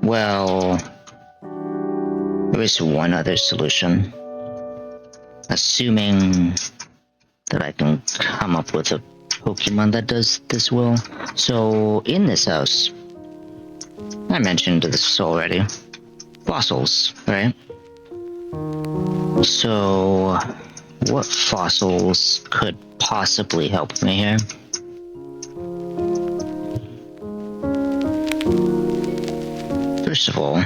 Well, there is one other solution. Assuming that I can come up with a Pokemon that does this well. So, in this house, I mentioned this already. Fossils, right? So, what fossils could possibly help me here? First of all,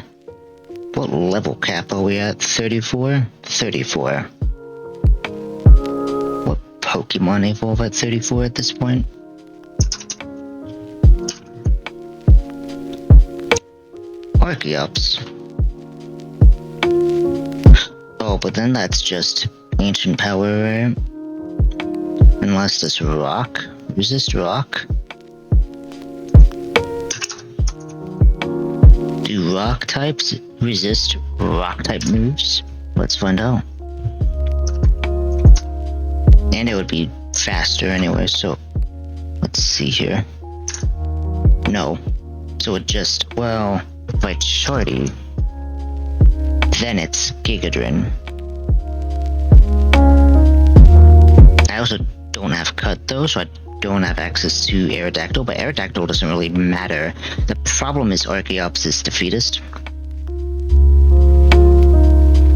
what level cap are we at? 34? 34. What Pokemon evolve at 34 at this point? Archeops. Oh, but then that's just ancient power, right? Unless this rock. Resist rock? Do rock types resist rock type moves? Let's find out. And it would be faster anyway, so let's see here. No. So it just, well, if I Chardy, then it's Gigadrin. I also don't have Cut though, so I don't have access to Aerodactyl, but Aerodactyl doesn't really matter. The problem is Archeops is defeatist.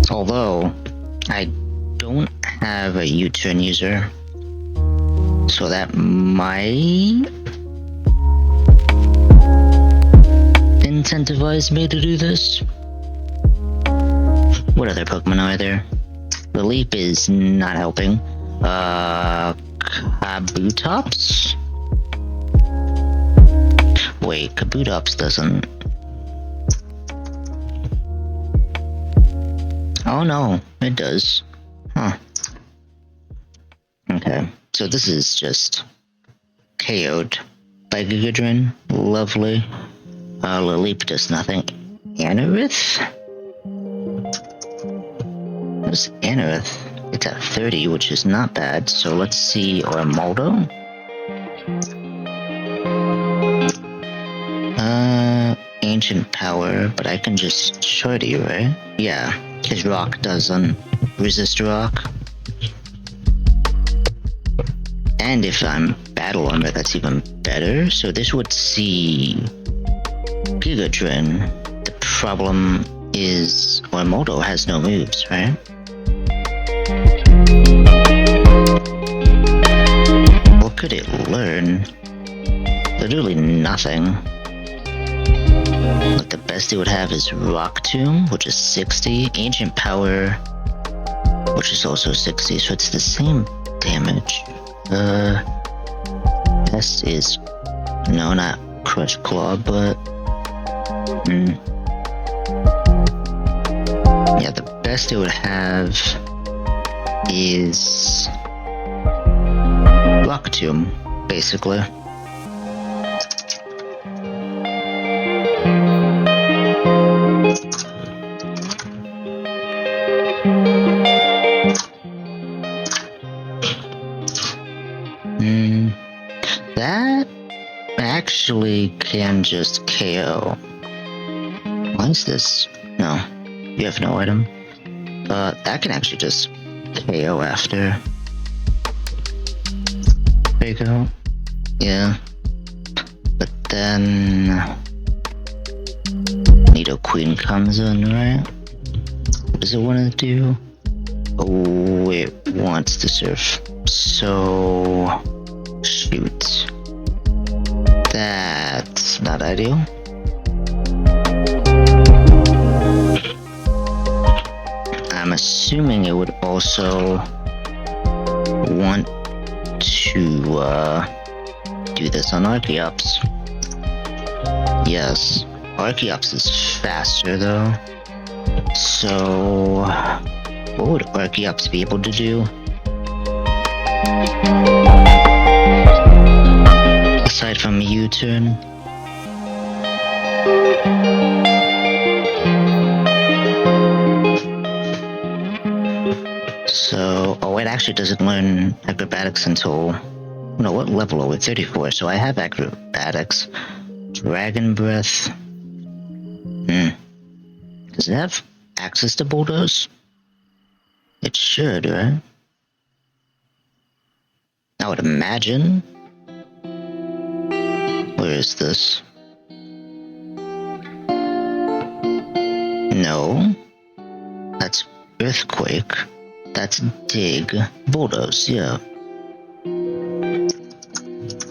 Although, I don't have a U-turn user, so that might incentivize me to do this. What other Pokemon are there? The Leap is not helping. Kabutops? Wait, Kabutops doesn't... Oh no, it does. Huh. Okay, so this is just KO'd by Gigadrin. Lovely. Laleep does nothing. Anorith? What's Anorith? It's at 30, which is not bad, so let's see Ormoldo. Ancient Power, but I can just Chardy, right? Yeah, because Rock doesn't resist Rock. And if I'm Battle Armor, that's even better, so this would see Gigadrin. The problem is Ormoldo has no moves, right? What could it learn? Literally nothing. Like the best it would have is Rock Tomb, which is 60, Ancient Power, which is also 60, so it's the same damage. Best is, no, not Crush Claw, but yeah, the best it would have is Rock Tomb, basically. That actually can just KO. Why is this? No, you have no item. That can actually just KO after. There you go. Yeah. But then Nidoqueen comes in, right? What does it want to do? Oh, it wants to surf. So shoot. That's not ideal. I'm assuming it would also want to do this on Archeops. Yes, Archeops is faster though. So what would Archeops be able to do? Aside from a U-turn. So, oh, it actually doesn't learn acrobatics until, no, what level are we? 34, so I have acrobatics. Dragon Breath. Does it have access to Bulldoze? It should, right? I would imagine. Where is this? No. That's Earthquake. That's Dig. Bulldoze, yeah.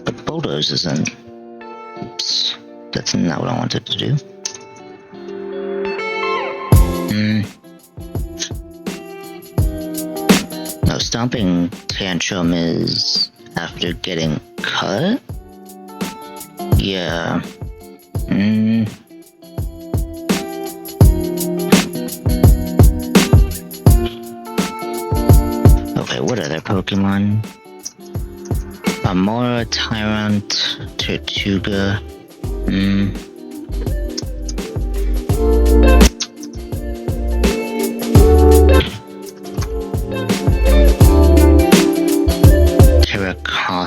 But Bulldoze isn't... Oops. That's not what I wanted to do. No, Stomping Tantrum is after getting cut? Yeah. Okay, what other Pokemon? Amora, Tyrant, Tortuga.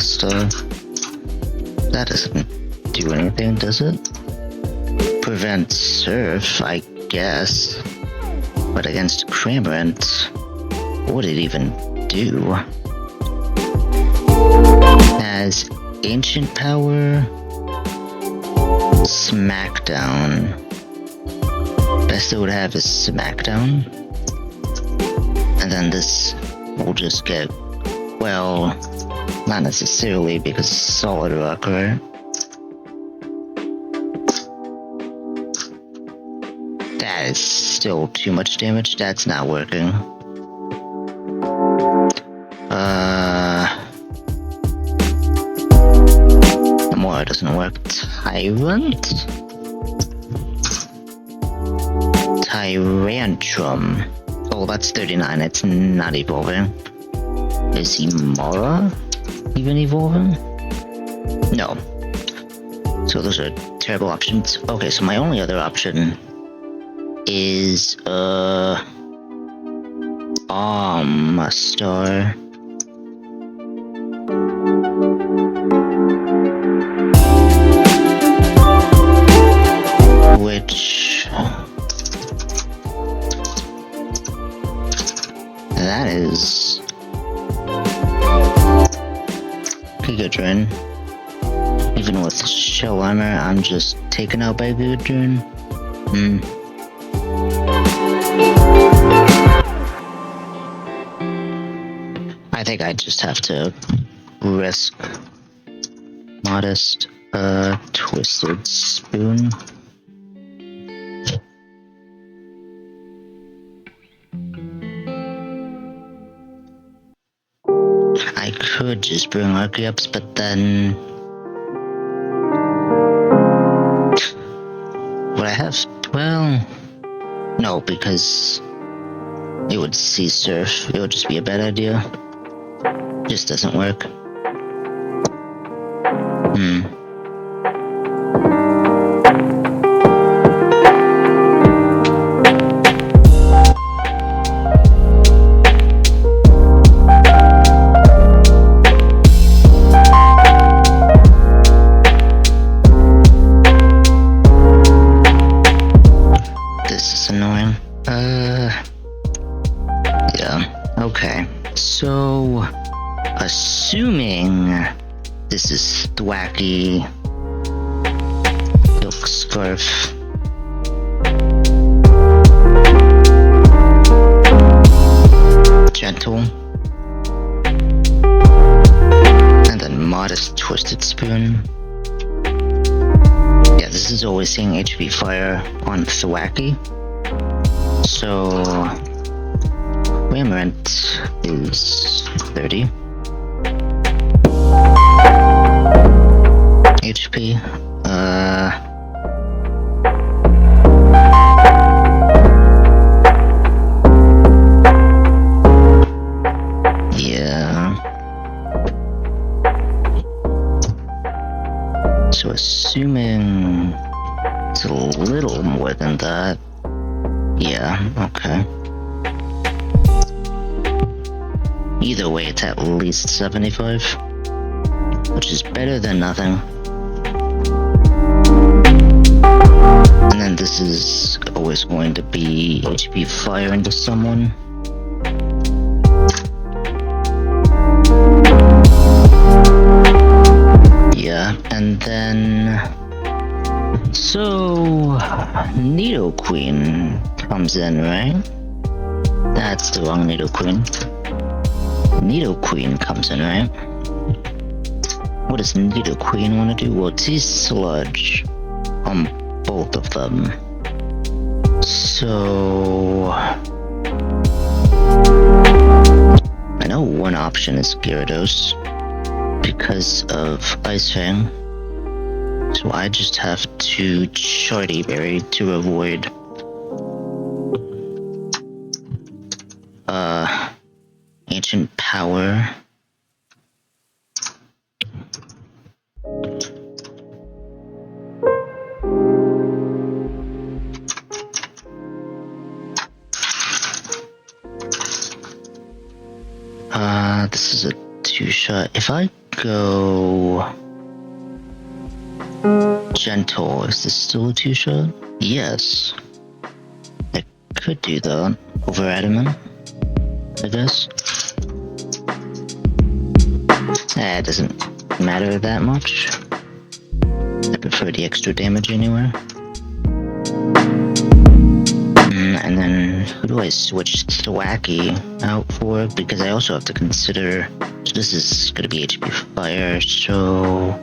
Blaster. That doesn't do anything, does it? Prevent Surf, I guess. But against Cramorant, what would it even do? Has Ancient Power, Smackdown. Best it would have is Smackdown. And then this will just get, well, not necessarily because it's Solid Rock, right? That is still too much damage. That's not working. More doesn't work. Tyrantrum. Oh, that's 39. It's not evolving. Is Imara even evolving? No. So those are terrible options. Okay, so my only other option is Star. Which that is Gigadrin. Even with Shell Armor, I'm just taken out by Gigadrin. I think I just have to risk Modest Twisted Spoon. I could just bring Archeops, but then would I have? Well, no, because it would see Surf. It would just be a bad idea. Just doesn't work. Annoying. Yeah. Okay. So, assuming this is Thwacky, Silk Scarf, Gentle, and then Modest Twisted Spoon. Yeah, this is always seeing HP Fire on Thwacky. So, Cramorant is 30 HP. Yeah. So, assuming it's a little more than that. Yeah, okay. Either way, it's at least 75, which is better than nothing. And then this is always going to be HP Fire into someone. Yeah, and then so Nidoqueen comes in, right? That's the wrong Nidoqueen. Nidoqueen comes in, right? What does Nidoqueen want to do? Well, it's Sludge on both of them. So I know one option is Gyarados because of Ice Fang. So I just have to Chardy Berry to avoid Ancient Power. This is a 2-shot. If I go gentle. Is this still a 2-shot? Yes. I could do that over adamant, I guess. It doesn't matter that much. I prefer the extra damage anyway. And then who do I switch Thwacky out for? Because I also have to consider, so this is gonna be HP Fire, so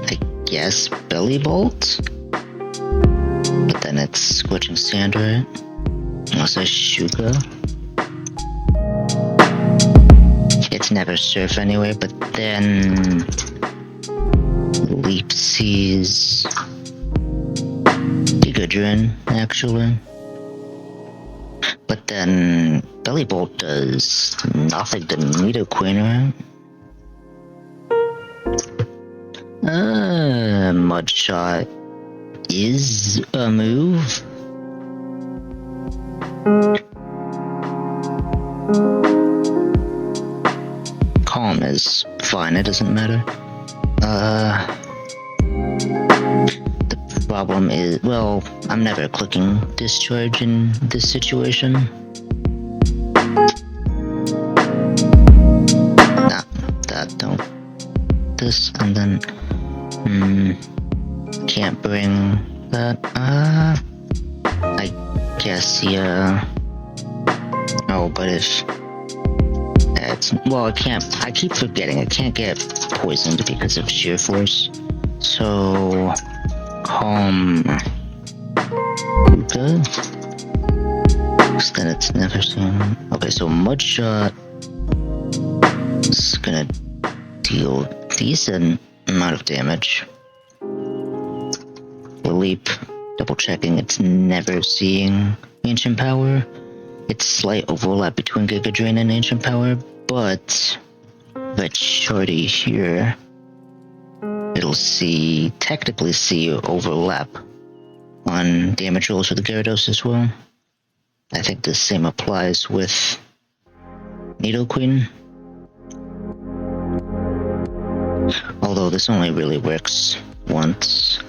I guess Belly Bolt? But then it's Scorching Sand, right? Also Shuka. It's never Surf anyway, but then Leap Seas Gigadrin, actually. But then Belly Bolt does nothing to Nidoqueen, right? Mud Shot is a move. Calm is fine, it doesn't matter. The problem is, well, I'm never clicking Discharge in this situation. Nah, that don't. This, and then, can't bring that, I guess, yeah. Oh, but if, well, I keep forgetting, I can't get poisoned because of Sheer Force. So, Calm. Good. Because then it's never seen. Okay, so Mud Shot is gonna deal decent amount of damage. Leap, double checking, it's never seeing Ancient Power. It's slight overlap between Giga Drain and Ancient Power, but that shorty here, it'll technically see overlap on damage rolls for the Gyarados as well. I think the same applies with Nidoqueen. Although this only really works once.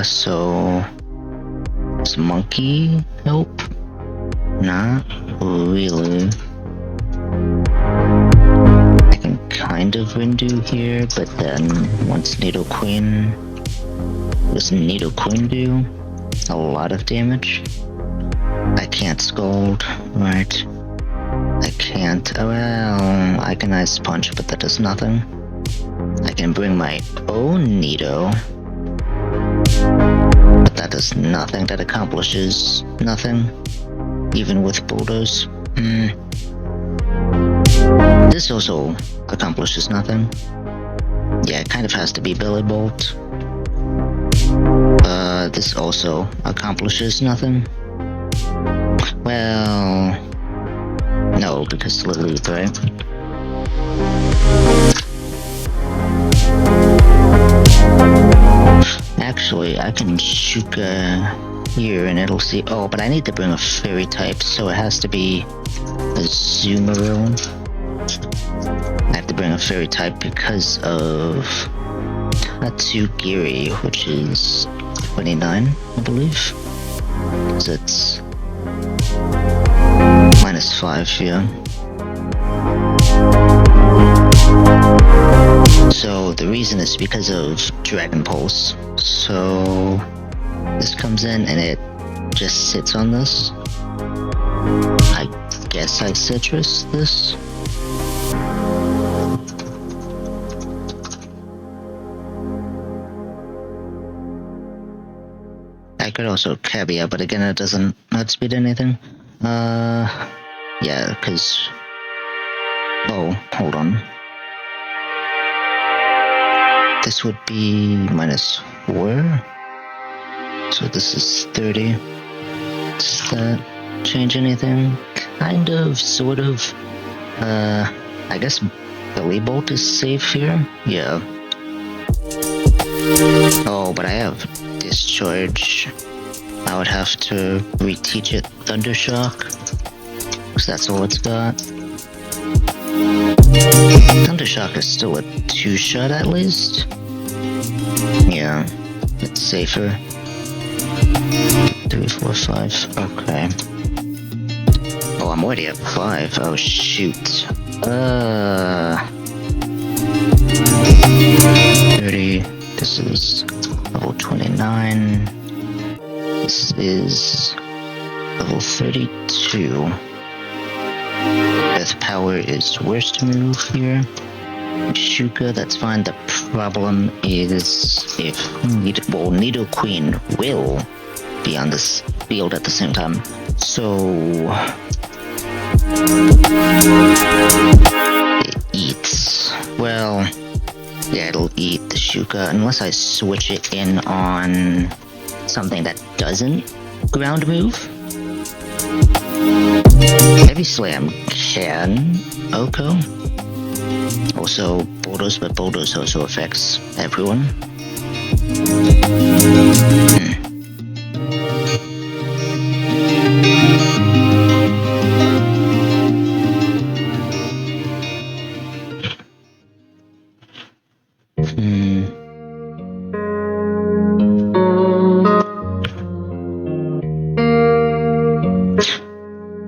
So does Monkey help? Not really. I can kind of Rindu here, but then once Nidoqueen, what does Nidoqueen do? A lot of damage. I can't Scald, right? I can't, well, I can Ice Punch, but that does nothing. I can bring my own Nido, but that does nothing, that accomplishes nothing, even with Bulldoze. This also accomplishes nothing. Yeah, it kind of has to be Belly Bolt. This also accomplishes nothing. Well, no, because Lily, right? Actually, I can Shuka here and it'll see. Oh, but I need to bring a fairy type, so it has to be a Zoomeroo. I have to bring a fairy type because of Tatsugiri, which is 29, I believe. Because it's -5, yeah. So the reason is because of Dragon Pulse. So this comes in and it just sits on this. I guess I Citrus this. I could also Caveat, but again it doesn't outspeed anything. Yeah, cause... Oh, hold on. This would be -4. So this is 30. Does that change anything? Kind of, sort of. I guess Belly Bolt is safe here? Yeah. Oh, but I have Discharge. I would have to reteach it Thundershock, because that's all it's got. Thundershock is still a 2-shot at least. Yeah, it's safer. 3, 4, 5. Okay. Oh, I'm already at 5. Oh shoot. 30. This is level 29. This is level 32. Death Power is worst move here. Shuka, that's fine. The problem is if Nido Queen will be on this field at the same time. So it eats. Well, yeah, it'll eat the Shuka unless I switch it in on something that doesn't ground move. Heavy Slam can Oko. Also Bulldoze, but Bulldoze also affects everyone.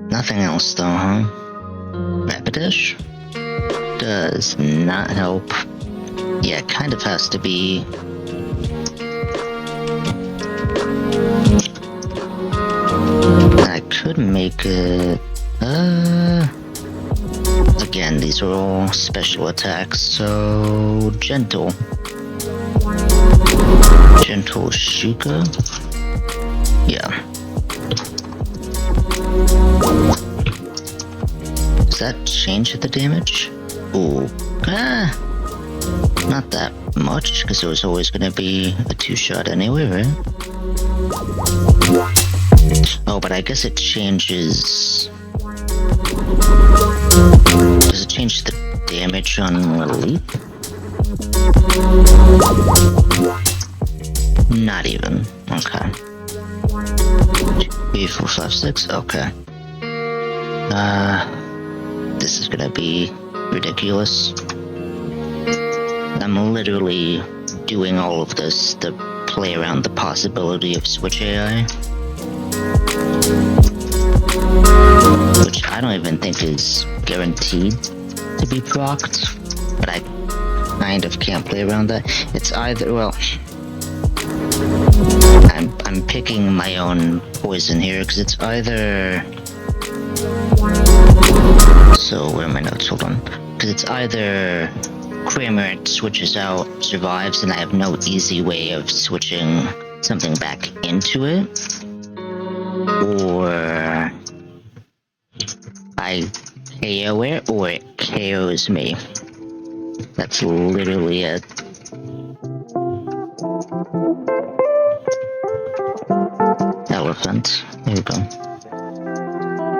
Nothing else though, huh? Rapidash? Does not help. Yeah, it kind of has to be. I could make it. Again, these are all special attacks, so gentle. Gentle Shuka. Yeah. Does that change the damage? Ooh. Not that much, because it was always gonna be a 2-shot anyway, right? Oh, but I guess it changes... Does it change the damage on Leap? Not even. Okay. 3, 4, 5, 6. Okay. This is gonna be ridiculous. I'm literally doing all of this to play around the possibility of Switch AI. Which I don't even think is guaranteed to be procced, but I kind of can't play around that. It's either, well... I'm picking my own poison here, because it's either... So, where are my notes? Hold on. Because it's either Kramer switches out, survives, and I have no easy way of switching something back into it, or I KO it, or it KOs me. That's literally it. Elephant. There we go.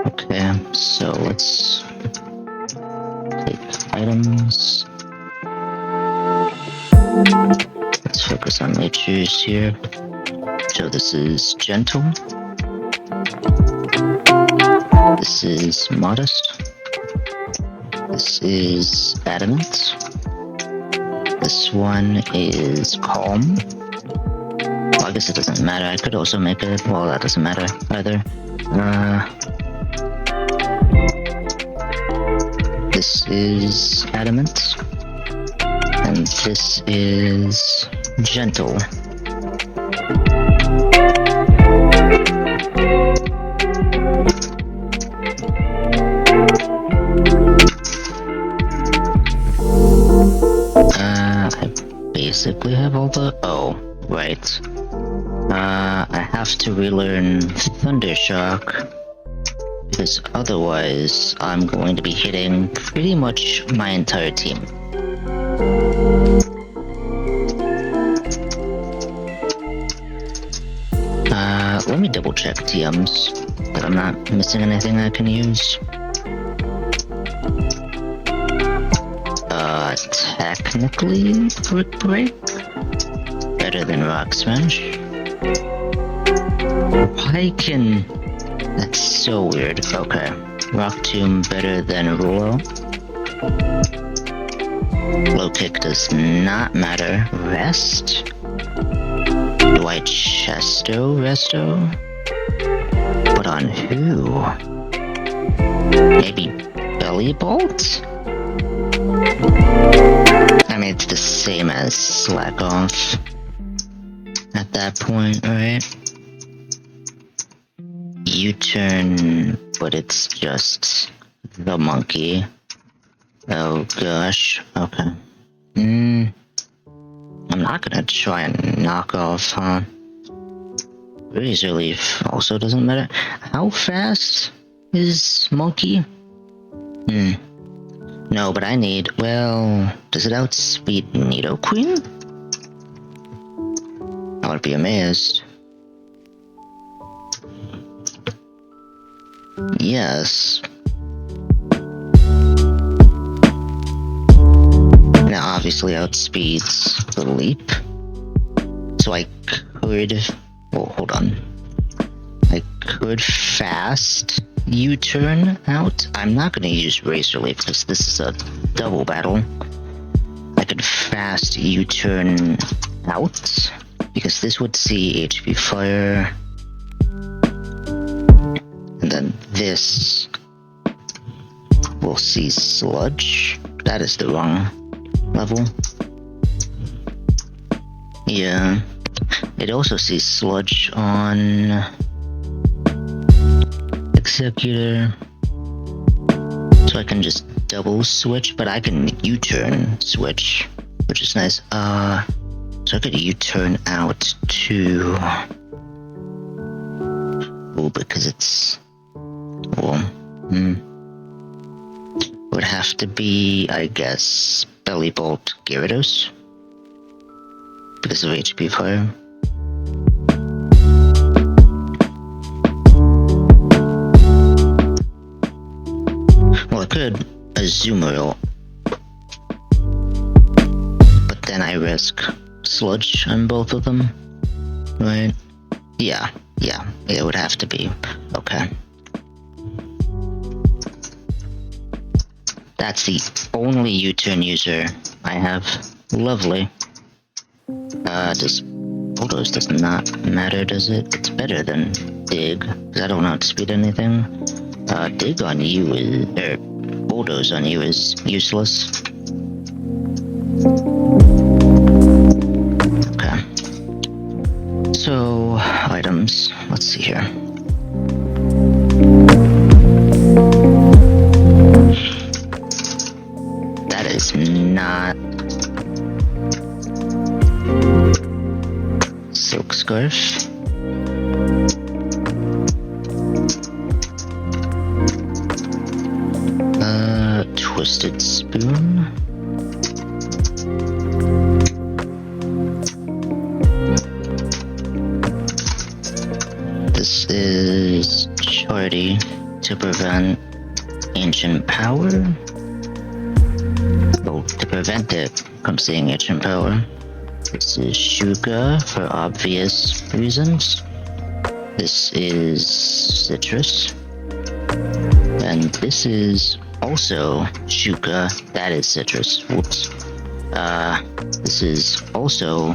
Okay, so let's take items. Let's focus on natures here. So this is gentle. This is modest. This is adamant. This one is calm. Well, I guess it doesn't matter. I could also make it. Well, that doesn't matter either. This is adamant. And this is gentle. I basically have all the... Oh, right. I have to relearn Thundershock, because otherwise I'm going to be hitting pretty much my entire team. Let me double check TMs, that I'm not missing anything I can use. Technically, Brick Break? Better than Rock Smash? Why can... That's so weird. Okay. Rock Tomb better than Rulo? Low kick does not matter. Rest? Do I chesto resto? But on who? Maybe belly bolt? I mean, it's the same as slack off at that point, right? U-turn, but it's just the monkey. Oh gosh, okay. I'm not gonna try and knock off, huh? Razor Leaf also doesn't matter. How fast is monkey? No, but I need, well, does it outspeed Nidoqueen? I would be amazed. Yes. Now obviously outspeeds the leap. So I could, oh, hold on. I could fast U-turn out. I'm not gonna use Razor Leaf because this is a double battle. I could fast U-turn out because this would see HP Fire. And then this will see Sludge. That is the wrong level. Yeah. It also sees Sludge on Executor. So I can just double switch, but I can U-turn switch, which is nice. So I could U-turn out to... Oh, because it's... Well, would have to be, I guess, Belly Bolt Gyarados. Because of HP Fire. Well, I could Azumarill. But then I risk Sludge on both of them. Right? Yeah, it would have to be. Okay. That's the only U-turn user I have. Lovely. Bulldoze does not matter, does it? It's better than Dig, because I don't outspeed anything. Dig on you is, Bulldoze on you is useless. Okay. So, items. Let's see here. That is not... Silk Scarf. Twisted Spoon. This is Charity to prevent Ancient Power. Oh, to prevent it from seeing Ancient Power. This is Shuka for obvious reasons. This is Citrus. And this is also Shuka. That is Citrus. Whoops. This is also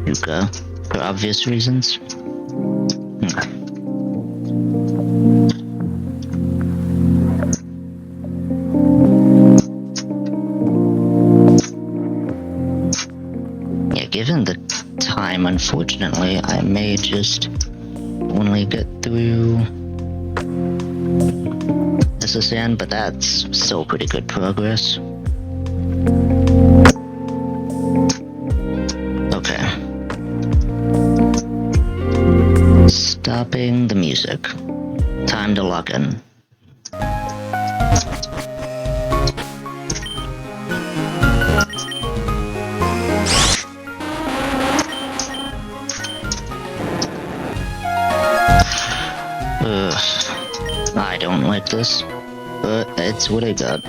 Shuka for obvious reasons. Okay. Given the time, unfortunately, I may just only get through SSN, but that's still pretty good progress. Okay. Stopping the music. Time to lock in. I don't like this, but it's what I got.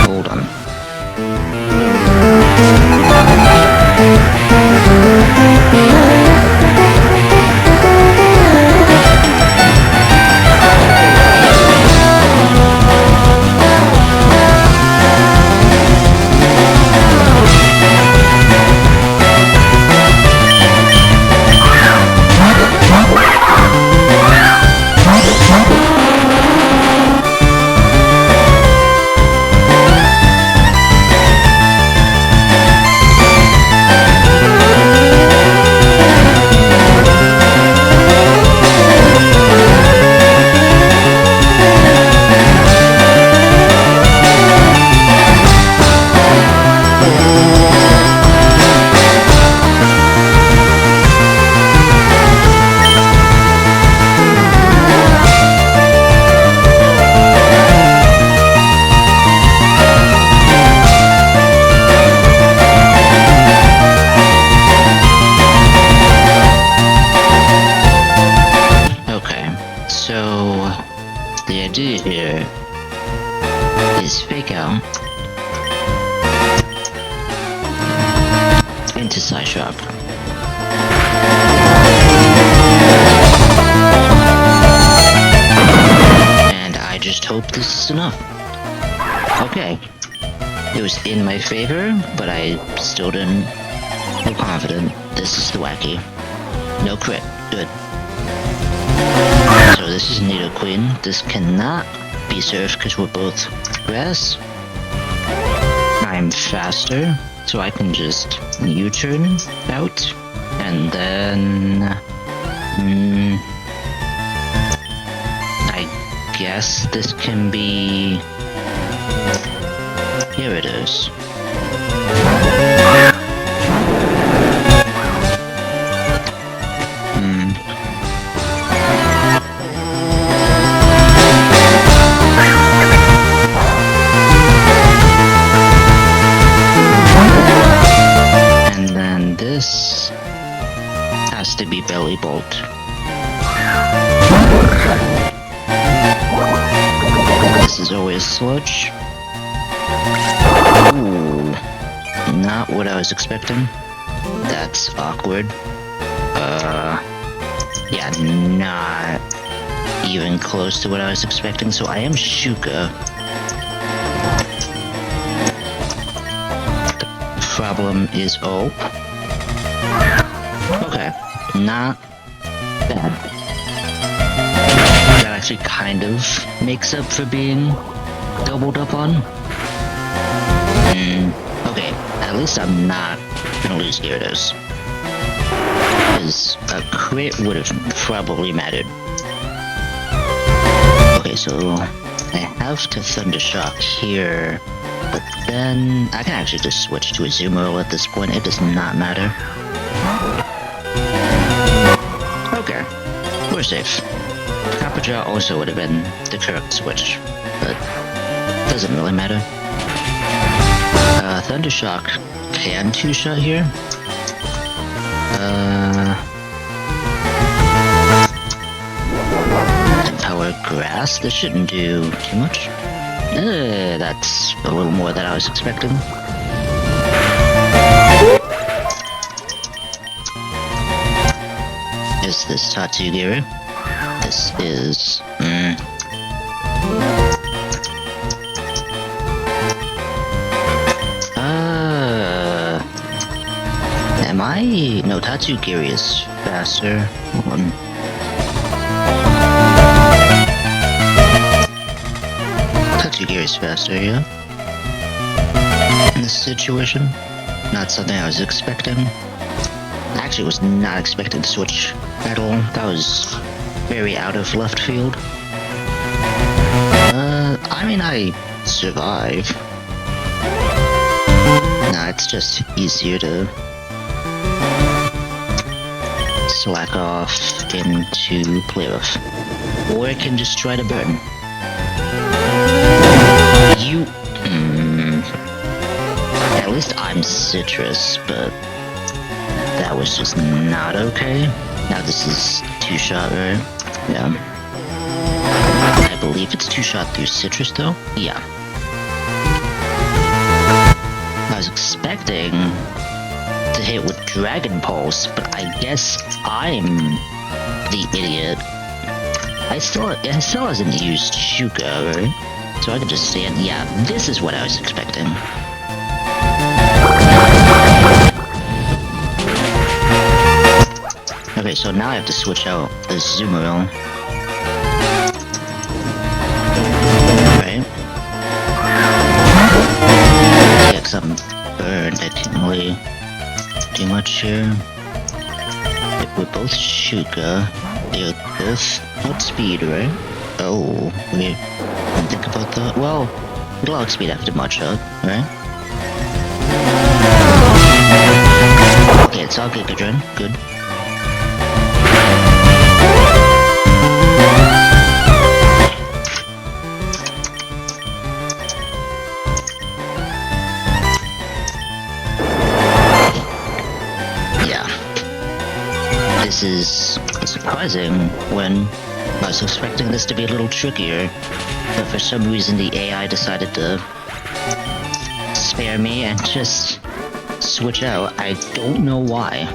Hold on. do here is fake out into side shock. And I just hope this is enough. Okay. It was in my favor, but I still didn't feel confident. This is the wacky. No crit. Good. So this is Nido Queen. This cannot be served because we're both grass. I'm faster, so I can just U-turn out. And then... I guess this can be... Here it is. And then this has to be belly bolt. This is always sludge. Ooh, not what I was expecting. That's awkward. Yeah, not even close to what I was expecting, so I am Shuka. The problem is, oh. Okay, not bad. That actually kind of makes up for being doubled up on. Okay, at least I'm not gonna lose Gyarados. Because a crit would have probably mattered. Okay, so I have to Thunder Shock here, but then I can actually just switch to a Azumarill at this point. It does not matter. Okay, we're safe. Copper Jaw also would have been the correct switch, but doesn't really matter. Thunder Shock can two-shot here. Empower Grass, this shouldn't do too much. That's a little more than I was expecting. Is this Tatsugiri? This is... Am I... No, Tatsugiri is faster. Hold on. Tatsugiri is faster, yeah? In this situation. Not something I was expecting. I actually was not expecting to switch at all. That was very out of left field. I mean, I survive. Nah, it's just easier to slack off into play rough. Or I can just try to burn. You... At least I'm citrus, but that was just not okay. Now this is two-shot, right? Yeah. I believe it's two-shot through citrus, though? Yeah. I was expecting to hit with Dragon Pulse, but I guess I'm the idiot. It still hasn't used Shuka, right? So I can just say it. Yeah, this is what I was expecting. Okay, so now I have to switch out the Azumarill. Right? Yeah, cause I'm burned, I can't really do much here. We're both Shuka. They're both outspeed, right? Oh, wait. Didn't think about that. Well, it'll outspeed after Mudshot, right? Okay, it's all good, Gigadron. Good. This is surprising when I was expecting this to be a little trickier, but for some reason the AI decided to spare me and just switch out. I don't know why.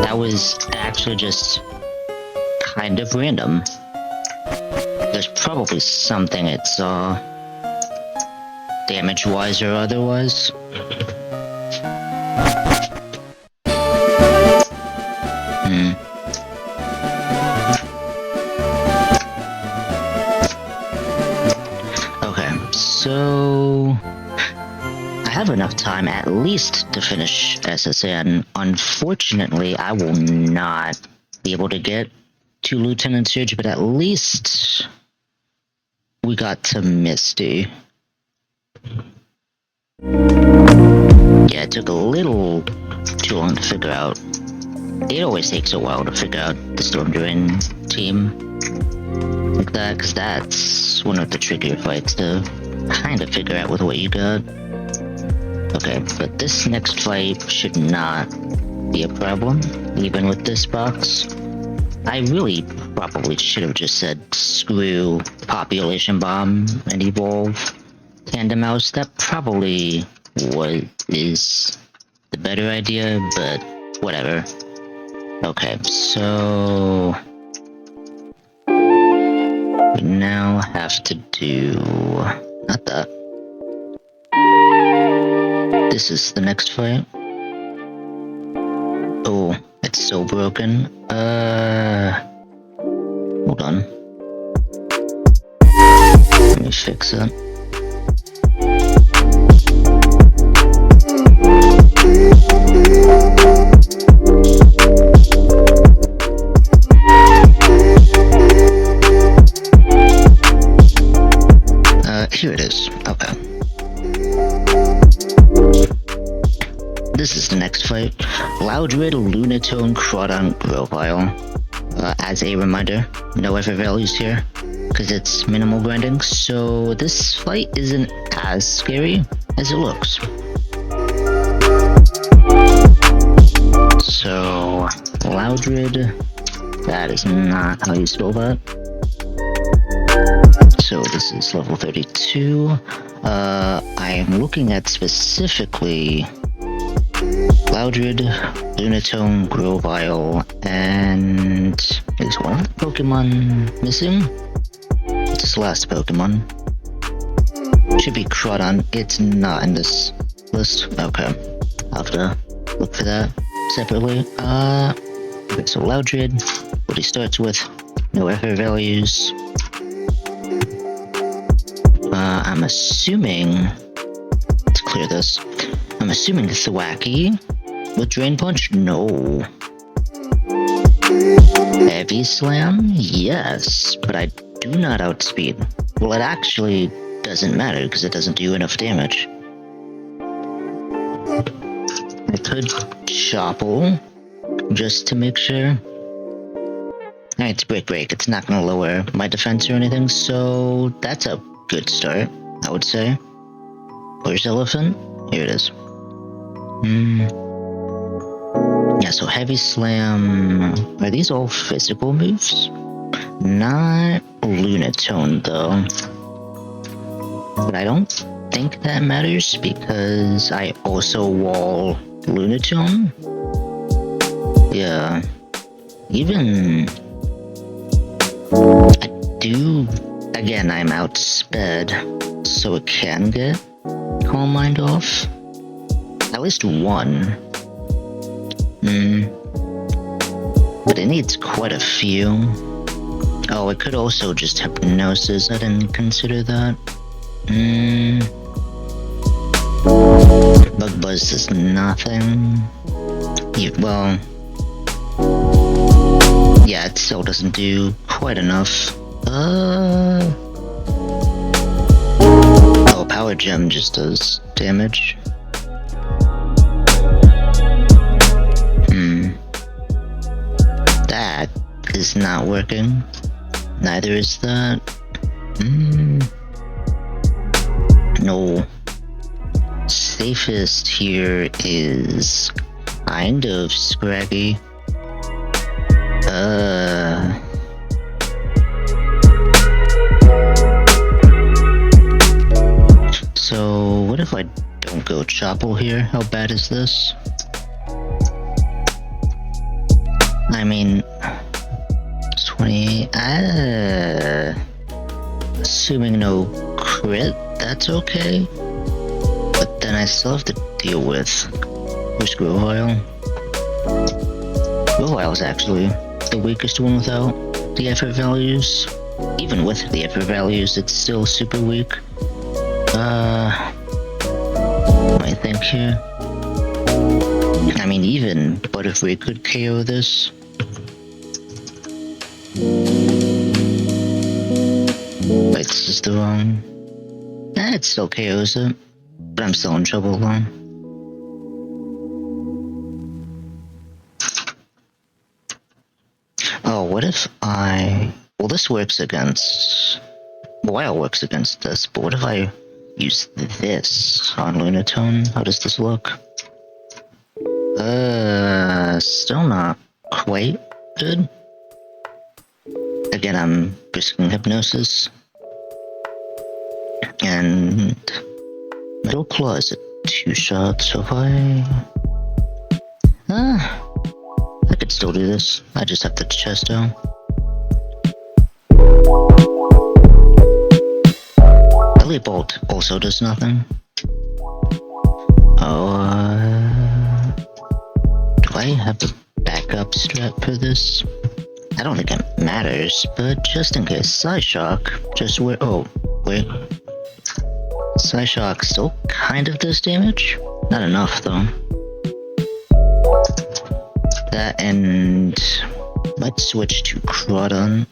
That was actually just kind of random. There's probably something it saw, damage-wise or otherwise. Okay, so I have enough time at least to finish SSN. Unfortunately, I will not be able to get to Lieutenant Surge, but at least we got to Misty. Yeah, it took a little too long to figure out. It always takes a while to figure out the Storm Drain team like that, because that's one of the trickier fights to kind of figure out with what you got. Okay, but this next fight should not be a problem, even with this box. I really probably should have just said screw Population Bomb and Evolve Tandem Mouse. That probably is the better idea, but whatever. Okay, so we now have to do not that. This is the next fight. Oh, it's so broken. Hold on. Let me fix it. Here it is. Okay. This is the next fight. Loudred, Lunatone, Crawdon, Grovile. As a reminder, no effort values here, because it's minimal grinding, so this fight isn't as scary as it looks. So, Loudred, that is not how you spell that. So this is level 32. I am looking at specifically Loudred, Lunatone, Grovile, and is one of the Pokemon missing? It's this last Pokemon. Should be Crawdon. It's not in this list. Okay. I'll have to look for that separately. Okay, so Loudred, what he starts with, no effort values. I'm assuming, let's clear this. I'm assuming Thwacky with Drain Punch? No. Heavy Slam? Yes, but I do not outspeed. Well, it actually doesn't matter because it doesn't do enough damage. I could Shuffle just to make sure. Alright, it's Break. It's not gonna lower my defense or anything, so that's a good start, I would say. Where's Elephant? Here it is. Yeah, so Heavy Slam. Are these all physical moves? Not Lunatone, though. But I don't think that matters because I also wall Lunatone. Yeah. Even... I do... Again, I'm outsped, so it can get Calm Mind off. At least one. But it needs quite a few. Oh, it could also just Hypnosis. I didn't consider that. Bug Buzz does nothing. Well... Yeah, it still doesn't do quite enough. Oh, Power Gem just does damage. That is not working. Neither is that. No. Safest here is kind of Scraggy. I don't go Chopple here? How bad is this? I mean, 20. Assuming no crit, that's okay. But then I still have to deal with Grovile. Grovile is actually the weakest one without the effort values. Even with the effort values, it's still super weak. I think here. I mean, even Butterfree could KO this. Wait, this is the wrong. It still KOs it, but I'm still in trouble though. Oh, what if I... Well, this works against... Wild works against this, but what if I use this on Lunatone? How does this look? Still not quite good. Again, I'm risking Hypnosis. And... Metal Claw is a 2-shot, so if I could still do this. I just have to chest out. Belly Bolt also does nothing. Oh, do I have a backup strat for this? I don't think it matters, but just in case. Psyshock, just where... Oh, wait. Psyshock still kind of does damage? Not enough, though. That and... Let's switch to Crawdon.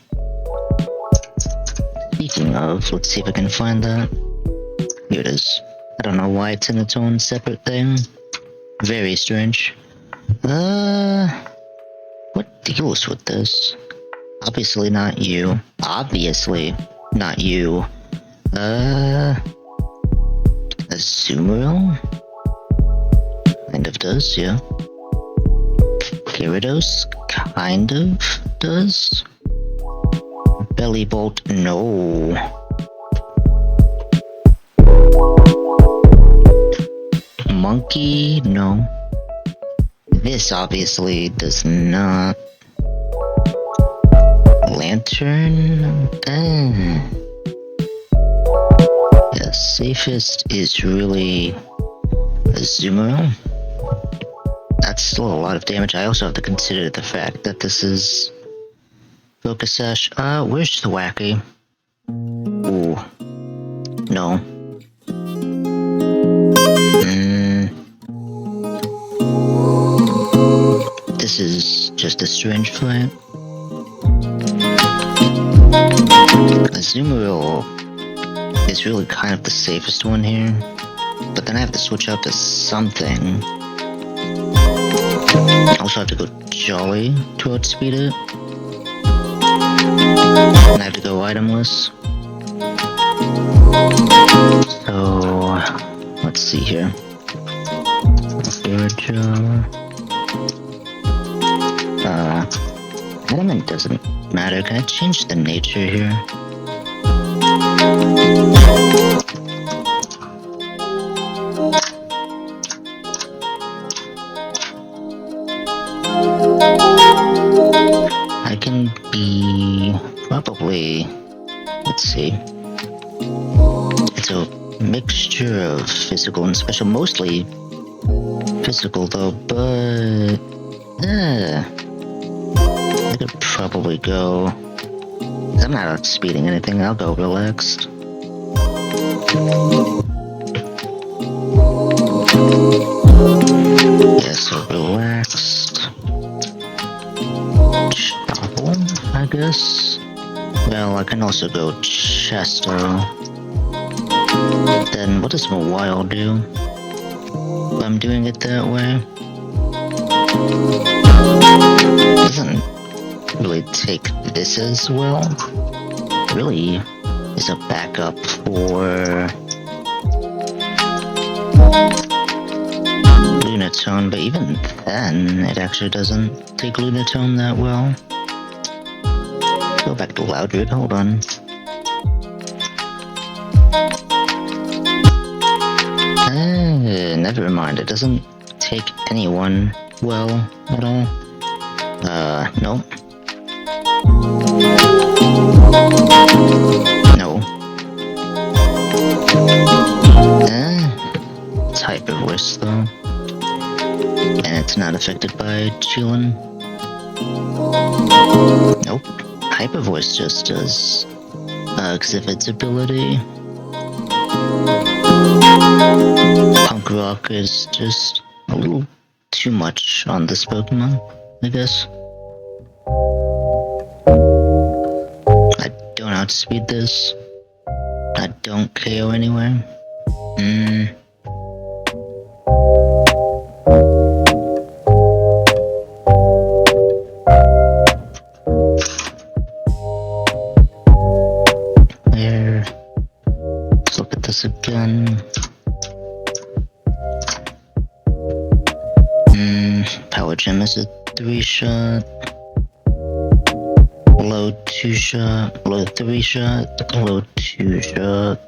Speaking of, let's see if I can find that. Here it is. I don't know why it's in its own separate thing. Very strange. What deals with this? Obviously not you. Obviously not you. Azumarill? Kind of does, yeah. Gyarados? Kind of does. Belly Bolt? No. Monkey? No. This obviously does not. Lantern? Yeah, safest is really Azumarill. That's still a lot of damage. I also have to consider the fact that this is Focus Sash. Where's the Wacky? Ooh. No. This is just a strange fight. Azumarill is really kind of the safest one here, but then I have to switch out to something. I also have to go Jolly to outspeed it. And I have to go itemless. So, let's see here. Favorite Element doesn't matter. Can I change the nature here? I can be probably, let's see. It's a mixture of physical and special, mostly physical though, but I could probably go. I'm not outspeeding anything, I'll go relaxed. Yeah, so relaxed. Chopple, I guess. Well, I can also go Chesto. Then what does Mawile do? If I'm doing it that way. Doesn't really take this as well. Really is a backup for Lunatone, but even then, it actually doesn't take Lunatone that well. Go back to Loudred, hold on. Never mind. It doesn't take anyone well at all. No. No. It's hyper voice though. And it's not affected by chillin'. Nope. Hyper voice just does exhibits ability. Punk rock is just a little too much on this Pokemon, I guess. I don't outspeed this. I don't KO anywhere. There. Let's look at this again. Power Gem is a 3-shot. Low 2-shot. Low 3-shot. Low 2-shot.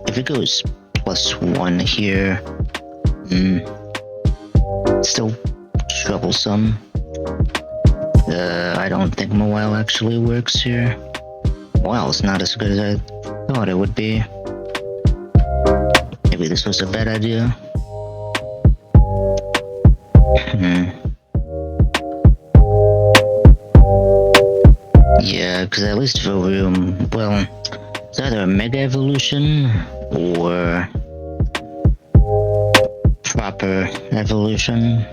If it goes +1 here, still troublesome. I don't think Mawile actually works here. Mawile's not as good as I thought it would be. Maybe this was a bad idea. Yeah, because at least Varoom, well, it's either a Mega Evolution or proper evolution.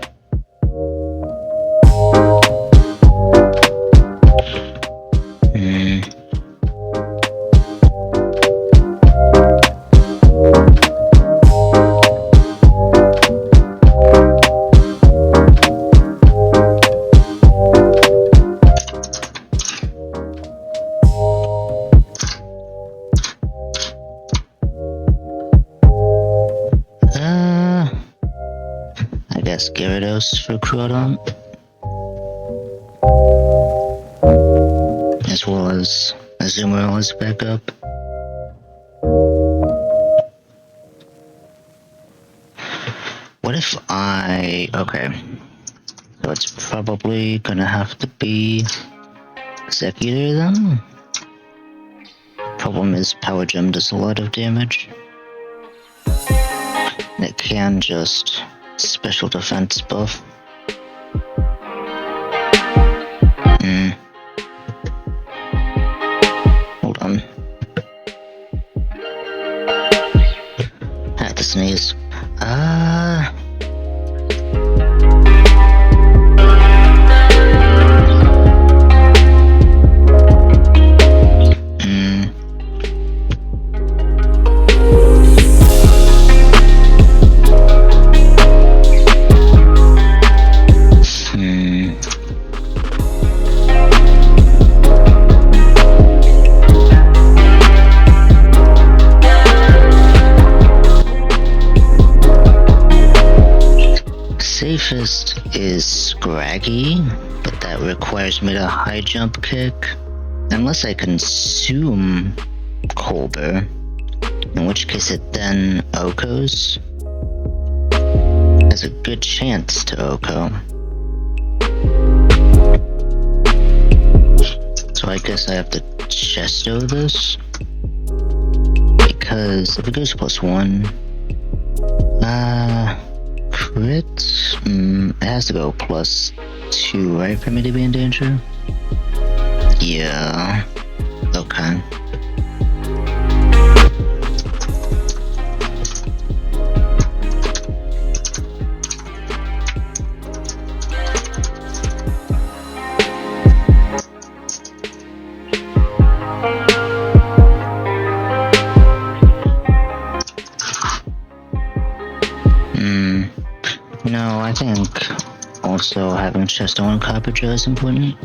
Gyarados for Crawdon, as well as Azumarill as backup. What if okay, so it's probably gonna have to be Executor then? Problem is Power Gem does a lot of damage. And it can just special defense buff. Hold on. I had to sneeze. Safest is Scraggy, but that requires me to high jump kick. Unless I consume Colbur, in which case it then Okos. Has a good chance to Oko. So I guess I have to Chesto this. Because if it goes +1, crit? It has to go +2, right, for me to be in danger? Yeah. Okay. No, I think also having Chesto and Carpenter is important.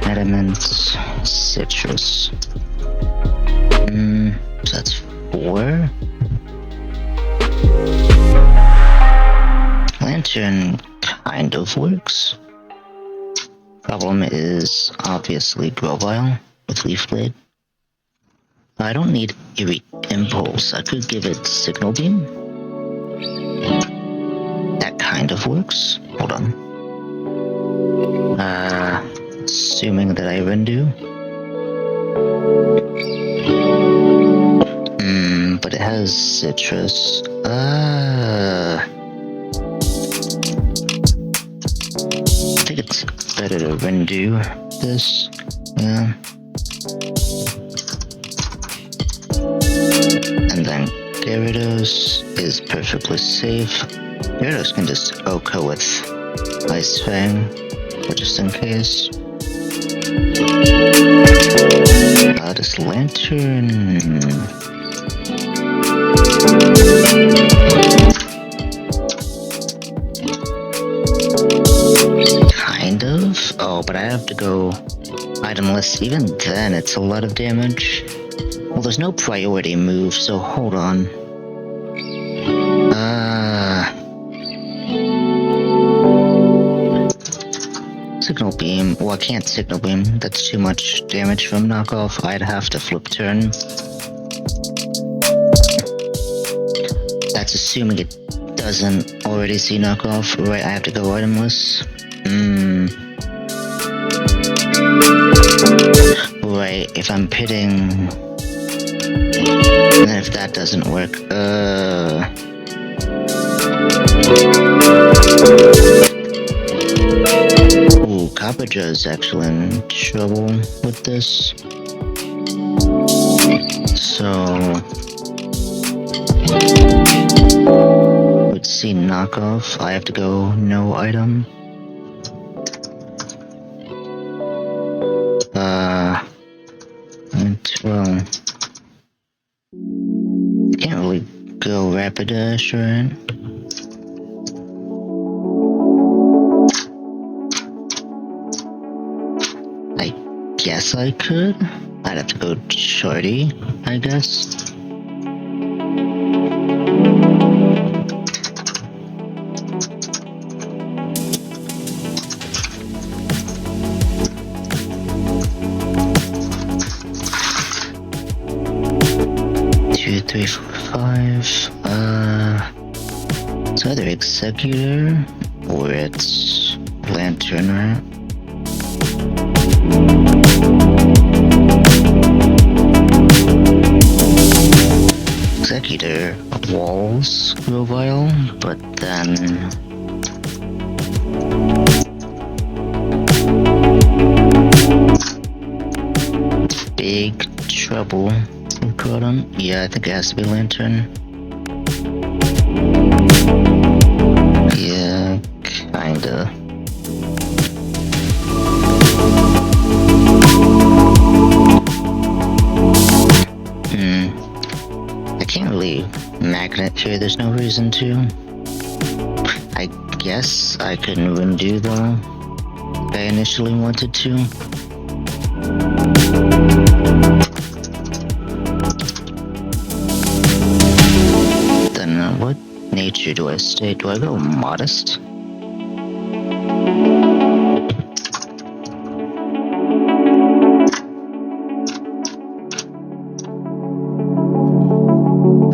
Adamant, Citrus. 4. Lantern kind of works. Problem is obviously Grovile with Leaf Blade. I don't need Eerie Impulse. I could give it Signal Beam. That kind of works. Hold on. Assuming that I Rendu. But it has Citrus. I think it's better to Rendu this. Yeah. And then Gyarados is perfectly safe. Gyarados can just OHKO with Ice Fang, but just in case. This Lantern. Kind of. Oh, but I have to go itemless. Even then, it's a lot of damage. Well, there's no priority move, so hold on. Signal Beam. Well, I can't Signal Beam. That's too much damage from knockoff. I'd have to flip turn. That's assuming it doesn't already see knockoff. Right, I have to go itemless. Right, if I'm pitting... And then if that doesn't work, Ooh, Copperja is actually in trouble with this. So... Would see knockoff, I have to go no item. Well... Can't really go Rapidash, right? I guess I could. I'd have to go Shorty, I guess. It's either Executor or it's Lantern, right? Executor walls Grovile, but then big trouble. Yeah, I think it has to be Lantern. Yeah, kinda. I can't really magnet here, there's no reason to. I guess I can Rendu though, if I initially wanted to. What nature do I stay? Do I go Modest?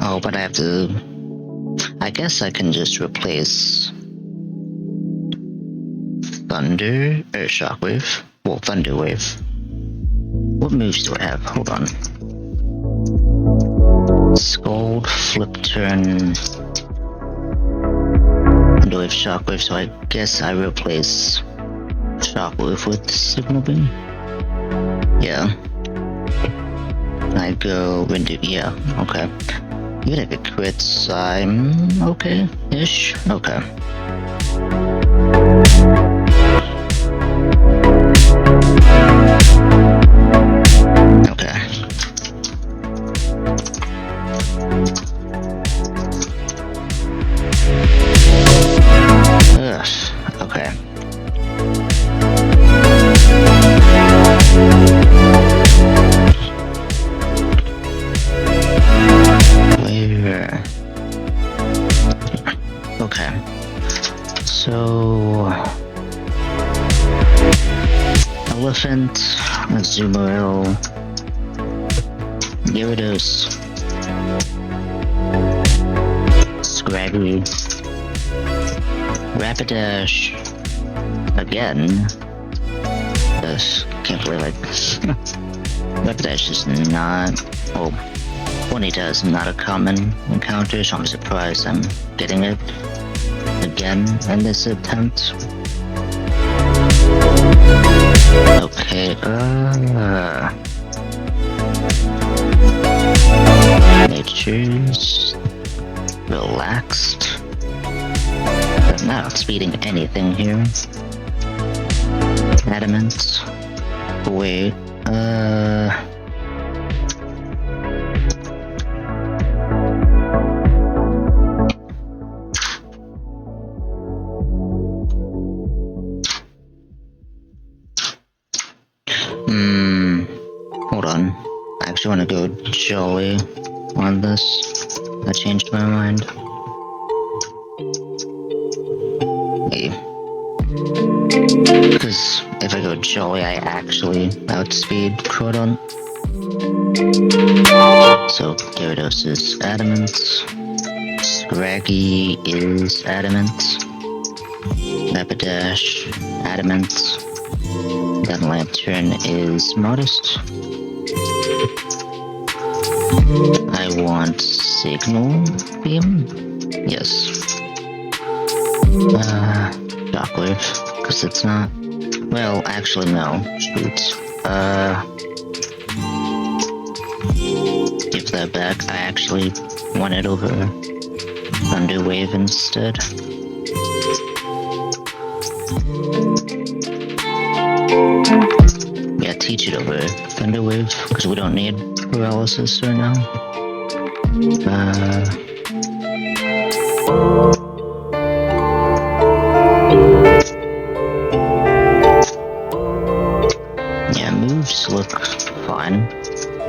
Oh, but I have to... I guess I can just replace Thunder or Shockwave. Well, Thunder Wave. What moves do I have? Hold on. Scald, Flip Turn, and Wave Shockwave, so I guess I replace Shockwave with Signal Beam. Yeah. I go Rendu, yeah, okay. Even if it crits, I'm okay-ish? Okay. Elephant, Azumarill, Gyarados, Scraggy, Rapidash, again. Yes, can't believe I... Rapidash is not... Oh, Bonita is not a common encounter, so I'm surprised I'm getting it again in this attempt. Okay, Nature's relaxed. I'm not outspeeding anything here. Adamant. Wait, hold on. I actually want to go Jolly on this. I changed my mind. Hey. Because if I go Jolly, I actually outspeed Crodon. So Gyarados is Adamant. Scraggy is Adamant. Rapidash, Adamant. Then Lantern is Modest. I want Signal Beam? Yes. Shockwave, because it's not... Well, actually no. Shoot. Give that back. I actually want it over Thunder Wave instead. Yeah, teach it over Thunder Wave, because we don't need paralysis right now. Yeah, moves look fine.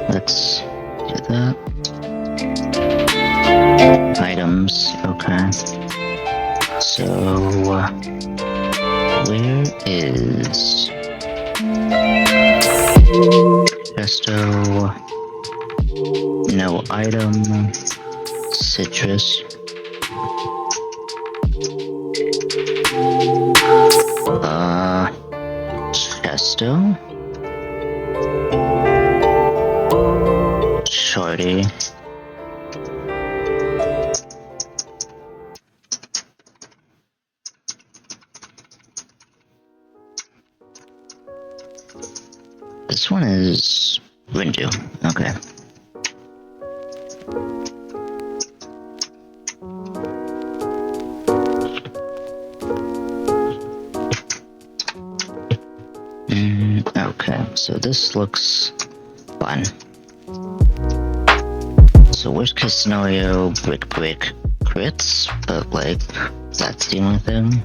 Let's do that. Items, okay. So, where is Pesto? No item. Citrus. Pesto. Shorty. This one is Rindu. Okay. Okay, so this looks fun. So worst case scenario, brick crits, but like, that's the only thing.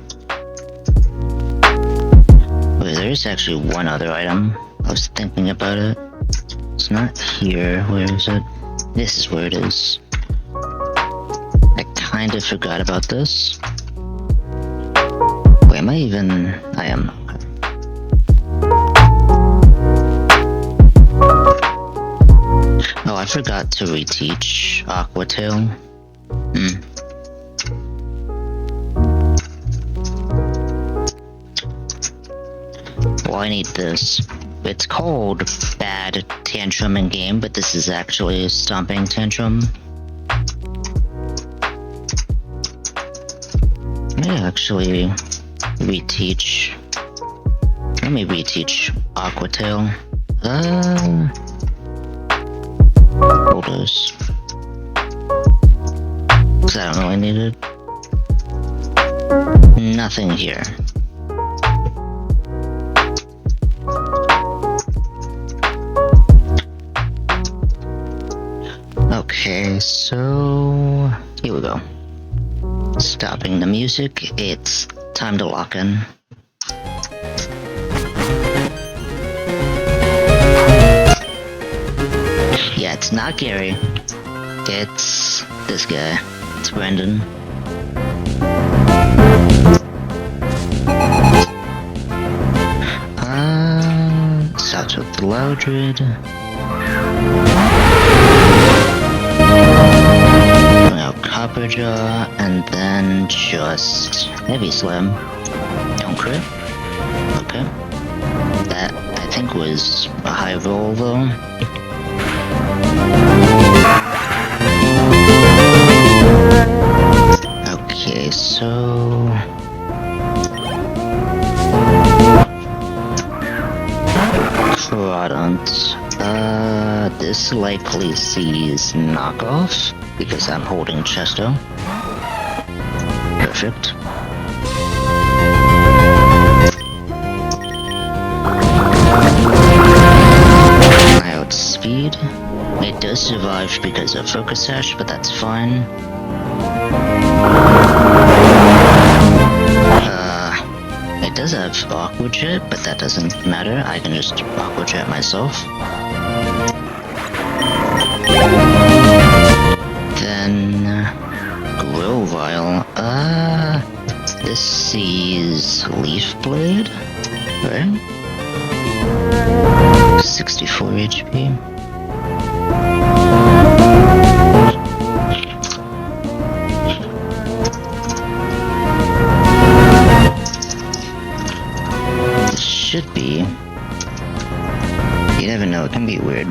Wait, there is actually one other item. I was thinking about it. It's not here. Where is it? This is where it is. I kind of forgot about this. Wait, am I even... I am. Oh, I forgot to reteach Aqua Tail. Well, I need this. It's called Bad Tantrum in game, but this is actually Stomping Tantrum. I actually reteach. Let me reteach Aqua Tail. Boulders. Because I don't really need it. Nothing here. Okay, so here we go. Stopping the music, it's time to lock in. Yeah, it's not Gary. It's this guy. It's Brendan. Loudred. Now Copperjaw, and then just Heavy Slam. Don't crit. Okay. That, I think, was a high roll, though. Okay, so... Crawdont. This likely sees knockoff, because I'm holding Chesto. Perfect. I outspeed. It does survive because of Focus Sash, but that's fine. It does have Aqua Jet, but that doesn't matter. I can just Aqua Jet myself. Then... Grovile. This sees Leaf Blade, right? 64 HP. This should be... You never know, it can be weird.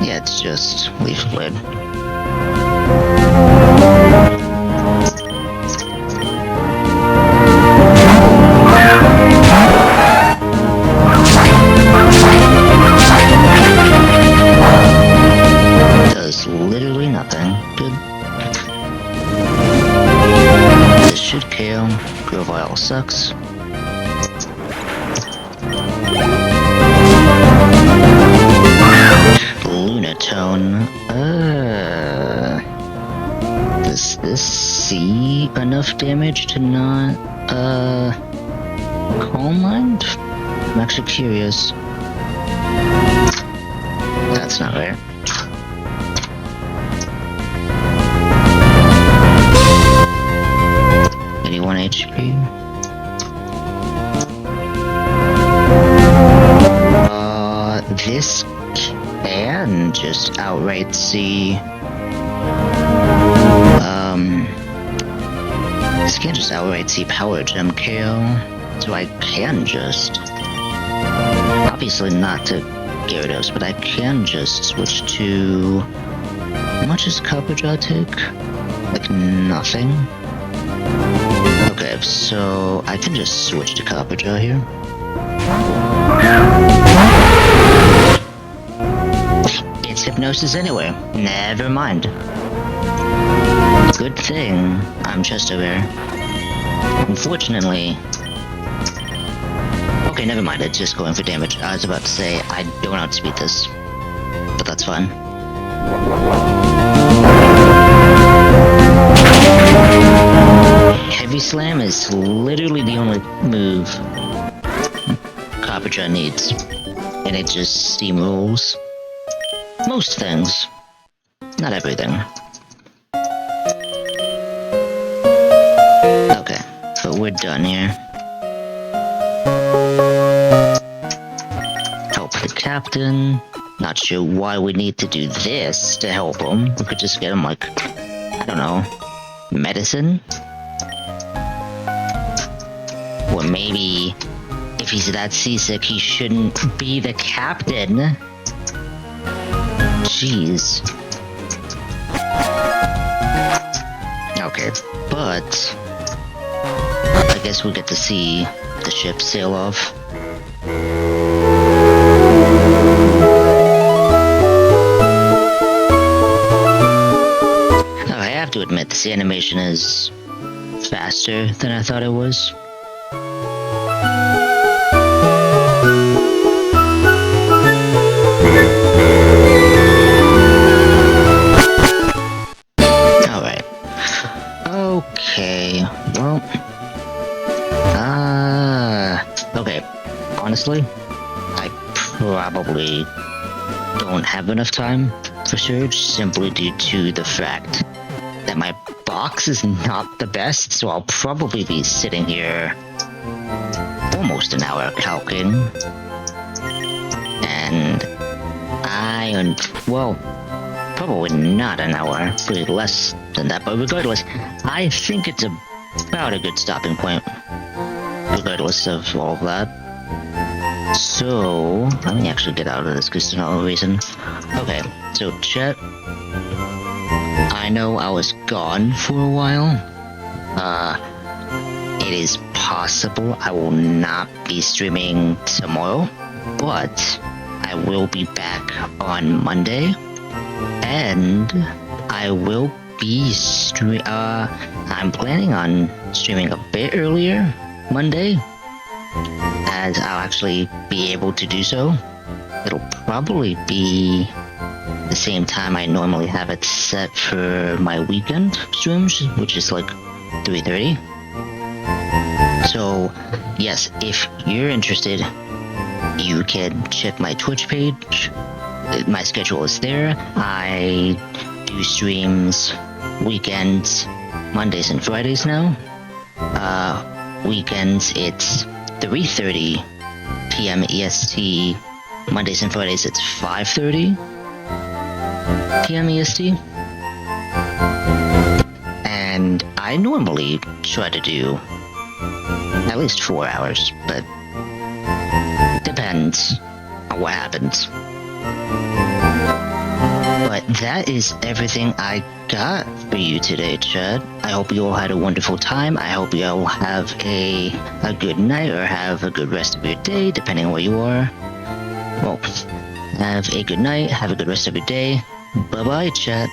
Yeah, it's just Leaf Blade. Does literally nothing. Good. This should KO. Grovile sucks. Lunatone. Does this see enough damage to not, Calm Mind? I'm actually curious. That's not right. HP. This can just outright see. This can just outright see Power Gem KO, so I can just. Obviously not to Gyarados, but I can just switch to. How much does Copperjaw take? Like nothing. Okay, so I can just switch to Copperjaw here. It's Hypnosis anyway. Never mind. Good thing I'm just aware. Unfortunately... Okay, never mind. It's just going for damage. I was about to say, I don't outspeed this. But that's fine. Heavy Slam is literally the only move Copperjaw needs, and it just steamrolls most things, not everything. Okay, but we're done here. Help the captain. Not sure why we need to do this to help him. We could just get him, like, I don't know, medicine? Or maybe, if he's that seasick, he shouldn't be the captain. Jeez. Okay, but... I guess we'll get to see the ship sail off. Oh, I have to admit, this animation is faster than I thought it was. Alright. Okay, well... okay. Honestly, I probably don't have enough time for Surge, simply due to the fact that my box is not the best, so I'll probably be sitting here almost an hour calcing. And well, probably not an hour, probably less than that, but regardless, I think it's about a good stopping point, regardless of all of that. So, let me actually get out of this because there's no reason. Okay, so chat, I know I was gone for a while. It is possible I will not be streaming tomorrow, but I will be back on Monday, and I will be I'm planning on streaming a bit earlier Monday, as I'll actually be able to do so. It'll probably be the same time I normally have it set for my weekend streams, which is like 3:30. So, yes, if you're interested, you can check my Twitch page. My schedule is there. I do streams weekends, Mondays and Fridays now. Weekends it's 3:30 p.m. EST. Mondays and Fridays it's 5:30 p.m. EST. And I normally try to do at least 4 hours, but depends on what happens. But that is everything I got for you today, chat. I hope you all had a wonderful time. I hope you all have a good night or have a good rest of your day, depending on where you are. Well, have a good night, have a good rest of your day. Bye-bye, chat.